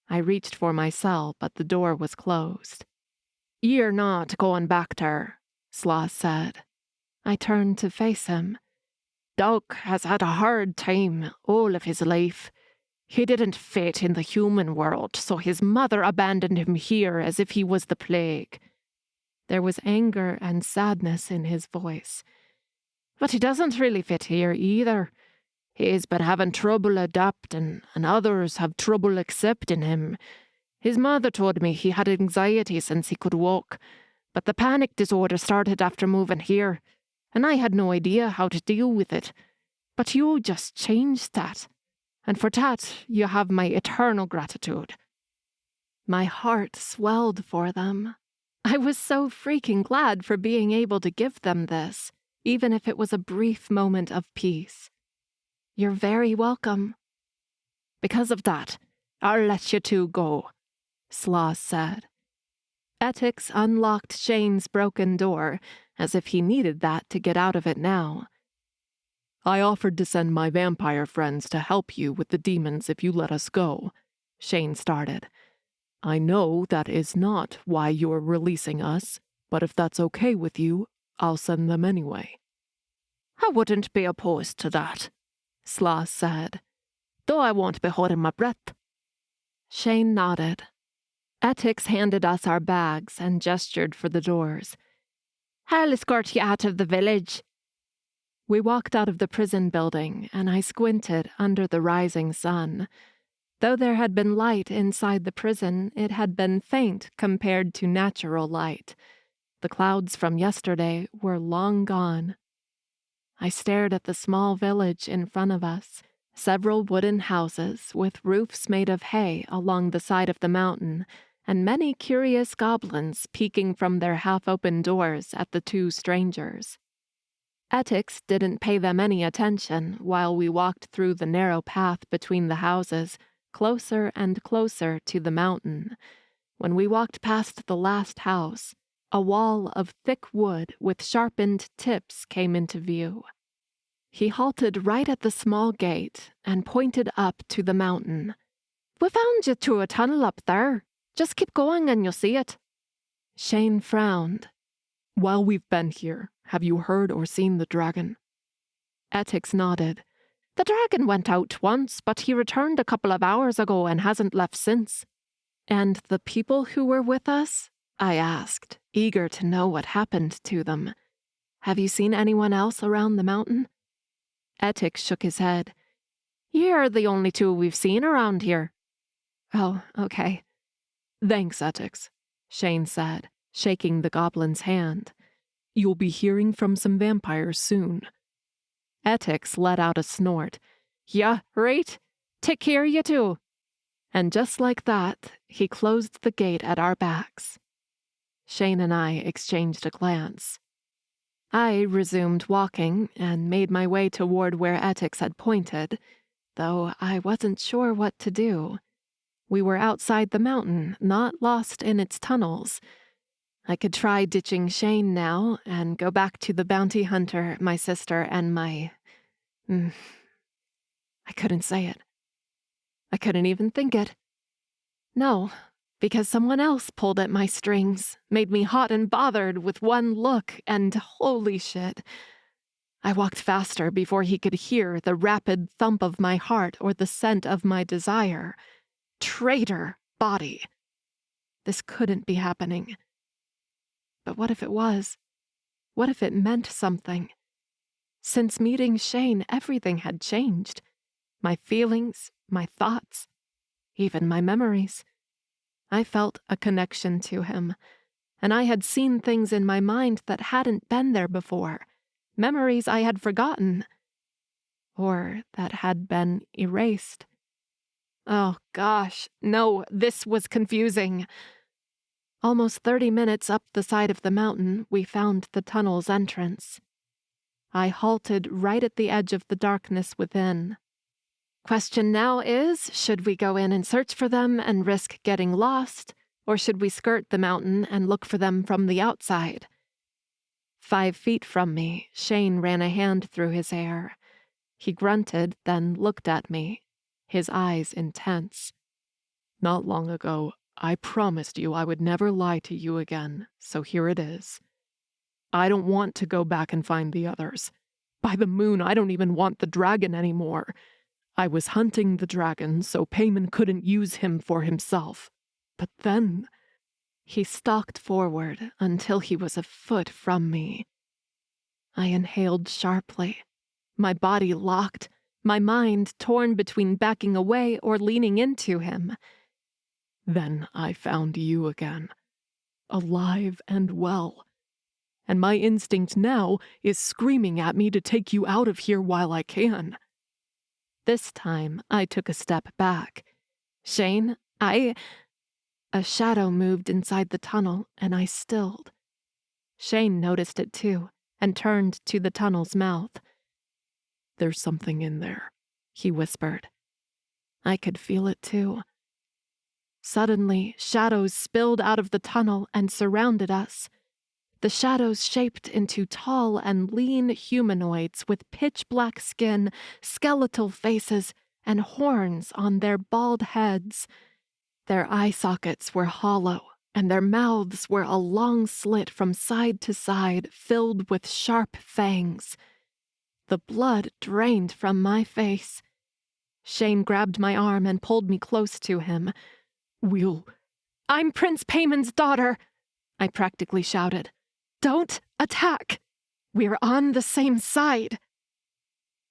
I reached for my cell, but the door was closed. "You're not going back there," Sloth said. I turned to face him. "Dolk has had a hard time all of his life. He didn't fit in the human world, so his mother abandoned him here as if he was the plague." There was anger and sadness in his voice. But he doesn't really fit here either. He's been having trouble adapting, and others have trouble accepting him. His mother told me he had anxiety since he could walk, but the panic disorder started after moving here, and I had no idea how to deal with it. But you just changed that, and for that you have my eternal gratitude. My heart swelled for them. I was so freaking glad for being able to give them this, even if it was a brief moment of peace. You're very welcome. Because of that, I'll let you two go, Sloss said. Etix unlocked Shane's broken door, as if he needed that to get out of it now. I offered to send my vampire friends to help you with the demons if you let us go, Shane started. I know that is not why you're releasing us, but if that's okay with you, I'll send them anyway. I wouldn't be opposed to that, Sloss said, though I won't be holding my breath. Shane nodded. Etix handed us our bags and gestured for the doors. I'll escort you out of the village. We walked out of the prison building, and I squinted under the rising sun. Though there had been light inside the prison, it had been faint compared to natural light. The clouds from yesterday were long gone. I stared at the small village in front of us, several wooden houses with roofs made of hay along the side of the mountain, and many curious goblins peeking from their half-open doors at the two strangers. Etix didn't pay them any attention while we walked through the narrow path between the houses, closer and closer to the mountain. When we walked past the last house, a wall of thick wood with sharpened tips came into view. He halted right at the small gate and pointed up to the mountain. We found you through a tunnel up there. Just keep going and you'll see it. Shane frowned. While we've been here, have you heard or seen the dragon? Etix nodded. The dragon went out once, but he returned a couple of hours ago and hasn't left since. And the people who were with us? I asked, eager to know what happened to them. Have you seen anyone else around the mountain? Etix shook his head. You're the only two we've seen around here. Oh, okay. Thanks, Etix, Shane said, shaking the goblin's hand. You'll be hearing from some vampires soon. Etix let out a snort. Yeah, right. Take care, you two. And just like that, he closed the gate at our backs. Shane and I exchanged a glance. I resumed walking and made my way toward where Etix had pointed, though I wasn't sure what to do. We were outside the mountain, not lost in its tunnels. I could try ditching Shane now and go back to the bounty hunter, my sister, and my... I couldn't say it. I couldn't even think it. No, because someone else pulled at my strings, made me hot and bothered with one look, and holy shit. I walked faster before he could hear the rapid thump of my heart or the scent of my desire. Traitor body. This couldn't be happening. But what if it was? What if it meant something? Since meeting Shane, everything had changed. My feelings, my thoughts, even my memories. I felt a connection to him, and I had seen things in my mind that hadn't been there before, memories I had forgotten, or that had been erased. Oh gosh, no, this was confusing. Almost 30 minutes up the side of the mountain, we found the tunnel's entrance. I halted right at the edge of the darkness within. Question now is, should we go in and search for them and risk getting lost, or should we skirt the mountain and look for them from the outside? 5 feet from me, Shane ran a hand through his hair. He grunted, then looked at me, his eyes intense. Not long ago, I promised you I would never lie to you again, so here it is. I don't want to go back and find the others. By the moon, I don't even want the dragon anymore. I was hunting the dragon so Payman couldn't use him for himself. But then... He stalked forward until he was a foot from me. I inhaled sharply, my body locked, my mind torn between backing away or leaning into him. Then I found you again, alive and well, and my instinct now is screaming at me to take you out of here while I can. This time I took a step back. Shane, A shadow moved inside the tunnel, and I stilled. Shane noticed it too, and turned to the tunnel's mouth. There's something in there, he whispered. I could feel it too. Suddenly, shadows spilled out of the tunnel and surrounded us. The shadows shaped into tall and lean humanoids with pitch-black skin, skeletal faces, and horns on their bald heads. Their eye sockets were hollow, and their mouths were a long slit from side to side, filled with sharp fangs. The blood drained from my face. Shane grabbed my arm and pulled me close to him. I'm Prince Payman's daughter, I practically shouted. Don't attack! We're on the same side.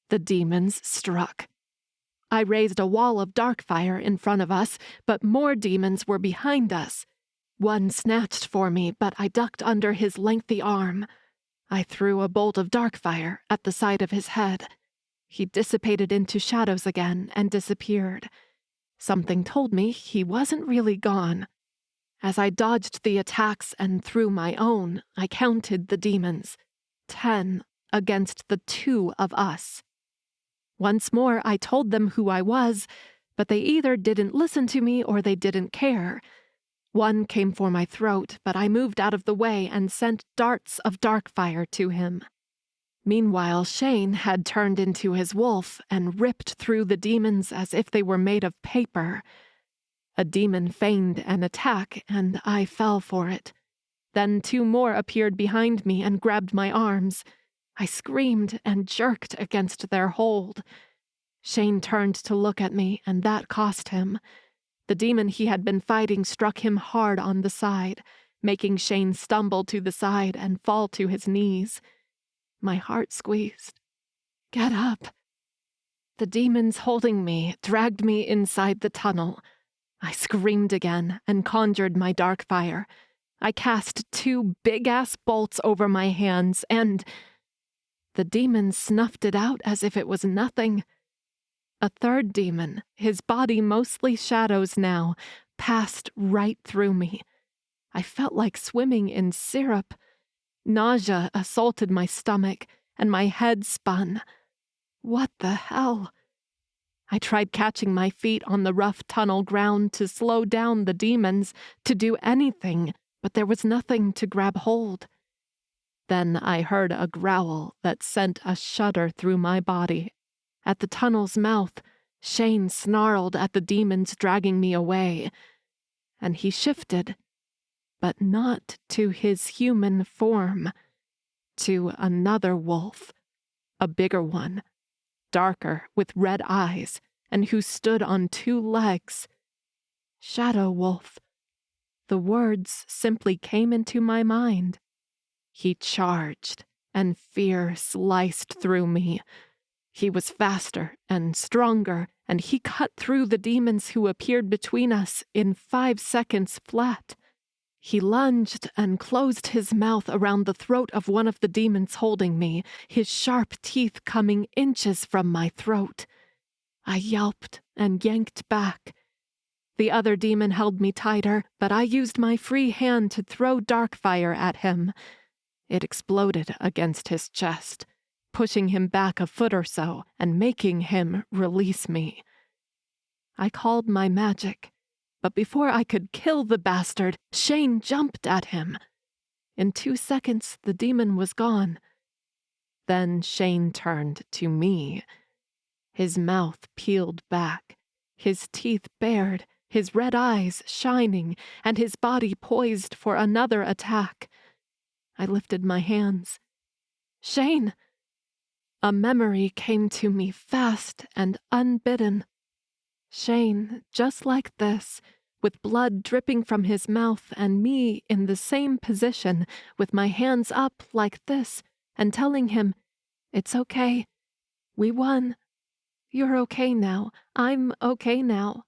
The demons struck. I raised a wall of dark fire in front of us, but more demons were behind us. One snatched for me, but I ducked under his lengthy arm. I threw a bolt of dark fire at the side of his head. He dissipated into shadows again and disappeared. Something told me he wasn't really gone. As I dodged the attacks and threw my own, I counted the demons. 10 against the 2 of us. Once more, I told them who I was, but they either didn't listen to me or they didn't care. One came for my throat, but I moved out of the way and sent darts of dark fire to him. Meanwhile, Shane had turned into his wolf and ripped through the demons as if they were made of paper. A demon feigned an attack, and I fell for it. Then 2 more appeared behind me and grabbed my arms. I screamed and jerked against their hold. Shane turned to look at me, and that cost him. The demon he had been fighting struck him hard on the side, making Shane stumble to the side and fall to his knees. My heart squeezed. Get up. The demons holding me dragged me inside the tunnel. I screamed again and conjured my dark fire. I cast 2 big-ass bolts over my hands, and the demon snuffed it out as if it was nothing. A third demon, his body mostly shadows now, passed right through me. I felt like swimming in syrup. Nausea assaulted my stomach, and my head spun. What the hell? I tried catching my feet on the rough tunnel ground to slow down the demons, to do anything, but there was nothing to grab hold. Then I heard a growl that sent a shudder through my body. At the tunnel's mouth, Shane snarled at the demons dragging me away, and he shifted, but not to his human form, to another wolf, a bigger one, darker with red eyes, and who stood on 2 legs. Shadow Wolf. The words simply came into my mind. He charged, and fear sliced through me. He was faster and stronger, and he cut through the demons who appeared between us in 5 seconds flat. He lunged and closed his mouth around the throat of one of the demons holding me, his sharp teeth coming inches from my throat. I yelped and yanked back. The other demon held me tighter, but I used my free hand to throw dark fire at him. It exploded against his chest, pushing him back a foot or so and making him release me. I called my magic, but before I could kill the bastard, Shane jumped at him. In 2 seconds, the demon was gone. Then Shane turned to me. His mouth peeled back, his teeth bared, his red eyes shining, and his body poised for another attack. I lifted my hands. Shane! A memory came to me fast and unbidden. Shane, just like this, with blood dripping from his mouth and me in the same position with my hands up like this and telling him, "It's okay. We won. You're okay now. I'm okay now."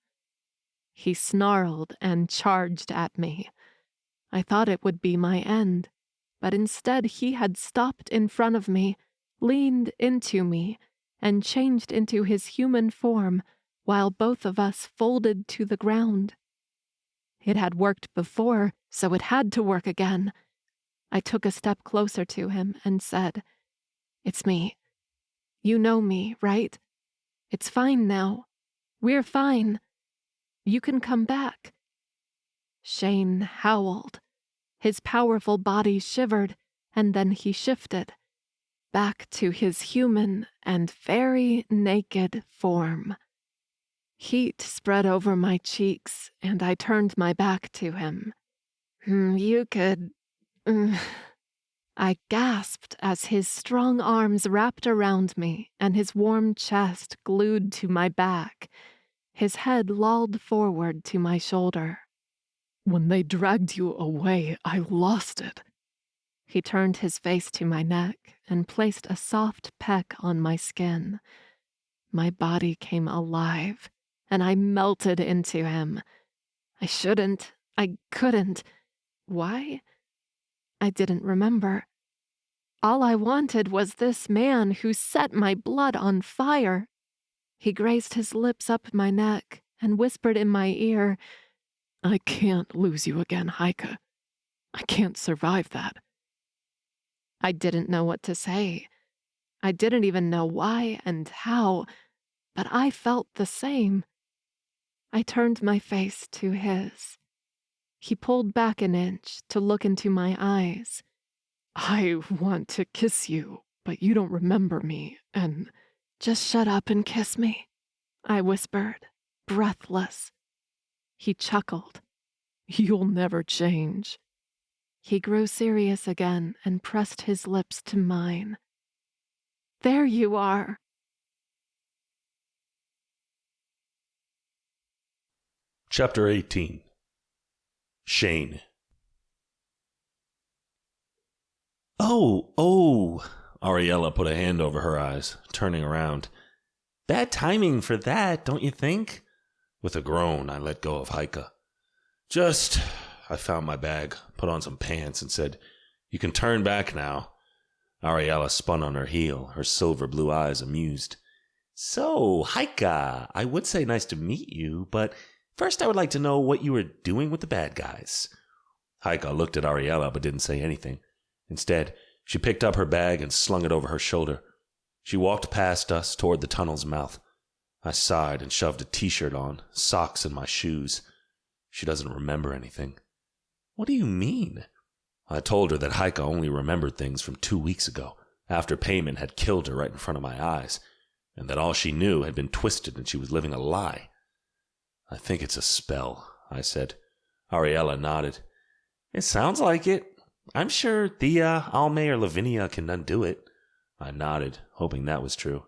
He snarled and charged at me. I thought it would be my end, but instead he had stopped in front of me, leaned into me, and changed into his human form while both of us folded to the ground. It had worked before, so it had to work again. I took a step closer to him and said, "It's me. You know me, right? It's fine now. We're fine. You can come back." Shane howled. His powerful body shivered, and then he shifted, back to his human and very naked form. Heat spread over my cheeks, and I turned my back to him. "You could..." I gasped as his strong arms wrapped around me and his warm chest glued to my back. His head lolled forward to my shoulder. "When they dragged you away, I lost it." He turned his face to my neck and placed a soft peck on my skin. My body came alive, and I melted into him. I shouldn't. I couldn't. Why? I didn't remember. All I wanted was this man who set my blood on fire. He grazed his lips up my neck and whispered in my ear, "I can't lose you again, Heike. I can't survive that." I didn't know what to say. I didn't even know why and how, but I felt the same. I turned my face to his. He pulled back an inch to look into my eyes. "I want to kiss you, but you don't remember me, and..." "Just shut up and kiss me," I whispered, breathless. He chuckled. "You'll never change." He grew serious again and pressed his lips to mine. "There you are." Chapter 18. Shane. Oh, Ariella put a hand over her eyes, turning around. "Bad timing for that, don't you think?" With a groan, I let go of Heike. I found my bag, put on some pants, and said, "You can turn back now." Ariella spun on her heel, her silver blue eyes amused. "So, Heike, I would say nice to meet you, but first I would like to know what you were doing with the bad guys." Heike looked at Ariella but didn't say anything. Instead, she picked up her bag and slung it over her shoulder. She walked past us toward the tunnel's mouth. I sighed and shoved a t-shirt on, socks in my shoes. She doesn't remember anything. "What do you mean?" I told her that Heike only remembered things from 2 weeks ago, after Payman had killed her right in front of my eyes, and that all she knew had been twisted and she was living a lie. "I think it's a spell," I said. Ariella nodded. "It sounds like it. I'm sure Thea, Alme, or Lavinia can undo it." I nodded, hoping that was true.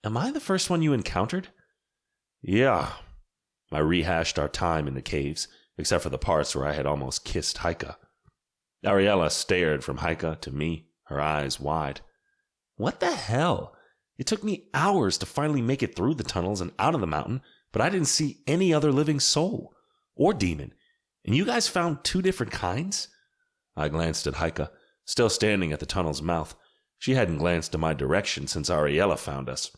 "Am I the first one you encountered?" "Yeah." I rehashed our time in the caves, except for the parts where I had almost kissed Heike. Ariella stared from Heike to me, her eyes wide. "What the hell? It took me hours to finally make it through the tunnels and out of the mountain, but I didn't see any other living soul or demon. And you guys found 2 different kinds?" I glanced at Heike, still standing at the tunnel's mouth. She hadn't glanced in my direction since Ariella found us.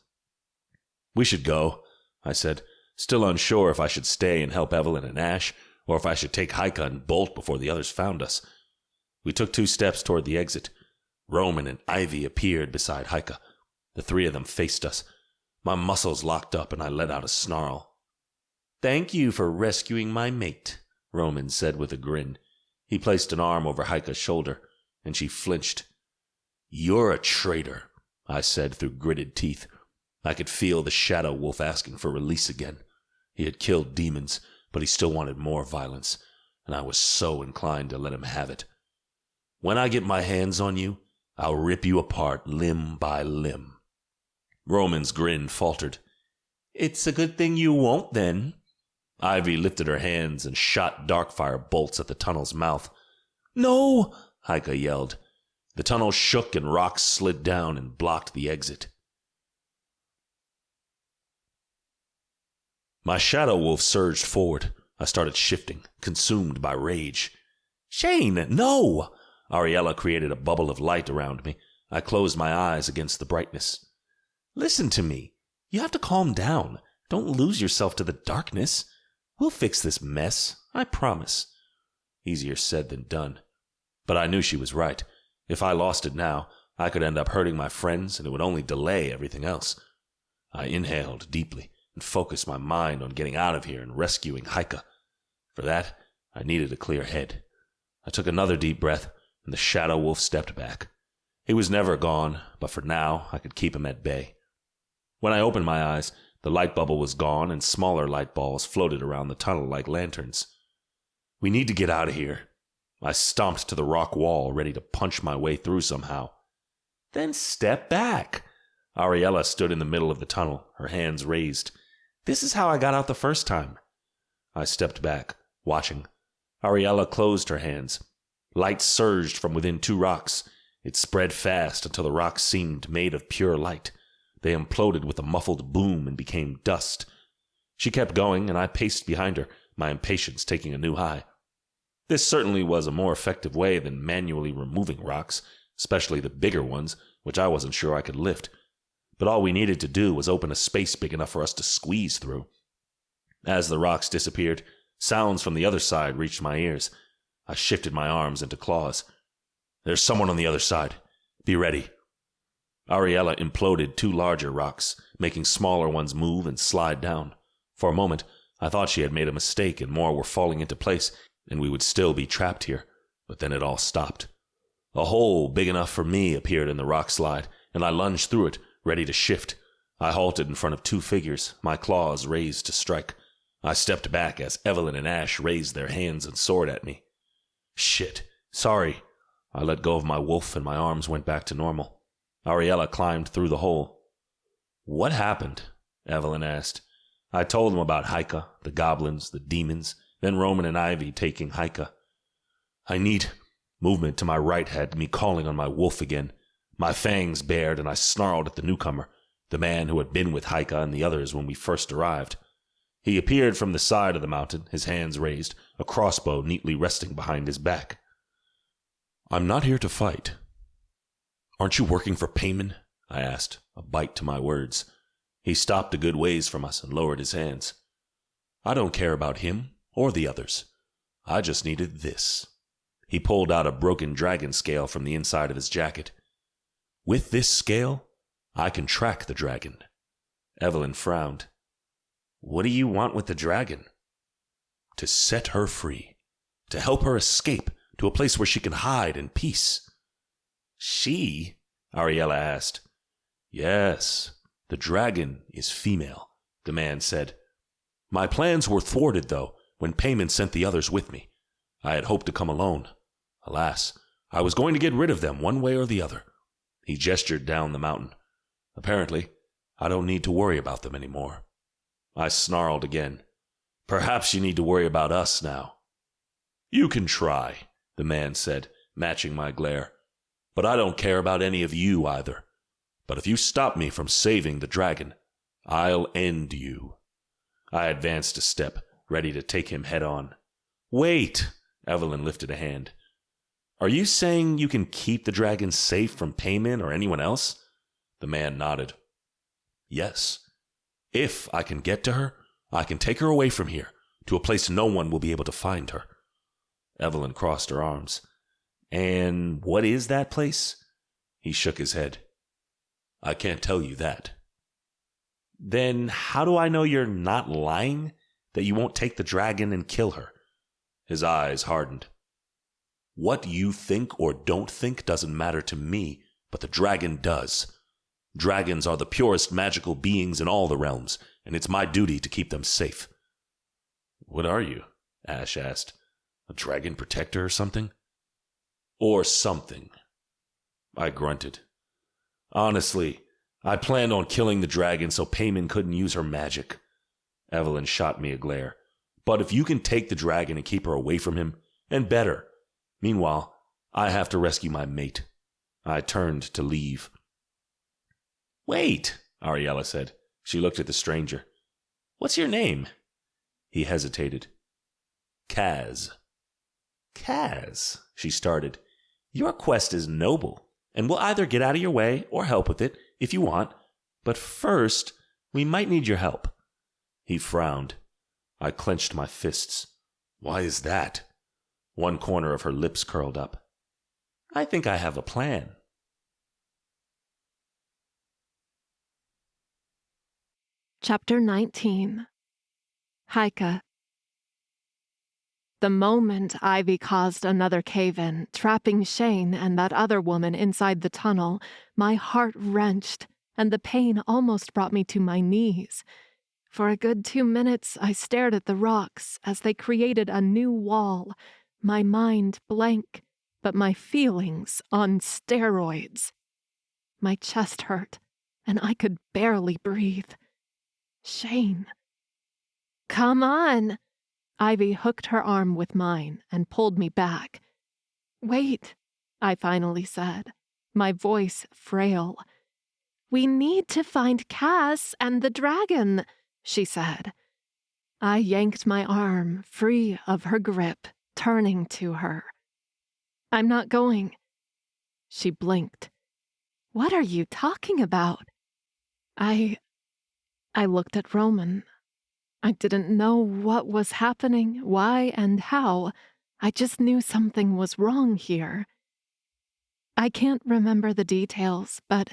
"We should go," I said, still unsure if I should stay and help Evelyn and Ash, or if I should take Heike and bolt before the others found us. We took 2 steps toward the exit. Roman and Ivy appeared beside Heike. The 3 of them faced us. My muscles locked up and I let out a snarl. "Thank you for rescuing my mate," Roman said with a grin. He placed an arm over Heike's shoulder, and she flinched. "You're a traitor," I said through gritted teeth. I could feel the shadow wolf asking for release again. He had killed demons, but he still wanted more violence, and I was so inclined to let him have it. "When I get my hands on you, I'll rip you apart limb by limb." Roman's grin faltered. "It's a good thing you won't, then." Ivy lifted her hands and shot darkfire bolts at the tunnel's mouth. "No!" Haika yelled. The tunnel shook and rocks slid down and blocked the exit. My shadow wolf surged forward. I started shifting, consumed by rage. "Shane, no!" Ariella created a bubble of light around me. I closed my eyes against the brightness. "Listen to me. You have to calm down. Don't lose yourself to the darkness. We'll fix this mess, I promise." Easier said than done. But I knew she was right. If I lost it now, I could end up hurting my friends, and it would only delay everything else. I inhaled deeply and focused my mind on getting out of here and rescuing Haika. For that, I needed a clear head. I took another deep breath, and the shadow wolf stepped back. He was never gone, but for now, I could keep him at bay. When I opened my eyes, the light bubble was gone, and smaller light balls floated around the tunnel like lanterns. "We need to get out of here." I stomped to the rock wall, ready to punch my way through somehow. "Then step back." Ariella stood in the middle of the tunnel, her hands raised. "This is how I got out the first time." I stepped back, watching. Ariella closed her hands. Light surged from within two rocks. It spread fast until the rocks seemed made of pure light. They imploded with a muffled boom and became dust. She kept going, and I paced behind her, my impatience taking a new high. This certainly was a more effective way than manually removing rocks, especially the bigger ones, which I wasn't sure I could lift. But all we needed to do was open a space big enough for us to squeeze through. As the rocks disappeared, sounds from the other side reached my ears. I shifted my arms into claws. "There's someone on the other side. Be ready." Ariella imploded two larger rocks, making smaller ones move and slide down. For a moment, I thought she had made a mistake and more were falling into place, and we would still be trapped here. But then it all stopped. A hole big enough for me appeared in the rock slide, and I lunged through it, ready to shift. I halted in front of two figures, my claws raised to strike. I stepped back as Evelyn and Ash raised their hands and sword at me. "Shit. Sorry." I let go of my wolf and my arms went back to normal. Ariella climbed through the hole. "What happened?" Evelyn asked. I told them about Haika, the goblins, the demons, then Roman and Ivy taking Haika. I need... Movement to my right had me calling on my wolf again. My fangs bared and I snarled at the newcomer, the man who had been with Haika and the others when we first arrived. He appeared from the side of the mountain, his hands raised, a crossbow neatly resting behind his back. "I'm not here to fight." "Aren't you working for payment?" I asked, a bite to my words. He stopped a good ways from us and lowered his hands. "I don't care about him or the others. I just needed this." He pulled out a broken dragon scale from the inside of his jacket. "With this scale, I can track the dragon." Evelyn frowned. "What do you want with the dragon?" "To set her free. To help her escape to a place where she can hide in peace." "She?" Ariella asked. "Yes, the dragon is female," the man said. "My plans were thwarted, though, when Payment sent the others with me. I had hoped to come alone. Alas, I was going to get rid of them one way or the other." He gestured down the mountain. "Apparently, I don't need to worry about them anymore." I snarled again. "Perhaps you need to worry about us now." "You can try," the man said, matching my glare. "But I don't care about any of you either. But if you stop me from saving the dragon, I'll end you." I advanced a step, ready to take him head on. "Wait!" Evelyn lifted a hand. "Are you saying you can keep the dragon safe from Payment or anyone else?" The man nodded. "Yes. If I can get to her, I can take her away from here, to a place no one will be able to find her." Evelyn crossed her arms. "And what is that place?" He shook his head. "I can't tell you that." "Then how do I know you're not lying? That you won't take the dragon and kill her?" His eyes hardened. "What you think or don't think doesn't matter to me, but the dragon does. Dragons are the purest magical beings in all the realms, and it's my duty to keep them safe." "What are you?" Ash asked. "A dragon protector or something?" "Or something." I grunted. "Honestly, I planned on killing the dragon so Payment couldn't use her magic." Evelyn shot me a glare. But if you can take the dragon and keep her away from him, and better. Meanwhile, I have to rescue my mate. I turned to leave. Wait, Ariella said. She looked at the stranger. What's your name? He hesitated. Kaz. Kaz, she started. Your quest is noble, and we'll either get out of your way or help with it, if you want. But first, we might need your help. He frowned. I clenched my fists. Why is that? One corner of her lips curled up. I think I have a plan. Chapter 19. Heike. The moment Ivy caused another cave-in, trapping Shane and that other woman inside the tunnel, my heart wrenched, and the pain almost brought me to my knees. For a good 2 minutes, I stared at the rocks as they created a new wall, my mind blank, but my feelings on steroids. My chest hurt, and I could barely breathe. Shane. Come on! Ivy hooked her arm with mine and pulled me back. Wait, I finally said, my voice frail. We need to find Cass and the dragon, she said. I yanked my arm free of her grip, turning to her. I'm not going. She blinked. What are you talking about? I looked at Roman. I didn't know what was happening, why, and how. I just knew something was wrong here. I can't remember the details, but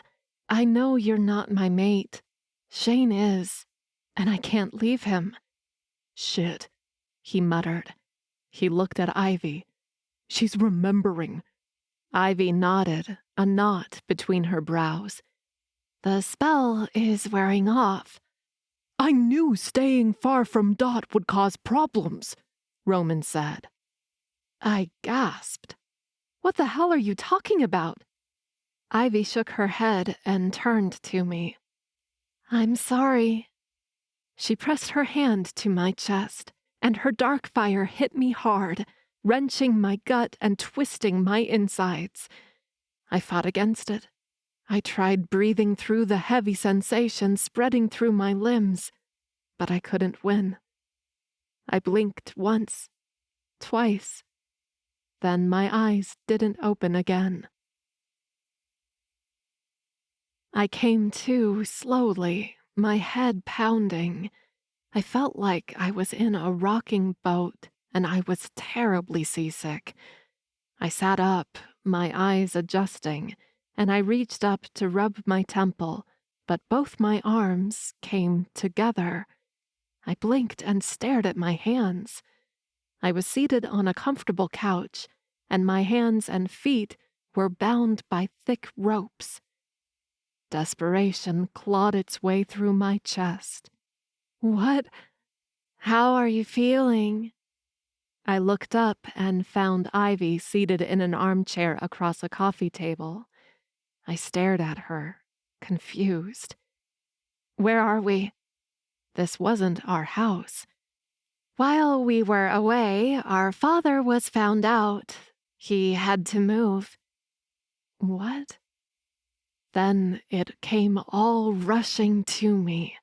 I know you're not my mate. Shane is, and I can't leave him. Shit, he muttered. He looked at Ivy. She's remembering. Ivy nodded, a knot between her brows. The spell is wearing off. I knew staying far from Dot would cause problems, Roman said. I gasped. What the hell are you talking about? Ivy shook her head and turned to me. I'm sorry. She pressed her hand to my chest, and her dark fire hit me hard, wrenching my gut and twisting my insides. I fought against it. I tried breathing through the heavy sensation spreading through my limbs, but I couldn't win. I blinked once, twice. Then my eyes didn't open again. I came to slowly, my head pounding. I felt like I was in a rocking boat, and I was terribly seasick. I sat up, my eyes adjusting, and I reached up to rub my temple, but both my arms came together. I blinked and stared at my hands. I was seated on a comfortable couch, and my hands and feet were bound by thick ropes. Desperation clawed its way through my chest. What? How are you feeling? I looked up and found Ivy seated in an armchair across a coffee table. I stared at her, confused. Where are we? This wasn't our house. While we were away, our father was found out. He had to move. What? Then it came all rushing to me.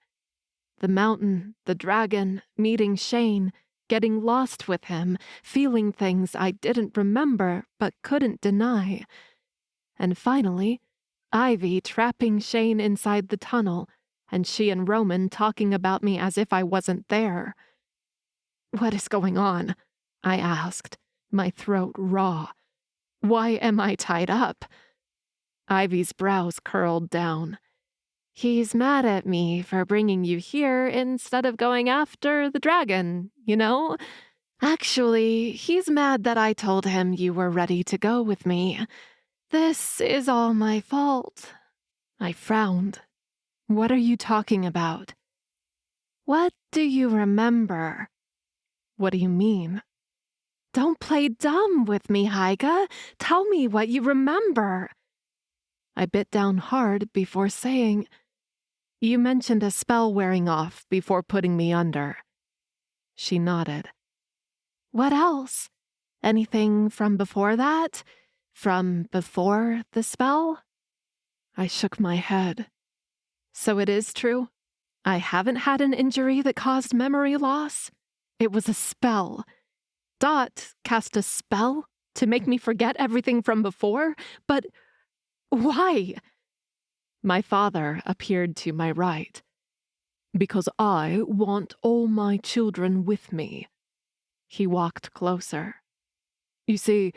The mountain, the dragon, meeting Shane, getting lost with him, feeling things I didn't remember but couldn't deny. And finally, Ivy trapping Shane inside the tunnel, and she and Roman talking about me as if I wasn't there. What is going on? I asked, my throat raw. Why am I tied up? Ivy's brows curled down. He's mad at me for bringing you here instead of going after the dragon, you know? Actually, he's mad that I told him you were ready to go with me. This is all my fault. I frowned. What are you talking about? What do you remember? What do you mean? Don't play dumb with me, Heike. Tell me what you remember. I bit down hard before saying, You mentioned a spell wearing off before putting me under. She nodded. What else? Anything from before that? From before the spell? I shook my head. So it is true? I haven't had an injury that caused memory loss? It was a spell. Dot cast a spell to make me forget everything from before? But why? My father appeared to my right. Because I want all my children with me. He walked closer. You see,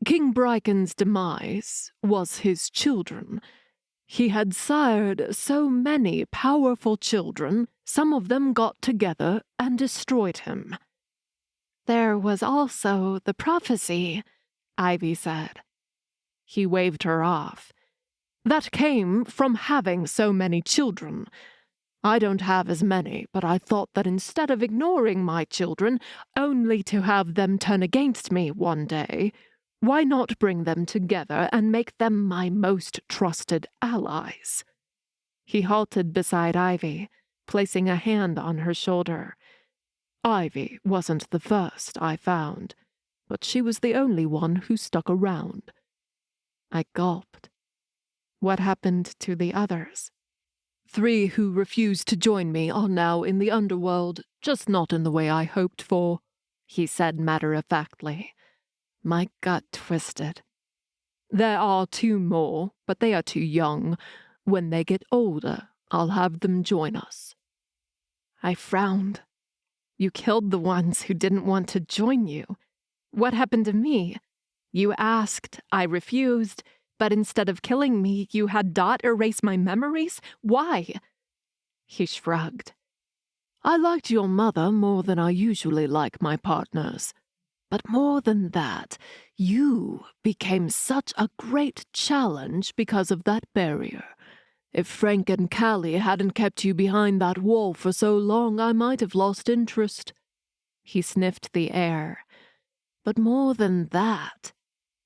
King Brycon's demise was his children. He had sired so many powerful children, some of them got together and destroyed him. There was also the prophecy, Ivy said. He waved her off. That came from having so many children. I don't have as many, but I thought that instead of ignoring my children, only to have them turn against me one day, why not bring them together and make them my most trusted allies? He halted beside Ivy, placing a hand on her shoulder. Ivy wasn't the first I found, but she was the only one who stuck around. I gulped. What happened to the others? 3 who refused to join me are now in the underworld, just not in the way I hoped for, he said matter-of-factly. My gut twisted. There are 2 more, but they are too young. When they get older, I'll have them join us. I frowned. You killed the ones who didn't want to join you. What happened to me? You asked, I refused, but instead of killing me, you had Dot erase my memories? Why? He shrugged. I liked your mother more than I usually like my partners. But more than that, you became such a great challenge because of that barrier. If Frank and Callie hadn't kept you behind that wall for so long, I might have lost interest. He sniffed the air. But more than that,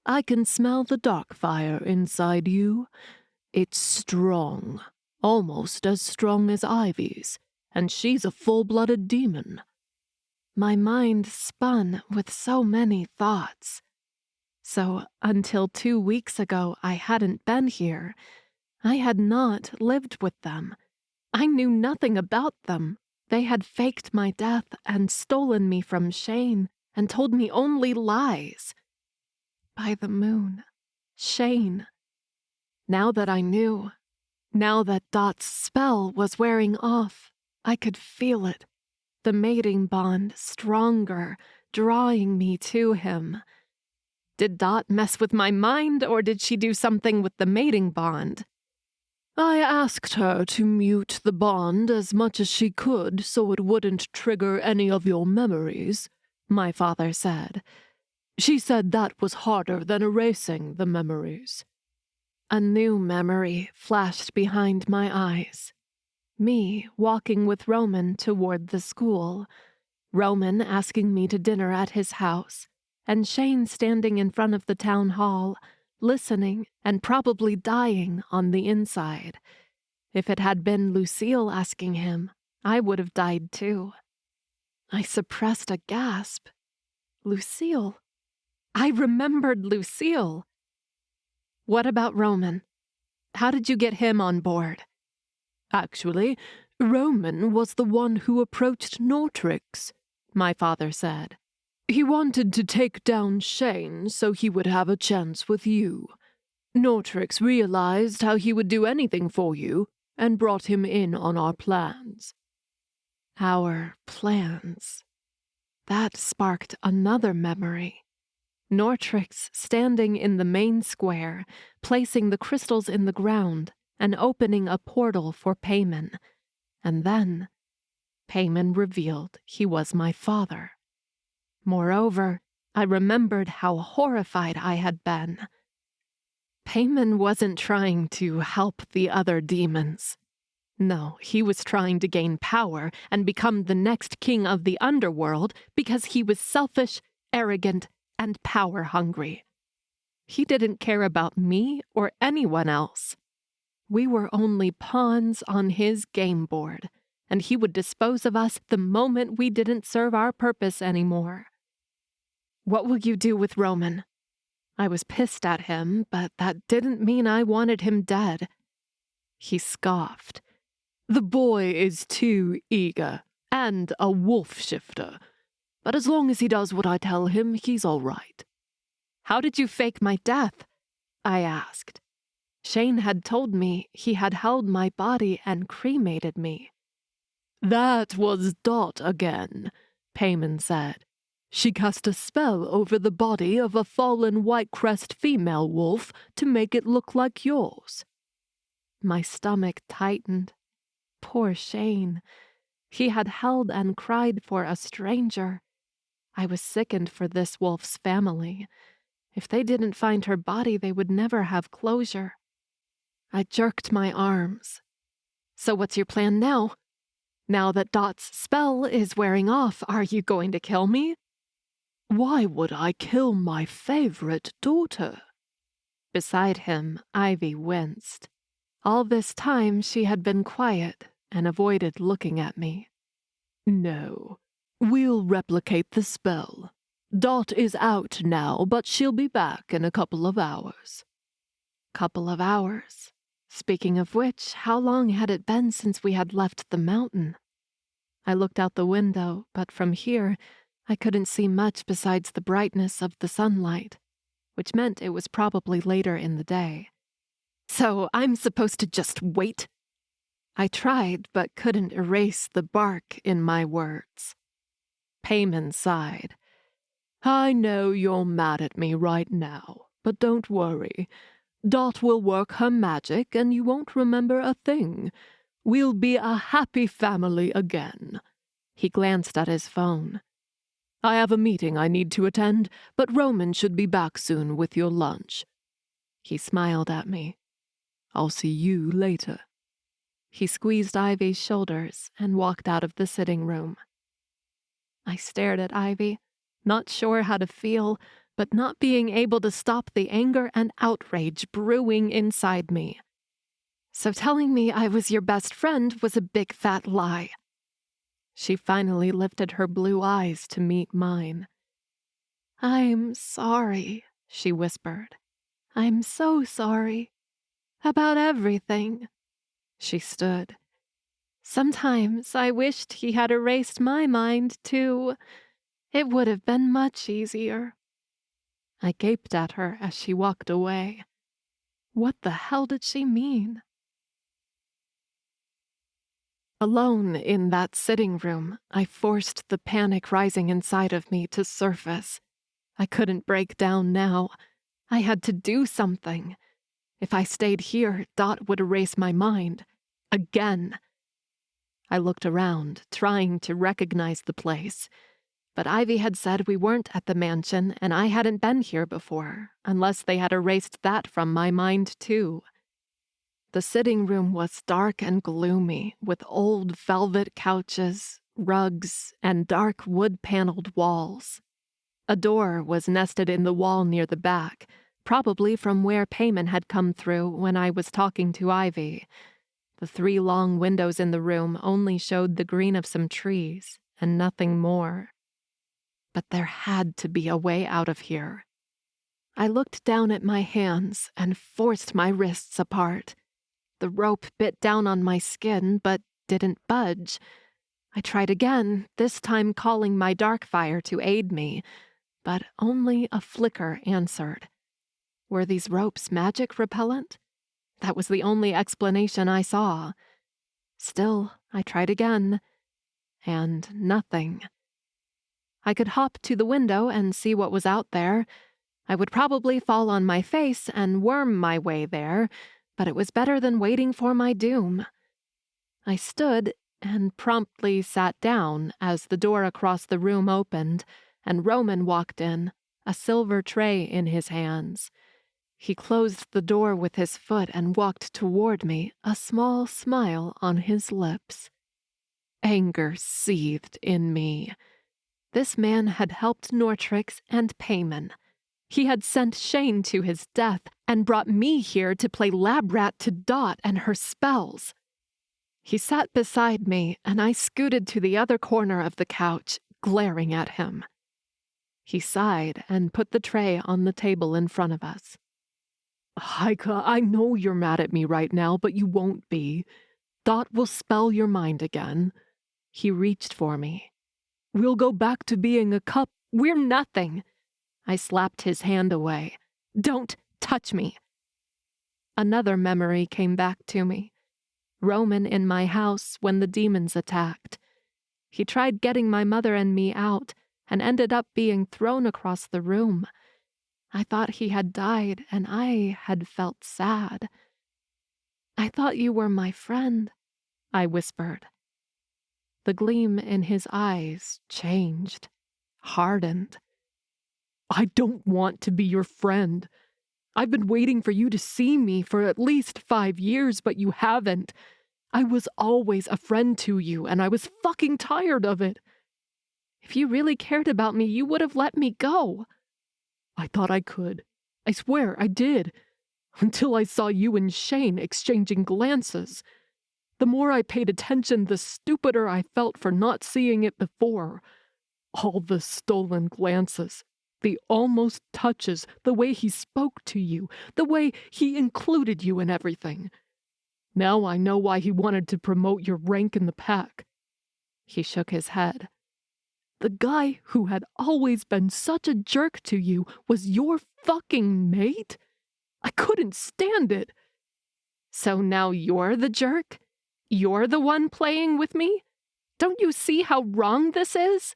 I can smell the dark fire inside you. It's strong, almost as strong as Ivy's, and she's a full-blooded demon. My mind spun with so many thoughts. So until 2 weeks ago I hadn't been here. I had not lived with them. I knew nothing about them. They had faked my death and stolen me from Shane and told me only lies. By the moon, Shane. Now that I knew, now that Dot's spell was wearing off, I could feel it. The mating bond stronger, drawing me to him. Did Dot mess with my mind, or did she do something with the mating bond? I asked her to mute the bond as much as she could so it wouldn't trigger any of your memories, my father said. She said that was harder than erasing the memories. A new memory flashed behind my eyes. Me walking with Roman toward the school, Roman asking me to dinner at his house, and Shane standing in front of the town hall, listening and probably dying on the inside. If it had been Lucille asking him, I would have died too. I suppressed a gasp. Lucille. I remembered Lucille. What about Roman? How did you get him on board? Actually, Roman was the one who approached Nortrix, my father said. He wanted to take down Shane so he would have a chance with you. Nortrix realized how he would do anything for you and brought him in on our plans. Our plans. That sparked another memory. Nortrix standing in the main square, placing the crystals in the ground and opening a portal for Payman. And then, Payman revealed he was my father. Moreover, I remembered how horrified I had been. Payman wasn't trying to help the other demons. No, he was trying to gain power and become the next king of the underworld because he was selfish, arrogant, and power-hungry. He didn't care about me or anyone else. We were only pawns on his game board, and he would dispose of us the moment we didn't serve our purpose anymore. What will you do with Roman? I was pissed at him, but that didn't mean I wanted him dead. He scoffed. The boy is too eager, and a wolf shifter. But as long as he does what I tell him, he's all right. How did you fake my death? I asked. Shane had told me he had held my body and cremated me. That was Dot again, Payman said. She cast a spell over the body of a fallen white-crest female wolf to make it look like yours. My stomach tightened. Poor Shane. He had held and cried for a stranger. I was sickened for this wolf's family. If they didn't find her body, they would never have closure. I jerked my arms. So what's your plan now? Now that Dot's spell is wearing off, are you going to kill me? Why would I kill my favorite daughter? Beside him, Ivy winced. All this time she had been quiet and avoided looking at me. No, we'll replicate the spell. Dot is out now, but she'll be back in a couple of hours. Couple of hours. Speaking of which, how long had it been since we had left the mountain? I looked out the window, but from here, I couldn't see much besides the brightness of the sunlight, which meant it was probably later in the day. So I'm supposed to just wait? I tried, but couldn't erase the bark in my words. Payman sighed. I know you're mad at me right now, but don't worry. Dot will work her magic and you won't remember a thing. We'll be a happy family again. He glanced at his phone. I have a meeting I need to attend, but Roman should be back soon with your lunch. He smiled at me. I'll see you later. He squeezed Ivy's shoulders and walked out of the sitting room. I stared at Ivy, not sure how to feel, but not being able to stop the anger and outrage brewing inside me. So telling me I was your best friend was a big fat lie. She finally lifted her blue eyes to meet mine. I'm sorry, she whispered. I'm so sorry. About everything. She stood. Sometimes I wished he had erased my mind, too. It would have been much easier. I gaped at her as she walked away. What the hell did she mean? Alone in that sitting room, I forced the panic rising inside of me to surface. I couldn't break down now. I had to do something. If I stayed here, Dot would erase my mind. Again. I looked around, trying to recognize the place. But Ivy had said we weren't at the mansion, and I hadn't been here before, unless they had erased that from my mind, too. The sitting room was dark and gloomy, with old velvet couches, rugs, and dark wood-paneled walls. A door was nested in the wall near the back, probably from where Payman had come through when I was talking to Ivy. The 3 long windows in the room only showed the green of some trees, and nothing more. But there had to be a way out of here. I looked down at my hands and forced my wrists apart. The rope bit down on my skin, but didn't budge. I tried again, this time calling my Darkfire to aid me, but only a flicker answered. Were these ropes magic repellent? That was the only explanation I saw. Still, I tried again, and nothing. I could hop to the window and see what was out there. I would probably fall on my face and worm my way there, but it was better than waiting for my doom. I stood and promptly sat down as the door across the room opened, and Roman walked in, a silver tray in his hands. He closed the door with his foot and walked toward me, a small smile on his lips. Anger seethed in me. This man had helped Nortrix and Payman. He had sent Shane to his death and brought me here to play lab rat to Dot and her spells. He sat beside me, and I scooted to the other corner of the couch, glaring at him. He sighed and put the tray on the table in front of us. Heike, I know you're mad at me right now, but you won't be. Dot will spell your mind again. He reached for me. We'll go back to being a couple. We're nothing. I slapped his hand away. Don't touch me. Another memory came back to me. Roman in my house when the demons attacked. He tried getting my mother and me out and ended up being thrown across the room. I thought he had died and I had felt sad. I thought you were my friend, I whispered. The gleam in his eyes changed, hardened. I don't want to be your friend. I've been waiting for you to see me for at least 5 years, but you haven't. I was always a friend to you, and I was fucking tired of it. If you really cared about me, you would have let me go. I thought I could. I swear I did. Until I saw you and Shane exchanging glances. The more I paid attention, the stupider I felt for not seeing it before. All the stolen glances, the almost touches, the way he spoke to you, the way he included you in everything. Now I know why he wanted to promote your rank in the pack. He shook his head. The guy who had always been such a jerk to you was your fucking mate? I couldn't stand it. So now you're the jerk? You're the one playing with me? Don't you see how wrong this is?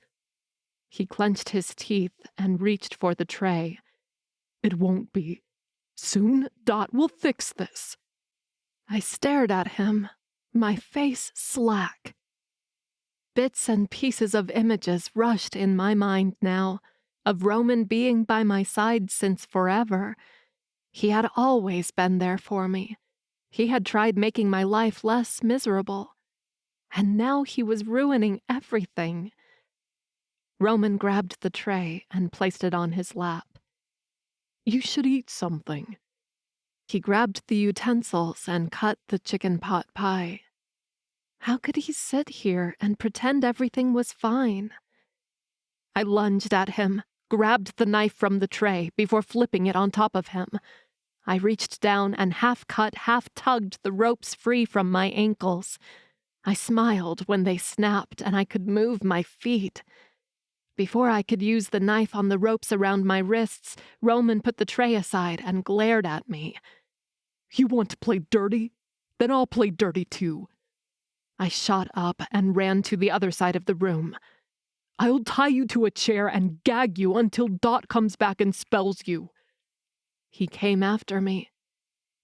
He clenched his teeth and reached for the tray. It won't be. Soon, Dot will fix this. I stared at him, my face slack. Bits and pieces of images rushed in my mind now, of Roman being by my side since forever. He had always been there for me. He had tried making my life less miserable. And now he was ruining everything. Roman grabbed the tray and placed it on his lap. You should eat something. He grabbed the utensils and cut the chicken pot pie. How could he sit here and pretend everything was fine? I lunged at him, grabbed the knife from the tray before flipping it on top of him. I reached down and half-cut, half-tugged the ropes free from my ankles. I smiled when they snapped and I could move my feet. Before I could use the knife on the ropes around my wrists, Roman put the tray aside and glared at me. You want to play dirty? Then I'll play dirty too. I shot up and ran to the other side of the room. I'll tie you to a chair and gag you until Dot comes back and spells you. He came after me.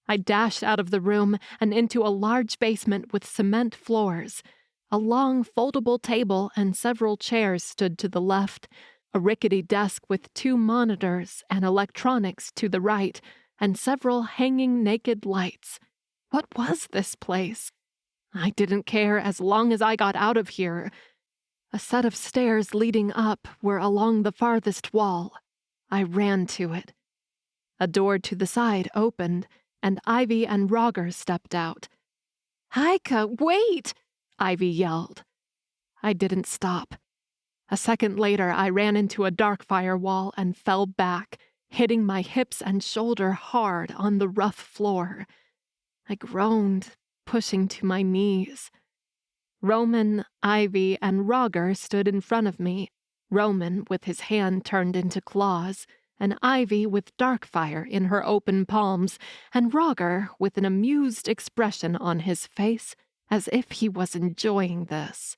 I dashed out of the room and into a large basement with cement floors. A long foldable table and several chairs stood to the left, a rickety desk with 2 monitors and electronics to the right, and several hanging naked lights. What was this place? I didn't care as long as I got out of here. A set of stairs leading up were along the farthest wall. I ran to it. A door to the side opened, and Ivy and Roger stepped out. Heike, wait! Ivy yelled. I didn't stop. A second later, I ran into a dark firewall and fell back, hitting my hips and shoulder hard on the rough floor. I groaned, pushing to my knees. Roman, Ivy, and Roger stood in front of me, Roman with his hand turned into claws, and Ivy with dark fire in her open palms, and Roger with an amused expression on his face, as if he was enjoying this.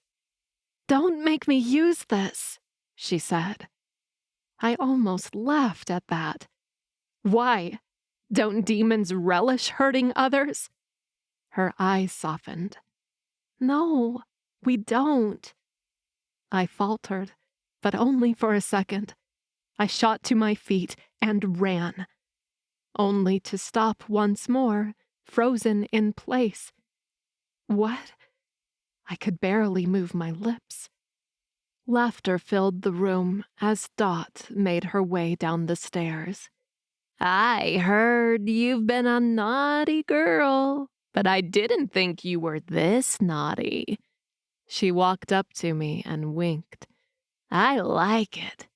Don't make me use this, she said. I almost laughed at that. Why? Don't demons relish hurting others? Her eyes softened. No, we don't. I faltered, but only for a second. I shot to my feet and ran, only to stop once more, frozen in place. What? I could barely move my lips. Laughter filled the room as Dot made her way down the stairs. I heard you've been a naughty girl, but I didn't think you were this naughty. She walked up to me and winked. I like it.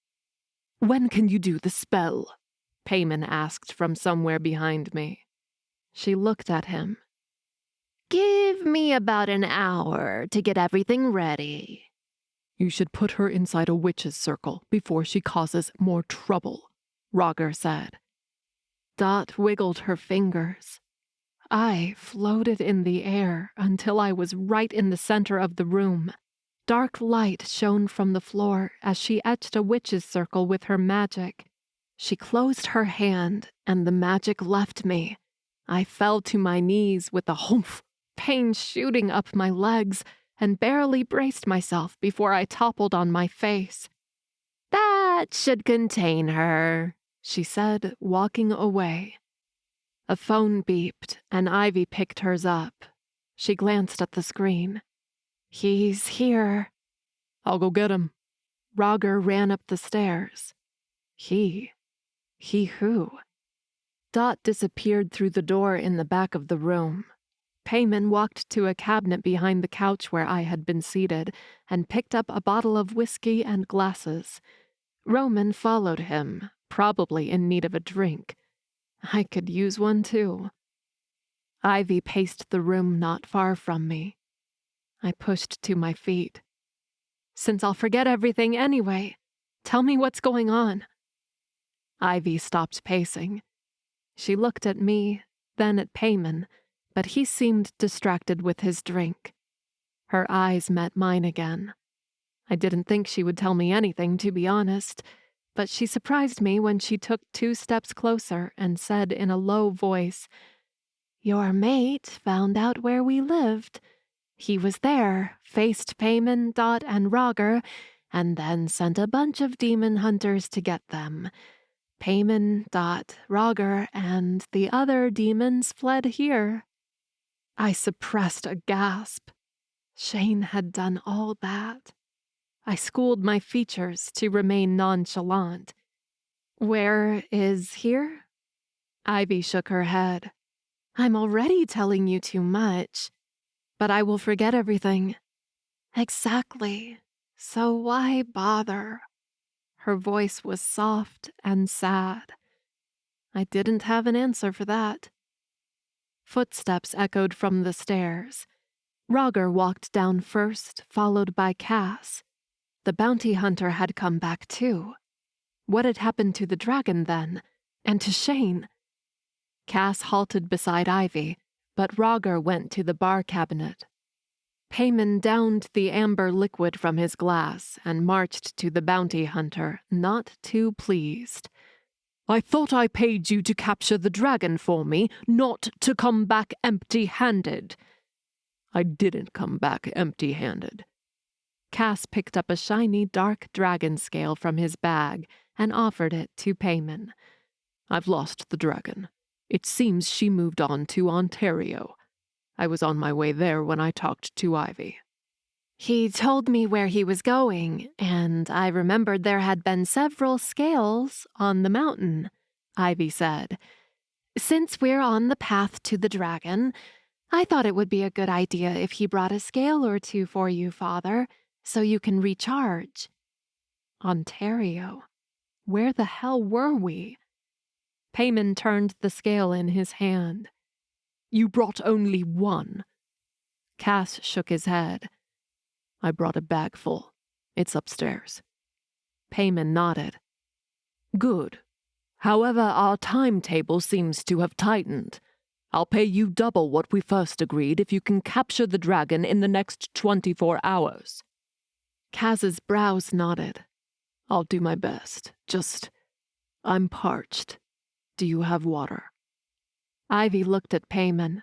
When can you do the spell? Payman asked from somewhere behind me. She looked at him. Give me about an hour to get everything ready. You should put her inside a witch's circle before she causes more trouble, Roger said. Dot wiggled her fingers. I floated in the air until I was right in the center of the room. Dark light shone from the floor as she etched a witch's circle with her magic. She closed her hand, and the magic left me. I fell to my knees with a humph, pain shooting up my legs, and barely braced myself before I toppled on my face. That should contain her, she said, walking away. A phone beeped, and Ivy picked hers up. She glanced at the screen. He's here. I'll go get him. Roger ran up the stairs. He who? Dot disappeared through the door in the back of the room. Payman walked to a cabinet behind the couch where I had been seated and picked up a bottle of whiskey and glasses. Roman followed him, probably in need of a drink. I could use one too. Ivy paced the room not far from me. I pushed to my feet. Since I'll forget everything anyway, tell me what's going on. Ivy stopped pacing. She looked at me, then at Payman, but he seemed distracted with his drink. Her eyes met mine again. I didn't think she would tell me anything, to be honest, but she surprised me when she took 2 steps closer and said in a low voice, Your mate found out where we lived. He was there, faced Payman, Dot, and Roger, and then sent a bunch of demon hunters to get them. Payman, Dot, Roger, and the other demons fled here. I suppressed a gasp. Shane had done all that. I schooled my features to remain nonchalant. Where is here? Ivy shook her head. I'm already telling you too much, but I will forget everything. Exactly. So why bother? Her voice was soft and sad. I didn't have an answer for that. Footsteps echoed from the stairs. Roger walked down first, followed by Cass. The bounty hunter had come back too. What had happened to the dragon then? And to Shane? Cass halted beside Ivy, but Roger went to the bar cabinet. Payman downed the amber liquid from his glass and marched to the bounty hunter, not too pleased. I thought I paid you to capture the dragon for me, not to come back empty-handed. I didn't come back empty-handed. Cass picked up a shiny dark dragon scale from his bag and offered it to Payman. I've lost the dragon. It seems she moved on to Ontario. I was on my way there when I talked to Ivy. He told me where he was going, and I remembered there had been several scales on the mountain, Ivy said. Since we're on the path to the dragon, I thought it would be a good idea if he brought a scale or 2 for you, Father, so you can recharge. Ontario? Where the hell were we? Payman turned the scale in his hand. You brought only 1. Cass shook his head. I brought a bag full. It's upstairs. Payman nodded. Good. However, our timetable seems to have tightened. I'll pay you double what we first agreed if you can capture the dragon in the next 24 hours. Cass's brows nodded. I'll do my best. I'm parched. Do you have water? Ivy looked at Payman.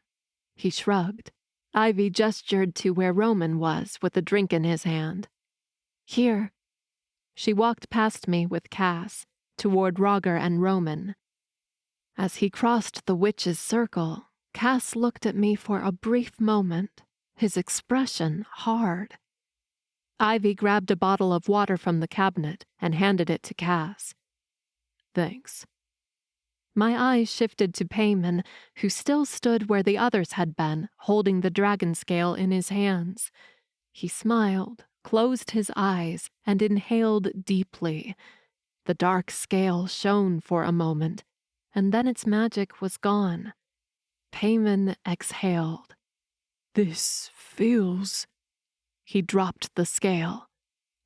He shrugged. Ivy gestured to where Roman was with a drink in his hand. Here. She walked past me with Cass, toward Roger and Roman. As he crossed the witch's circle, Cass looked at me for a brief moment, his expression hard. Ivy grabbed a bottle of water from the cabinet and handed it to Cass. Thanks. My eyes shifted to Payman, who still stood where the others had been, holding the dragon scale in his hands. He smiled, closed his eyes, and inhaled deeply. The dark scale shone for a moment, and then its magic was gone. Payman exhaled. "This feels—" He dropped the scale.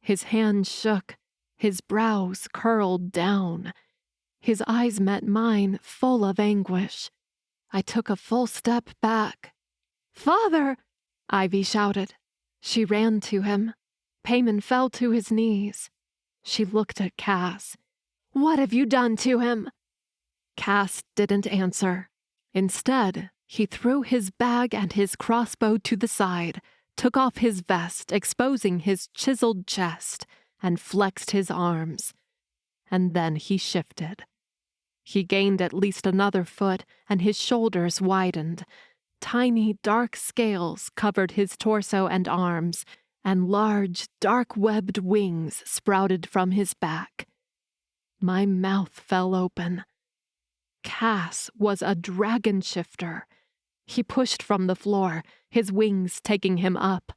His hand shook, his brows curled down. His eyes met mine, full of anguish. I took a full step back. "Father!" Ivy shouted. She ran to him. Payman fell to his knees. She looked at Cass. "What have you done to him?" Cass didn't answer. Instead, he threw his bag and his crossbow to the side, took off his vest, exposing his chiseled chest, and flexed his arms. And then he shifted. He gained at least another foot, and his shoulders widened. Tiny, dark scales covered his torso and arms, and large, dark-webbed wings sprouted from his back. My mouth fell open. Cass was a dragon shifter. He pushed from the floor, his wings taking him up.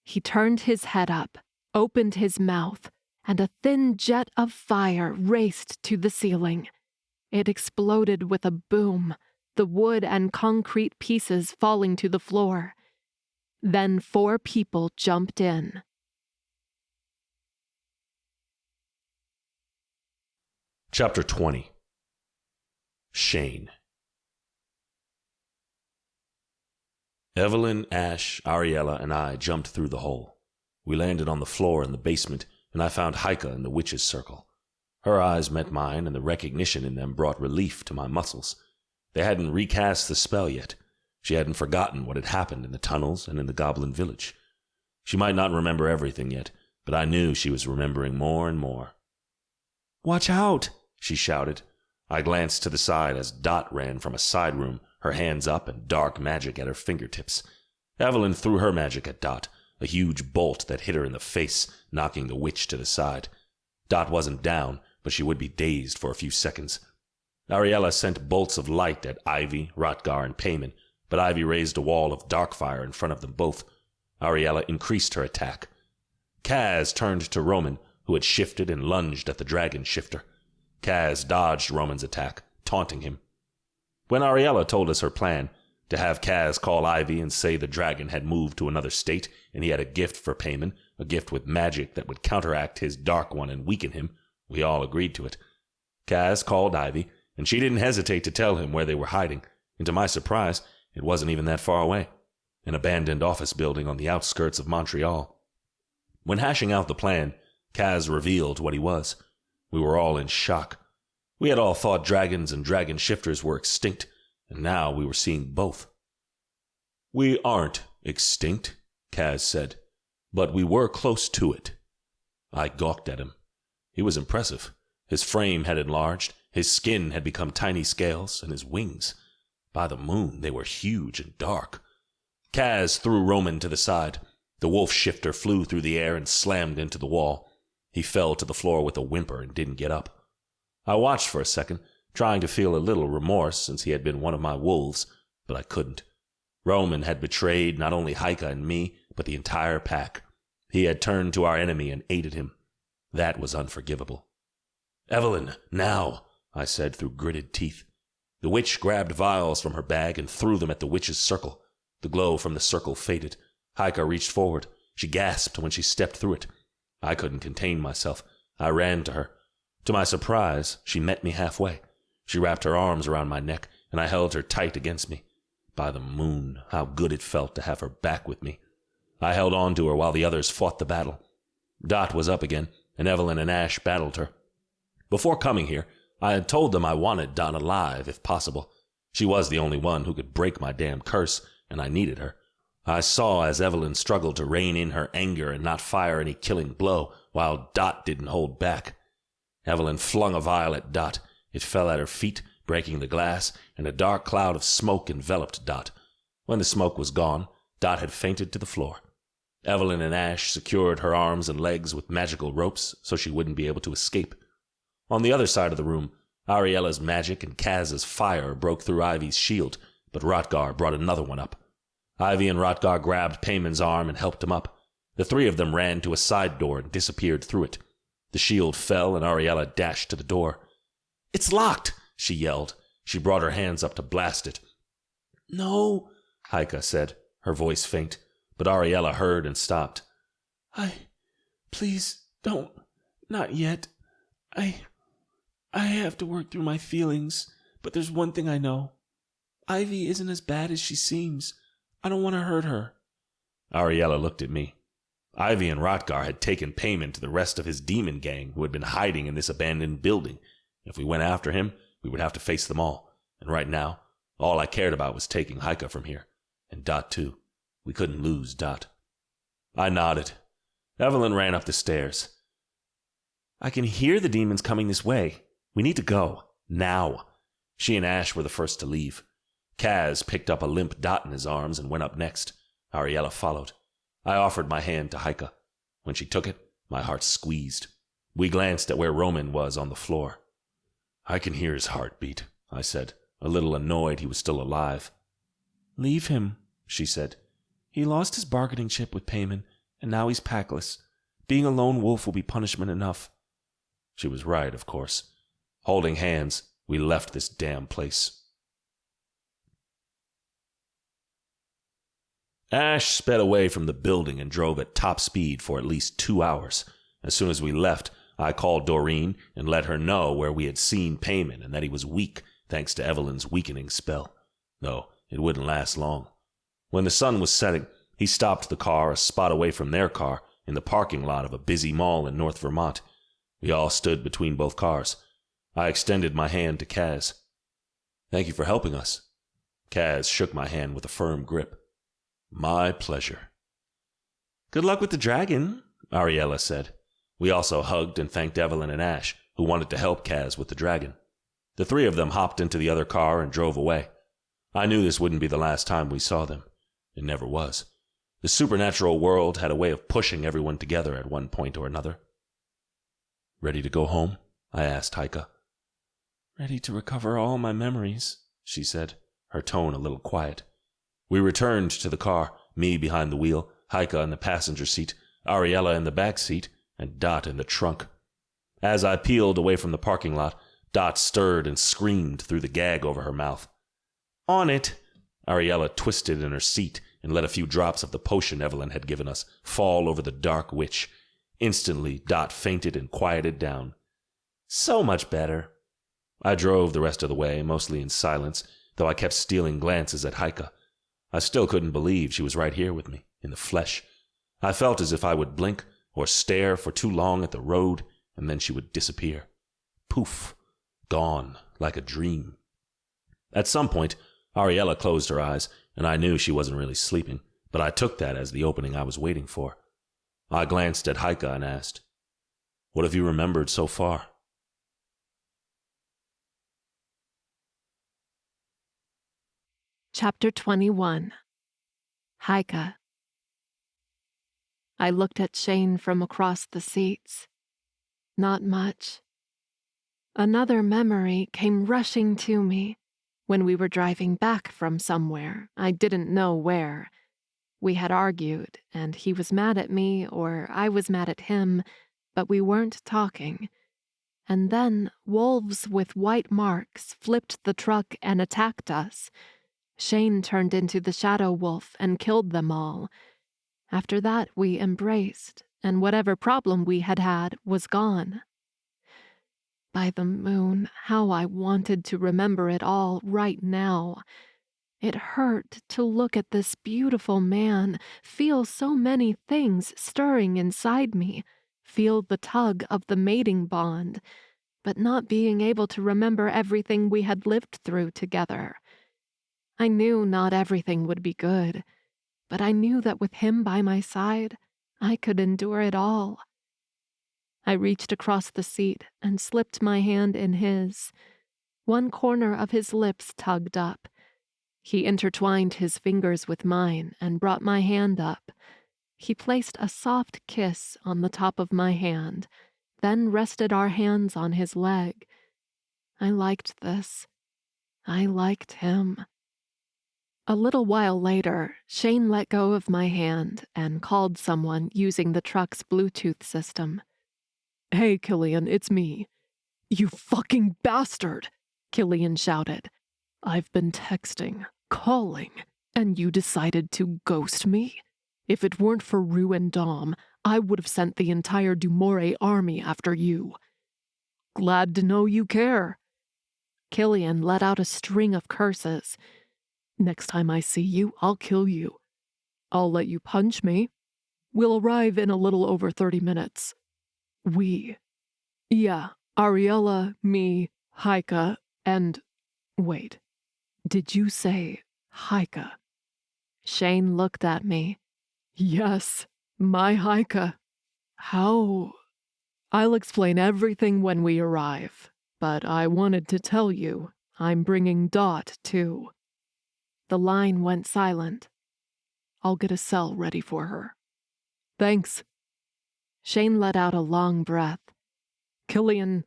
He turned his head up, opened his mouth, and a thin jet of fire raced to the ceiling. It exploded with a boom, the wood and concrete pieces falling to the floor. Then 4 people jumped in. Chapter 20. Shane. Evelyn, Ash, Ariella, and I jumped through the hole. We landed on the floor in the basement, and I found Haika in the witch's circle. Her eyes met mine, and the recognition in them brought relief to my muscles. They hadn't recast the spell yet. She hadn't forgotten what had happened in the tunnels and in the goblin village. She might not remember everything yet, but I knew she was remembering more and more. "Watch out!" she shouted. I glanced to the side as Dot ran from a side room, her hands up and dark magic at her fingertips. Evelyn threw her magic at Dot, a huge bolt that hit her in the face, knocking the witch to the side. Dot wasn't down, but she would be dazed for a few seconds. Ariella sent bolts of light at Ivy, Rotgar, and Payman, but Ivy raised a wall of dark fire in front of them both. Ariella increased her attack. Kaz turned to Roman, who had shifted and lunged at the dragon shifter. Kaz dodged Roman's attack, taunting him. When Ariella told us her plan, to have Kaz call Ivy and say the dragon had moved to another state and he had a gift for Payman, a gift with magic that would counteract his dark one and weaken him, we all agreed to it. Kaz called Ivy, and she didn't hesitate to tell him where they were hiding, and to my surprise, it wasn't even that far away, an abandoned office building on the outskirts of Montreal. When hashing out the plan, Kaz revealed what he was. We were all in shock. We had all thought dragons and dragon shifters were extinct, and now we were seeing both. "We aren't extinct," Kaz said, "but we were close to it." I gawked at him. He was impressive. His frame had enlarged, his skin had become tiny scales, and his wings. By the moon, they were huge and dark. Kaz threw Roman to the side. The wolf shifter flew through the air and slammed into the wall. He fell to the floor with a whimper and didn't get up. I watched for a second, trying to feel a little remorse since he had been one of my wolves, but I couldn't. Roman had betrayed not only Haika and me, but the entire pack. He had turned to our enemy and aided him. That was unforgivable. "Evelyn, now," I said through gritted teeth. The witch grabbed vials from her bag and threw them at the witch's circle. The glow from the circle faded. Haika reached forward. She gasped when she stepped through it. I couldn't contain myself. I ran to her. To my surprise, she met me halfway. She wrapped her arms around my neck, and I held her tight against me. By the moon, how good it felt to have her back with me. I held on to her while the others fought the battle. Dot was up again, and Evelyn and Ash battled her. Before coming here, I had told them I wanted Dot alive, if possible. She was the only one who could break my damn curse, and I needed her. I saw as Evelyn struggled to rein in her anger and not fire any killing blow, while Dot didn't hold back. Evelyn flung a vial at Dot. It fell at her feet, breaking the glass, and a dark cloud of smoke enveloped Dot. When the smoke was gone, Dot had fainted to the floor. Evelyn and Ash secured her arms and legs with magical ropes so she wouldn't be able to escape. On the other side of the room, Ariella's magic and Kaz's fire broke through Ivy's shield, but Rotgar brought another one up. Ivy and Rotgar grabbed Payman's arm and helped him up. The three of them ran to a side door and disappeared through it. The shield fell and Ariella dashed to the door. "It's locked!" she yelled. She brought her hands up to blast it. "No," Haika said, her voice faint, but Ariella heard and stopped. Please, don't. Not yet. I have to work through my feelings, but there's one thing I know. Ivy isn't as bad as she seems. I don't want to hurt her." Ariella looked at me. Ivy and Rotgar had taken Payman to the rest of his demon gang who had been hiding in this abandoned building. If we went after him, we would have to face them all. And right now, all I cared about was taking Haika from here. And Dot, too. We couldn't lose Dot. I nodded. Evelyn ran up the stairs. "I can hear the demons coming this way. We need to go. Now." She and Ash were the first to leave. Kaz picked up a limp Dot in his arms and went up next. Ariella followed. I offered my hand to Haika. When she took it, my heart squeezed. We glanced at where Roman was on the floor. "I can hear his heartbeat," I said, a little annoyed he was still alive. "Leave him," she said. "He lost his bargaining chip with Payman, and now he's packless. Being a lone wolf will be punishment enough." She was right, of course. Holding hands, we left this damn place. Ash sped away from the building and drove at top speed for at least 2 hours. As soon as we left, I called Doreen and let her know where we had seen Payman and that he was weak, thanks to Evelyn's weakening spell. Though it wouldn't last long. When the sun was setting, he stopped the car a spot away from their car in the parking lot of a busy mall in North Vermont. We all stood between both cars. I extended my hand to Kaz. "Thank you for helping us." Kaz shook my hand with a firm grip. "My pleasure." "Good luck with the dragon," Ariella said. We also hugged and thanked Evelyn and Ash, who wanted to help Kaz with the dragon. The three of them hopped into the other car and drove away. I knew this wouldn't be the last time we saw them. It never was. The supernatural world had a way of pushing everyone together at one point or another. "Ready to go home?" I asked Haika. "Ready to recover all my memories," she said, her tone a little quiet. We returned to the car, me behind the wheel, Haika in the passenger seat, Ariella in the back seat, and Dot in the trunk. As I peeled away from the parking lot, Dot stirred and screamed through the gag over her mouth. "On it!" Ariella twisted in her seat and let a few drops of the potion Evelyn had given us fall over the dark witch. Instantly, Dot fainted and quieted down. "So much better." I drove the rest of the way, mostly in silence, though I kept stealing glances at Haika. I still couldn't believe she was right here with me, in the flesh. I felt as if I would blink or stare for too long at the road, and then she would disappear. Poof. Gone, like a dream. At some point, Ariella closed her eyes, and I knew she wasn't really sleeping, but I took that as the opening I was waiting for. I glanced at Haika and asked, "What have you remembered so far?" Chapter 21. Haika. I looked at Shane from across the seats. Not much. Another memory came rushing to me when we were driving back from somewhere. I didn't know where. We had argued, and he was mad at me, or I was mad at him, but we weren't talking. And then wolves with white marks flipped the truck and attacked us. Shane turned into the shadow wolf and killed them all. After that, we embraced, and whatever problem we had had was gone. By the moon, how I wanted to remember it all right now. It hurt to look at this beautiful man, feel so many things stirring inside me, feel the tug of the mating bond, but not being able to remember everything we had lived through together. I knew not everything would be good, but I knew that with him by my side, I could endure it all. I reached across the seat and slipped my hand in his. One corner of his lips tugged up. He intertwined his fingers with mine and brought my hand up. He placed a soft kiss on the top of my hand, then rested our hands on his leg. I liked this. I liked him. A little while later, Shane let go of my hand and called someone using the truck's Bluetooth system. "Hey, Killian, it's me." "You fucking bastard!" Killian shouted. "I've been texting, calling, and you decided to ghost me? If it weren't for Rue and Dom, I would have sent the entire Dumore army after you." "Glad to know you care." Killian let out a string of curses. "Next time I see you, I'll kill you. I'll let you punch me. We'll arrive in a little over 30 minutes. We. Yeah, Ariella, me, Heike, and... Wait, did you say Heike?" Shane looked at me. "Yes, my Heike. How... I'll explain everything when we arrive, but I wanted to tell you I'm bringing Dot, too." The line went silent. "I'll get a cell ready for her." "Thanks." Shane let out a long breath. "Killian,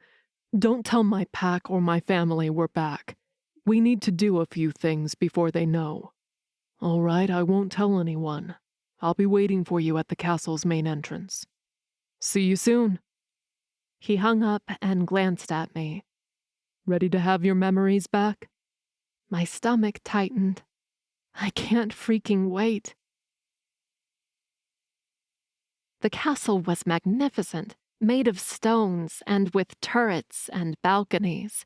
don't tell my pack or my family we're back. We need to do a few things before they know." "All right, I won't tell anyone. I'll be waiting for you at the castle's main entrance. See you soon." He hung up and glanced at me. "Ready to have your memories back?" My stomach tightened. I can't freaking wait. The castle was magnificent, made of stones and with turrets and balconies.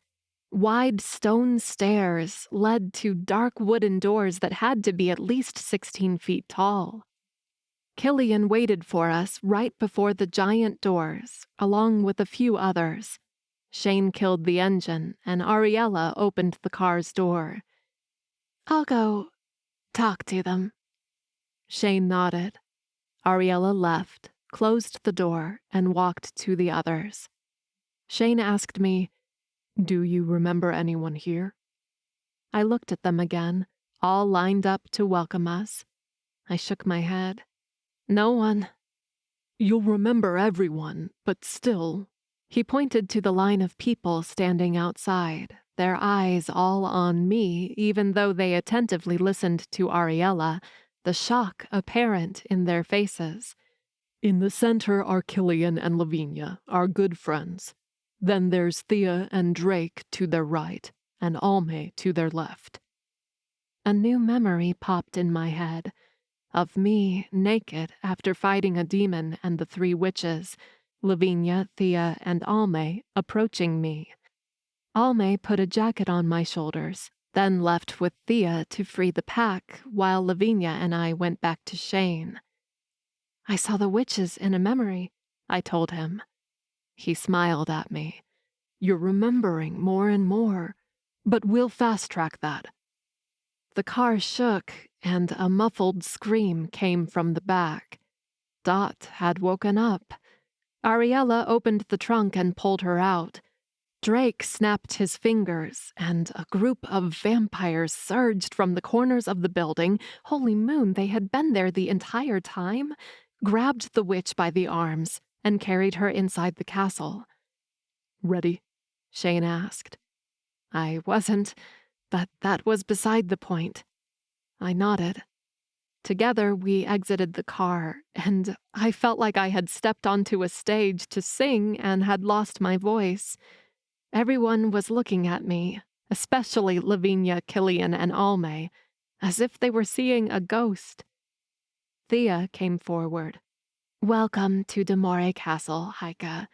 Wide stone stairs led to dark wooden doors that had to be at least 16 feet tall. Killian waited for us right before the giant doors, along with a few others. Shane killed the engine, and Ariella opened the car's door. "I'll go talk to them." Shane nodded. Ariella left, closed the door, and walked to the others. Shane asked me, "Do you remember anyone here?" I looked at them again, all lined up to welcome us. I shook my head. "No one." "You'll remember everyone, but still." He pointed to the line of people standing outside, their eyes all on me, even though they attentively listened to Ariella, the shock apparent in their faces. "In the center are Killian and Lavinia, our good friends. Then there's Thea and Drake to their right, and Alme to their left." A new memory popped in my head, of me naked after fighting a demon and the 3 witches, Lavinia, Thea, and Alme approaching me. Alme put a jacket on my shoulders, then left with Thea to free the pack, while Lavinia and I went back to Shane. "I saw the witches in a memory," I told him. He smiled at me. "You're remembering more and more, but we'll fast-track that." The car shook, and a muffled scream came from the back. Dot had woken up. Ariella opened the trunk and pulled her out. Drake snapped his fingers, and a group of vampires surged from the corners of the building. Holy moon, they had been there the entire time, grabbed the witch by the arms, and carried her inside the castle. "Ready?" Shane asked. I wasn't, but that was beside the point. I nodded. Together we exited the car, and I felt like I had stepped onto a stage to sing and had lost my voice. Everyone was looking at me, especially Lavinia, Killian, and Alme, as if they were seeing a ghost. Thea came forward. "Welcome to Dumore Castle, Heike.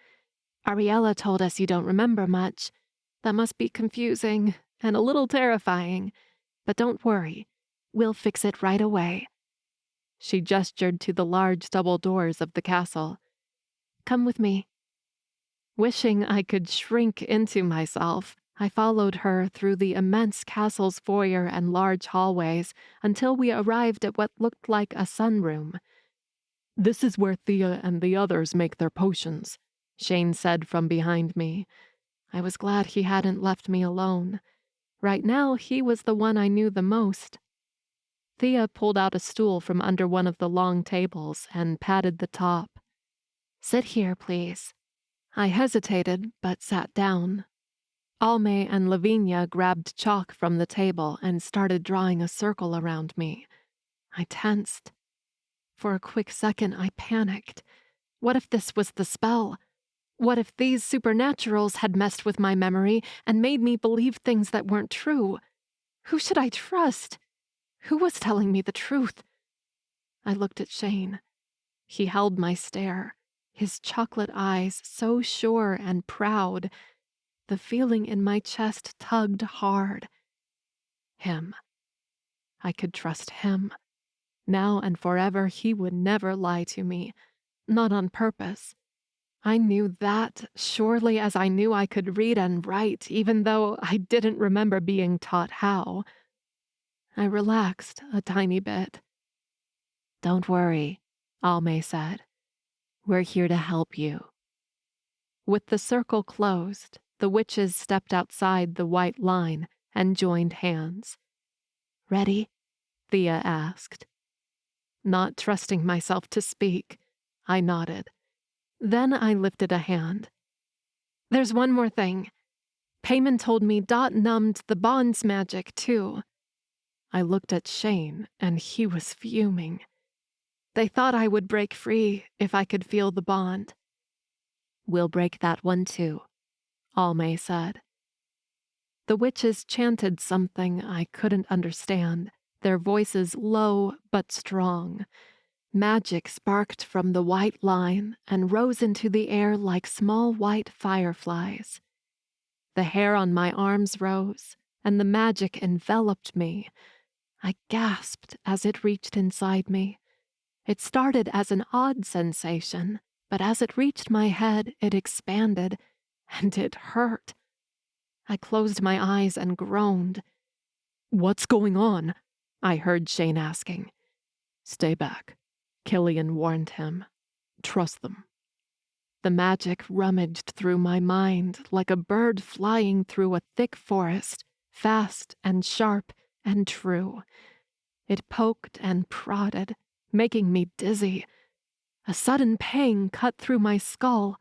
Ariella told us you don't remember much. That must be confusing and a little terrifying, but don't worry. We'll fix it right away." She gestured to the large double doors of the castle. "Come with me." Wishing I could shrink into myself, I followed her through the immense castle's foyer and large hallways until we arrived at what looked like a sunroom. "This is where Thea and the others make their potions," Shane said from behind me. I was glad he hadn't left me alone. Right now, he was the one I knew the most. Thea pulled out a stool from under one of the long tables and patted the top. "Sit here, please." I hesitated, but sat down. Alme and Lavinia grabbed chalk from the table and started drawing a circle around me. I tensed. For a quick second, I panicked. What if this was the spell? What if these supernaturals had messed with my memory and made me believe things that weren't true? Who should I trust? Who was telling me the truth? I looked at Shane. He held my stare, his chocolate eyes so sure and proud. The feeling in my chest tugged hard. Him. I could trust him. Now and forever, he would never lie to me. Not on purpose. I knew that, surely as I knew I could read and write, even though I didn't remember being taught how. I relaxed a tiny bit. Don't worry, Alme said. We're here to help you. With the circle closed, the witches stepped outside the white line and joined hands. Ready? Thea asked. Not trusting myself to speak, I nodded. Then I lifted a hand. There's one more thing. Payman told me Dot numbed the bond's magic, too. I looked at Shane, and he was fuming. They thought I would break free if I could feel the bond. We'll break that one, too, Alme said. The witches chanted something I couldn't understand, their voices low but strong. Magic sparked from the white line and rose into the air like small white fireflies. The hair on my arms rose, and the magic enveloped me. I gasped as it reached inside me. It started as an odd sensation, but as it reached my head, it expanded, and it hurt. I closed my eyes and groaned. "What's going on?" I heard Shane asking. "Stay back," Killian warned him. "Trust them." The magic rummaged through my mind like a bird flying through a thick forest, fast and sharp and true. It poked and prodded, making me dizzy. A sudden pang cut through my skull.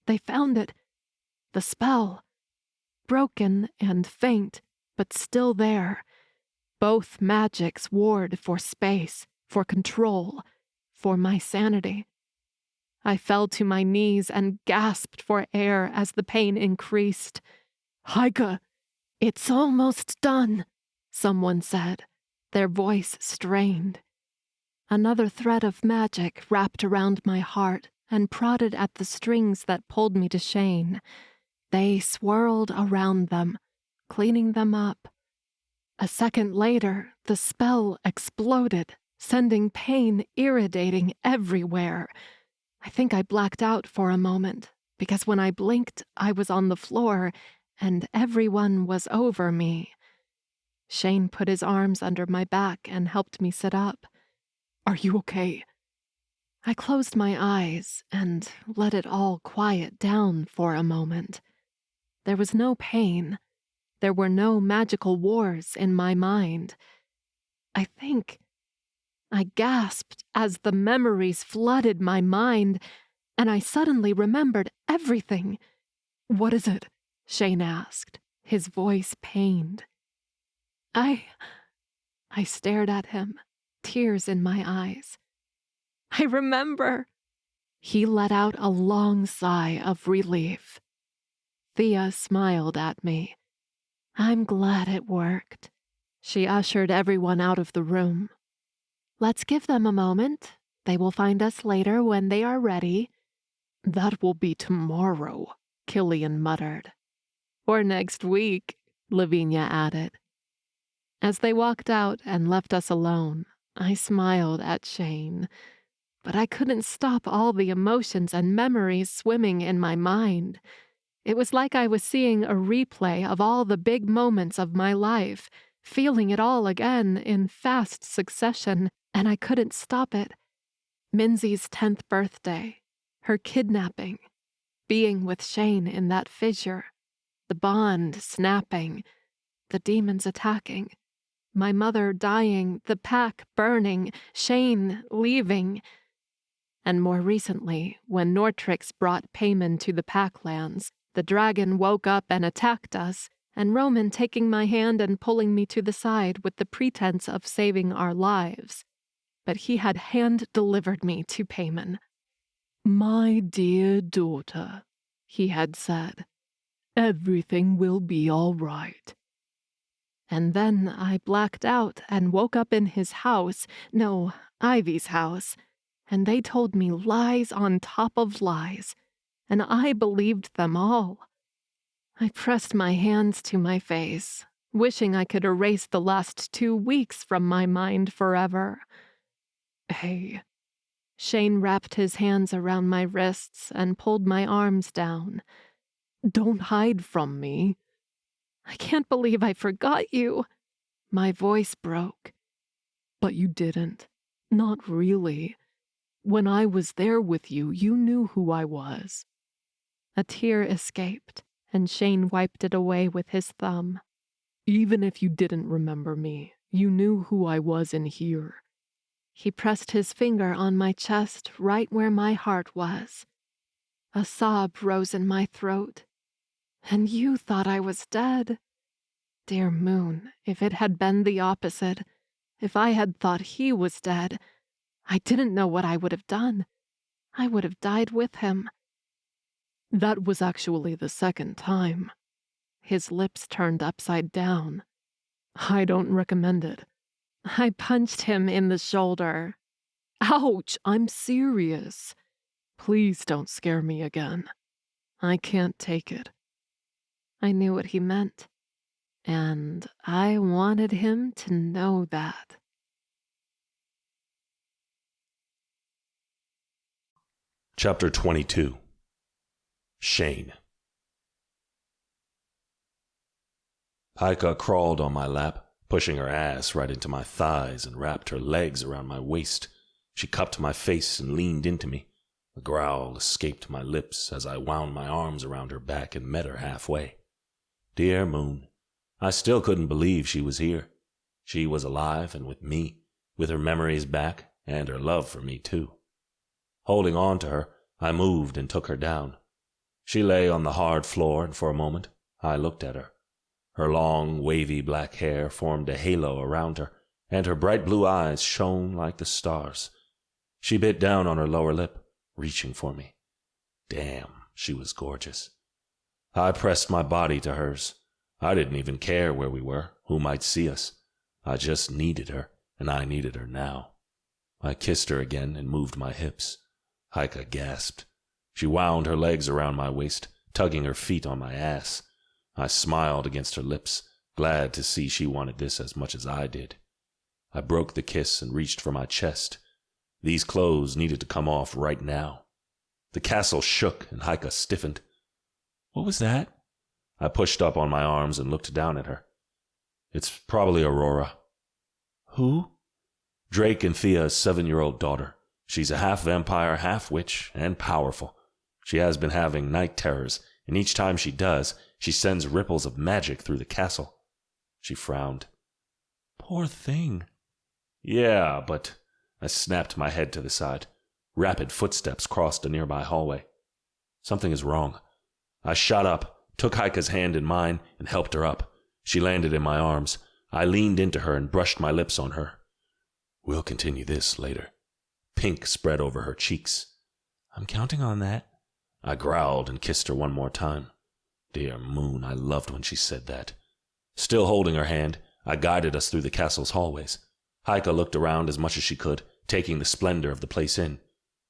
They found it. The spell. Broken and faint, but still there. Both magics warred for space, for control, for my sanity. I fell to my knees and gasped for air as the pain increased. "Haygert, it's almost done," someone said, their voice strained. Another thread of magic wrapped around my heart and prodded at the strings that pulled me to Shane. They swirled around them, cleaning them up. A second later, the spell exploded, sending pain irradiating everywhere. I think I blacked out for a moment, because when I blinked, I was on the floor, and everyone was over me. Shane put his arms under my back and helped me sit up. "Are you okay?" I closed my eyes and let it all quiet down for a moment. There was no pain. There were no magical wars in my mind. I gasped as the memories flooded my mind, and I suddenly remembered everything. "What is it?" Shane asked, his voice pained. I stared at him, tears in my eyes. "I remember." He let out a long sigh of relief. Thea smiled at me. "I'm glad it worked." She ushered everyone out of the room. "Let's give them a moment. They will find us later when they are ready." "That will be tomorrow," Killian muttered. "Or next week," Lavinia added. As they walked out and left us alone, I smiled at Shane. But I couldn't stop all the emotions and memories swimming in my mind. It was like I was seeing a replay of all the big moments of my life, feeling it all again in fast succession, and I couldn't stop it. Minzy's 10th birthday, her kidnapping, being with Shane in that fissure, the bond snapping, the demons attacking, my mother dying, the pack burning, Shane leaving. And more recently, when Nortrix brought Payman to the Packlands, The dragon woke up and attacked us, and Roman taking my hand and pulling me to the side with the pretense of saving our lives. But he had hand-delivered me to Payman. "My dear daughter," he had said, "everything will be all right." And then I blacked out and woke up in his house, no, Ivy's house, and they told me lies on top of lies, and I believed them all. I pressed my hands to my face, wishing I could erase the last 2 weeks from my mind forever. "Hey." Shane wrapped his hands around my wrists and pulled my arms down. "Don't hide from me." "I can't believe I forgot you." My voice broke. "But you didn't. Not really. When I was there with you, you knew who I was." A tear escaped, and Shane wiped it away with his thumb. "Even if you didn't remember me, you knew who I was in here." He pressed his finger on my chest right where my heart was. A sob rose in my throat. "And you thought I was dead." Dear Moon, if it had been the opposite, if I had thought he was dead, I didn't know what I would have done. I would have died with him. "That was actually the second time." His lips turned upside down. "I don't recommend it." I punched him in the shoulder. "Ouch, I'm serious. Please don't scare me again. I can't take it." I knew what he meant, and I wanted him to know that. Chapter 22. Shane. Haika crawled on my lap, pushing her ass right into my thighs and wrapped her legs around my waist. She cupped my face and leaned into me. A growl escaped my lips as I wound my arms around her back and met her halfway. Dear Moon, I still couldn't believe she was here. She was alive and with me, with her memories back and her love for me too. Holding on to her, I moved and took her down. She lay on the hard floor, and for a moment I looked at her. Her long, wavy black hair formed a halo around her, and her bright blue eyes shone like the stars. She bit down on her lower lip, reaching for me. Damn, she was gorgeous. I pressed my body to hers. I didn't even care where we were, who might see us. I just needed her, and I needed her now. I kissed her again and moved my hips. Haika gasped. She wound her legs around my waist, tugging her feet on my ass. I smiled against her lips, glad to see she wanted this as much as I did. I broke the kiss and reached for my chest. These clothes needed to come off right now. The castle shook and Haika stiffened. "What was that?" I pushed up on my arms and looked down at her. "It's probably Aurora." "Who?" "Drake and Thea's 7-year-old daughter. She's a half-vampire, half-witch, and powerful. She has been having night terrors, and each time she does, she sends ripples of magic through the castle." She frowned. "Poor thing." "Yeah, but—" I snapped my head to the side. Rapid footsteps crossed a nearby hallway. "Something is wrong." I shot up, took Haika's hand in mine, and helped her up. She landed in my arms. I leaned into her and brushed my lips on her. "We'll continue this later." Pink spread over her cheeks. "I'm counting on that." I growled and kissed her one more time. Dear Moon, I loved when she said that. Still holding her hand, I guided us through the castle's hallways. Haika looked around as much as she could, taking the splendor of the place in.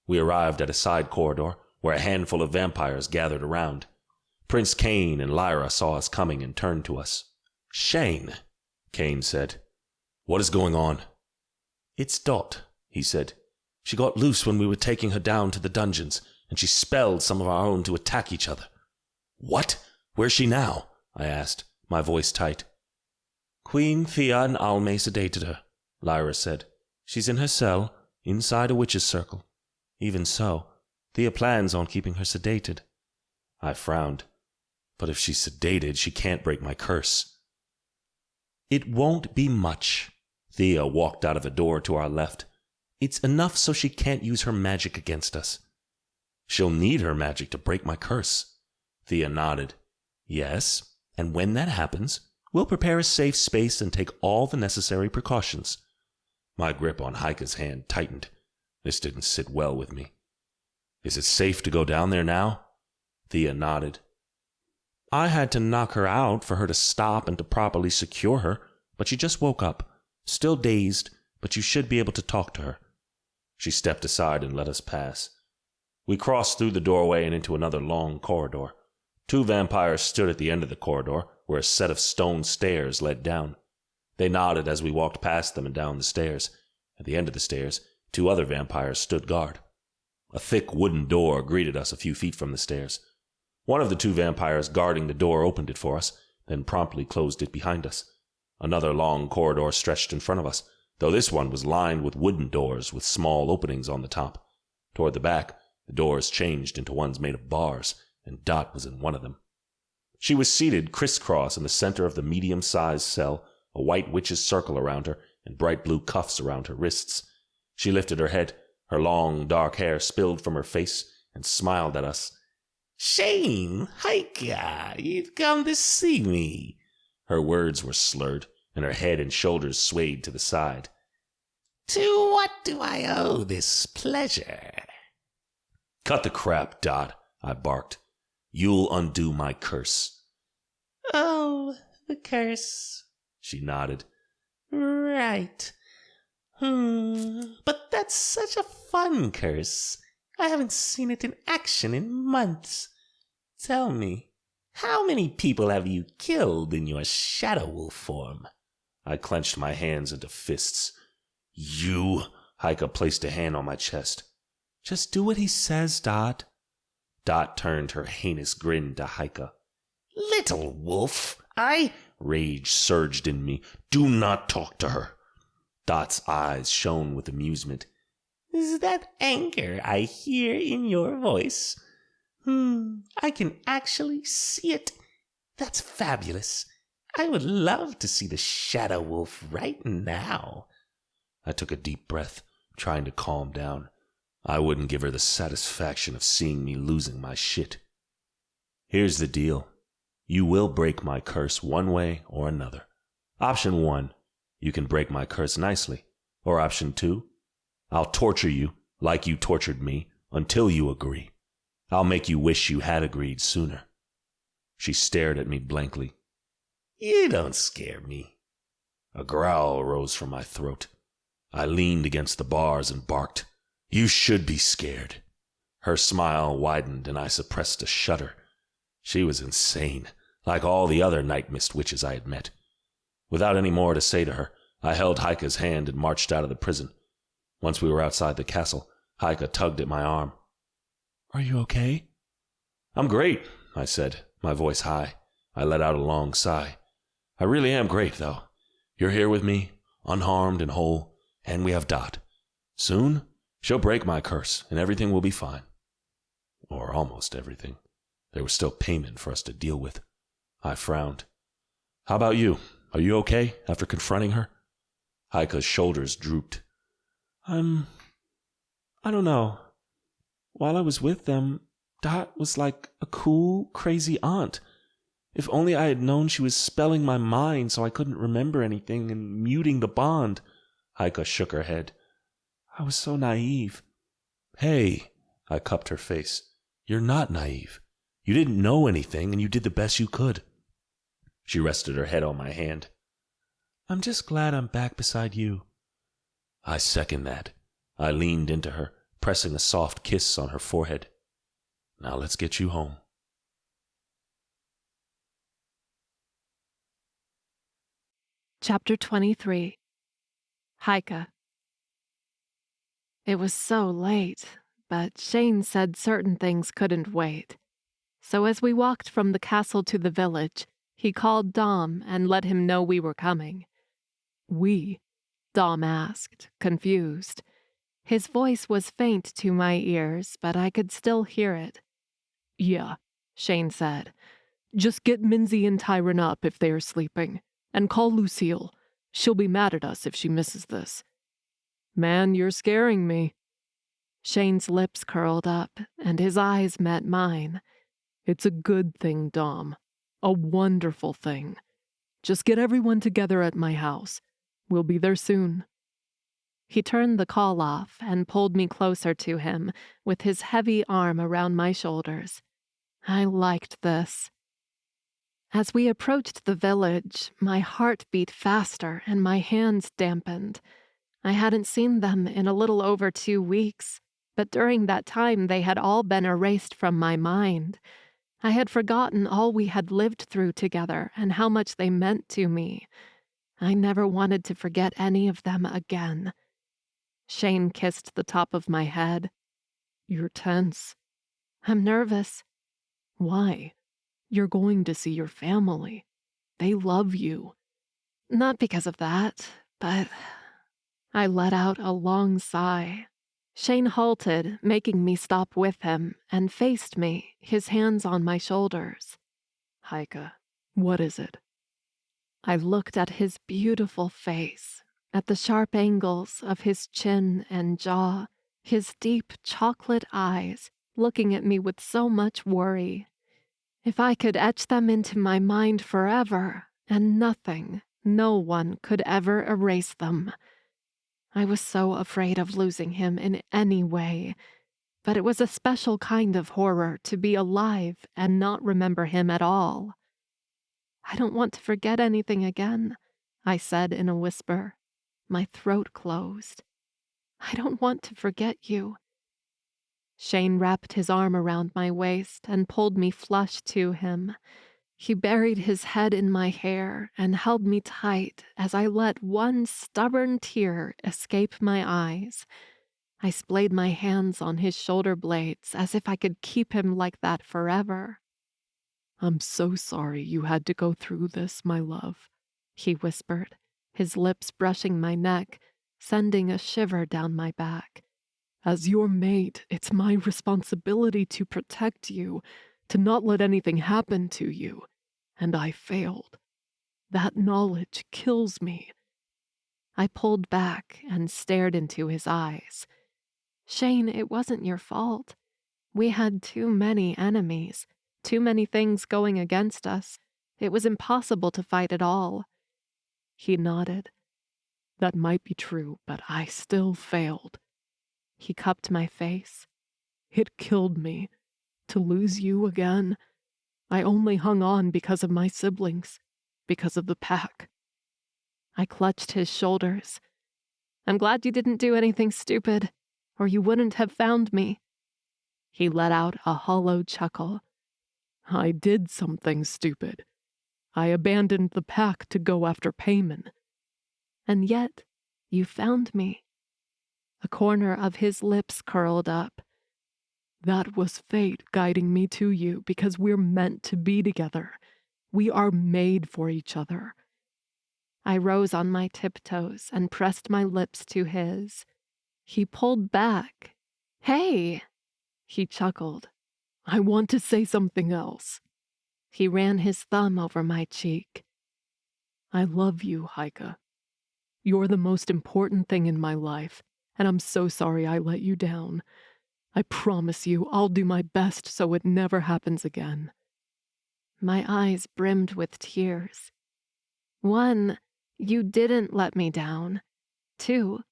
We arrived at a side corridor where a handful of vampires gathered around. Prince Cain and Lyra saw us coming and turned to us. "Shane," Cain said. "What is going on?" "It's Dot," he said. "She got loose when we were taking her down to the dungeons, and she spelled some of our own to attack each other." "What? Where's she now?" I asked, my voice tight. "Queen Thea and Alme sedated her," Lyra said. "She's in her cell, inside a witch's circle. Even so, Thea plans on keeping her sedated." I frowned. "But if she's sedated, she can't break my curse." "It won't be much." Thea walked out of a door to our left. "It's enough so she can't use her magic against us." "She'll need her magic to break my curse." Thea nodded. Yes, and when that happens, we'll prepare a safe space and take all the necessary precautions. My grip on Heike's hand tightened. This didn't sit well with me. Is it safe to go down there now? Thea nodded. I had to knock her out for her to stop and to properly secure her, but she just woke up, still dazed, but you should be able to talk to her. She stepped aside and let us pass. We crossed through the doorway and into another long corridor. 2 vampires stood at the end of the corridor, where a set of stone stairs led down. They nodded as we walked past them and down the stairs. At the end of the stairs, 2 other vampires stood guard. A thick wooden door greeted us a few feet from the stairs. One of the 2 vampires guarding the door opened it for us, then promptly closed it behind us. Another long corridor stretched in front of us, though this one was lined with wooden doors with small openings on the top. Toward the back, the doors changed into ones made of bars, and Dot was in one of them. She was seated crisscross in the center of the medium-sized cell, a white witch's circle around her, and bright blue cuffs around her wrists. She lifted her head, her long, dark hair spilled from her face, and smiled at us. "Shane, Heike, you've come to see me." Her words were slurred, and her head and shoulders swayed to the side. "To what do I owe this pleasure?" "Cut the crap, Dot," I barked. "You'll undo my curse." "Oh, the curse," she nodded. "Right. But that's such a fun curse. I haven't seen it in action in months. Tell me, how many people have you killed in your shadow wolf form?" I clenched my hands into fists. "You," Heike placed a hand on my chest. "Just do what he says, Dot." Dot turned her heinous grin to Heike. "Little wolf, Rage surged in me. "Do not talk to her." Dot's eyes shone with amusement. "Is that anger I hear in your voice? I can actually see it. That's fabulous. I would love to see the shadow wolf right now." I took a deep breath, trying to calm down. I wouldn't give her the satisfaction of seeing me losing my shit. "Here's the deal. You will break my curse one way or another. Option 1, you can break my curse nicely. Or option 2, I'll torture you like you tortured me until you agree. I'll make you wish you had agreed sooner." She stared at me blankly. "You don't scare me." A growl rose from my throat. I leaned against the bars and barked. "You should be scared." Her smile widened and I suppressed a shudder. She was insane, like all the other night mist witches I had met. Without any more to say to her, I held Heike's hand and marched out of the prison. Once we were outside the castle, Heike tugged at my arm. "Are you okay?" "I'm great," I said, my voice high. I let out a long sigh. "I really am great, though. You're here with me, unharmed and whole, and we have Dot. Soon, she'll break my curse, and everything will be fine." Or almost everything. There was still payment for us to deal with. I frowned. "How about you? Are you okay after confronting her?" Heike's shoulders drooped. I don't know. While I was with them, Dot was like a cool, crazy aunt. If only I had known she was spelling my mind so I couldn't remember anything and muting the bond." Heike shook her head. "I was so naive." "Hey," I cupped her face. "You're not naive. You didn't know anything and you did the best you could." She rested her head on my hand. "I'm just glad I'm back beside you." "I second that." I leaned into her, pressing a soft kiss on her forehead. "Now let's get you home." Chapter 23. Heike. It was so late, but Shane said certain things couldn't wait. So as we walked from the castle to the village, he called Dom and let him know we were coming. "We?" Dom asked, confused. His voice was faint to my ears, but I could still hear it. "Yeah," Shane said. "Just get Minzy and Tyron up if they are sleeping, and call Lucille. She'll be mad at us if she misses this." "Man, you're scaring me." Shane's lips curled up, and his eyes met mine. It's a good thing, Dom. A wonderful thing. Just get everyone together at my house. We'll be there soon." He turned the call off and pulled me closer to him with his heavy arm around my shoulders. I liked this. As we approached the village, my heart beat faster and my hands dampened. I hadn't seen them in a little over 2 weeks, but during that time they had all been erased from my mind. I had forgotten all we had lived through together and how much they meant to me. I never wanted to forget any of them again. Shane kissed the top of my head. "You're tense." "I'm nervous." "Why? You're going to see your family. They love you." "Not because of that, but—" I let out a long sigh. Shane halted, making me stop with him, and faced me, his hands on my shoulders. "Heike, what is it?" I looked at his beautiful face, at the sharp angles of his chin and jaw, his deep chocolate eyes looking at me with so much worry. If I could etch them into my mind forever, and nothing, no one could ever erase them. I was so afraid of losing him in any way, but it was a special kind of horror to be alive and not remember him at all. "I don't want to forget anything again," I said in a whisper. My throat closed. "I don't want to forget you." Shane wrapped his arm around my waist and pulled me flush to him. He buried his head in my hair and held me tight as I let one stubborn tear escape my eyes. I splayed my hands on his shoulder blades as if I could keep him like that forever. "I'm so sorry you had to go through this, my love," he whispered, his lips brushing my neck, sending a shiver down my back. "As your mate, it's my responsibility to protect you, to not let anything happen to you, and I failed. That knowledge kills me." I pulled back and stared into his eyes. "Shane, it wasn't your fault. We had too many enemies, too many things going against us. It was impossible to fight it all." He nodded. "That might be true, but I still failed." He cupped my face. "It killed me. To lose you again. I only hung on because of my siblings, because of the pack." I clutched his shoulders. "I'm glad you didn't do anything stupid, or you wouldn't have found me." He let out a hollow chuckle. "I did something stupid. I abandoned the pack to go after Payman." "And yet, you found me." A corner of his lips curled up. "That was fate guiding me to you because we're meant to be together. We are made for each other." I rose on my tiptoes and pressed my lips to his. He pulled back. "Hey!" He chuckled. "I want to say something else." He ran his thumb over my cheek. "I love you, Heike. You're the most important thing in my life, and I'm so sorry I let you down. I promise you I'll do my best so it never happens again." My eyes brimmed with tears. 1, you didn't let me down. 2,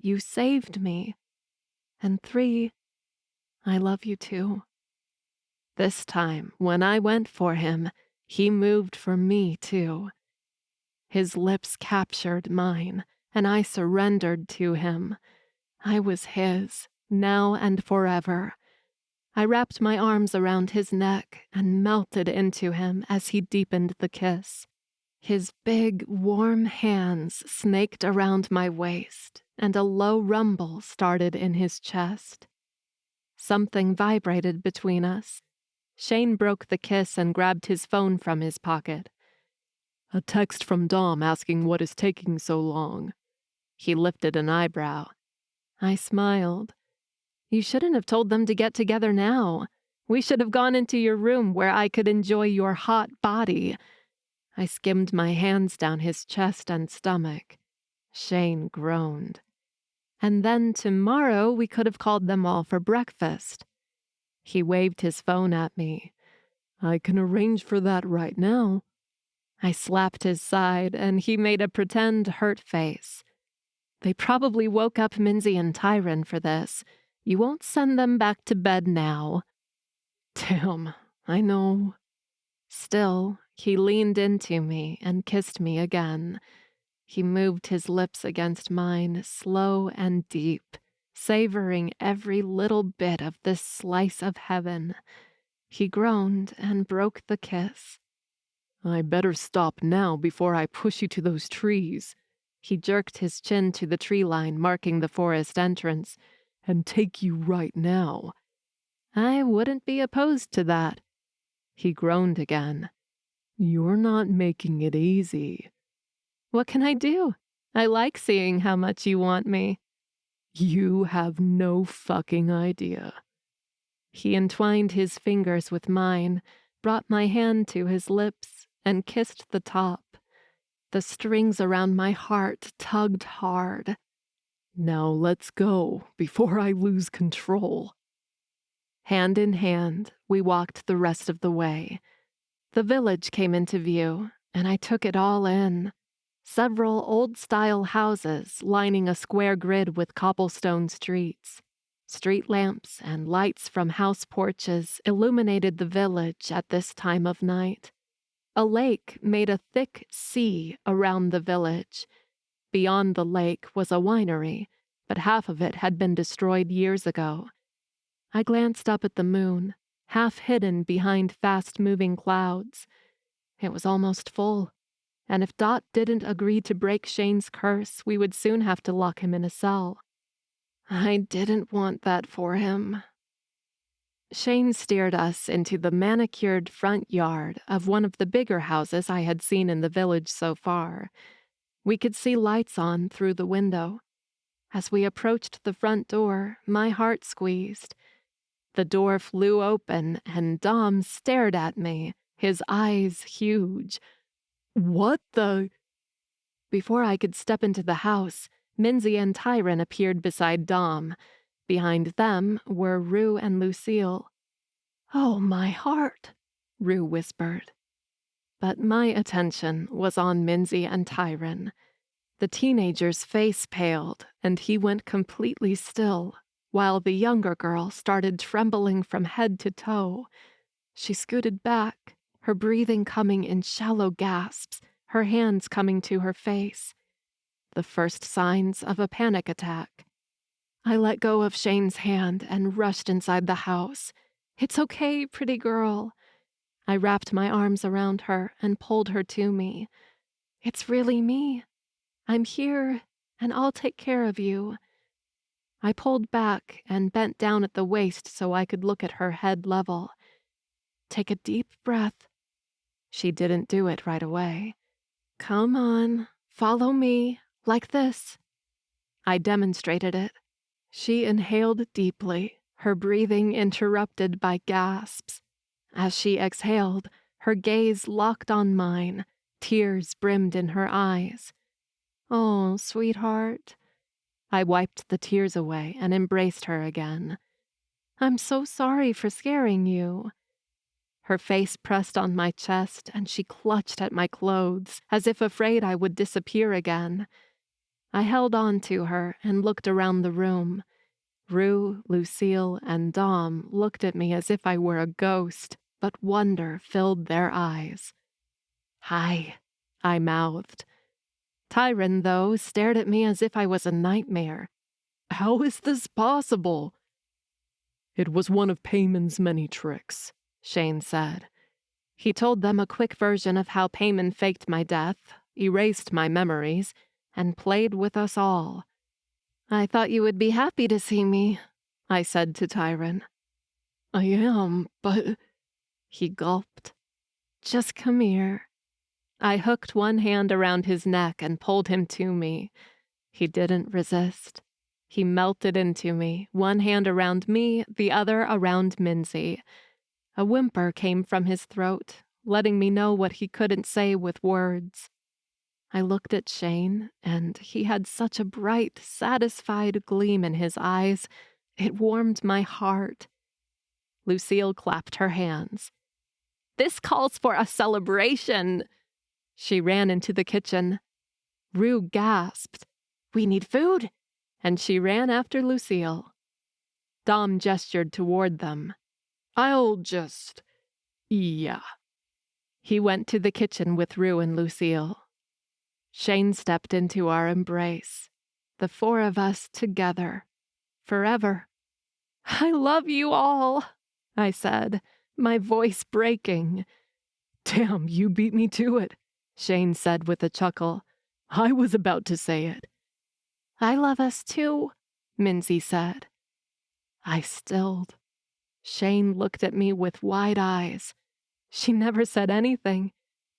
you saved me. And 3, I love you too. This time, when I went for him, he moved for me too. His lips captured mine, and I surrendered to him. I was his, now and forever. I wrapped my arms around his neck and melted into him as he deepened the kiss. His big, warm hands snaked around my waist, and a low rumble started in his chest. Something vibrated between us. Shane broke the kiss and grabbed his phone from his pocket. "A text from Dom asking what is taking so long." He lifted an eyebrow. I smiled. "You shouldn't have told them to get together now. We should have gone into your room where I could enjoy your hot body." I skimmed my hands down his chest and stomach. Shane groaned. "And then tomorrow we could have called them all for breakfast." He waved his phone at me. I can arrange for that right now. I slapped his side, and he made a pretend hurt face. They probably woke up Minzy and Tyron for this. You won't send them back to bed now. Damn, I know. Still, he leaned into me and kissed me again. He moved his lips against mine, slow and deep, savoring every little bit of this slice of heaven. He groaned and broke the kiss. I better stop now before I push you to those trees. He jerked his chin to the tree line marking the forest entrance. And take you right now. I wouldn't be opposed to that. He groaned again. You're not making it easy. What can I do? I like seeing how much you want me. You have no fucking idea. He entwined his fingers with mine, brought my hand to his lips, and kissed the top. The strings around my heart tugged hard. Now let's go before I lose control. Hand in hand, we walked the rest of the way. The village came into view, and I took it all in. Several old-style houses lining a square grid with cobblestone streets. Street lamps and lights from house porches illuminated the village at this time of night. A lake made a thick sea around the village. Beyond the lake was a winery, but half of it had been destroyed years ago. I glanced up at the moon, half hidden behind fast-moving clouds. It was almost full, and if Dot didn't agree to break Shane's curse, we would soon have to lock him in a cell. I didn't want that for him. Shane steered us into the manicured front yard of one of the bigger houses I had seen in the village so far. We could see lights on through the window. As we approached the front door, my heart squeezed. The door flew open, and Dom stared at me, his eyes huge. What the? Before I could step into the house, Minzy and Tyron appeared beside Dom. Behind them were Rue and Lucille. "Oh, my heart," Rue whispered. But my attention was on Minzy and Tyron. The teenager's face paled, and he went completely still, while the younger girl started trembling from head to toe. She scooted back, her breathing coming in shallow gasps, her hands coming to her face. The first signs of a panic attack. I let go of Shane's hand and rushed inside the house. "It's okay, pretty girl." I wrapped my arms around her and pulled her to me. "It's really me. I'm here, and I'll take care of you." I pulled back and bent down at the waist so I could look at her head level. "Take a deep breath." She didn't do it right away. "Come on, follow me, like this." I demonstrated it. She inhaled deeply, her breathing interrupted by gasps. As she exhaled, her gaze locked on mine, tears brimmed in her eyes. "Oh, sweetheart." I wiped the tears away and embraced her again. "I'm so sorry for scaring you." Her face pressed on my chest, and she clutched at my clothes, as if afraid I would disappear again. I held on to her and looked around the room. Rue, Lucille, and Dom looked at me as if I were a ghost, but wonder filled their eyes. "Hi," I mouthed. Tyron, though, stared at me as if I was a nightmare. "How is this possible?" "It was one of Payman's many tricks," Shane said. He told them a quick version of how Payman faked my death, erased my memories, and played with us all. "I thought you would be happy to see me," I said to Tyron. "I am, but—" He gulped. "Just come here." I hooked one hand around his neck and pulled him to me. He didn't resist. He melted into me, one hand around me, the other around Minzy. A whimper came from his throat, letting me know what he couldn't say with words. I looked at Shane, and he had such a bright, satisfied gleam in his eyes. It warmed my heart. Lucille clapped her hands. This calls for a celebration. She ran into the kitchen. Rue gasped, "We need food," and she ran after Lucille. Dom gestured toward them. "I'll just... yeah." He went to the kitchen with Rue and Lucille. Shane stepped into our embrace, the four of us together, forever. "I love you all," I said, my voice breaking. "Damn, you beat me to it," Shane said with a chuckle. "I was about to say it." "I love us too," Minzy said. I stilled. Shane looked at me with wide eyes. She never said anything.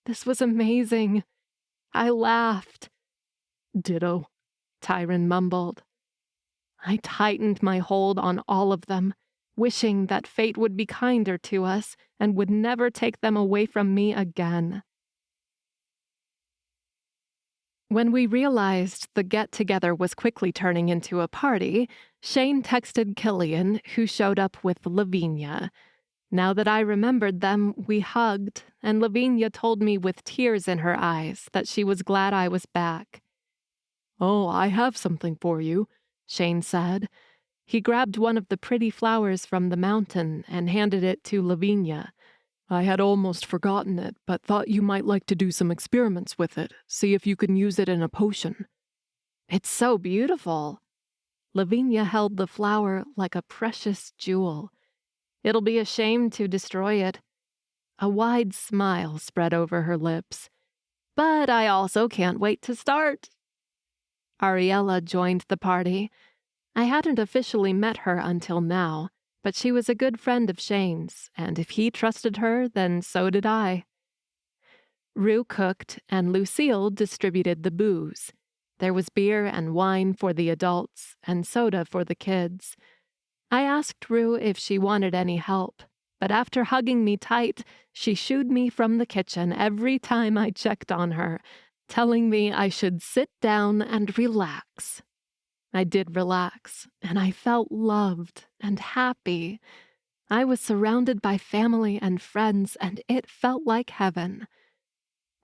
This was amazing. I laughed. "Ditto," Tyron mumbled. I tightened my hold on all of them, wishing that fate would be kinder to us and would never take them away from me again. When we realized the get-together was quickly turning into a party, Shane texted Killian, who showed up with Lavinia. Now that I remembered them, we hugged, and Lavinia told me with tears in her eyes that she was glad I was back. "Oh, I have something for you," Shane said. He grabbed one of the pretty flowers from the mountain and handed it to Lavinia. "I had almost forgotten it, but thought you might like to do some experiments with it, see if you can use it in a potion." "It's so beautiful." Lavinia held the flower like a precious jewel. "It'll be a shame to destroy it." A wide smile spread over her lips. "But I also can't wait to start." Ariella joined the party. I hadn't officially met her until now, but she was a good friend of Shane's, and if he trusted her, then so did I. Rue cooked, and Lucille distributed the booze. There was beer and wine for the adults, and soda for the kids. I asked Rue if she wanted any help, but after hugging me tight, she shooed me from the kitchen every time I checked on her, telling me I should sit down and relax. I did relax, and I felt loved and happy. I was surrounded by family and friends, and it felt like heaven.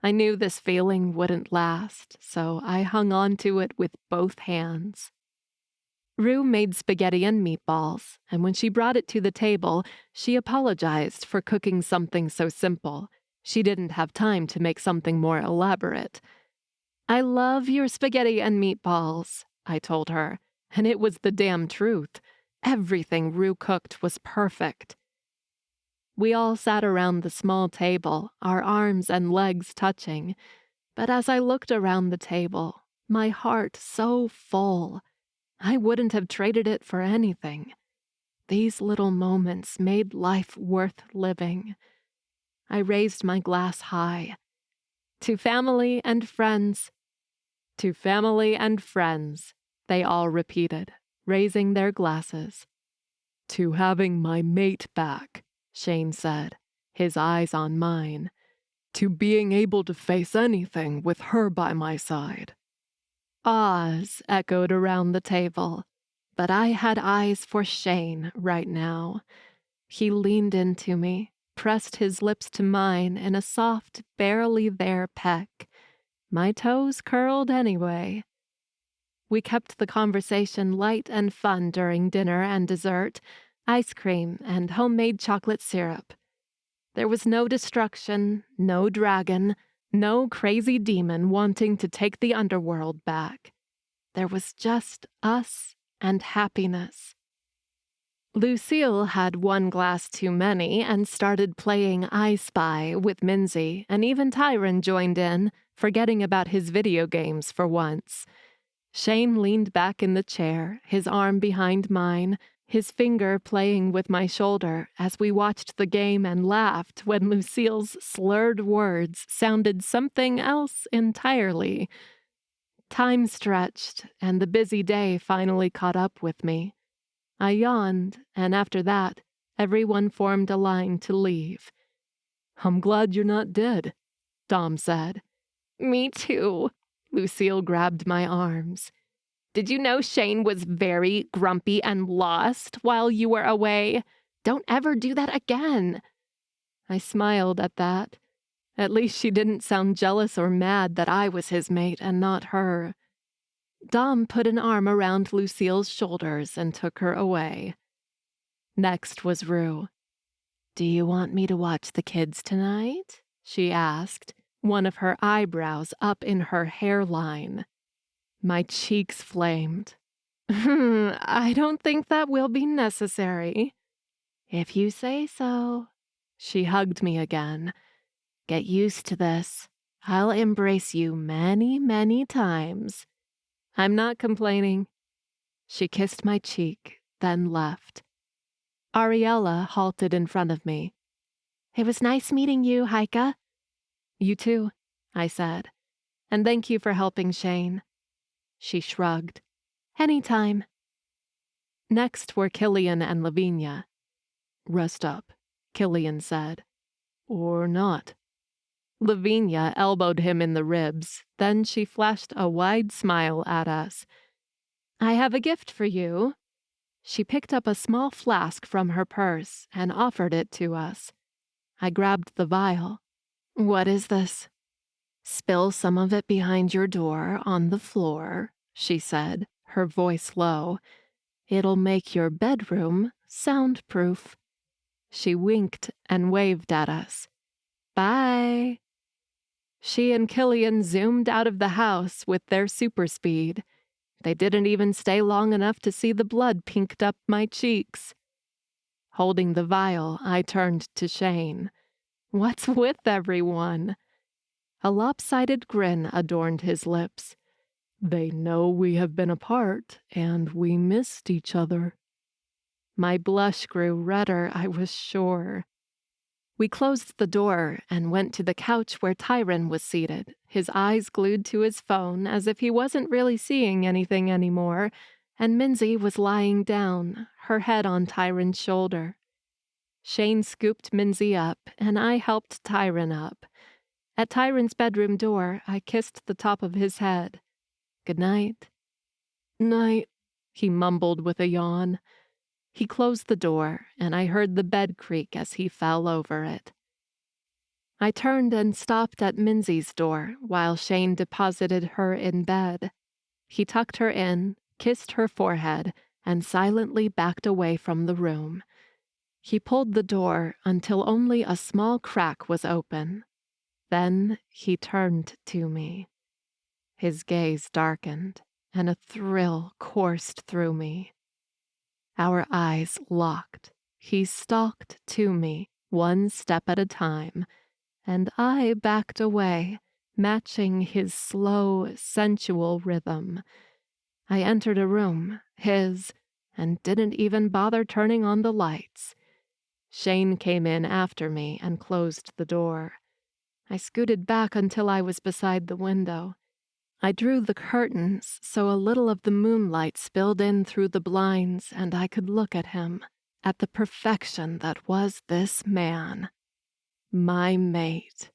I knew this feeling wouldn't last, so I hung on to it with both hands. Rue made spaghetti and meatballs, and when she brought it to the table, she apologized for cooking something so simple. She didn't have time to make something more elaborate. "I love your spaghetti and meatballs," I told her, and it was the damn truth. Everything Rue cooked was perfect. We all sat around the small table, our arms and legs touching, but as I looked around the table, my heart so full, I wouldn't have traded it for anything. These little moments made life worth living. I raised my glass high. "To family and friends." "To family and friends," they all repeated, raising their glasses. "To having my mate back," Shane said, his eyes on mine. "To being able to face anything with her by my side." Ahs echoed around the table, but I had eyes for Shane right now. He leaned into me, pressed his lips to mine in a soft, barely there peck. My toes curled anyway. We kept the conversation light and fun during dinner and dessert, ice cream and homemade chocolate syrup. There was no destruction, no dragon, no crazy demon wanting to take the underworld back. There was just us and happiness. Lucille had one glass too many and started playing I Spy with Minzy, and even Tyron joined in, forgetting about his video games for once. Shane leaned back in the chair, his arm behind mine, his finger playing with my shoulder as we watched the game and laughed when Lucille's slurred words sounded something else entirely. Time stretched, and the busy day finally caught up with me. I yawned, and after that, everyone formed a line to leave. "I'm glad you're not dead," Dom said. "Me too." Lucille grabbed my arms. "Did you know Shane was very grumpy and lost while you were away? Don't ever do that again." I smiled at that. At least she didn't sound jealous or mad that I was his mate and not her. Dom put an arm around Lucille's shoulders and took her away. Next was Rue. "Do you want me to watch the kids tonight?" she asked, one of her eyebrows up in her hairline. My cheeks flamed. "I don't think that will be necessary." "If you say so." She hugged me again. "Get used to this. I'll embrace you many, many times." "I'm not complaining." She kissed my cheek, then left. Ariella halted in front of me. "It was nice meeting you, Heike." "You too," I said. "And thank you for helping Shane." She shrugged. "Anytime." Next were Killian and Lavinia. "Rest up," Killian said. "Or not." Lavinia elbowed him in the ribs. Then she flashed a wide smile at us. "I have a gift for you." She picked up a small flask from her purse and offered it to us. I grabbed the vial. "What is this?" "Spill some of it behind your door on the floor," she said, her voice low. "It'll make your bedroom soundproof." She winked and waved at us. "Bye." She and Killian zoomed out of the house with their super speed. They didn't even stay long enough to see the blood pinked up my cheeks. Holding the vial, I turned to Shane. "What's with everyone?" A lopsided grin adorned his lips. "They know we have been apart, and we missed each other." My blush grew redder, I was sure. We closed the door and went to the couch where Tyron was seated, his eyes glued to his phone as if he wasn't really seeing anything anymore, and Minzy was lying down, her head on Tyron's shoulder. Shane scooped Minzy up, and I helped Tyron up. At Tyron's bedroom door, I kissed the top of his head. "Good night." "Night," he mumbled with a yawn. He closed the door, and I heard the bed creak as he fell over it. I turned and stopped at Minzy's door while Shane deposited her in bed. He tucked her in, kissed her forehead, and silently backed away from the room. He pulled the door until only a small crack was open. Then he turned to me. His gaze darkened, and a thrill coursed through me. Our eyes locked. He stalked to me, one step at a time, and I backed away, matching his slow, sensual rhythm. I entered a room, his, and didn't even bother turning on the lights. Shane came in after me and closed the door. I scooted back until I was beside the window. I drew the curtains so a little of the moonlight spilled in through the blinds and I could look at him, at the perfection that was this man. My mate.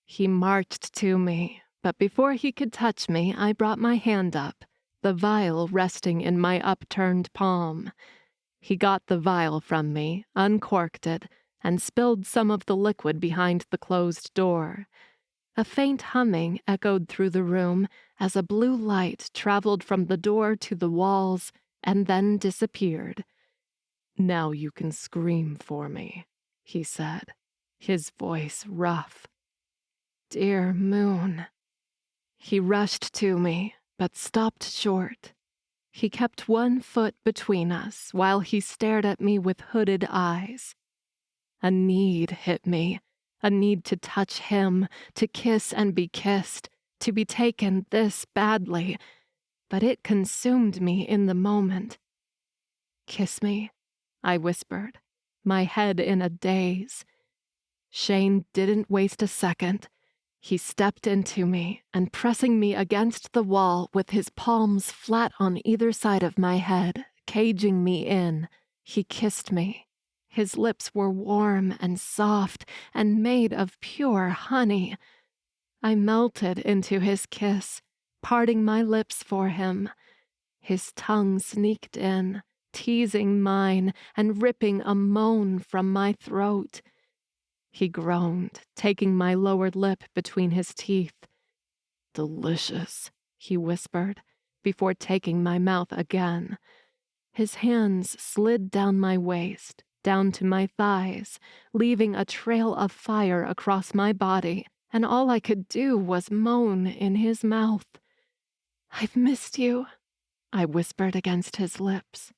He marched to me, but before he could touch me, I brought my hand up, the vial resting in my upturned palm. He got the vial from me, uncorked it, and spilled some of the liquid behind the closed door. A faint humming echoed through the room as a blue light traveled from the door to the walls and then disappeared. "Now you can scream for me," he said, his voice rough. "Dear moon." He rushed to me, but stopped short. He kept one foot between us while he stared at me with hooded eyes. A need hit me. A need to touch him, to kiss and be kissed, to be taken this badly, but it consumed me in the moment. "Kiss me," I whispered, my head in a daze. Shane didn't waste a second. He stepped into me and pressing me against the wall with his palms flat on either side of my head, caging me in, he kissed me. His lips were warm and soft and made of pure honey. I melted into his kiss, parting my lips for him. His tongue sneaked in, teasing mine and ripping a moan from my throat. he groaned, taking my lower lip between his teeth. Delicious, he whispered, before taking my mouth again. His hands slid down my waist, down to my thighs, leaving a trail of fire across my body, and all I could do was moan in his mouth. "I've missed you," I whispered against his lips.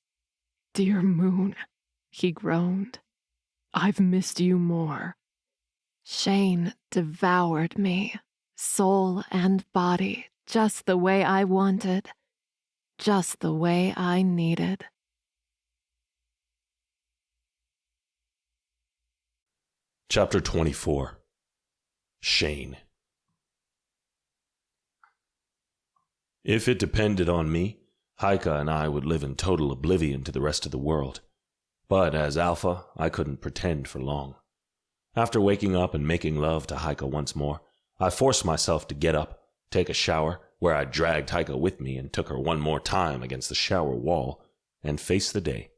"Dear Moon," he groaned, "I've missed you more." Shane devoured me, soul and body, just the way I wanted, just the way I needed. Chapter 24. Shane. If it depended on me, Haika and I would live in total oblivion to the rest of the world. But as Alpha, I couldn't pretend for long. After waking up and making love to Haika once more, I forced myself to get up, take a shower, where I dragged Haika with me and took her one more time against the shower wall, and face the day.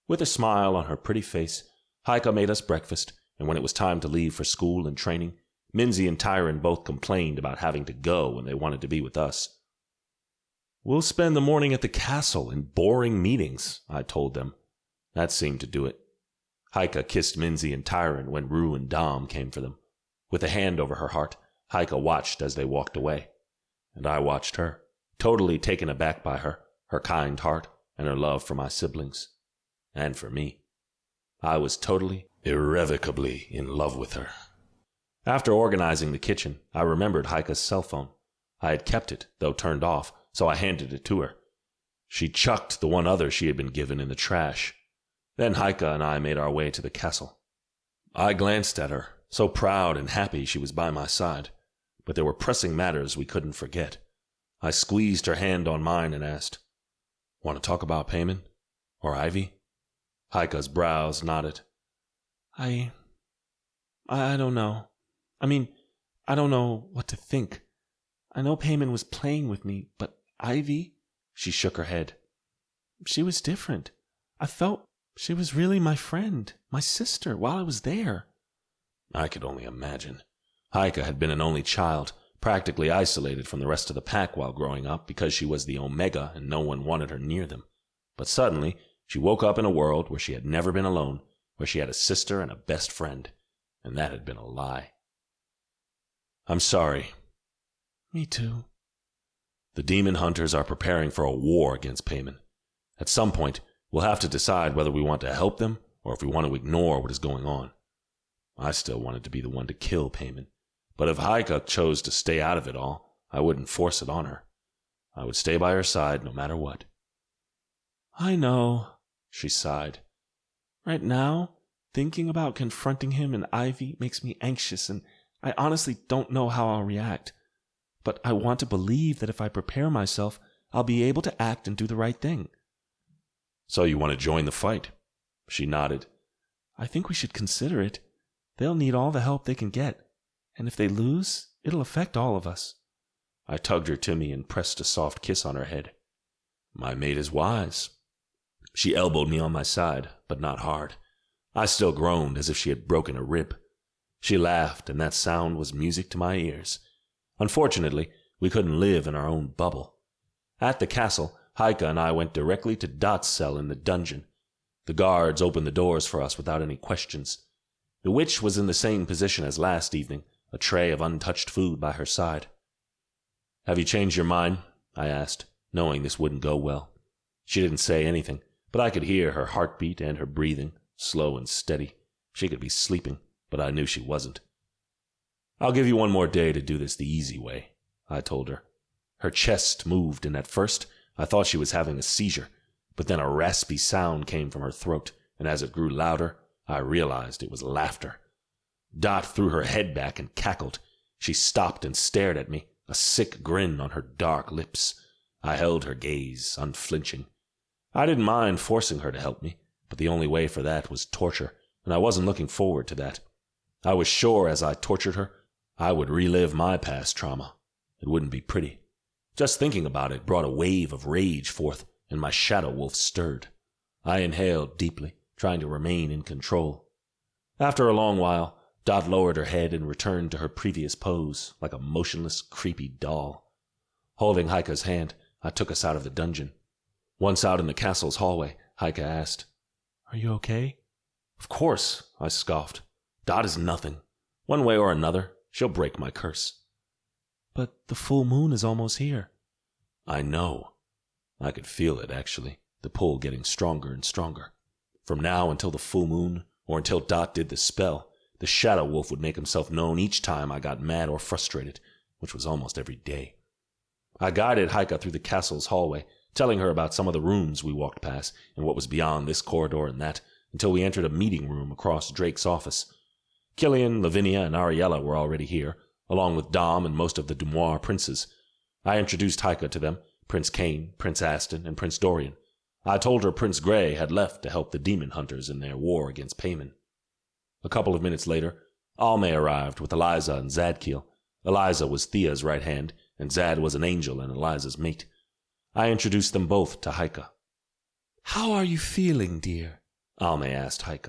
With a smile on her pretty face, Haika made us breakfast, and when it was time to leave for school and training, Minzy and Tyron both complained about having to go when they wanted to be with us. "We'll spend the morning at the castle in boring meetings," I told them. That seemed to do it. Haika kissed Minzy and Tyron when Rue and Dom came for them. With a hand over her heart, Haika watched as they walked away. And I watched her, totally taken aback by her kind heart, and her love for my siblings. And for me. I was totally, irrevocably in love with her. After organizing the kitchen, I remembered Haika's cell phone. I had kept it, though turned off, so I handed it to her. She chucked the one other she had been given in the trash. Then Haika and I made our way to the castle. I glanced at her, so proud and happy she was by my side. But there were pressing matters we couldn't forget. I squeezed her hand on mine and asked, "Want to talk about Payman? Or Ivy?" Haika's brows nodded. I don't know. I don't know what to think. I know Payman was playing with me, but Ivy," she shook her head. "She was different. I felt she was really my friend, my sister, while I was there." I could only imagine. Haika had been an only child, practically isolated from the rest of the pack while growing up because she was the Omega and no one wanted her near them. But suddenly, she woke up in a world where she had never been alone, where she had a sister and a best friend, and that had been a lie. "I'm sorry." "Me too." "The demon hunters are preparing for a war against Payman. At some point, we'll have to decide whether we want to help them or if we want to ignore what is going on. I still wanted to be the one to kill Payman, but if Haika chose to stay out of it all, I wouldn't force it on her. I would stay by her side no matter what." "I know," she sighed. "Right now, thinking about confronting him and Ivy makes me anxious, and I honestly don't know how I'll react. But I want to believe that if I prepare myself, I'll be able to act and do the right thing." "So you want to join the fight?" She nodded. "I think we should consider it. They'll need all the help they can get, and if they lose, it'll affect all of us." I tugged her to me and pressed a soft kiss on her head. "My mate is wise." She elbowed me on my side, but not hard. I still groaned as if she had broken a rib. She laughed, and that sound was music to my ears. Unfortunately, we couldn't live in our own bubble. At the castle, Haika and I went directly to Dot's cell in the dungeon. The guards opened the doors for us without any questions. The witch was in the same position as last evening, a tray of untouched food by her side. "Have you changed your mind?" I asked, knowing this wouldn't go well. She didn't say anything, but I could hear her heartbeat and her breathing, slow and steady. She could be sleeping, but I knew she wasn't. "I'll give you one more day to do this the easy way," I told her. Her chest moved, and at first I thought she was having a seizure, but then a raspy sound came from her throat, and as it grew louder, I realized it was laughter. Dot threw her head back and cackled. She stopped and stared at me, a sick grin on her dark lips. I held her gaze, unflinching. I didn't mind forcing her to help me, but the only way for that was torture, and I wasn't looking forward to that. I was sure as I tortured her, I would relive my past trauma. It wouldn't be pretty. Just thinking about it brought a wave of rage forth, and my shadow wolf stirred. I inhaled deeply, trying to remain in control. After a long while, Dot lowered her head and returned to her previous pose, like a motionless, creepy doll. Holding Heike's hand, I took us out of the dungeon. Once out in the castle's hallway, Heike asked, "Are you okay?" "Of course," I scoffed. "Dot is nothing. One way or another, she'll break my curse." "But the full moon is almost here." "I know." I could feel it, actually, the pull getting stronger and stronger. From now until the full moon, or until Dot did the spell, the Shadow Wolf would make himself known each time I got mad or frustrated, which was almost every day. I guided Heike through the castle's hallway, telling her about some of the rooms we walked past and what was beyond this corridor and that, until we entered a meeting room across Drake's office. Killian, Lavinia, and Ariella were already here, along with Dom and most of the Dumois princes. I introduced Heike to them, Prince Kane, Prince Aston, and Prince Dorian. I told her Prince Grey had left to help the demon hunters in their war against Payman. A couple of minutes later, Alme arrived with Eliza and Zadkiel. Eliza was Thea's right hand, and Zad was an angel and Eliza's mate. I introduced them both to Heike. "How are you feeling, dear?" Alme asked Heike.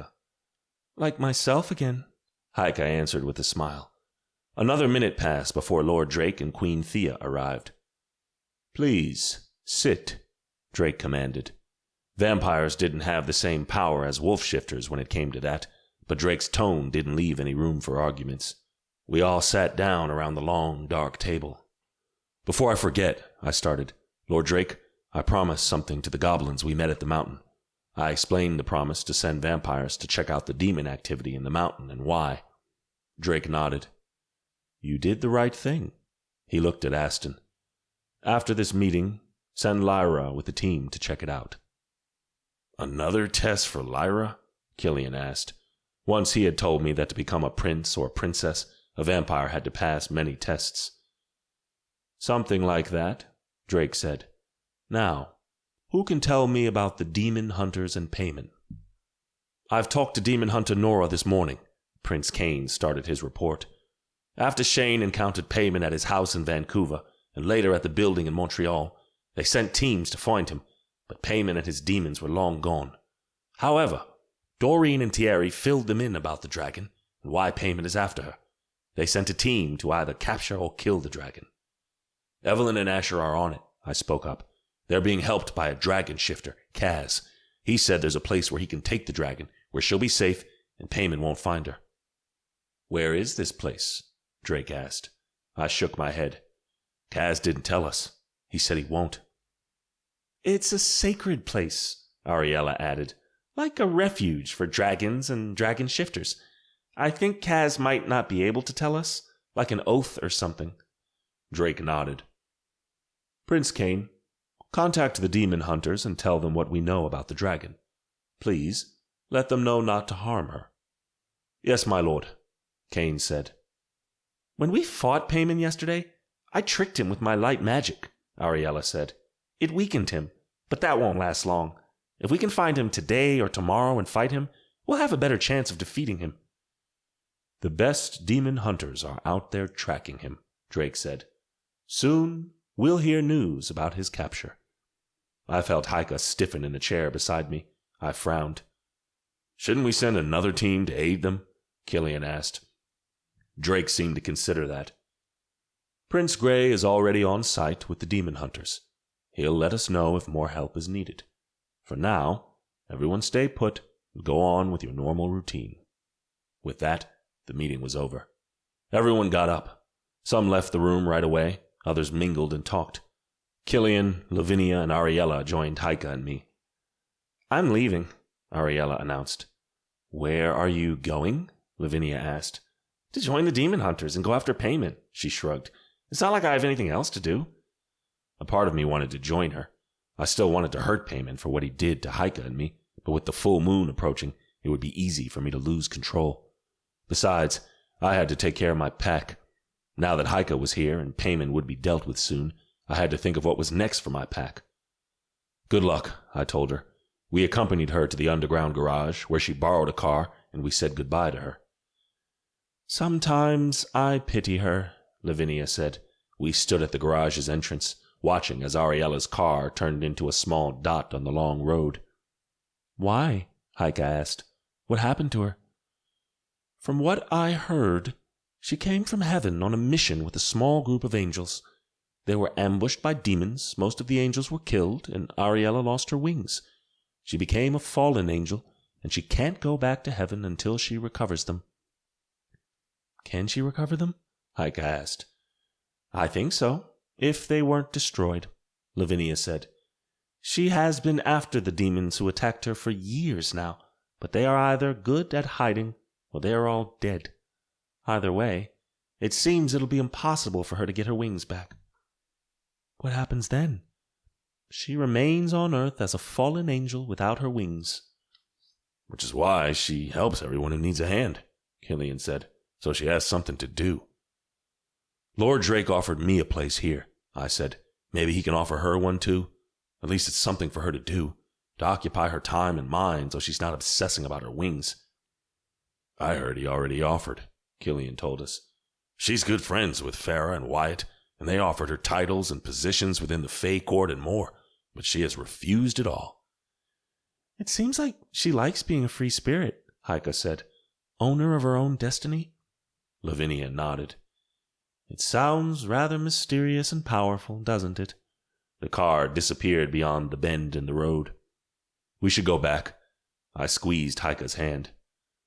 "Like myself again," Heike answered with a smile. Another minute passed before Lord Drake and Queen Thea arrived. "Please, sit," Drake commanded. Vampires didn't have the same power as wolf shifters when it came to that, but Drake's tone didn't leave any room for arguments. We all sat down around the long, dark table. "Before I forget," I started, "Lord Drake, I promised something to the goblins we met at the mountain." I explained the promise to send vampires to check out the demon activity in the mountain and why. Drake nodded. "You did the right thing." He looked at Aston. "After this meeting, send Lyra with the team to check it out." "Another test for Lyra?" Killian asked. Once he had told me that to become a prince or princess, a vampire had to pass many tests. "Something like that," Drake said. "Now, who can tell me about the demon hunters and Payman?" "I've talked to demon hunter Nora this morning," Prince Kane started his report. "After Shane encountered Payman at his house in Vancouver, and later at the building in Montreal, they sent teams to find him, but Payman and his demons were long gone. However, Doreen and Thierry filled them in about the dragon and why Payman is after her. They sent a team to either capture or kill the dragon." "Evelyn and Asher are on it," I spoke up. "They're being helped by a dragon shifter, Kaz. He said there's a place where he can take the dragon, where she'll be safe and Payman won't find her." "Where is this place?" Drake asked. I shook my head. "Kaz didn't tell us. He said he won't." "It's a sacred place," Ariella added. "Like a refuge for dragons and dragon shifters. I think Kaz might not be able to tell us, like an oath or something." Drake nodded. "Prince Kane, contact the demon hunters and tell them what we know about the dragon. Please, let them know not to harm her." "Yes, my lord," Kane said. "When we fought Payman yesterday, I tricked him with my light magic," Ariella said. "It weakened him, but that won't last long. If we can find him today or tomorrow and fight him, we'll have a better chance of defeating him." "The best demon hunters are out there tracking him," Drake said. "Soon we'll hear news about his capture." I felt Heike stiffen in the chair beside me. I frowned. "Shouldn't we send another team to aid them?" Killian asked. Drake seemed to consider that. "Prince Grey is already on site with the demon hunters. He'll let us know if more help is needed. For now, everyone stay put and go on with your normal routine." With that, the meeting was over. Everyone got up. Some left the room right away, others mingled and talked. Killian, Lavinia, and Ariella joined Heike and me. "I'm leaving," Ariella announced. "Where are you going?" Lavinia asked. "To join the demon hunters and go after Payman," she shrugged. "It's not like I have anything else to do." A part of me wanted to join her. I still wanted to hurt Payman for what he did to Heike and me, but with the full moon approaching, it would be easy for me to lose control. Besides, I had to take care of my pack. Now that Heike was here and Payman would be dealt with soon, I had to think of what was next for my pack. "Good luck," I told her. We accompanied her to the underground garage, where she borrowed a car, and we said goodbye to her. "Sometimes I pity her," Lavinia said. We stood at the garage's entrance, watching as Ariella's car turned into a small dot on the long road. "Why?" Heike asked. "What happened to her?" From what I heard, she came from heaven on a mission with a small group of angels. They were ambushed by demons, most of the angels were killed, and Ariella lost her wings. She became a fallen angel, and she can't go back to heaven until she recovers them." "Can she recover them?" Heike asked. "I think so, if they weren't destroyed," Lavinia said. "She has been after the demons who attacked her for years now, but they are either good at hiding or they are all dead. Either way, it seems it'll be impossible for her to get her wings back." "What happens then?" "She remains on Earth as a fallen angel without her wings." "Which is why she helps everyone who needs a hand," Killian said, "so she has something to do." "Lord Drake offered me a place here," I said. "Maybe he can offer her one too. At least it's something for her to do, to occupy her time and mind so she's not obsessing about her wings." "I heard he already offered," Killian told us. "She's good friends with Farah and Wyatt, and they offered her titles and positions within the Fae Court and more, but she has refused it all." "It seems like she likes being a free spirit," Heike said. "Owner of her own destiny." Lavinia nodded. "It sounds rather mysterious and powerful, doesn't it?" The car disappeared beyond the bend in the road. "We should go back." I squeezed Heike's hand.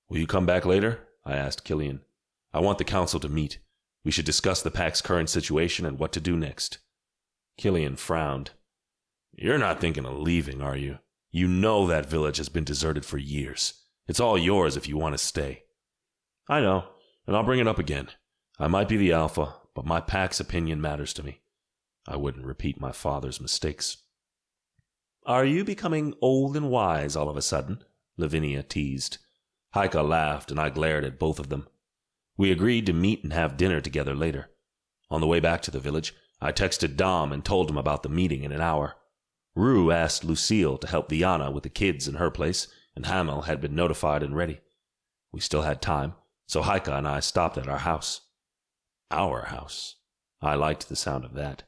"Will you come back later?" I asked Killian. "I want the council to meet. We should discuss the pack's current situation and what to do next." Killian frowned. "You're not thinking of leaving, are you? You know that village has been deserted for years. It's all yours if you want to stay." "I know, and I'll bring it up again. I might be the alpha, but my pack's opinion matters to me. I wouldn't repeat my father's mistakes." "Are you becoming old and wise all of a sudden?" Lavinia teased. Heike laughed, and I glared at both of them. We agreed to meet and have dinner together later. On the way back to the village, I texted Dom and told him about the meeting in an hour. Rue asked Lucille to help Viana with the kids in her place, and Hamel had been notified and ready. We still had time, so Heike and I stopped at our house. Our house. I liked the sound of that.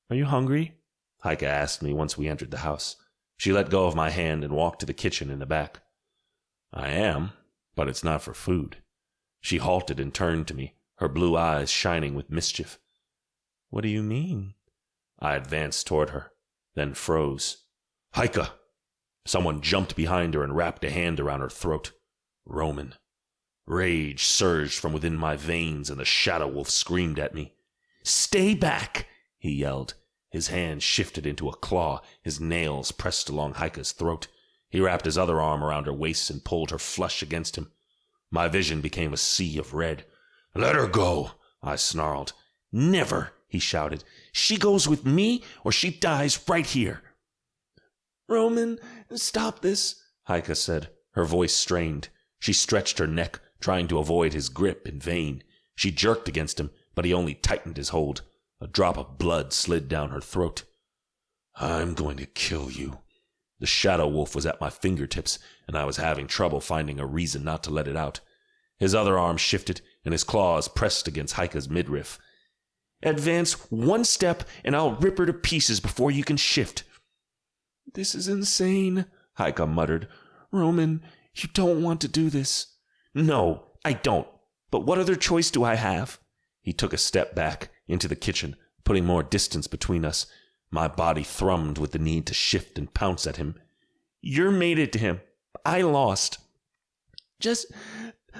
"Are you hungry?" Heike asked me once we entered the house. She let go of my hand and walked to the kitchen in the back. "I am, but it's not for food." She halted and turned to me, her blue eyes shining with mischief. "What do you mean?" I advanced toward her, then froze. "Heike!" Someone jumped behind her and wrapped a hand around her throat. Roman. Rage surged from within my veins, and the shadow wolf screamed at me. "Stay back!" he yelled. His hand shifted into a claw, his nails pressed along Heike's throat. He wrapped his other arm around her waist and pulled her flush against him. My vision became a sea of red. "Let her go," I snarled. "Never," he shouted. "She goes with me, or she dies right here." "Roman, stop this," Heike said, her voice strained. She stretched her neck, trying to avoid his grip in vain. She jerked against him, but he only tightened his hold. A drop of blood slid down her throat. "I'm going to kill you." The shadow wolf was at my fingertips, and I was having trouble finding a reason not to let it out. His other arm shifted, and his claws pressed against Heike's midriff. "Advance one step, and I'll rip her to pieces before you can shift." "This is insane," Heike muttered. "Roman, you don't want to do this." "No, I don't. But what other choice do I have?" He took a step back into the kitchen, putting more distance between us. My body thrummed with the need to shift and pounce at him. "You're mated to him. I lost." "Just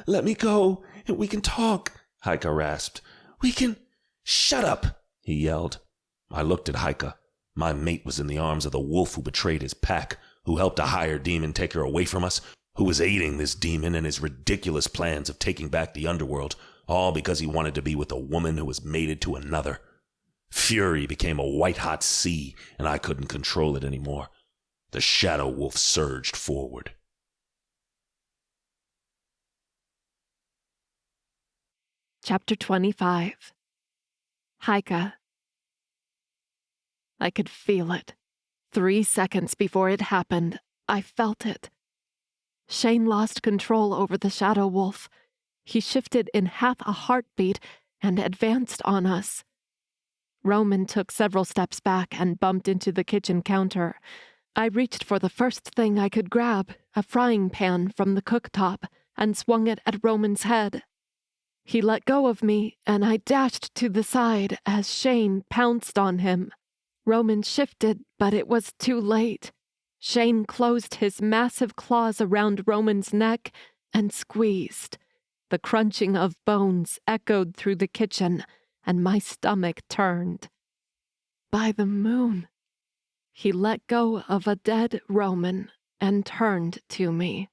let me go, and we can talk," Heike rasped. "We can—" "Shut up," he yelled. I looked at Heike. My mate was in the arms of the wolf who betrayed his pack, who helped a higher demon take her away from us, who was aiding this demon in his ridiculous plans of taking back the underworld, all because he wanted to be with a woman who was mated to another. Fury became a white-hot sea, and I couldn't control it anymore. The shadow wolf surged forward. Chapter 25. Heike. I could feel it. 3 seconds before it happened, I felt it. Shane lost control over the shadow wolf. He shifted in half a heartbeat and advanced on us. Roman took several steps back and bumped into the kitchen counter. I reached for the first thing I could grab, a frying pan from the cooktop, and swung it at Roman's head. He let go of me, and I dashed to the side as Shane pounced on him. Roman shifted, but it was too late. Shane closed his massive claws around Roman's neck and squeezed. The crunching of bones echoed through the kitchen, and my stomach turned. By the moon. He let go of a dead Roman and turned to me,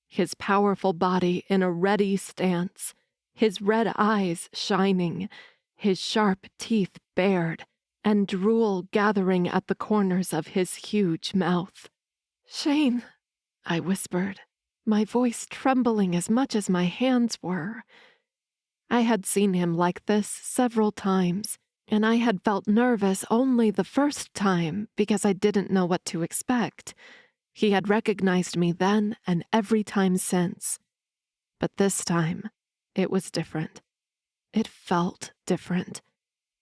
his powerful body in a ready stance, his red eyes shining, his sharp teeth bared, and drool gathering at the corners of his huge mouth. "Shane," I whispered, my voice trembling as much as my hands were. I had seen him like this several times, and I had felt nervous only the first time because I didn't know what to expect. He had recognized me then and every time since. But this time, it was different. It felt different.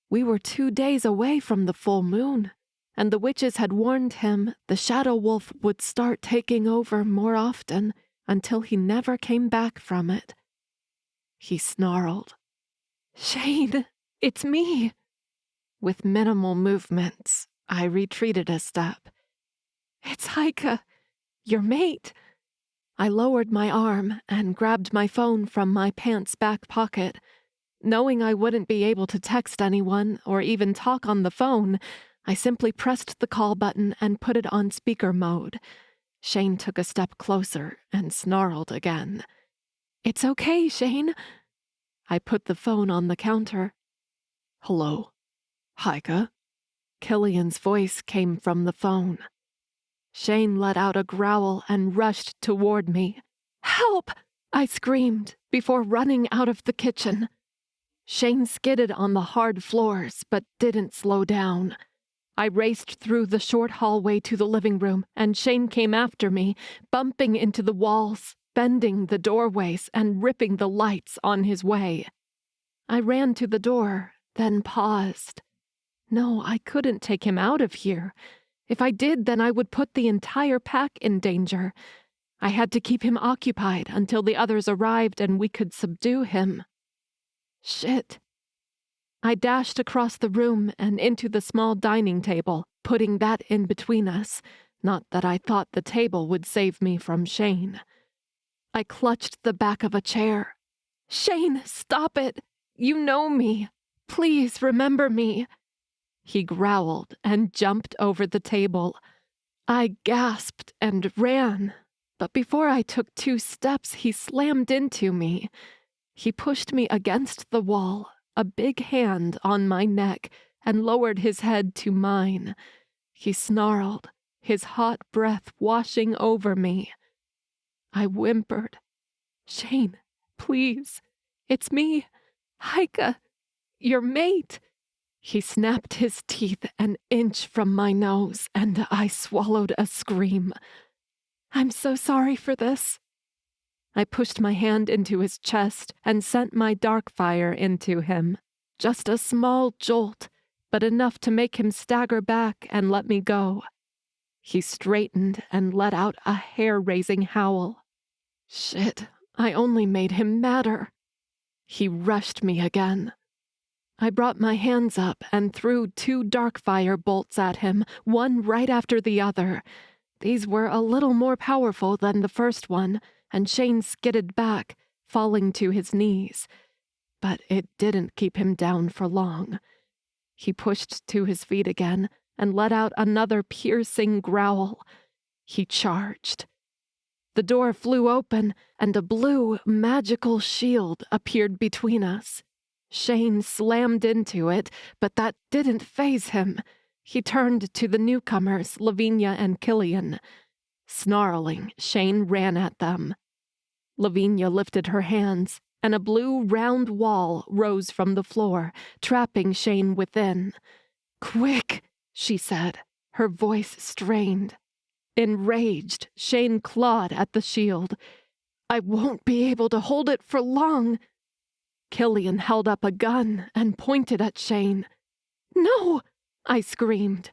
We were 2 days away from the full moon, and the witches had warned him the shadow wolf would start taking over more often until he never came back from it. He snarled, "Shane, it's me!" With minimal movements, I retreated a step. "It's Heike, your mate." I lowered my arm and grabbed my phone from my pants back pocket. Knowing I wouldn't be able to text anyone or even talk on the phone, I simply pressed the call button and put it on speaker mode. Shane took a step closer and snarled again. "It's okay, Shane." I put the phone on the counter. "Hello, Heike?" Killian's voice came from the phone. Shane let out a growl and rushed toward me. "Help!" I screamed before running out of the kitchen. Shane skidded on the hard floors but didn't slow down. I raced through the short hallway to the living room, and Shane came after me, bumping into the walls, bending the doorways, and ripping the lights on his way. I ran to the door, then paused. No, I couldn't take him out of here. If I did, then I would put the entire pack in danger. I had to keep him occupied until the others arrived and we could subdue him. Shit. I dashed across the room and into the small dining table, putting that in between us. Not that I thought the table would save me from Shane. I clutched the back of a chair. "Shane, stop it! You know me. Please remember me." He growled and jumped over the table. I gasped and ran, but before I took 2 steps, he slammed into me. He pushed me against the wall, a big hand on my neck, and lowered his head to mine. He snarled, his hot breath washing over me. I whimpered, "Shane, please, it's me, Heike, your mate." He snapped his teeth an inch from my nose, and I swallowed a scream. "I'm so sorry for this." I pushed my hand into his chest and sent my dark fire into him. Just a small jolt, but enough to make him stagger back and let me go. He straightened and let out a hair-raising howl. Shit, I only made him madder. He rushed me again. I brought my hands up and threw 2 dark fire bolts at him, one right after the other. These were a little more powerful than the first one, and Shane skidded back, falling to his knees. But it didn't keep him down for long. He pushed to his feet again and let out another piercing growl. He charged. The door flew open, and a blue, magical shield appeared between us. Shane slammed into it, but that didn't faze him. He turned to the newcomers, Lavinia and Killian. Snarling, Shane ran at them. Lavinia lifted her hands, and a blue round wall rose from the floor, trapping Shane within. "Quick," she said, her voice strained. Enraged, Shane clawed at the shield. "I won't be able to hold it for long." Killian held up a gun and pointed at Shane. "No!" I screamed.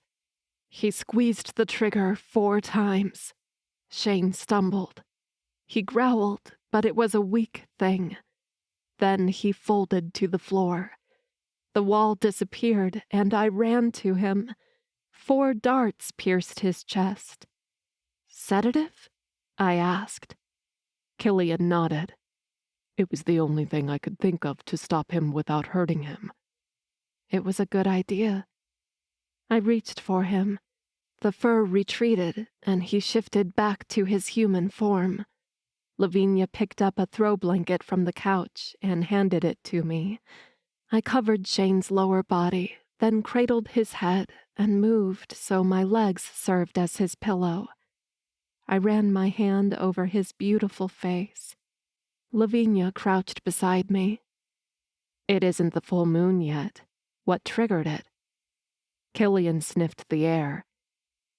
He squeezed the trigger 4 times. Shane stumbled. He growled, but it was a weak thing. Then he folded to the floor. The wall disappeared, and I ran to him. 4 darts pierced his chest. "Sedative?" I asked. Killian nodded. "It was the only thing I could think of to stop him without hurting him." It was a good idea. I reached for him. The fur retreated, and he shifted back to his human form. Lavinia picked up a throw blanket from the couch and handed it to me. I covered Shane's lower body, then cradled his head and moved so my legs served as his pillow. I ran my hand over his beautiful face. Lavinia crouched beside me. "It isn't the full moon yet. What triggered it?" Killian sniffed the air.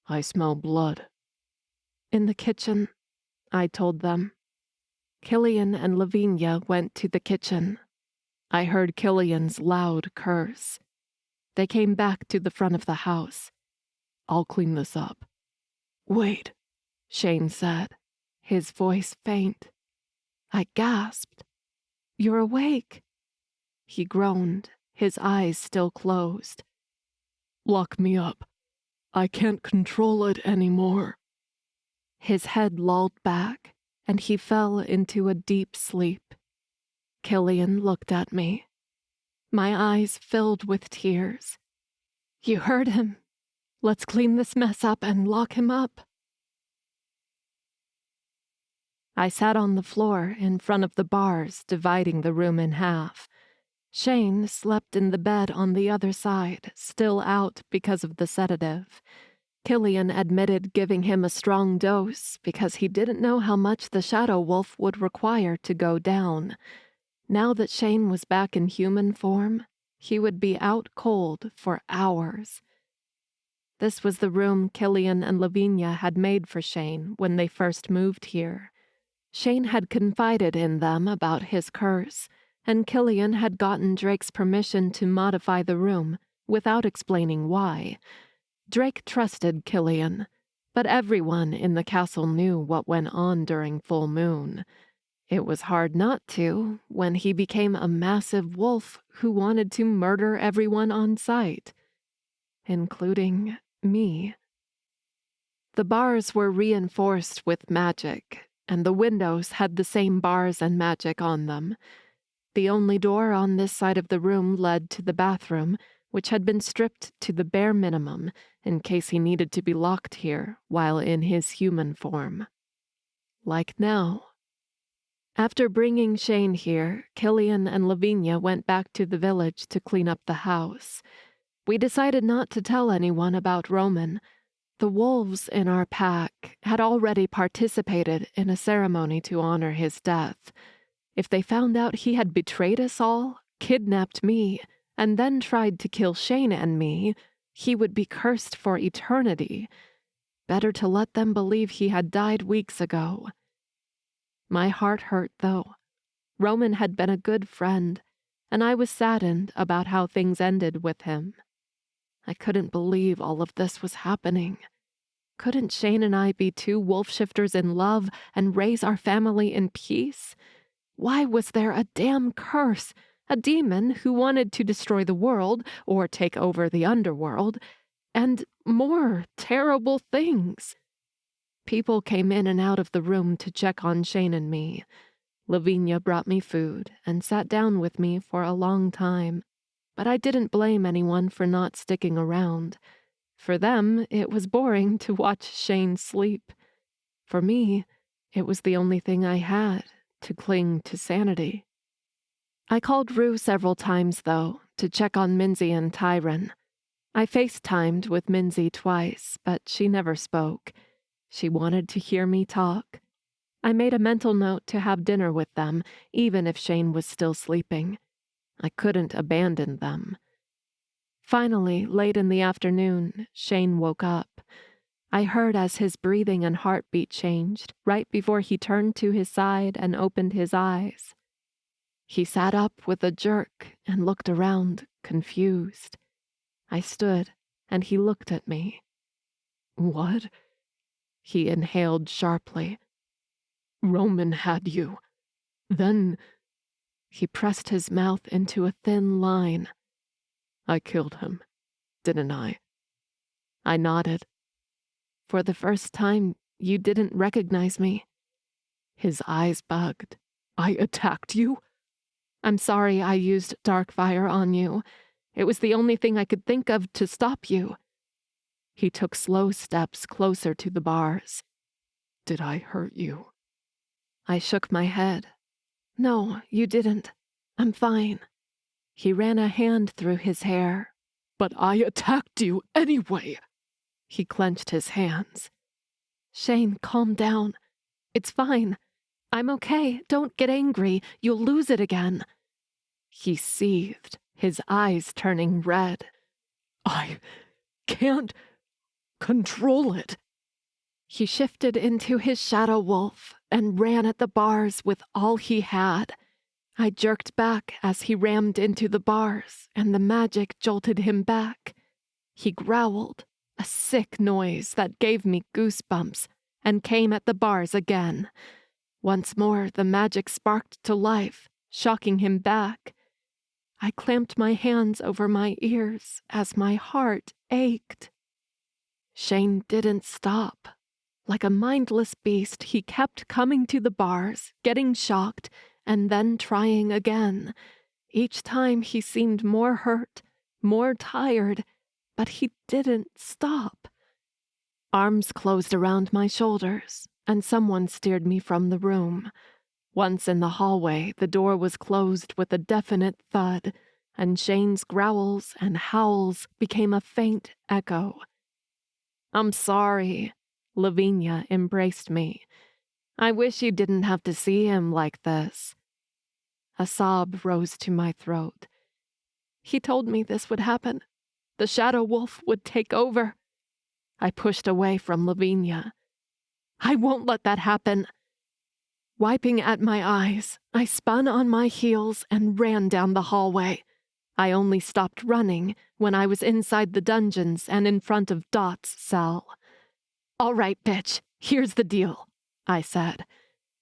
"I smell blood." "In the kitchen," I told them. Killian and Lavinia went to the kitchen. I heard Killian's loud curse. They came back to the front of the house. "I'll clean this up." "Wait," Shane said, his voice faint. I gasped. "You're awake." He groaned, his eyes still closed. "Lock me up. I can't control it anymore." His head lolled back, and he fell into a deep sleep. Killian looked at me. My eyes filled with tears. "You heard him. Let's clean this mess up and lock him up." I sat on the floor in front of the bars, dividing the room in half. Shane slept in the bed on the other side, still out because of the sedative. Killian admitted giving him a strong dose because he didn't know how much the shadow wolf would require to go down. Now that Shane was back in human form, he would be out cold for hours. This was the room Killian and Lavinia had made for Shane when they first moved here. Shane had confided in them about his curse, and Killian had gotten Drake's permission to modify the room without explaining why. Drake trusted Killian, but everyone in the castle knew what went on during full moon. It was hard not to when he became a massive wolf who wanted to murder everyone on sight, including me. The bars were reinforced with magic, and the windows had the same bars and magic on them. The only door on this side of the room led to the bathroom, which had been stripped to the bare minimum in case he needed to be locked here while in his human form. Like now. After bringing Shane here, Killian and Lavinia went back to the village to clean up the house. We decided not to tell anyone about Roman. The wolves in our pack had already participated in a ceremony to honor his death. If they found out he had betrayed us all, kidnapped me, and then tried to kill Shane and me, he would be cursed for eternity. Better to let them believe he had died weeks ago. My heart hurt, though. Roman had been a good friend, and I was saddened about how things ended with him. I couldn't believe all of this was happening. Couldn't Shane and I be 2 wolf shifters in love and raise our family in peace? Why was there a damn curse, a demon who wanted to destroy the world or take over the underworld, and more terrible things? People came in and out of the room to check on Shane and me. Lavinia brought me food and sat down with me for a long time, but I didn't blame anyone for not sticking around. For them, it was boring to watch Shane sleep. For me, it was the only thing I had to cling to sanity. I called Rue several times, though, to check on Minzy and Tyron. I FaceTimed with Minzy twice, but she never spoke. She wanted to hear me talk. I made a mental note to have dinner with them, even if Shane was still sleeping. I couldn't abandon them. Finally, late in the afternoon, Shane woke up. I heard as his breathing and heartbeat changed, right before he turned to his side and opened his eyes. He sat up with a jerk and looked around, confused. I stood, and he looked at me. "What?" He inhaled sharply. "Roman had you. Then he pressed his mouth into a thin line. I killed him, didn't I? I nodded. For the first time, you didn't recognize me. His eyes bugged. I attacked you? I'm sorry I used dark fire on you. It was the only thing I could think of to stop you. He took slow steps closer to the bars. Did I hurt you? I shook my head. No, you didn't. I'm fine. He ran a hand through his hair. But I attacked you anyway. He clenched his hands. Shane, calm down. It's fine. I'm okay. Don't get angry. You'll lose it again. He seethed, his eyes turning red. I can't control it. He shifted into his shadow wolf and ran at the bars with all he had. I jerked back as he rammed into the bars, and the magic jolted him back. He growled, a sick noise that gave me goosebumps, and came at the bars again. Once more the magic sparked to life, shocking him back. I clamped my hands over my ears as my heart ached. Shane didn't stop. Like a mindless beast, he kept coming to the bars, getting shocked, and then trying again. Each time he seemed more hurt, more tired, but he didn't stop. Arms closed around my shoulders, and someone steered me from the room. Once in the hallway, the door was closed with a definite thud, and Shane's growls and howls became a faint echo. I'm sorry. Lavinia embraced me. I wish you didn't have to see him like this. A sob rose to my throat. He told me this would happen. The shadow wolf would take over. I pushed away from Lavinia. I won't let that happen. Wiping at my eyes, I spun on my heels and ran down the hallway. I only stopped running when I was inside the dungeons and in front of Dot's cell. All right, bitch, here's the deal, I said.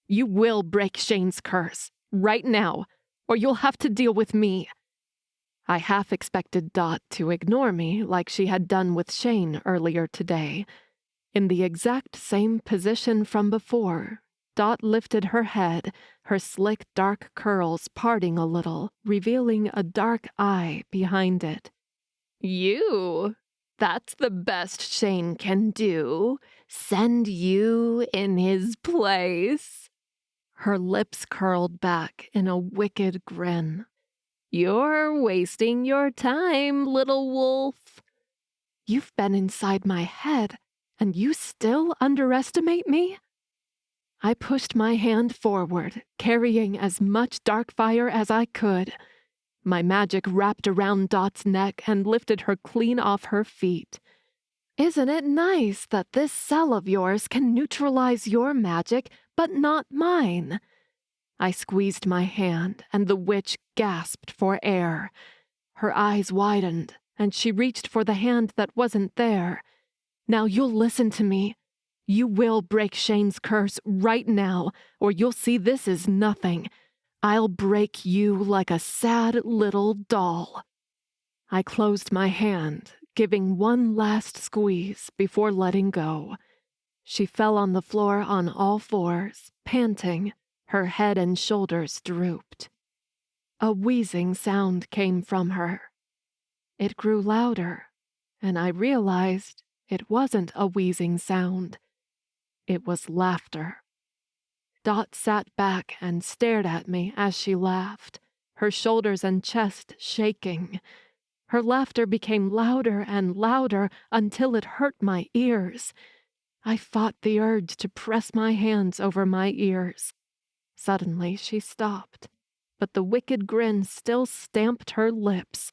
You will break Shane's curse, right now, or you'll have to deal with me. I half expected Dot to ignore me like she had done with Shane earlier today. In the exact same position from before, Dot lifted her head, her slick dark curls parting a little, revealing a dark eye behind it. You? That's the best Shane can do. Send you in his place. Her lips curled back in a wicked grin. You're wasting your time, little wolf. You've been inside my head, and you still underestimate me? I pushed my hand forward, carrying as much dark fire as I could. My magic wrapped around Dot's neck and lifted her clean off her feet. Isn't it nice that this cell of yours can neutralize your magic, but not mine? I squeezed my hand, and the witch gasped for air. Her eyes widened, and she reached for the hand that wasn't there. Now you'll listen to me. You will break Shane's curse right now, or you'll see this is nothing. I'll break you like a sad little doll. I closed my hand, giving one last squeeze before letting go. She fell on the floor on all fours, panting. Her head and shoulders drooped. A wheezing sound came from her. It grew louder, and I realized it wasn't a wheezing sound. It was laughter. Dot sat back and stared at me as she laughed, her shoulders and chest shaking. Her laughter became louder and louder until it hurt my ears. I fought the urge to press my hands over my ears. Suddenly she stopped, but the wicked grin still stamped her lips.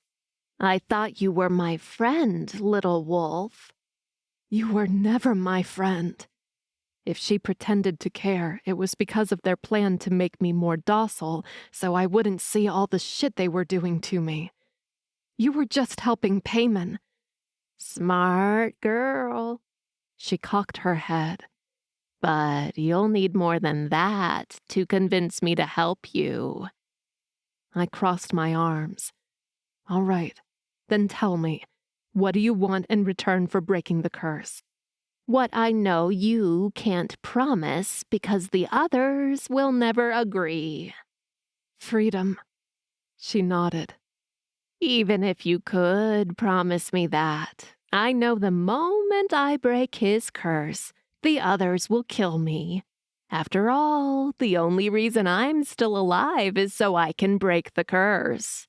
I thought you were my friend, little wolf. You were never my friend. If she pretended to care, it was because of their plan to make me more docile, so I wouldn't see all the shit they were doing to me. You were just helping Payman. Smart girl. She cocked her head. But you'll need more than that to convince me to help you. I crossed my arms. All right, then tell me, what do you want in return for breaking the curse? What I know you can't promise because the others will never agree. Freedom. She nodded. Even if you could promise me that, I know the moment I break his curse, the others will kill me. After all, the only reason I'm still alive is so I can break the curse.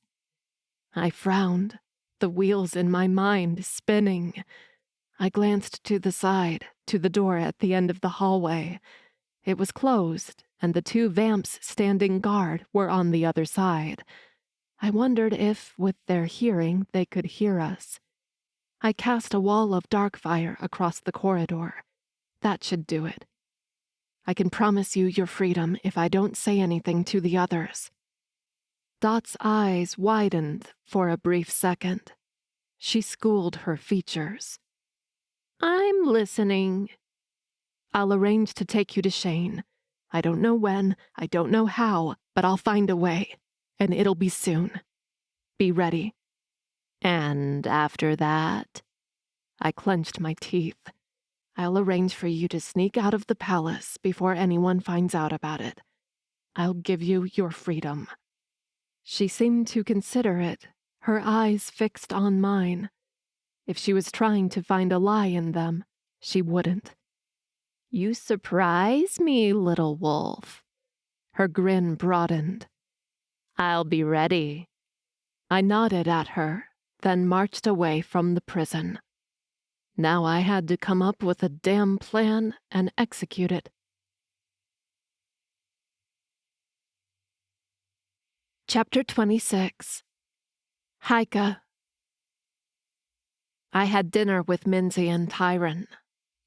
I frowned, the wheels in my mind spinning. I glanced to the side, to the door at the end of the hallway. It was closed, and the two vamps standing guard were on the other side. I wondered if, with their hearing, they could hear us. I cast a wall of dark fire across the corridor. That should do it. I can promise you your freedom if I don't say anything to the others. Dot's eyes widened for a brief second. She schooled her features. I'm listening. I'll arrange to take you to Shane. I don't know when, I don't know how, but I'll find a way, and it'll be soon. Be ready. And after that? I clenched my teeth. I'll arrange for you to sneak out of the palace before anyone finds out about it. I'll give you your freedom. She seemed to consider it, her eyes fixed on mine. If she was trying to find a lie in them, she wouldn't. You surprise me, little wolf. Her grin broadened. I'll be ready. I nodded at her, then marched away from the prison. Now I had to come up with a damn plan and execute it. Chapter 26. Heike. I had dinner with Minzy and Tyron.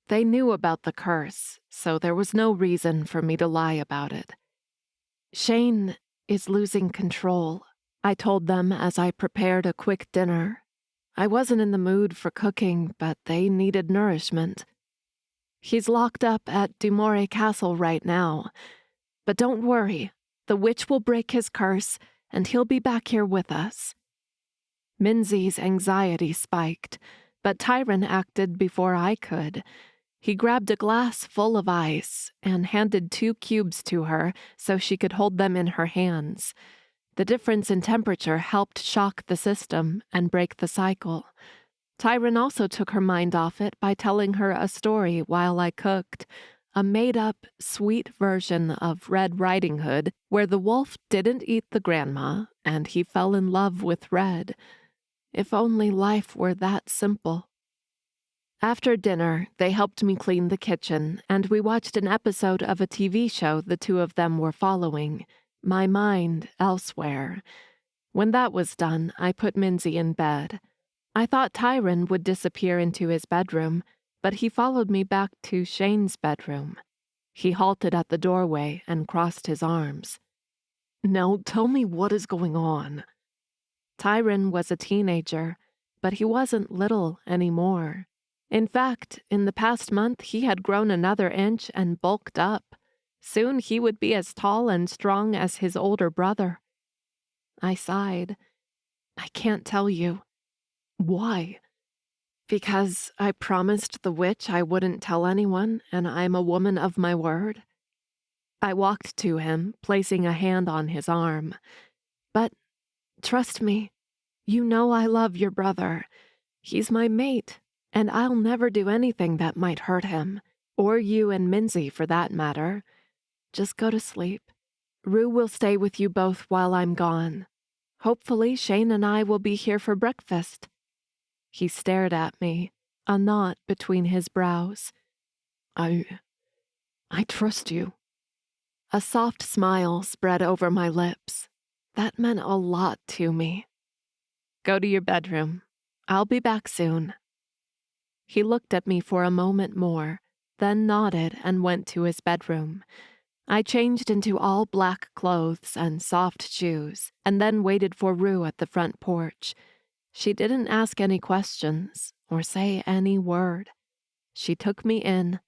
They knew about the curse, so there was no reason for me to lie about it. Shane is losing control, I told them as I prepared a quick dinner. I wasn't in the mood for cooking, but they needed nourishment. He's locked up at Dumore Castle right now. But don't worry, the witch will break his curse, and he'll be back here with us. Minzy's anxiety spiked, but Tyron acted before I could. He grabbed a glass full of ice and handed 2 cubes to her so she could hold them in her hands. The difference in temperature helped shock the system and break the cycle. Tyron also took her mind off it by telling her a story while I cooked, a made-up, sweet version of Red Riding Hood where the wolf didn't eat the grandma and he fell in love with Red. If only life were that simple. After dinner, they helped me clean the kitchen, and we watched an episode of a TV show the two of them were following, My Mind Elsewhere. When that was done, I put Minzy in bed. I thought Tyron would disappear into his bedroom, but he followed me back to Shane's bedroom. He halted at the doorway and crossed his arms. Now tell me what is going on. Tyron was a teenager, but he wasn't little anymore. In fact, in the past month he had grown another inch and bulked up. Soon he would be as tall and strong as his older brother. I sighed. I can't tell you. Why? Because I promised the witch I wouldn't tell anyone, and I'm a woman of my word. I walked to him, placing a hand on his arm. But trust me, you know I love your brother. He's my mate, and I'll never do anything that might hurt him, or you and Minzy for that matter. Just go to sleep. Rue will stay with you both while I'm gone. Hopefully Shane and I will be here for breakfast. He stared at me, a knot between his brows. I trust you. A soft smile spread over my lips. That meant a lot to me. Go to your bedroom. I'll be back soon. He looked at me for a moment more, then nodded and went to his bedroom. I changed into all black clothes and soft shoes, and then waited for Rue at the front porch. She didn't ask any questions or say any word. She took me in,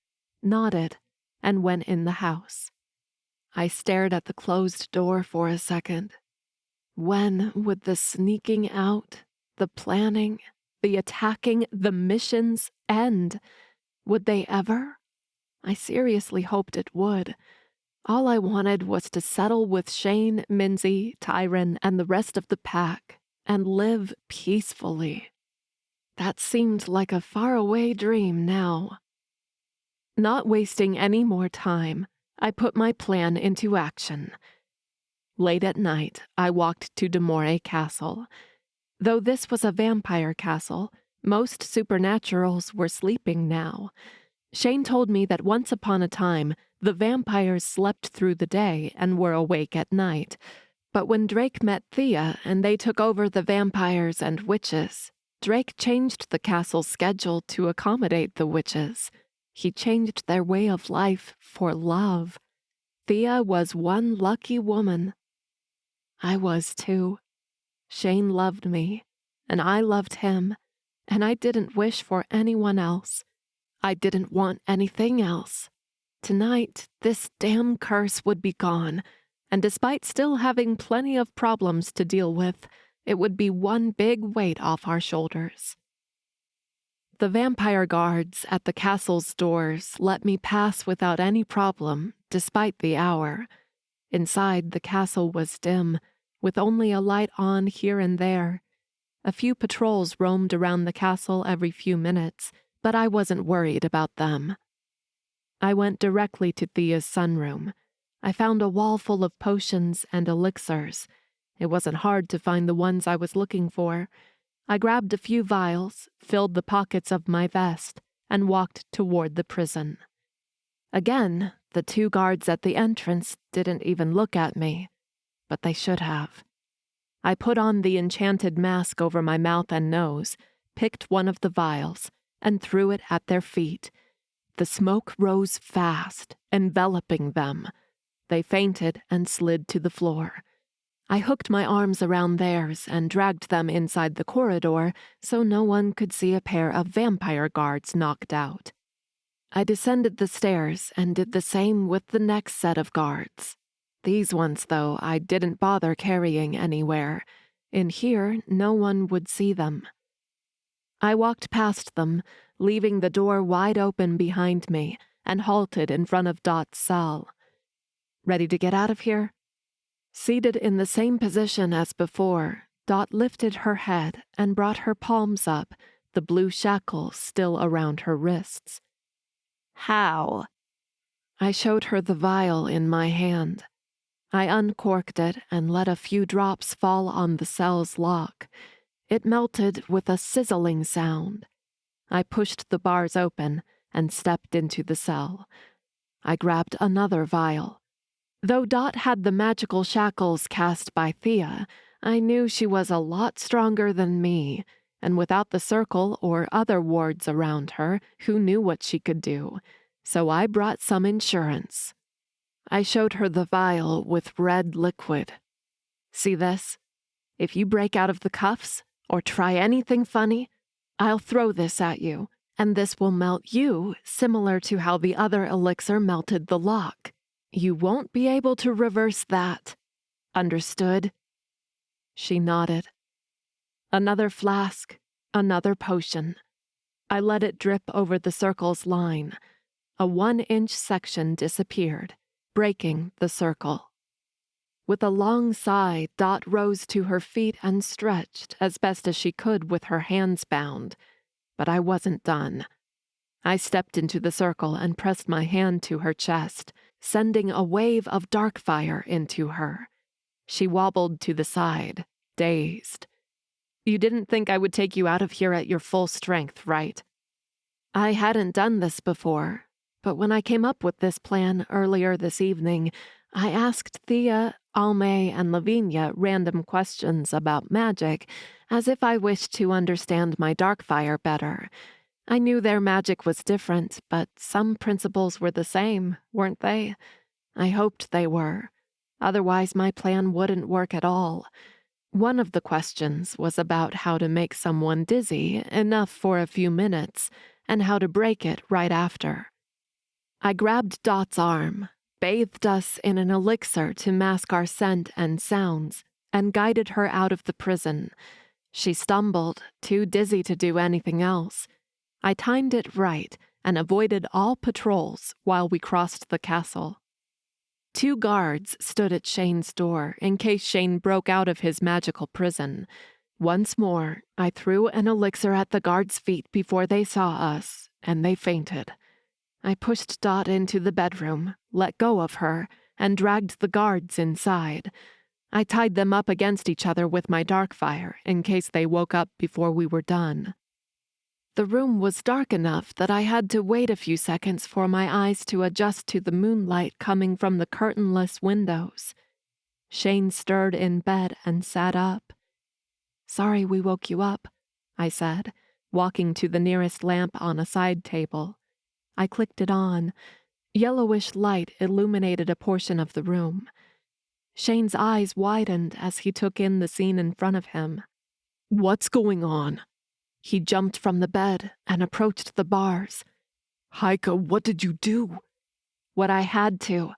nodded, and went in the house. I stared at the closed door for a second. When would the sneaking out, the planning, the attacking, the missions end? Would they ever? I seriously hoped it would. All I wanted was to settle with Shane, Minzy, Tyron, and the rest of the pack and live peacefully. That seemed like a faraway dream now. Not wasting any more time, I put my plan into action. Late at night, I walked to Demore Castle. Though this was a vampire castle, most supernaturals were sleeping now. Shane told me that once upon a time, the vampires slept through the day and were awake at night. But when Drake met Thea and they took over the vampires and witches, Drake changed the castle's schedule to accommodate the witches. He changed their way of life for love. Thea was one lucky woman. I was too. Shane loved me, and I loved him, and I didn't wish for anyone else. I didn't want anything else. Tonight, this damn curse would be gone, and despite still having plenty of problems to deal with, it would be one big weight off our shoulders. The vampire guards at the castle's doors let me pass without any problem, despite the hour. Inside, the castle was dim, with only a light on here and there. A few patrols roamed around the castle every few minutes, but I wasn't worried about them. I went directly to Thea's sunroom. I found a wall full of potions and elixirs. It wasn't hard to find the ones I was looking for. I grabbed a few vials, filled the pockets of my vest, and walked toward the prison. Again, the two guards at the entrance didn't even look at me, but they should have. I put on the enchanted mask over my mouth and nose, picked one of the vials, and threw it at their feet. The smoke rose fast, enveloping them. They fainted and slid to the floor. I hooked my arms around theirs and dragged them inside the corridor so no one could see a pair of vampire guards knocked out. I descended the stairs and did the same with the next set of guards. These ones, though, I didn't bother carrying anywhere. In here, no one would see them. I walked past them, leaving the door wide open behind me, and halted in front of Dot's cell. Ready to get out of here? Seated in the same position as before, Dot lifted her head and brought her palms up, the blue shackles still around her wrists. How? I showed her the vial in my hand. I uncorked it and let a few drops fall on the cell's lock. It melted with a sizzling sound. I pushed the bars open and stepped into the cell. I grabbed another vial. Though Dot had the magical shackles cast by Thea, I knew she was a lot stronger than me, and without the circle or other wards around her, who knew what she could do? So I brought some insurance. I showed her the vial with red liquid. See this? If you break out of the cuffs or try anything funny, I'll throw this at you, and this will melt you, similar to how the other elixir melted the lock. You won't be able to reverse that. Understood? She nodded. Another flask, another potion. I let it drip over the circle's line. A 1-inch section disappeared, breaking the circle. With a long sigh, Dot rose to her feet and stretched as best as she could with her hands bound. But I wasn't done. I stepped into the circle and pressed my hand to her chest, sending a wave of dark fire into her. She wobbled to the side, dazed. You didn't think I would take you out of here at your full strength, right? I hadn't done this before, but when I came up with this plan earlier this evening, I asked Thea, Alme, and Lavinia random questions about magic, as if I wished to understand my dark fire better. I knew their magic was different, but some principles were the same, weren't they? I hoped they were. Otherwise, my plan wouldn't work at all. One of the questions was about how to make someone dizzy enough for a few minutes, and how to break it right after. I grabbed Dot's arm, bathed us in an elixir to mask our scent and sounds, and guided her out of the prison. She stumbled, too dizzy to do anything else. I timed it right and avoided all patrols while we crossed the castle. 2 guards stood at Shane's door in case Shane broke out of his magical prison. Once more, I threw an elixir at the guards' feet before they saw us, and they fainted. I pushed Dot into the bedroom, let go of her, and dragged the guards inside. I tied them up against each other with my dark fire in case they woke up before we were done. The room was dark enough that I had to wait a few seconds for my eyes to adjust to the moonlight coming from the curtainless windows. Shane stirred in bed and sat up. "Sorry we woke you up," I said, walking to the nearest lamp on a side table. I clicked it on. Yellowish light illuminated a portion of the room. Shane's eyes widened as he took in the scene in front of him. "What's going on?" He jumped from the bed and approached the bars. "Haika, what did you do?" "What I had to."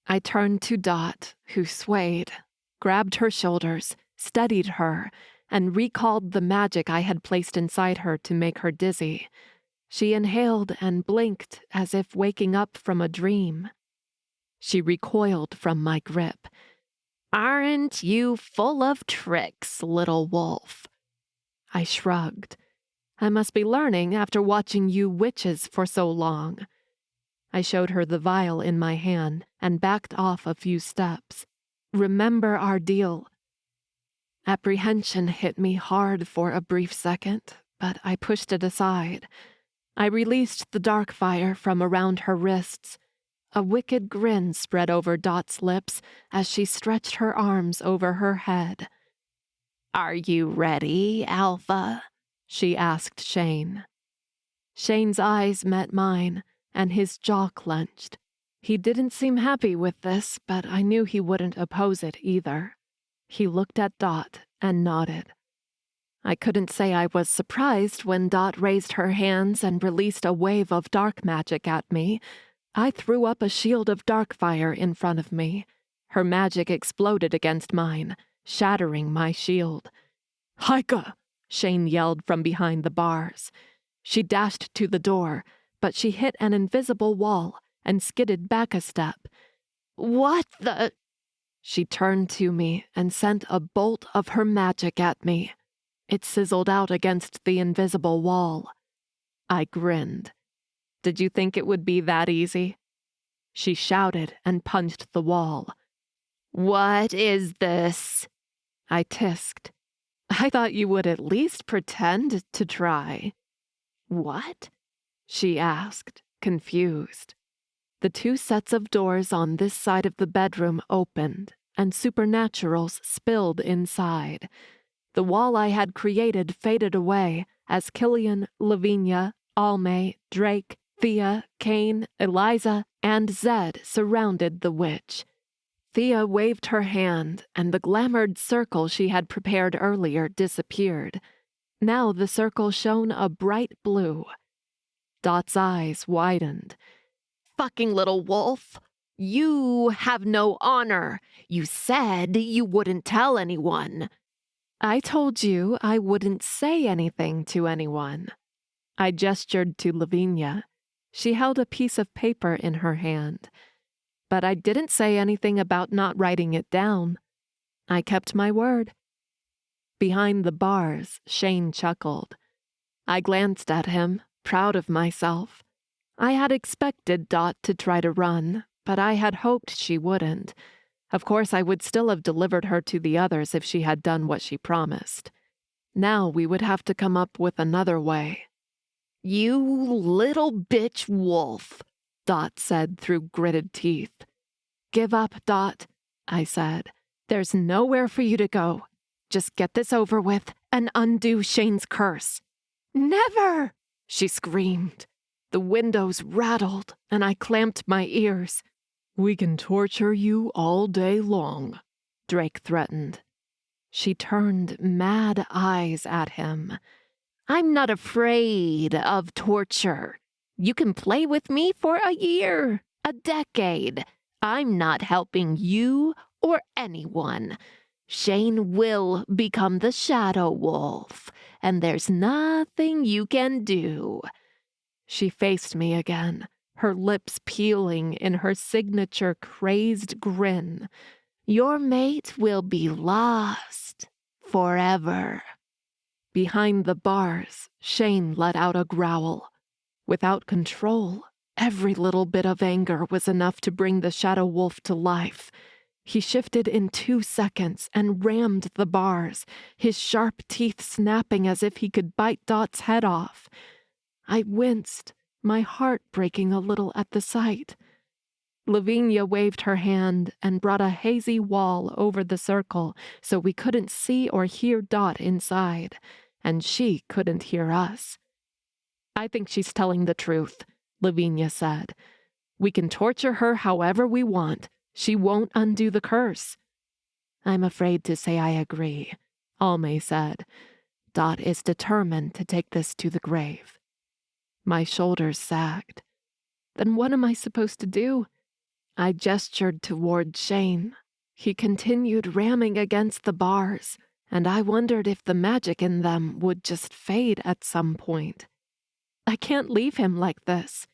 I turned to Dot, who swayed, grabbed her shoulders, steadied her, and recalled the magic I had placed inside her to make her dizzy. She inhaled and blinked as if waking up from a dream. She recoiled from my grip. "Aren't you full of tricks, little wolf?" I shrugged. "I must be learning after watching you witches for so long." I showed her the vial in my hand and backed off a few steps. "Remember our deal." Apprehension hit me hard for a brief second, but I pushed it aside. I released the dark fire from around her wrists. A wicked grin spread over Dot's lips as she stretched her arms over her head. "Are you ready, Alpha?" she asked Shane. Shane's eyes met mine, and his jaw clenched. He didn't seem happy with this, but I knew he wouldn't oppose it either. He looked at Dot and nodded. I couldn't say I was surprised when Dot raised her hands and released a wave of dark magic at me. I threw up a shield of dark fire in front of me. Her magic exploded against mine, shattering my shield. "Haika!" Shane yelled from behind the bars. She dashed to the door, but she hit an invisible wall and skidded back a step. "What the—" She turned to me and sent a bolt of her magic at me. It sizzled out against the invisible wall. I grinned. "Did you think it would be that easy?" She shouted and punched the wall. "What is this?" I tisked. "I thought you would at least pretend to try." "What?" she asked, confused. The 2 sets of doors on this side of the bedroom opened, and supernaturals spilled inside. The wall I had created faded away as Killian, Lavinia, Almay, Drake, Thea, Kane, Eliza, and Zed surrounded the witch. Thea waved her hand, and the glamored circle she had prepared earlier disappeared. Now the circle shone a bright blue. Dot's eyes widened. "Fucking little wolf! You have no honor! You said you wouldn't tell anyone!" "I told you I wouldn't say anything to anyone." I gestured to Lavinia. She held a piece of paper in her hand. But I didn't say anything about not writing it down. I kept my word. Behind the bars, Shane chuckled. I glanced at him, proud of myself. I had expected Dot to try to run, but I had hoped she wouldn't. Of course, I would still have delivered her to the others if she had done what she promised. Now we would have to come up with another way. "You little bitch wolf," Dot said through gritted teeth. "Give up, Dot," I said. "There's nowhere for you to go. Just get this over with and undo Shane's curse." "Never!" she screamed. The windows rattled, and I clamped my ears. "We can torture you all day long," Drake threatened. She turned mad eyes at him. "I'm not afraid of torture," You can play with me for a year, a decade. I'm not helping you or anyone. Shane will become the Shadow Wolf, and there's nothing you can do." She faced me again, her lips peeling in her signature crazed grin. "Your mate will be lost forever." Behind the bars, Shane let out a growl. Without control, every little bit of anger was enough to bring the Shadow Wolf to life. He shifted in 2 seconds and rammed the bars, his sharp teeth snapping as if he could bite Dot's head off. I winced, my heart breaking a little at the sight. Lavinia waved her hand and brought a hazy wall over the circle so we couldn't see or hear Dot inside, and she couldn't hear us. "I think she's telling the truth," Lavinia said. "We can torture her however we want. She won't undo the curse." "I'm afraid to say I agree," Almay said. "Dot is determined to take this to the grave." My shoulders sagged. Then what am I supposed to do? I gestured toward Shane. He continued ramming against the bars, and I wondered if the magic in them would just fade at some point. I can't leave him like this.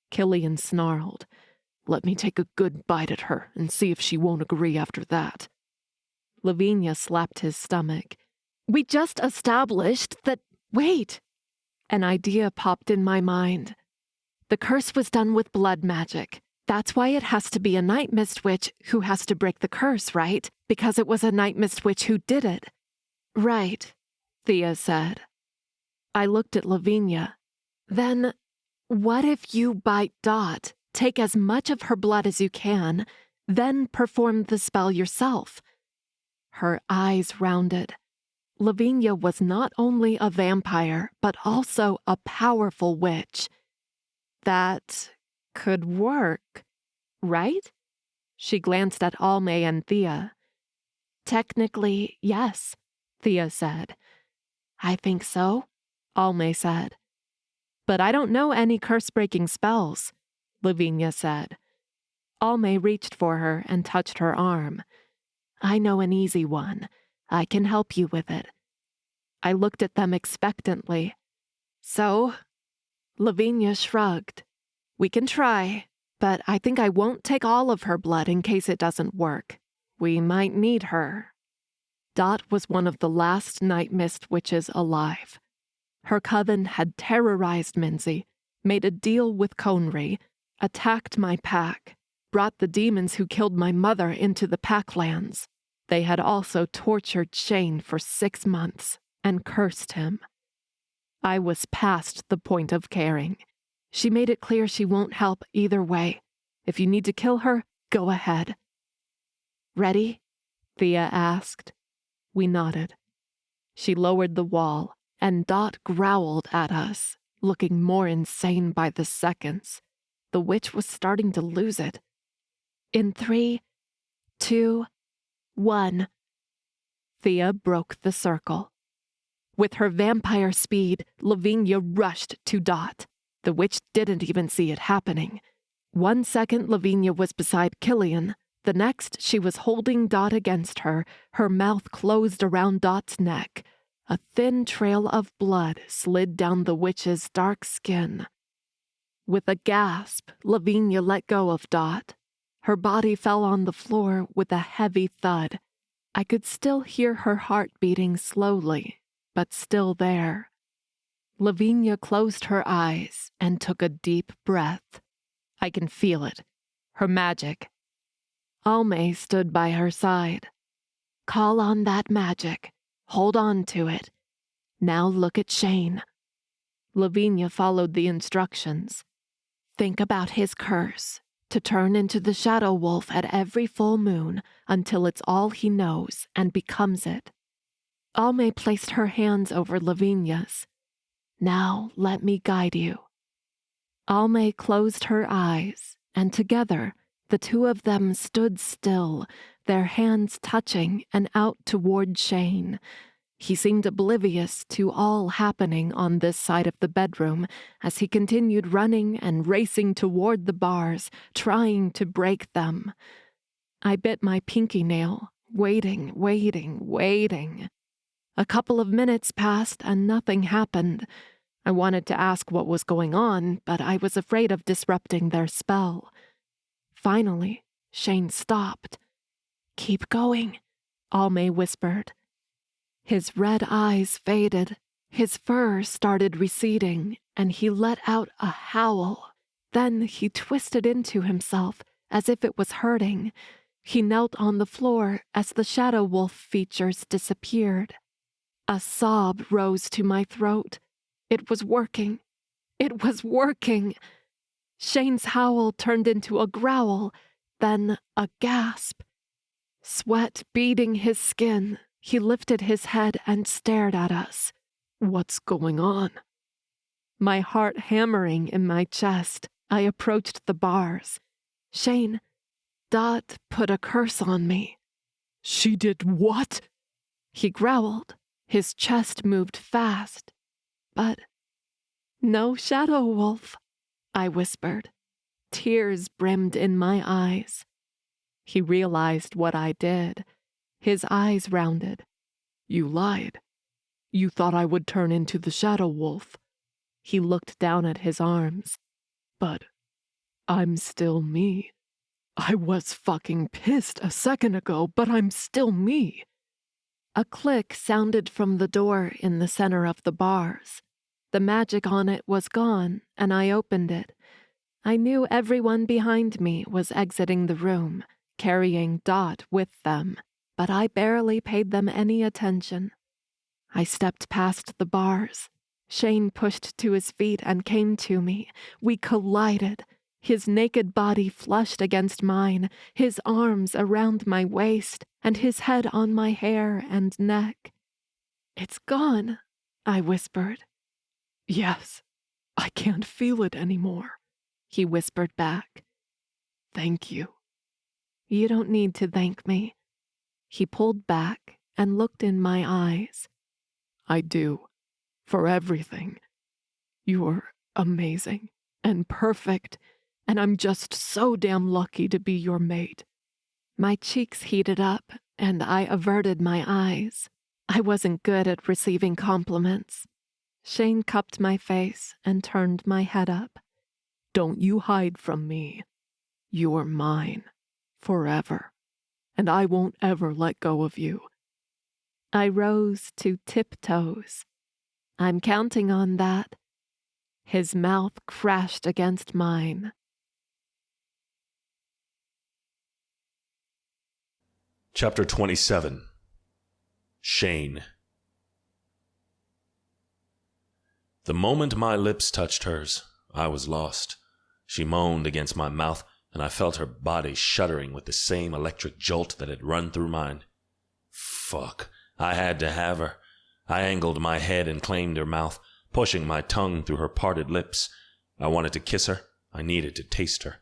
Killian snarled. "Let me take a good bite at her and see if she won't agree after that." Lavinia slapped his stomach. "We just established that—" "Wait!" An idea popped in my mind. The curse was done with blood magic. That's why it has to be a night mist witch who has to break the curse, right? Because it was a night mist witch who did it. "Right," Thea said. I looked at Lavinia. "Then, what if you bite Dot, take as much of her blood as you can, then perform the spell yourself?" Her eyes rounded. Lavinia was not only a vampire, but also a powerful witch. That could work, right? She glanced at Almay and Thea. "Technically, yes," Thea said. "I think so," Almay said. "But I don't know any curse-breaking spells," Lavinia said. Almay reached for her and touched her arm. "I know an easy one. I can help you with it." I looked at them expectantly. "So?" Lavinia shrugged. "We can try, but I think I won't take all of her blood in case it doesn't work. We might need her." Dot was one of the last night mist witches alive. Her coven had terrorized Minzy, made a deal with Conry, attacked my pack, brought the demons who killed my mother into the Packlands. They had also tortured Shane for 6 months and cursed him. I was past the point of caring. She made it clear she won't help either way. If you need to kill her, go ahead. "Ready?" Thea asked. We nodded. She lowered the wall, and Dot growled at us, looking more insane by the seconds. The witch was starting to lose it. "In 3, 2, 1. Thea broke the circle. With her vampire speed, Lavinia rushed to Dot. The witch didn't even see it happening. 1 second, Lavinia was beside Killian. The next, she was holding Dot against her, her mouth closed around Dot's neck. A thin trail of blood slid down the witch's dark skin. With a gasp, Lavinia let go of Dot. Her body fell on the floor with a heavy thud. I could still hear her heart beating slowly, but still there. Lavinia closed her eyes and took a deep breath. I can feel it. Her magic. Almay stood by her side. "Call on that magic. Hold on to it. Now look at Shane." Lavinia followed the instructions. "Think about his curse, to turn into the Shadow Wolf at every full moon until it's all he knows and becomes it." Almay placed her hands over Lavinia's. "Now let me guide you." Almay closed her eyes, and together, the two of them stood still, their hands touching and out toward Shane. He seemed oblivious to all happening on this side of the bedroom as he continued running and racing toward the bars, trying to break them. I bit my pinky nail, waiting. A couple of minutes passed and nothing happened. I wanted to ask what was going on, but I was afraid of disrupting their spell. Finally, Shane stopped. "Keep going," Almay whispered. His red eyes faded, his fur started receding, and he let out a howl. Then he twisted into himself as if it was hurting. He knelt on the floor as the shadow wolf features disappeared. A sob rose to my throat. It was working. It was working. Shane's howl turned into a growl, then a gasp. Sweat beading his skin, he lifted his head and stared at us. "What's going on?" My heart hammering in my chest, I approached the bars. "Shane, Dot put a curse on me." "She did what?" He growled. His chest moved fast. "But no shadow wolf," I whispered. Tears brimmed in my eyes. He realized what I did. His eyes rounded. "You lied. You thought I would turn into the shadow wolf." He looked down at his arms. "But I'm still me. I was fucking pissed a second ago, but I'm still me." A click sounded from the door in the center of the bars. The magic on it was gone, and I opened it. I knew everyone behind me was exiting the room, carrying Dot with them, but I barely paid them any attention. I stepped past the bars. Shane pushed to his feet and came to me. We collided. His naked body flushed against mine, his arms around my waist, and his head on my hair and neck. "It's gone," I whispered. "Yes, I can't feel it anymore," he whispered back. "Thank you." "You don't need to thank me." He pulled back and looked in my eyes. "I do, for everything. You're amazing and perfect, and I'm just so damn lucky to be your mate." My cheeks heated up, and I averted my eyes. I wasn't good at receiving compliments. Shane cupped my face and turned my head up. "Don't you hide from me. You're mine, forever, and I won't ever let go of you." I rose to tiptoes. "I'm counting on that." His mouth crashed against mine. Chapter 27. Shane. The moment my lips touched hers, I was lost. She moaned against my mouth, and I felt her body shuddering with the same electric jolt that had run through mine. Fuck. I had to have her. I angled my head and claimed her mouth, pushing my tongue through her parted lips. I wanted to kiss her. I needed to taste her.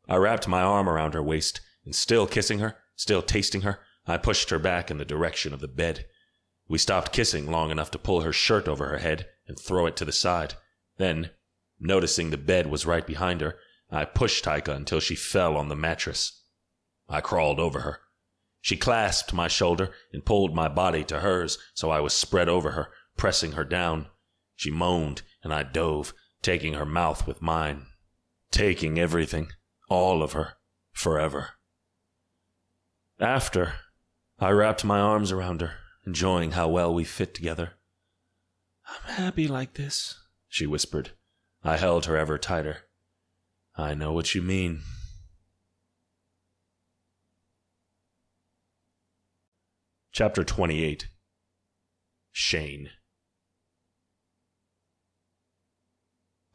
I wrapped my arm around her waist, and still kissing her, still tasting her, I pushed her back in the direction of the bed. We stopped kissing long enough to pull her shirt over her head and throw it to the side. Then, noticing the bed was right behind her, I pushed Taika until she fell on the mattress. I crawled over her. She clasped my shoulder and pulled my body to hers, so I was spread over her, pressing her down. She moaned, and I dove, taking her mouth with mine. Taking everything, all of her, forever. After, I wrapped my arms around her, enjoying how well we fit together. "I'm happy like this," she whispered. I held her ever tighter. "I know what you mean." Chapter 28. Shane.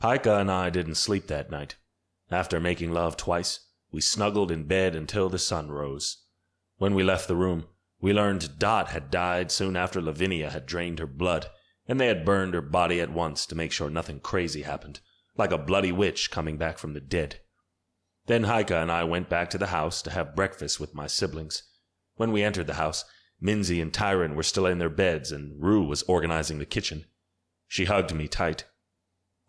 Pika and I didn't sleep that night. After making love twice, we snuggled in bed until the sun rose. When we left the room, we learned Dot had died soon after Lavinia had drained her blood, and they had burned her body at once to make sure nothing crazy happened, like a bloody witch coming back from the dead. Then Heike and I went back to the house to have breakfast with my siblings. When we entered the house, Minzy and Tyron were still in their beds, and Rue was organizing the kitchen. She hugged me tight.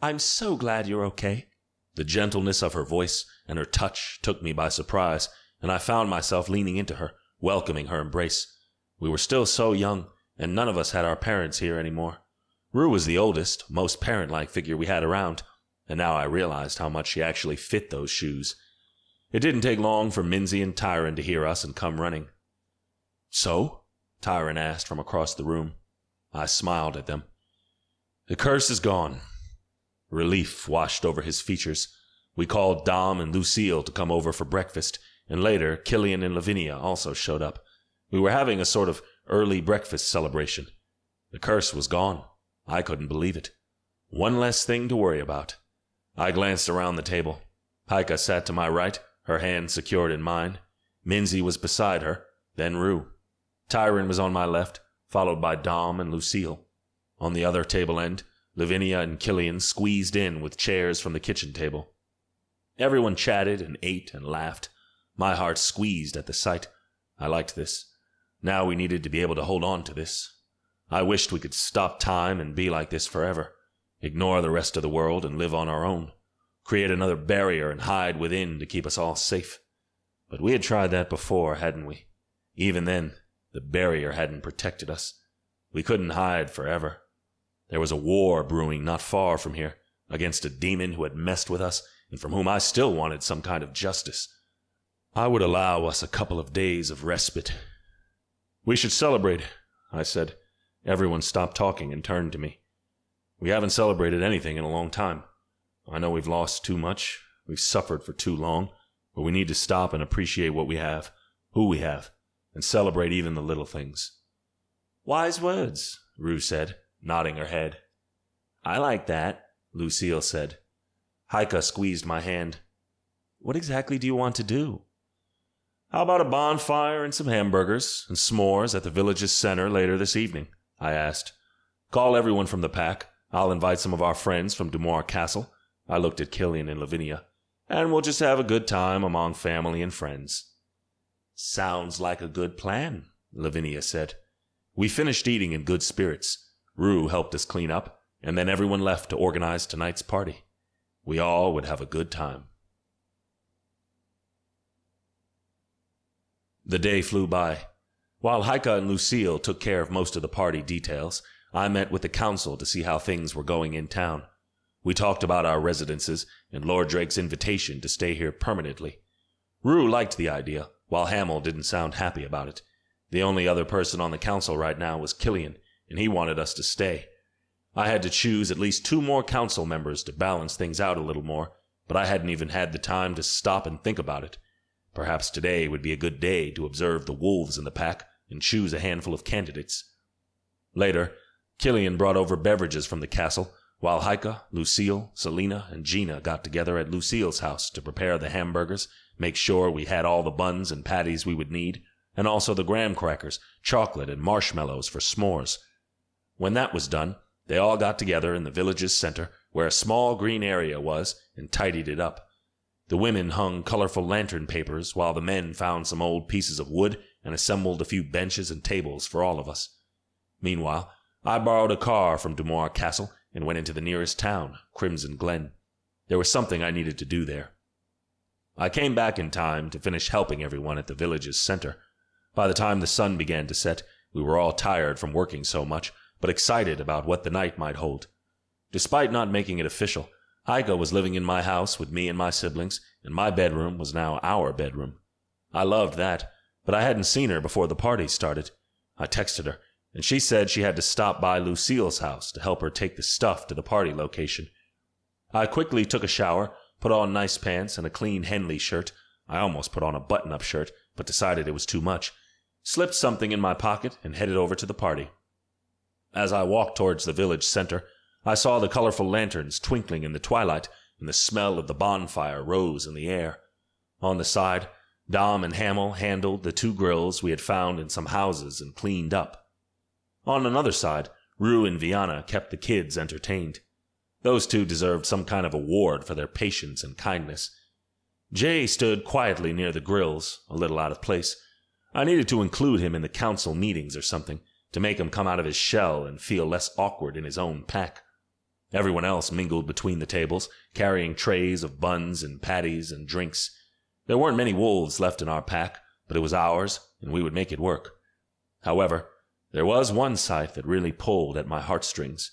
"I'm so glad you're okay." The gentleness of her voice and her touch took me by surprise, and I found myself leaning into her, welcoming her embrace. We were still so young, and none of us had our parents here anymore. Rue was the oldest, most parent-like figure we had around, and now I realized how much she actually fit those shoes. It didn't take long for Minzy and Tyron to hear us and come running. "So?" Tyron asked from across the room. I smiled at them. "The curse is gone." Relief washed over his features. We called Dom and Lucille to come over for breakfast, and later Killian and Lavinia also showed up. We were having a sort of early breakfast celebration. The curse was gone. I couldn't believe it. One less thing to worry about. I glanced around the table. Haika sat to my right, her hand secured in mine. Minzy was beside her, then Rue. Tyron was on my left, followed by Dom and Lucille. On the other table end, Lavinia and Killian squeezed in with chairs from the kitchen table. Everyone chatted and ate and laughed. My heart squeezed at the sight. I liked this. Now we needed to be able to hold on to this. I wished we could stop time and be like this forever. Ignore the rest of the world and live on our own. Create another barrier and hide within to keep us all safe. But we had tried that before, hadn't we? Even then, the barrier hadn't protected us. We couldn't hide forever. There was a war brewing not far from here, against a demon who had messed with us and from whom I still wanted some kind of justice. I would allow us a couple of days of respite. "We should celebrate," I said. Everyone stopped talking and turned to me. "We haven't celebrated anything in a long time. I know we've lost too much, we've suffered for too long, but we need to stop and appreciate what we have, who we have, and celebrate even the little things." "Wise words," Rue said, nodding her head. "I like that," Lucille said. Haika squeezed my hand. "What exactly do you want to do?" "How about a bonfire and some hamburgers and s'mores at the village's center later this evening?" I asked. "Call everyone from the pack. I'll invite some of our friends from Dumoir Castle." I looked at Killian and Lavinia. "And we'll just have a good time among family and friends." "Sounds like a good plan," Lavinia said. We finished eating in good spirits. Rue helped us clean up, and then everyone left to organize tonight's party. We all would have a good time. The day flew by. While Haika and Lucille took care of most of the party details, I met with the council to see how things were going in town. We talked about our residences and Lord Drake's invitation to stay here permanently. Rue liked the idea, while Hamill didn't sound happy about it. The only other person on the council right now was Killian, and he wanted us to stay. I had to choose at least 2 more council members to balance things out a little more, but I hadn't even had the time to stop and think about it. Perhaps today would be a good day to observe the wolves in the pack and choose a handful of candidates. Later, Killian brought over beverages from the castle, while Haika, Lucille, Selena, and Gina got together at Lucille's house to prepare the hamburgers, make sure we had all the buns and patties we would need, and also the graham crackers, chocolate, and marshmallows for s'mores. When that was done, they all got together in the village's center, where a small green area was, and tidied it up. The women hung colorful lantern papers, while the men found some old pieces of wood and assembled a few benches and tables for all of us. Meanwhile, I borrowed a car from Dumoir Castle and went into the nearest town, Crimson Glen. There was something I needed to do there. I came back in time to finish helping everyone at the village's center. By the time the sun began to set, we were all tired from working so much, but excited about what the night might hold. Despite not making it official, Haika was living in my house with me and my siblings, and my bedroom was now our bedroom. I loved that, but I hadn't seen her before the party started. I texted her, and she said she had to stop by Lucille's house to help her take the stuff to the party location. I quickly took a shower, put on nice pants and a clean Henley shirt. I almost put on a button-up shirt, but decided it was too much. Slipped something in my pocket and headed over to the party. As I walked towards the village center, I saw the colorful lanterns twinkling in the twilight, and the smell of the bonfire rose in the air. On the side, Dom and Hamill handled the 2 grills we had found in some houses and cleaned up. On another side, Rue and Viana kept the kids entertained. Those 2 deserved some kind of award for their patience and kindness. Jay stood quietly near the grills, a little out of place. I needed to include him in the council meetings or something, to make him come out of his shell and feel less awkward in his own pack. Everyone else mingled between the tables, carrying trays of buns and patties and drinks. There weren't many wolves left in our pack, but it was ours, and we would make it work. However, there was one sight that really pulled at my heartstrings.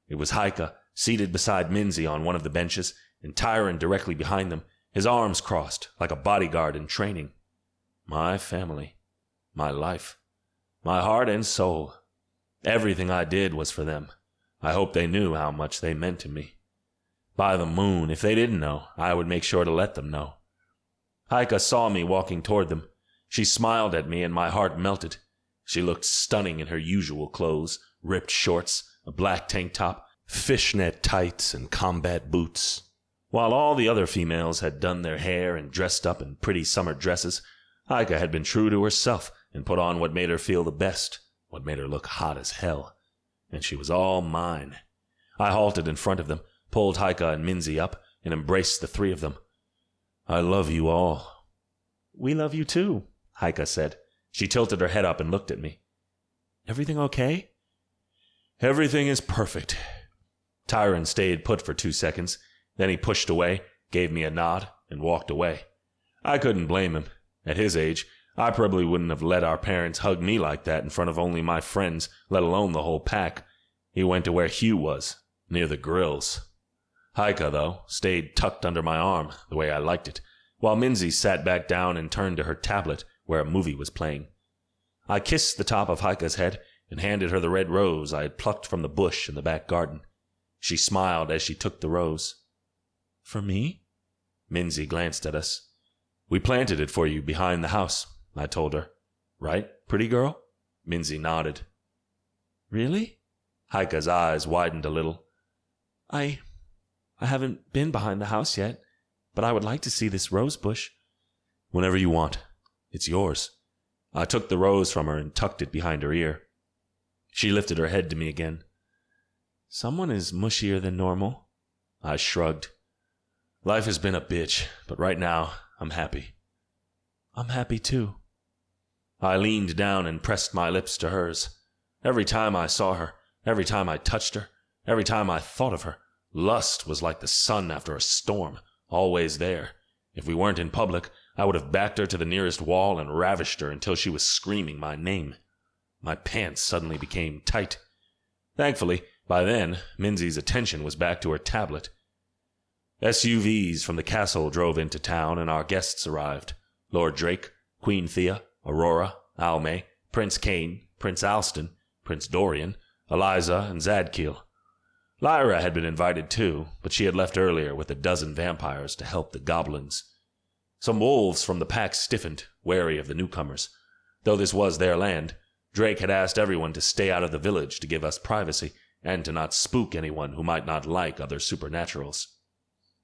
It was Heike, seated beside Minzy on one of the benches, and Tyron directly behind them, his arms crossed like a bodyguard in training. My family, my life, my heart and soul. Everything I did was for them. I hope they knew how much they meant to me. By the moon, if they didn't know, I would make sure to let them know. Heike saw me walking toward them. She smiled at me and my heart melted. She looked stunning in her usual clothes, ripped shorts, a black tank top, fishnet tights, and combat boots. While all the other females had done their hair and dressed up in pretty summer dresses, Heike had been true to herself and put on what made her feel the best, what made her look hot as hell. And she was all mine. I halted in front of them, pulled Heike and Minzy up, and embraced the three of them. I love you all. We love you too, Heike said. She tilted her head up and looked at me. Everything okay? Everything is perfect. Tyron stayed put for 2 seconds. Then he pushed away, gave me a nod, and walked away. I couldn't blame him. At his age, I probably wouldn't have let our parents hug me like that in front of only my friends, let alone the whole pack. He went to where Hugh was, near the grills. Heike, though, stayed tucked under my arm, the way I liked it, while Minzy sat back down and turned to her tablet, where a movie was playing. I kissed the top of Heike's head and handed her the red rose I had plucked from the bush in the back garden. She smiled as she took the rose. For me? Minzy glanced at us. We planted it for you behind the house, I told her. Right, pretty girl? Minzy nodded. Really? Heike's eyes widened a little. I haven't been behind the house yet, but I would like to see this rose bush. Whenever you want. It's yours. I took the rose from her and tucked it behind her ear. She lifted her head to me again. Someone is mushier than normal. I shrugged. Life has been a bitch, but right now, I'm happy. I'm happy too. I leaned down and pressed my lips to hers. Every time I saw her, every time I touched her, every time I thought of her, lust was like the sun after a storm, always there. If we weren't in public, I would have backed her to the nearest wall and ravished her until she was screaming my name. My pants suddenly became tight. Thankfully, by then, Minzy's attention was back to her tablet. SUVs from the castle drove into town and our guests arrived. Lord Drake, Queen Thea, Aurora, Alme, Prince Cain, Prince Alston, Prince Dorian, Eliza, and Zadkiel. Lyra had been invited too, but she had left earlier with a dozen vampires to help the goblins. Some wolves from the pack stiffened, wary of the newcomers. Though this was their land, Drake had asked everyone to stay out of the village to give us privacy, and to not spook anyone who might not like other supernaturals.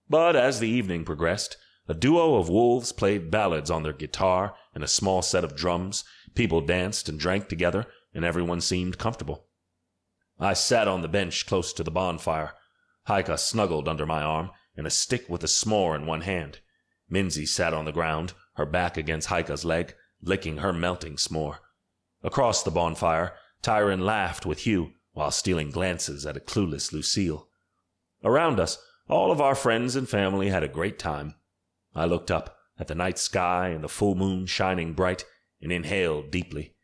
But as the evening progressed, a duo of wolves played ballads on their guitar and a small set of drums, people danced and drank together, and everyone seemed comfortable. I sat on the bench close to the bonfire. Heike snuggled under my arm, and a stick with a s'more in one hand. Minzy sat on the ground, her back against Heike's leg, licking her melting s'more. Across the bonfire, Tyron laughed with Hugh, while stealing glances at a clueless Lucille. Around us, all of our friends and family had a great time. I looked up at the night sky and the full moon shining bright, and inhaled deeply.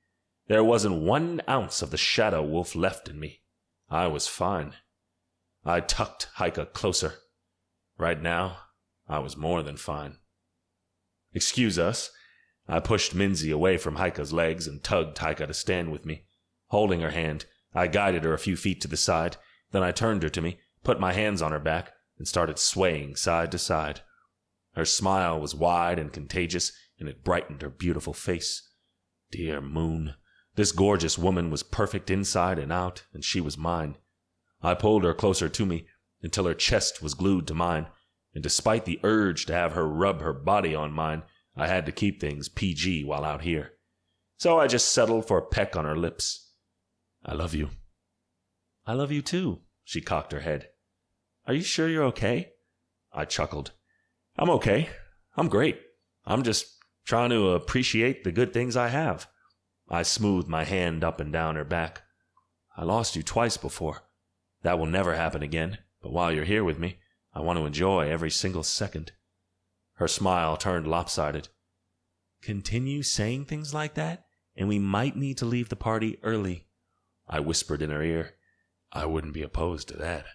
There wasn't 1 ounce of the shadow wolf left in me. I was fine. I tucked Heike closer. Right now, I was more than fine. Excuse us. I pushed Minzy away from Heike's legs and tugged Heike to stand with me. Holding her hand, I guided her a few feet to the side, then I turned her to me, put my hands on her back, and started swaying side to side. Her smile was wide and contagious, and it brightened her beautiful face. Dear moon, this gorgeous woman was perfect inside and out, and she was mine. I pulled her closer to me until her chest was glued to mine, and despite the urge to have her rub her body on mine, I had to keep things PG while out here. So I just settled for a peck on her lips. I love you. I love you too, she cocked her head. Are you sure you're okay? I chuckled. I'm okay. I'm great. I'm just Trying to appreciate the good things I have. I smoothed my hand up and down her back. I lost you twice before. That will never happen again, but while you're here with me, I want to enjoy every single second. Her smile turned lopsided. Continue saying things like that, and we might need to leave the party early. I whispered in her ear. I wouldn't be opposed to that.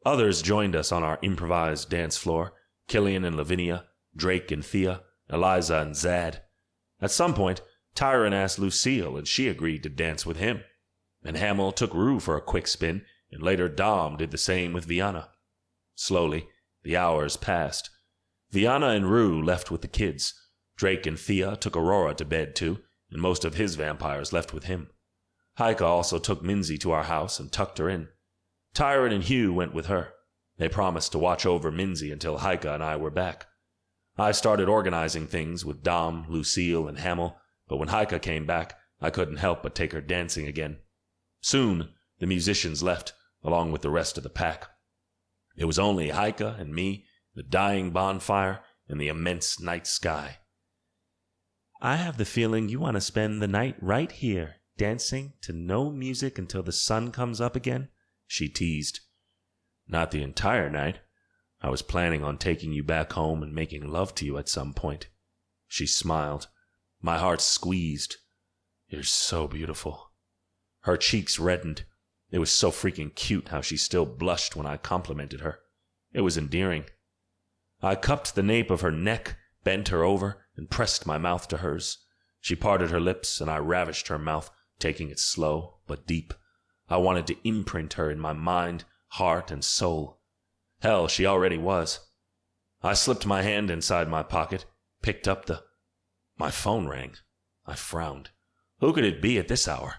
Others joined us on our improvised dance floor. Killian and Lavinia, Drake and Thea, Eliza and Zad. At some point, Tyron asked Lucille, and she agreed to dance with him. And Hamill took Rue for a quick spin, and later Dom did the same with Viana. Slowly, the hours passed. Viana and Rue left with the kids. Drake and Thea took Aurora to bed too, and most of his vampires left with him. Heike also took Minzy to our house and tucked her in. Tyron and Hugh went with her. They promised to watch over Minzy until Heike and I were back. I started organizing things with Dom, Lucille, and Hamill, but when Heike came back, I couldn't help but take her dancing again. Soon, the musicians left, along with the rest of the pack. It was only Heike and me, the dying bonfire, and the immense night sky. I have the feeling you want to spend the night right here, dancing to no music until the sun comes up again, she teased. Not the entire night. I was planning on taking you back home and making love to you at some point. She smiled. My heart squeezed. You're so beautiful. Her cheeks reddened. It was so freaking cute how she still blushed when I complimented her. It was endearing. I cupped the nape of her neck, bent her over, and pressed my mouth to hers. She parted her lips, and I ravished her mouth, taking it slow but deep. I wanted to imprint her in my mind, heart, and soul. Hell, she already was. I slipped my hand inside my pocket, picked up My phone rang. I frowned. Who could it be at this hour?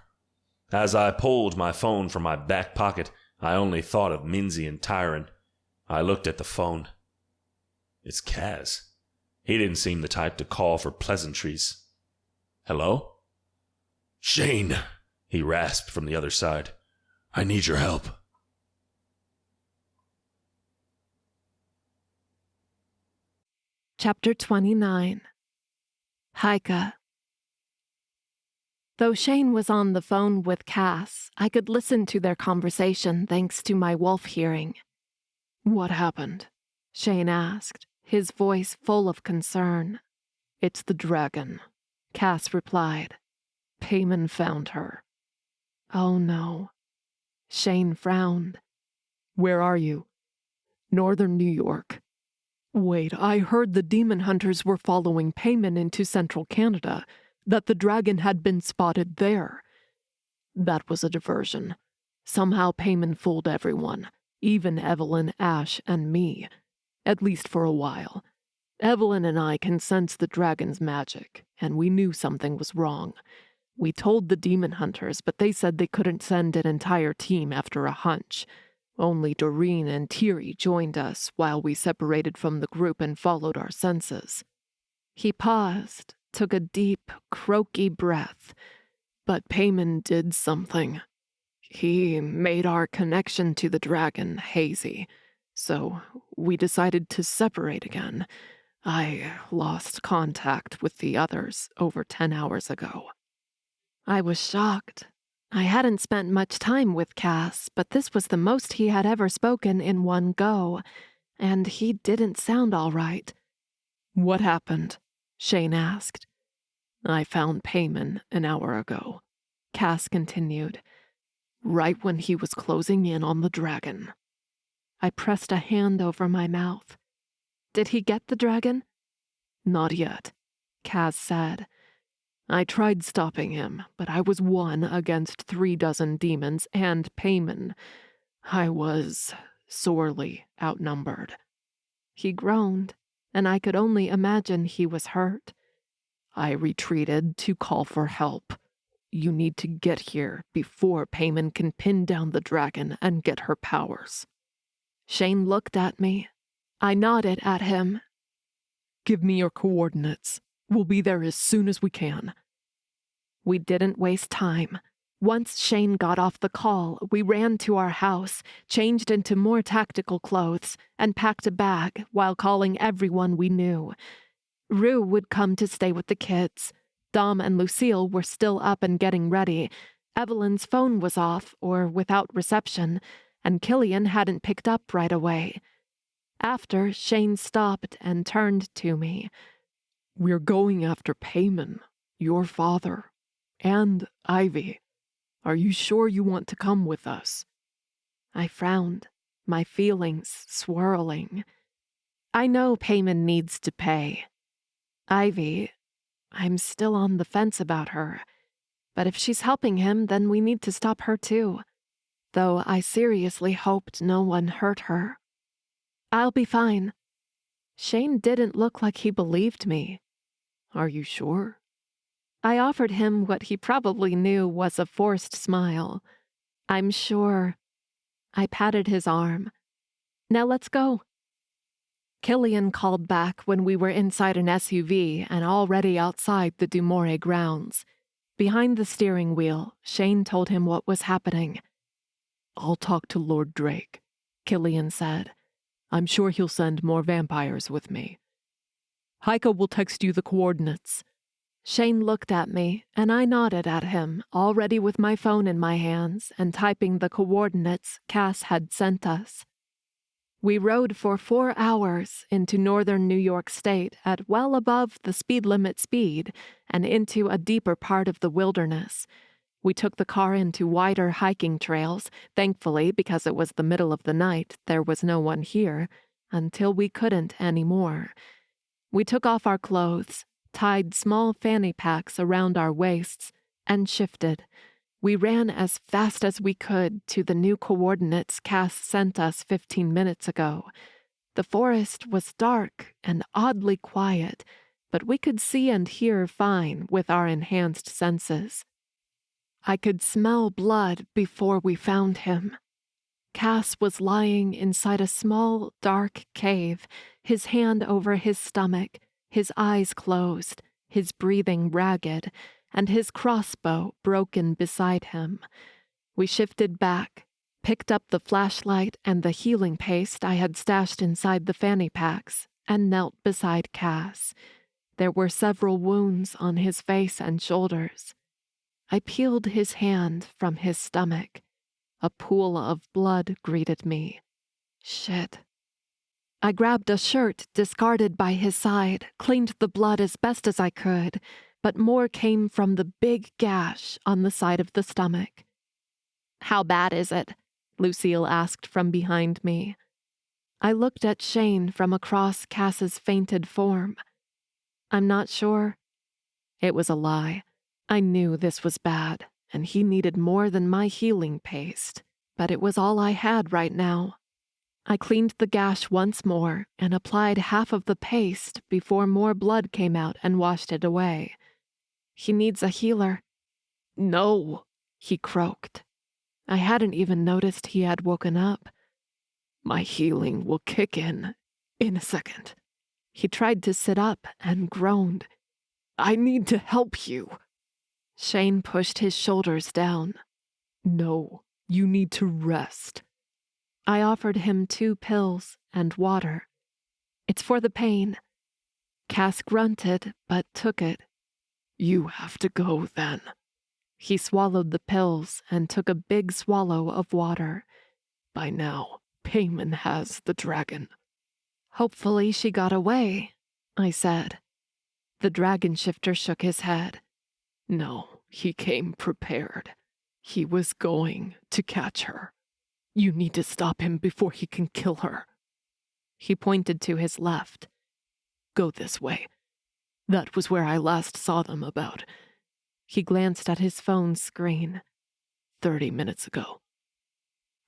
As I pulled my phone from my back pocket, I only thought of Minzy and Tyron. I looked at the phone. It's Kaz. He didn't seem the type to call for pleasantries. Hello? Shane, he rasped from the other side. I need your help. Chapter 29. Heike. Though Shane was on the phone with Cass, I could listen to their conversation thanks to my wolf hearing. What happened? Shane asked, his voice full of concern. It's the dragon, Cass replied. Payman found her. Oh no. Shane frowned. Where are you? Northern New York. Wait, I heard the demon hunters were following Payman into central Canada, that the dragon had been spotted there. That was a diversion. Somehow Payman fooled everyone, even Evelyn, Ash, and me. At least for a while. Evelyn and I can sense the dragon's magic, and we knew something was wrong. We told the demon hunters, but they said they couldn't send an entire team after a hunch. Only Doreen and Thierry joined us while we separated from the group and followed our senses. He paused, took a deep, croaky breath. But Payman did something. He made our connection to the dragon hazy, so we decided to separate again. I lost contact with the others over 10 hours ago. I was shocked. I hadn't spent much time with Cass, but this was the most he had ever spoken in one go, and he didn't sound all right. What happened? Shane asked. I found Payman an hour ago, Cass continued, right when he was closing in on the dragon. I pressed a hand over my mouth. Did he get the dragon? Not yet, Cass said. I tried stopping him, but I was 1 against 3 dozen demons and Payman. I was sorely outnumbered. He groaned, and I could only imagine he was hurt. I retreated to call for help. You need to get here before Payman can pin down the dragon and get her powers. Shane looked at me. I nodded at him. Give me your coordinates. We'll be there as soon as we can. We didn't waste time. Once Shane got off the call, we ran to our house, changed into more tactical clothes, and packed a bag while calling everyone we knew. Rue would come to stay with the kids. Dom and Lucille were still up and getting ready. Evelyn's phone was off or without reception, and Killian hadn't picked up right away. After, Shane stopped and turned to me. We're going after Payman, your father, and Ivy. Are you sure you want to come with us? I frowned, my feelings swirling. I know Payman needs to pay. Ivy, I'm still on the fence about her. But if she's helping him, then we need to stop her too. Though I seriously hoped no one hurt her. I'll be fine. Shane didn't look like he believed me. Are you sure? I offered him what he probably knew was a forced smile. I'm sure. I patted his arm. Now let's go. Killian called back when we were inside an SUV and already outside the Dumore grounds. Behind the steering wheel, Shane told him what was happening. I'll talk to Lord Drake, Killian said. I'm sure he'll send more vampires with me. Heike will text you the coordinates. Shane looked at me, and I nodded at him, already with my phone in my hands and typing the coordinates Cass had sent us. We rode for 4 hours into northern New York State at well above the speed limit speed and into a deeper part of the wilderness. We took the car into wider hiking trails, thankfully because it was the middle of the night, there was no one here, until we couldn't anymore. We took off our clothes, tied small fanny packs around our waists, and shifted. We ran as fast as we could to the new coordinates Cass sent us 15 minutes ago. The forest was dark and oddly quiet, but we could see and hear fine with our enhanced senses. I could smell blood before we found him. Cass was lying inside a small, dark cave, his hand over his stomach, his eyes closed, his breathing ragged, and his crossbow broken beside him. We shifted back, picked up the flashlight and the healing paste I had stashed inside the fanny packs, and knelt beside Cass. There were several wounds on his face and shoulders. I peeled his hand from his stomach. A pool of blood greeted me. Shit. I grabbed a shirt discarded by his side, cleaned the blood as best as I could, but more came from the big gash on the side of the stomach. How bad is it? Lucille asked from behind me. I looked at Shane from across Cass's fainted form. I'm not sure. It was a lie. I knew this was bad, and he needed more than my healing paste, but it was all I had right now. I cleaned the gash once more and applied half of the paste before more blood came out and washed it away. He needs a healer. No, he croaked. I hadn't even noticed he had woken up. My healing will kick in a second. He tried to sit up and groaned. I need to help you. Shane pushed his shoulders down. No, you need to rest. I offered him 2 pills and water. It's for the pain. Cass grunted, but took it. You have to go then. He swallowed the pills and took a big swallow of water. By now, Payman has the dragon. Hopefully she got away, I said. The dragon shifter shook his head. No, he came prepared. He was going to catch her. You need to stop him before he can kill her. He pointed to his left. Go this way. That was where I last saw them about. He glanced at his phone screen. 30 minutes ago.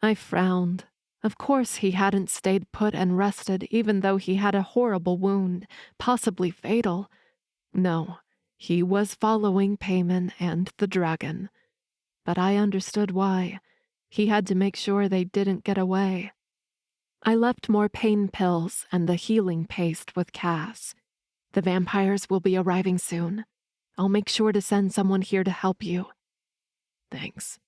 I frowned. Of course he hadn't stayed put and rested even though he had a horrible wound, possibly fatal. No, he was following Payman and the dragon. But I understood why. He had to make sure they didn't get away. I left more pain pills and the healing paste with Cass. The vampires will be arriving soon. I'll make sure to send someone here to help you. Thanks.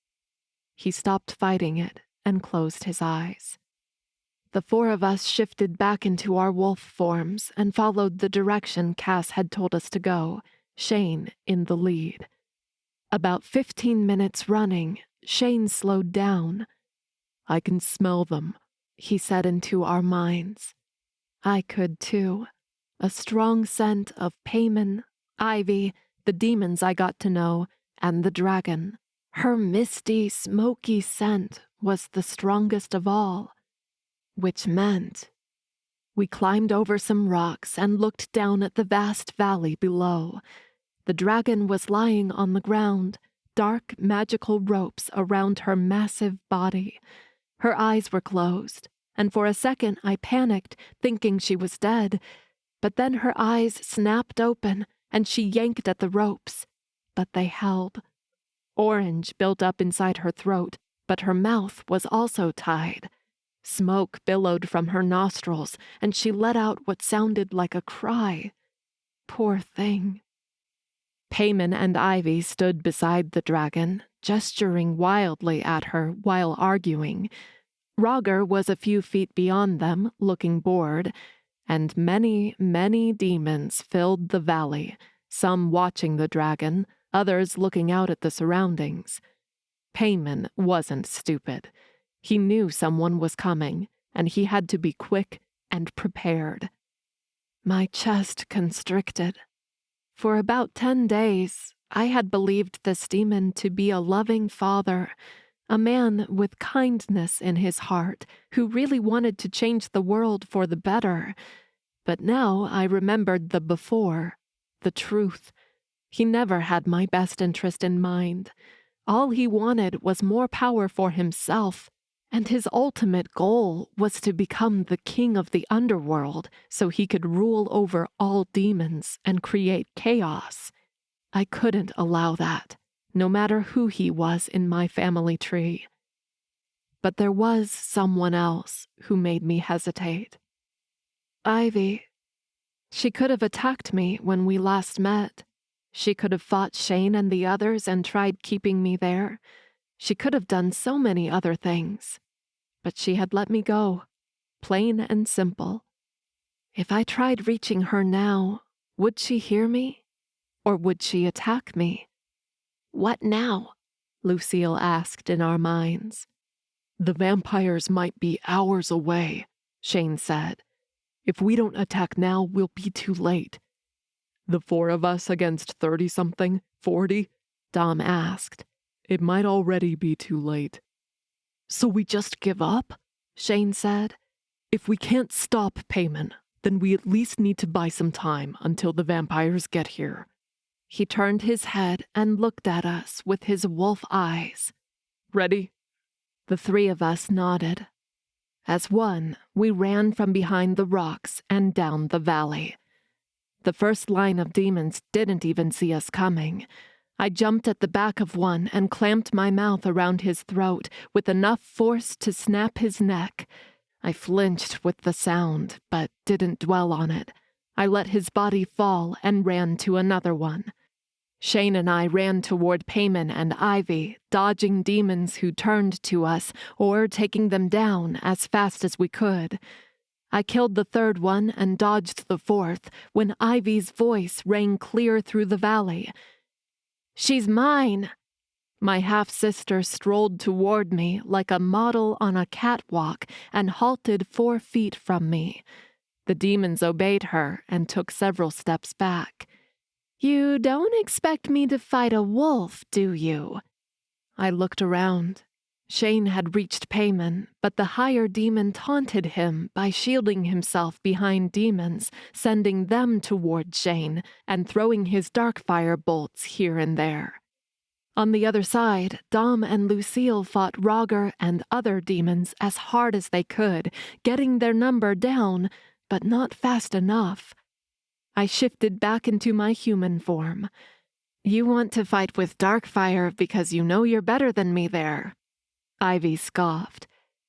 He stopped fighting it and closed his eyes. The four of us shifted back into our wolf forms and followed the direction Cass had told us to go, Shane in the lead. About 15 minutes running, Shane slowed down. "I can smell them," he said into our minds. I could too. A strong scent of Payman, Ivy, the demons I got to know, and the dragon. Her misty, smoky scent was the strongest of all, which meant we climbed over some rocks and looked down at the vast valley below. The dragon was lying on the ground, dark magical ropes around her massive body. Her eyes were closed, and for a second I panicked, thinking she was dead. But then her eyes snapped open, and she yanked at the ropes. But they held. Orange built up inside her throat, but her mouth was also tied. Smoke billowed from her nostrils, and she let out what sounded like a cry. Poor thing. Payman and Ivy stood beside the dragon, gesturing wildly at her while arguing. Roger was a few feet beyond them, looking bored, and many, many demons filled the valley, some watching the dragon, others looking out at the surroundings. Payman wasn't stupid. He knew someone was coming, and he had to be quick and prepared. My chest constricted. For about 10 days, I had believed this demon to be a loving father, a man with kindness in his heart who really wanted to change the world for the better. But now I remembered the before, the truth. He never had my best interest in mind. All he wanted was more power for himself, and his ultimate goal was to become the king of the underworld so he could rule over all demons and create chaos. I couldn't allow that, no matter who he was in my family tree. But there was someone else who made me hesitate. Ivy. She could have attacked me when we last met. She could have fought Shane and the others and tried keeping me there. She could have done so many other things. But she had let me go, plain and simple. If I tried reaching her now, would she hear me? Or would she attack me? "What now?" Lucille asked in our minds. "The vampires might be hours away," Shane said. "If we don't attack now, we'll be too late." "The four of us against 30-something, 40? Dom asked. "It might already be too late." "So we just give up?" Shane said. "If we can't stop Payman, then we at least need to buy some time until the vampires get here." He turned his head and looked at us with his wolf eyes. "Ready?" The three of us nodded. As one, we ran from behind the rocks and down the valley. The first line of demons didn't even see us coming. I jumped at the back of one and clamped my mouth around his throat with enough force to snap his neck. I flinched with the sound, but didn't dwell on it. I let his body fall and ran to another one. Shane and I ran toward Payman and Ivy, dodging demons who turned to us or taking them down as fast as we could. I killed the third one and dodged the fourth when Ivy's voice rang clear through the valley. "She's mine!" My half-sister strolled toward me like a model on a catwalk and halted 4 feet from me. The demons obeyed her and took several steps back. "You don't expect me to fight a wolf, do you?" I looked around. Shane had reached Payman, but the higher demon taunted him by shielding himself behind demons, sending them toward Shane and throwing his darkfire bolts here and there. On the other side, Dom and Lucille fought Roger and other demons as hard as they could, getting their number down, but not fast enough. I shifted back into my human form. "You want to fight with darkfire because you know you're better than me there." Ivy scoffed.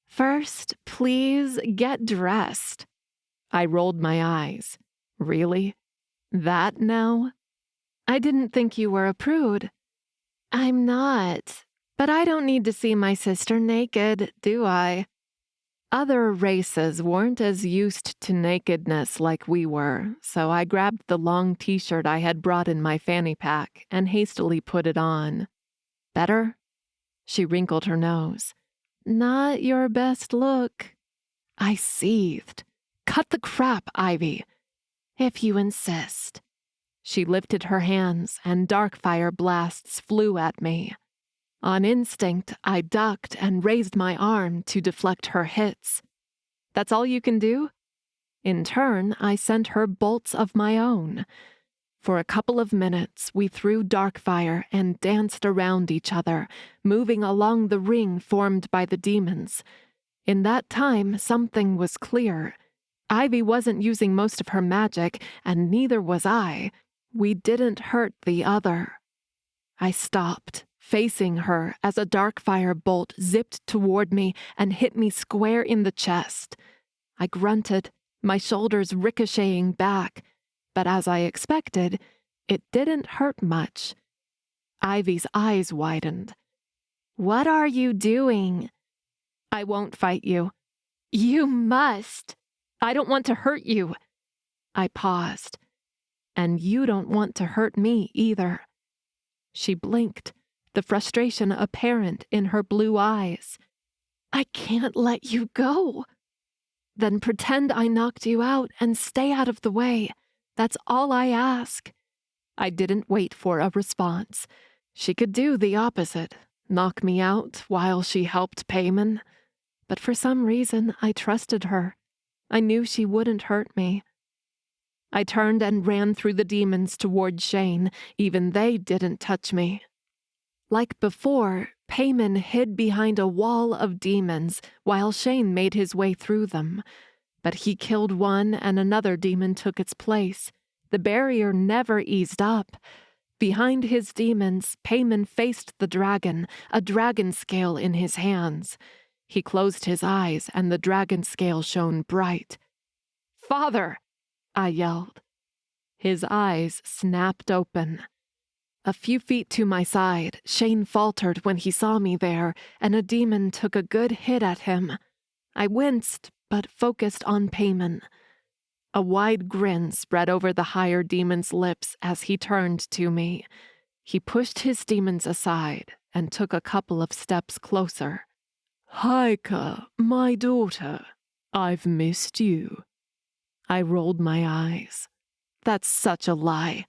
"First, please get dressed." I rolled my eyes. "Really? That now?" "I didn't think you were a prude." "I'm not. But I don't need to see my sister naked, do I?" Other races weren't as used to nakedness like we were, so I grabbed the long t-shirt I had brought in my fanny pack and hastily put it on. Better? She wrinkled her nose. Not your best look. I seethed. Cut the crap, Ivy. If you insist. She lifted her hands and dark fire blasts flew at me. On instinct, I ducked and raised my arm to deflect her hits. That's all you can do? In turn, I sent her bolts of my own. For a couple of minutes, we threw dark fire and danced around each other, moving along the ring formed by the demons. In that time, something was clear. Ivy wasn't using most of her magic, and neither was I. We didn't hurt the other. I stopped, facing her as a dark fire bolt zipped toward me and hit me square in the chest. I grunted, my shoulders ricocheting back, but as I expected, it didn't hurt much. Ivy's eyes widened. What are you doing? I won't fight you. You must. I don't want to hurt you. I paused. And you don't want to hurt me either. She blinked, the frustration apparent in her blue eyes. I can't let you go. Then pretend I knocked you out and stay out of the way. That's all I ask. I didn't wait for a response. She could do the opposite, knock me out while she helped Payman. But for some reason, I trusted her. I knew she wouldn't hurt me. I turned and ran through the demons toward Shane. Even they didn't touch me. Like before, Payman hid behind a wall of demons while Shane made his way through them. But he killed one and another demon took its place. The barrier never eased up. Behind his demons, Payman faced the dragon, a dragon scale in his hands. He closed his eyes and the dragon scale shone bright. Father! I yelled. His eyes snapped open. A few feet to my side, Shane faltered when he saw me there, and a demon took a good hit at him. I winced, but focused on Payman. A wide grin spread over the higher demon's lips as he turned to me. He pushed his demons aside and took a couple of steps closer. Haika, my daughter, I've missed you. I rolled my eyes. That's such a lie.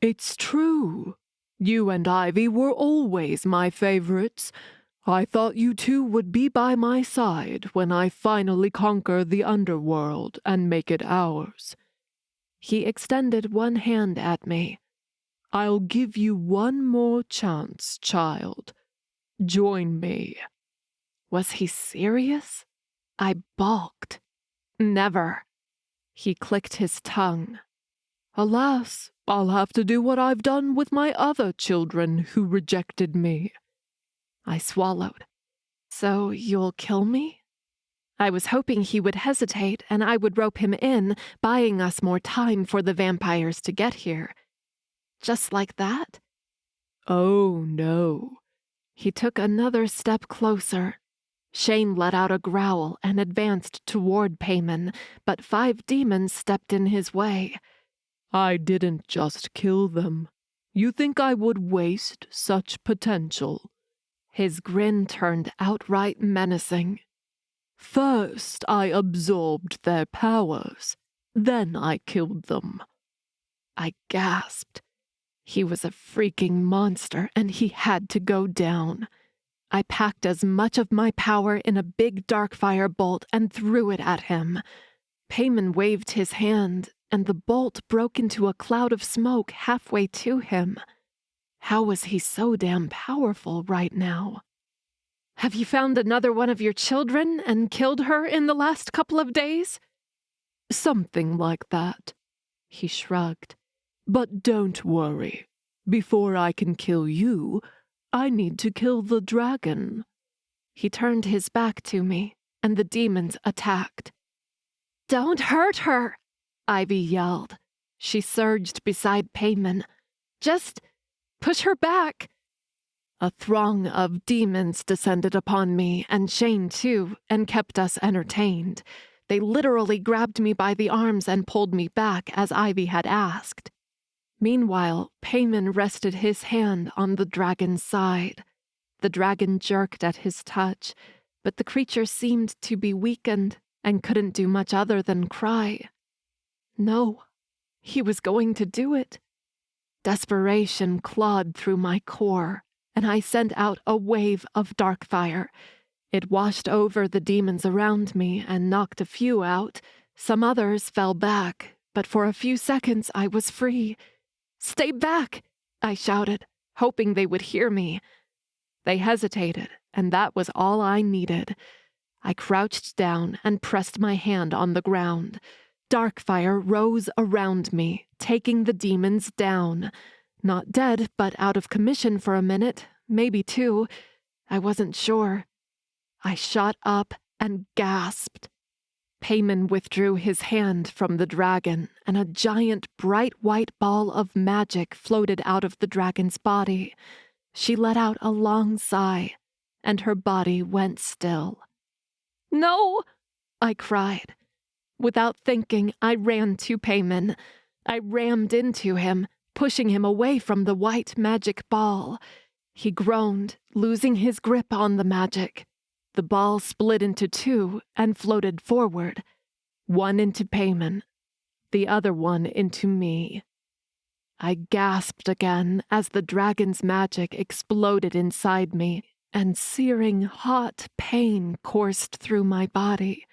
It's true. You and Ivy were always my favorites. I thought you two would be by my side when I finally conquer the underworld and make it ours. He extended one hand at me. I'll give you one more chance, child. Join me. Was he serious? I balked. Never. He clicked his tongue. Alas, I'll have to do what I've done with my other children who rejected me. I swallowed. So you'll kill me? I was hoping he would hesitate and I would rope him in, buying us more time for the vampires to get here. Just like that? Oh, no. He took another step closer. Shane let out a growl and advanced toward Payman, but 5 demons stepped in his way. I didn't just kill them. You think I would waste such potential? His grin turned outright menacing. First, I absorbed their powers. Then I killed them. I gasped. He was a freaking monster, and he had to go down. I packed as much of my power in a big dark fire bolt and threw it at him. Payman waved his hand, and the bolt broke into a cloud of smoke halfway to him. How was he so damn powerful right now? Have you found another one of your children and killed her in the last couple of days? Something like that. He shrugged. But don't worry. Before I can kill you, I need to kill the dragon. He turned his back to me, and the demons attacked. Don't hurt her, Ivy yelled. She surged beside Payman. Just push her back. A throng of demons descended upon me, and Shane too, and kept us entertained. They literally grabbed me by the arms and pulled me back, as Ivy had asked. Meanwhile, Payman rested his hand on the dragon's side. The dragon jerked at his touch, but the creature seemed to be weakened and couldn't do much other than cry. No, he was going to do it. Desperation clawed through my core, and I sent out a wave of dark fire. It washed over the demons around me and knocked a few out. Some others fell back, but for a few seconds I was free. "Stay back!" I shouted, hoping they would hear me. They hesitated, and that was all I needed. I crouched down and pressed my hand on the ground. Dark fire rose around me, taking the demons down. Not dead, but out of commission for a minute, maybe two. I wasn't sure. I shot up and gasped. Payman withdrew his hand from the dragon, and a giant bright white ball of magic floated out of the dragon's body. She let out a long sigh, and her body went still. "No!" I cried. Without thinking, I ran to Payman. I rammed into him, pushing him away from the white magic ball. He groaned, losing his grip on the magic. The ball split into two and floated forward, one into Payman, the other one into me. I gasped again as the dragon's magic exploded inside me, and searing hot pain coursed through my body.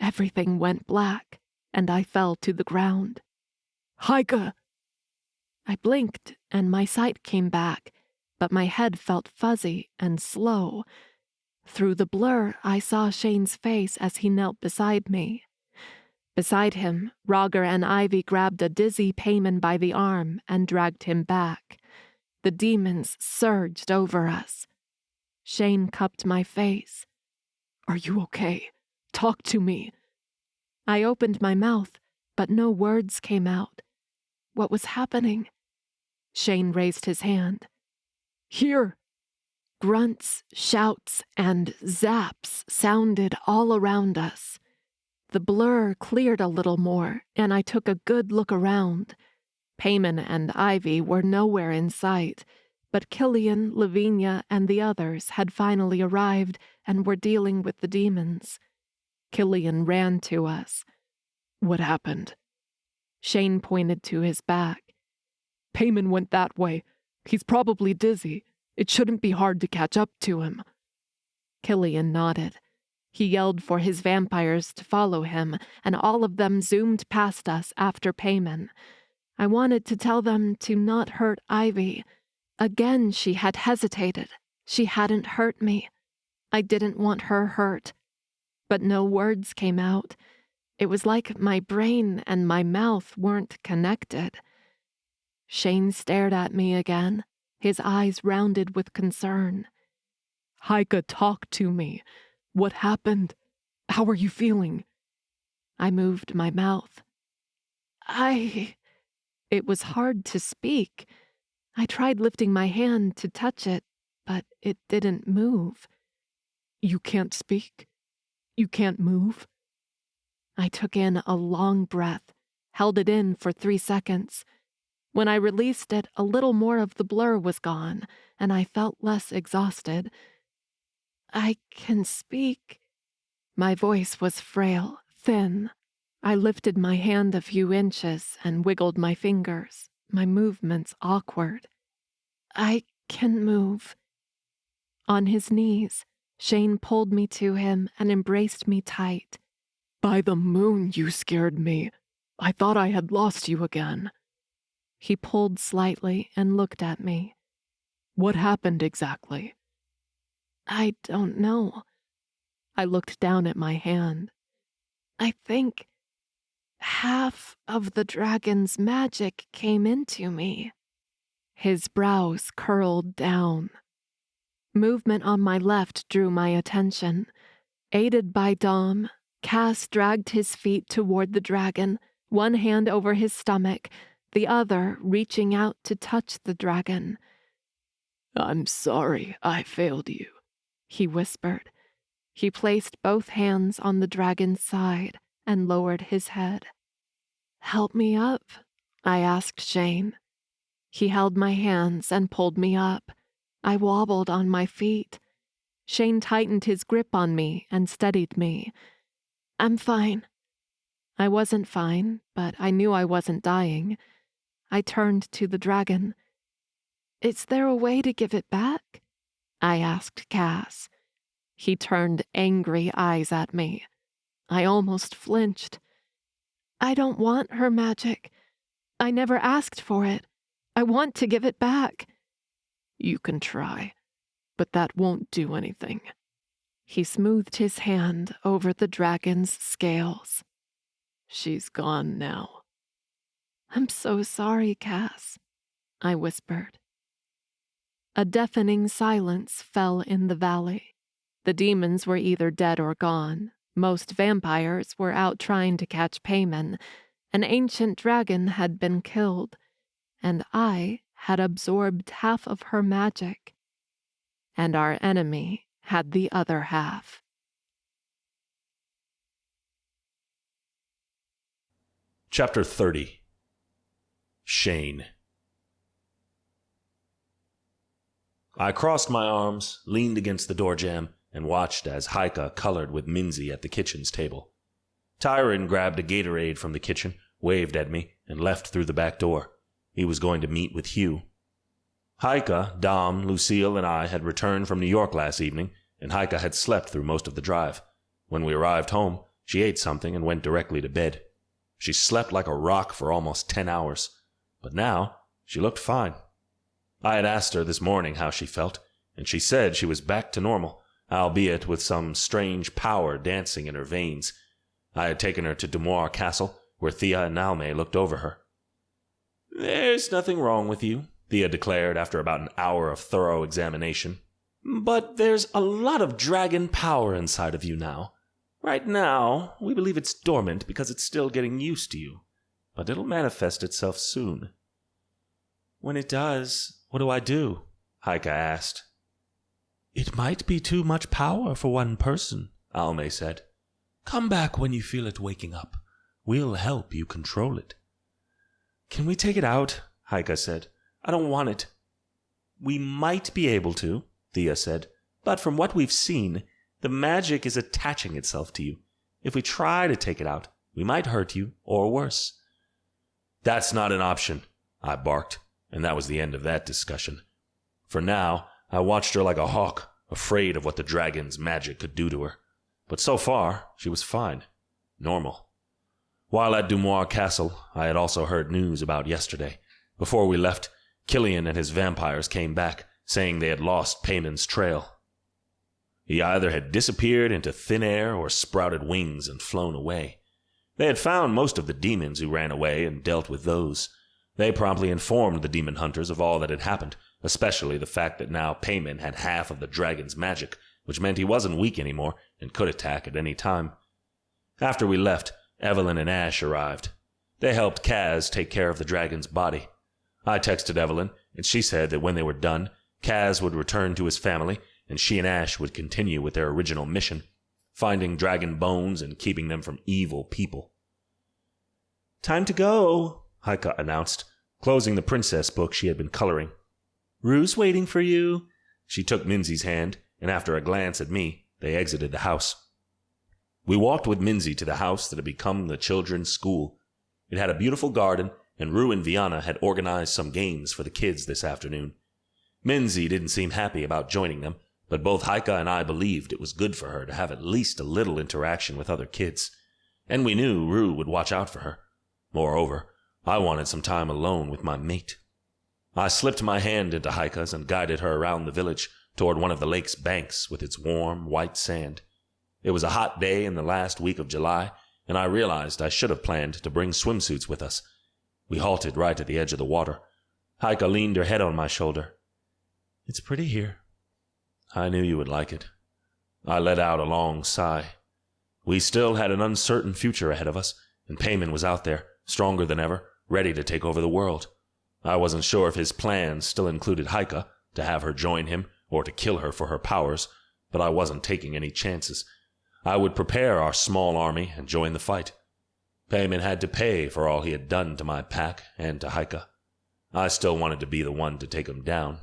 Everything went black, and I fell to the ground. "Haygert!" I blinked, and my sight came back, but my head felt fuzzy and slow. Through the blur, I saw Shane's face as he knelt beside me. Beside him, Roger and Ivy grabbed a dizzy Payman by the arm and dragged him back. The demons surged over us. Shane cupped my face. "Are you okay? Talk to me." I opened my mouth, but no words came out. What was happening? Shane raised his hand. "Here!" Grunts, shouts, and zaps sounded all around us. The blur cleared a little more, and I took a good look around. Payman and Ivy were nowhere in sight, but Killian, Lavinia, and the others had finally arrived and were dealing with the demons. Killian ran to us. "What happened?" Shane pointed to his back. "Payman went that way. He's probably dizzy. It shouldn't be hard to catch up to him." Killian nodded. He yelled for his vampires to follow him, and all of them zoomed past us after Payman. I wanted to tell them to not hurt Ivy. Again, she had hesitated. She hadn't hurt me. I didn't want her hurt. But no words came out. It was like my brain and my mouth weren't connected. Shane stared at me again, his eyes rounded with concern. "Haygert, talk to me. What happened? How are you feeling?" I moved my mouth. It was hard to speak. I tried lifting my hand to touch it, but it didn't move. "You can't speak? You can't move?" I took in a long breath, held it in for 3 seconds. When I released it, a little more of the blur was gone, and I felt less exhausted. "I can speak." My voice was frail, thin. I lifted my hand a few inches and wiggled my fingers, my movements awkward. "I can move." On his knees, Shane pulled me to him and embraced me tight. "By the moon, you scared me. I thought I had lost you again." He pulled slightly and looked at me. "What happened exactly?" "I don't know." I looked down at my hand. "I think half of the dragon's magic came into me." His brows curled down. Movement on my left drew my attention. Aided by Dom, Cass dragged his feet toward the dragon, one hand over his stomach, the other reaching out to touch the dragon. I'm sorry I failed you, he whispered. He placed both hands on the dragon's side and lowered his head. Help me up, I asked Shane. He held my hands and pulled me up. I wobbled on my feet. Shane tightened his grip on me and steadied me. I'm fine. I wasn't fine, but I knew I wasn't dying. I turned to the dragon. Is there a way to give it back? I asked Cass. He turned angry eyes at me. I almost flinched. I don't want her magic. I never asked for it. I want to give it back. You can try, but that won't do anything. He smoothed his hand over the dragon's scales. She's gone now. I'm so sorry, Cass, I whispered. A deafening silence fell in the valley. The demons were either dead or gone. Most vampires were out trying to catch paymen. An ancient dragon had been killed, and I had absorbed half of her magic. And our enemy had the other half. Chapter 30. Shane. I crossed my arms, leaned against the door jamb, and watched as Heike colored with Minzy at the kitchen's table. Tyron grabbed a Gatorade from the kitchen, waved at me, and left through the back door. He was going to meet with Hugh. Heike, Dom, Lucille, and I had returned from New York last evening, and Heike had slept through most of the drive. When we arrived home, she ate something and went directly to bed. She slept like a rock for almost 10 hours, but now she looked fine. I had asked her this morning how she felt, and she said she was back to normal, albeit with some strange power dancing in her veins. I had taken her to Dumoir Castle, where Thea and Naume looked over her. "There's nothing wrong with you," Thea declared after about an hour of thorough examination. "But there's a lot of dragon power inside of you now. Right now, we believe it's dormant because it's still getting used to you, but it'll manifest itself soon." "When it does, what do I do?" Heike asked. "It might be too much power for one person," Alme said. "Come back when you feel it waking up. We'll help you control it." "Can we take it out?" Heike said. "I don't want it." "We might be able to," Thea said, "but from what we've seen, the magic is attaching itself to you. If we try to take it out, we might hurt you, or worse." "That's not an option," I barked, and that was the end of that discussion. For now, I watched her like a hawk, afraid of what the dragon's magic could do to her. But so far, she was fine. Normal. While at Dumoir Castle, I had also heard news about yesterday. Before we left, Killian and his vampires came back, saying they had lost Payman's trail. He either had disappeared into thin air or sprouted wings and flown away. They had found most of the demons who ran away and dealt with those. They promptly informed the demon hunters of all that had happened, especially the fact that now Payman had half of the dragon's magic, which meant he wasn't weak anymore and could attack at any time. After we left, Evelyn and Ash arrived. They helped Kaz take care of the dragon's body. I texted Evelyn, and she said that when they were done, Kaz would return to his family, and she and Ash would continue with their original mission, finding dragon bones and keeping them from evil people. "Time to go," Heike announced, closing the princess book she had been coloring. "Rue's waiting for you." She took Minzy's hand, and after a glance at me, they exited the house. We walked with Minzy to the house that had become the children's school. It had a beautiful garden, and Rue and Viana had organized some games for the kids this afternoon. Minzy didn't seem happy about joining them, but both Heike and I believed it was good for her to have at least a little interaction with other kids. And we knew Rue would watch out for her. Moreover, I wanted some time alone with my mate. I slipped my hand into Heike's and guided her around the village toward one of the lake's banks with its warm, white sand. It was a hot day in the last week of July, and I realized I should have planned to bring swimsuits with us. We halted right at the edge of the water. Heike leaned her head on my shoulder. "It's pretty here." "I knew you would like it." I let out a long sigh. We still had an uncertain future ahead of us, and Payman was out there, stronger than ever, ready to take over the world. I wasn't sure if his plans still included Heike, to have her join him or to kill her for her powers, but I wasn't taking any chances. I would prepare our small army and join the fight. Payman had to pay for all he had done to my pack and to Heike. I still wanted to be the one to take him down.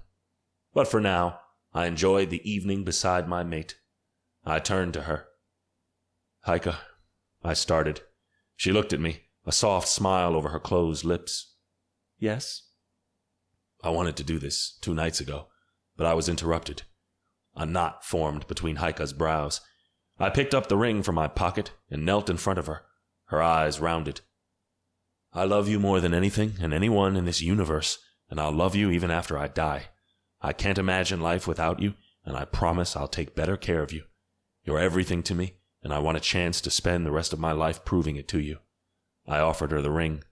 But for now, I enjoyed the evening beside my mate. I turned to her. Heike, I started. She looked at me, a soft smile over her closed lips. Yes? I wanted to do this 2 nights ago, but I was interrupted. A knot formed between Heike's brows. I picked up the ring from my pocket and knelt in front of her, her eyes rounded. I love you more than anything and anyone in this universe, and I'll love you even after I die. I can't imagine life without you, and I promise I'll take better care of you. You're everything to me, and I want a chance to spend the rest of my life proving it to you. I offered her the ring.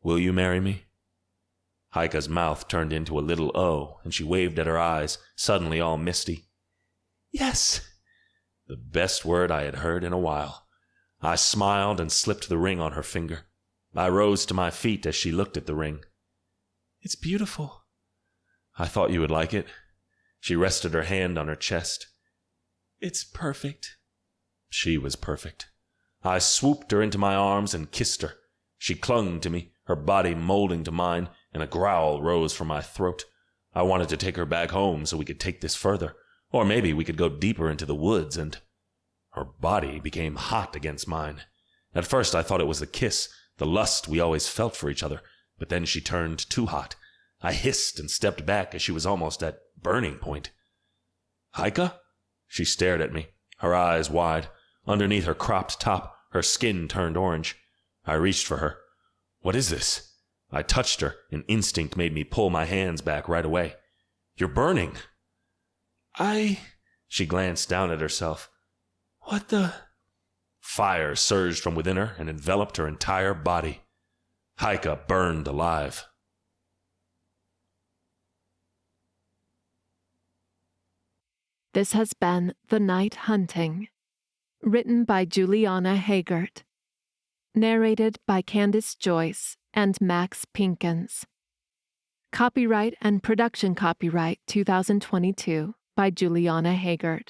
Will you marry me? Heike's mouth turned into a little O, and she waved at her eyes, suddenly all misty. Yes! The best word I had heard in a while. I smiled and slipped the ring on her finger. I rose to my feet as she looked at the ring. It's beautiful. I thought you would like it. She rested her hand on her chest. It's perfect. She was perfect. I swooped her into my arms and kissed her. She clung to me, her body molding to mine, and a growl rose from my throat. I wanted to take her back home so we could take this further, or maybe we could go deeper into the woods, and her body became hot against mine. At first I thought it was the kiss, the lust we always felt for each other, but then she turned too hot. I hissed and stepped back as she was almost at burning point. Heike? She stared at me, her eyes wide. Underneath her cropped top, her skin turned orange. I reached for her. What is this? I touched her, and instinct made me pull my hands back right away. You're burning. She glanced down at herself. What the? Fire surged from within her and enveloped her entire body. Heike burned alive. This has been The Night Hunting, written by Juliana Haygert, narrated by Candace, Joice, and Maxx Pinkins. Copyright and production copyright 2022 by Juliana Haygert.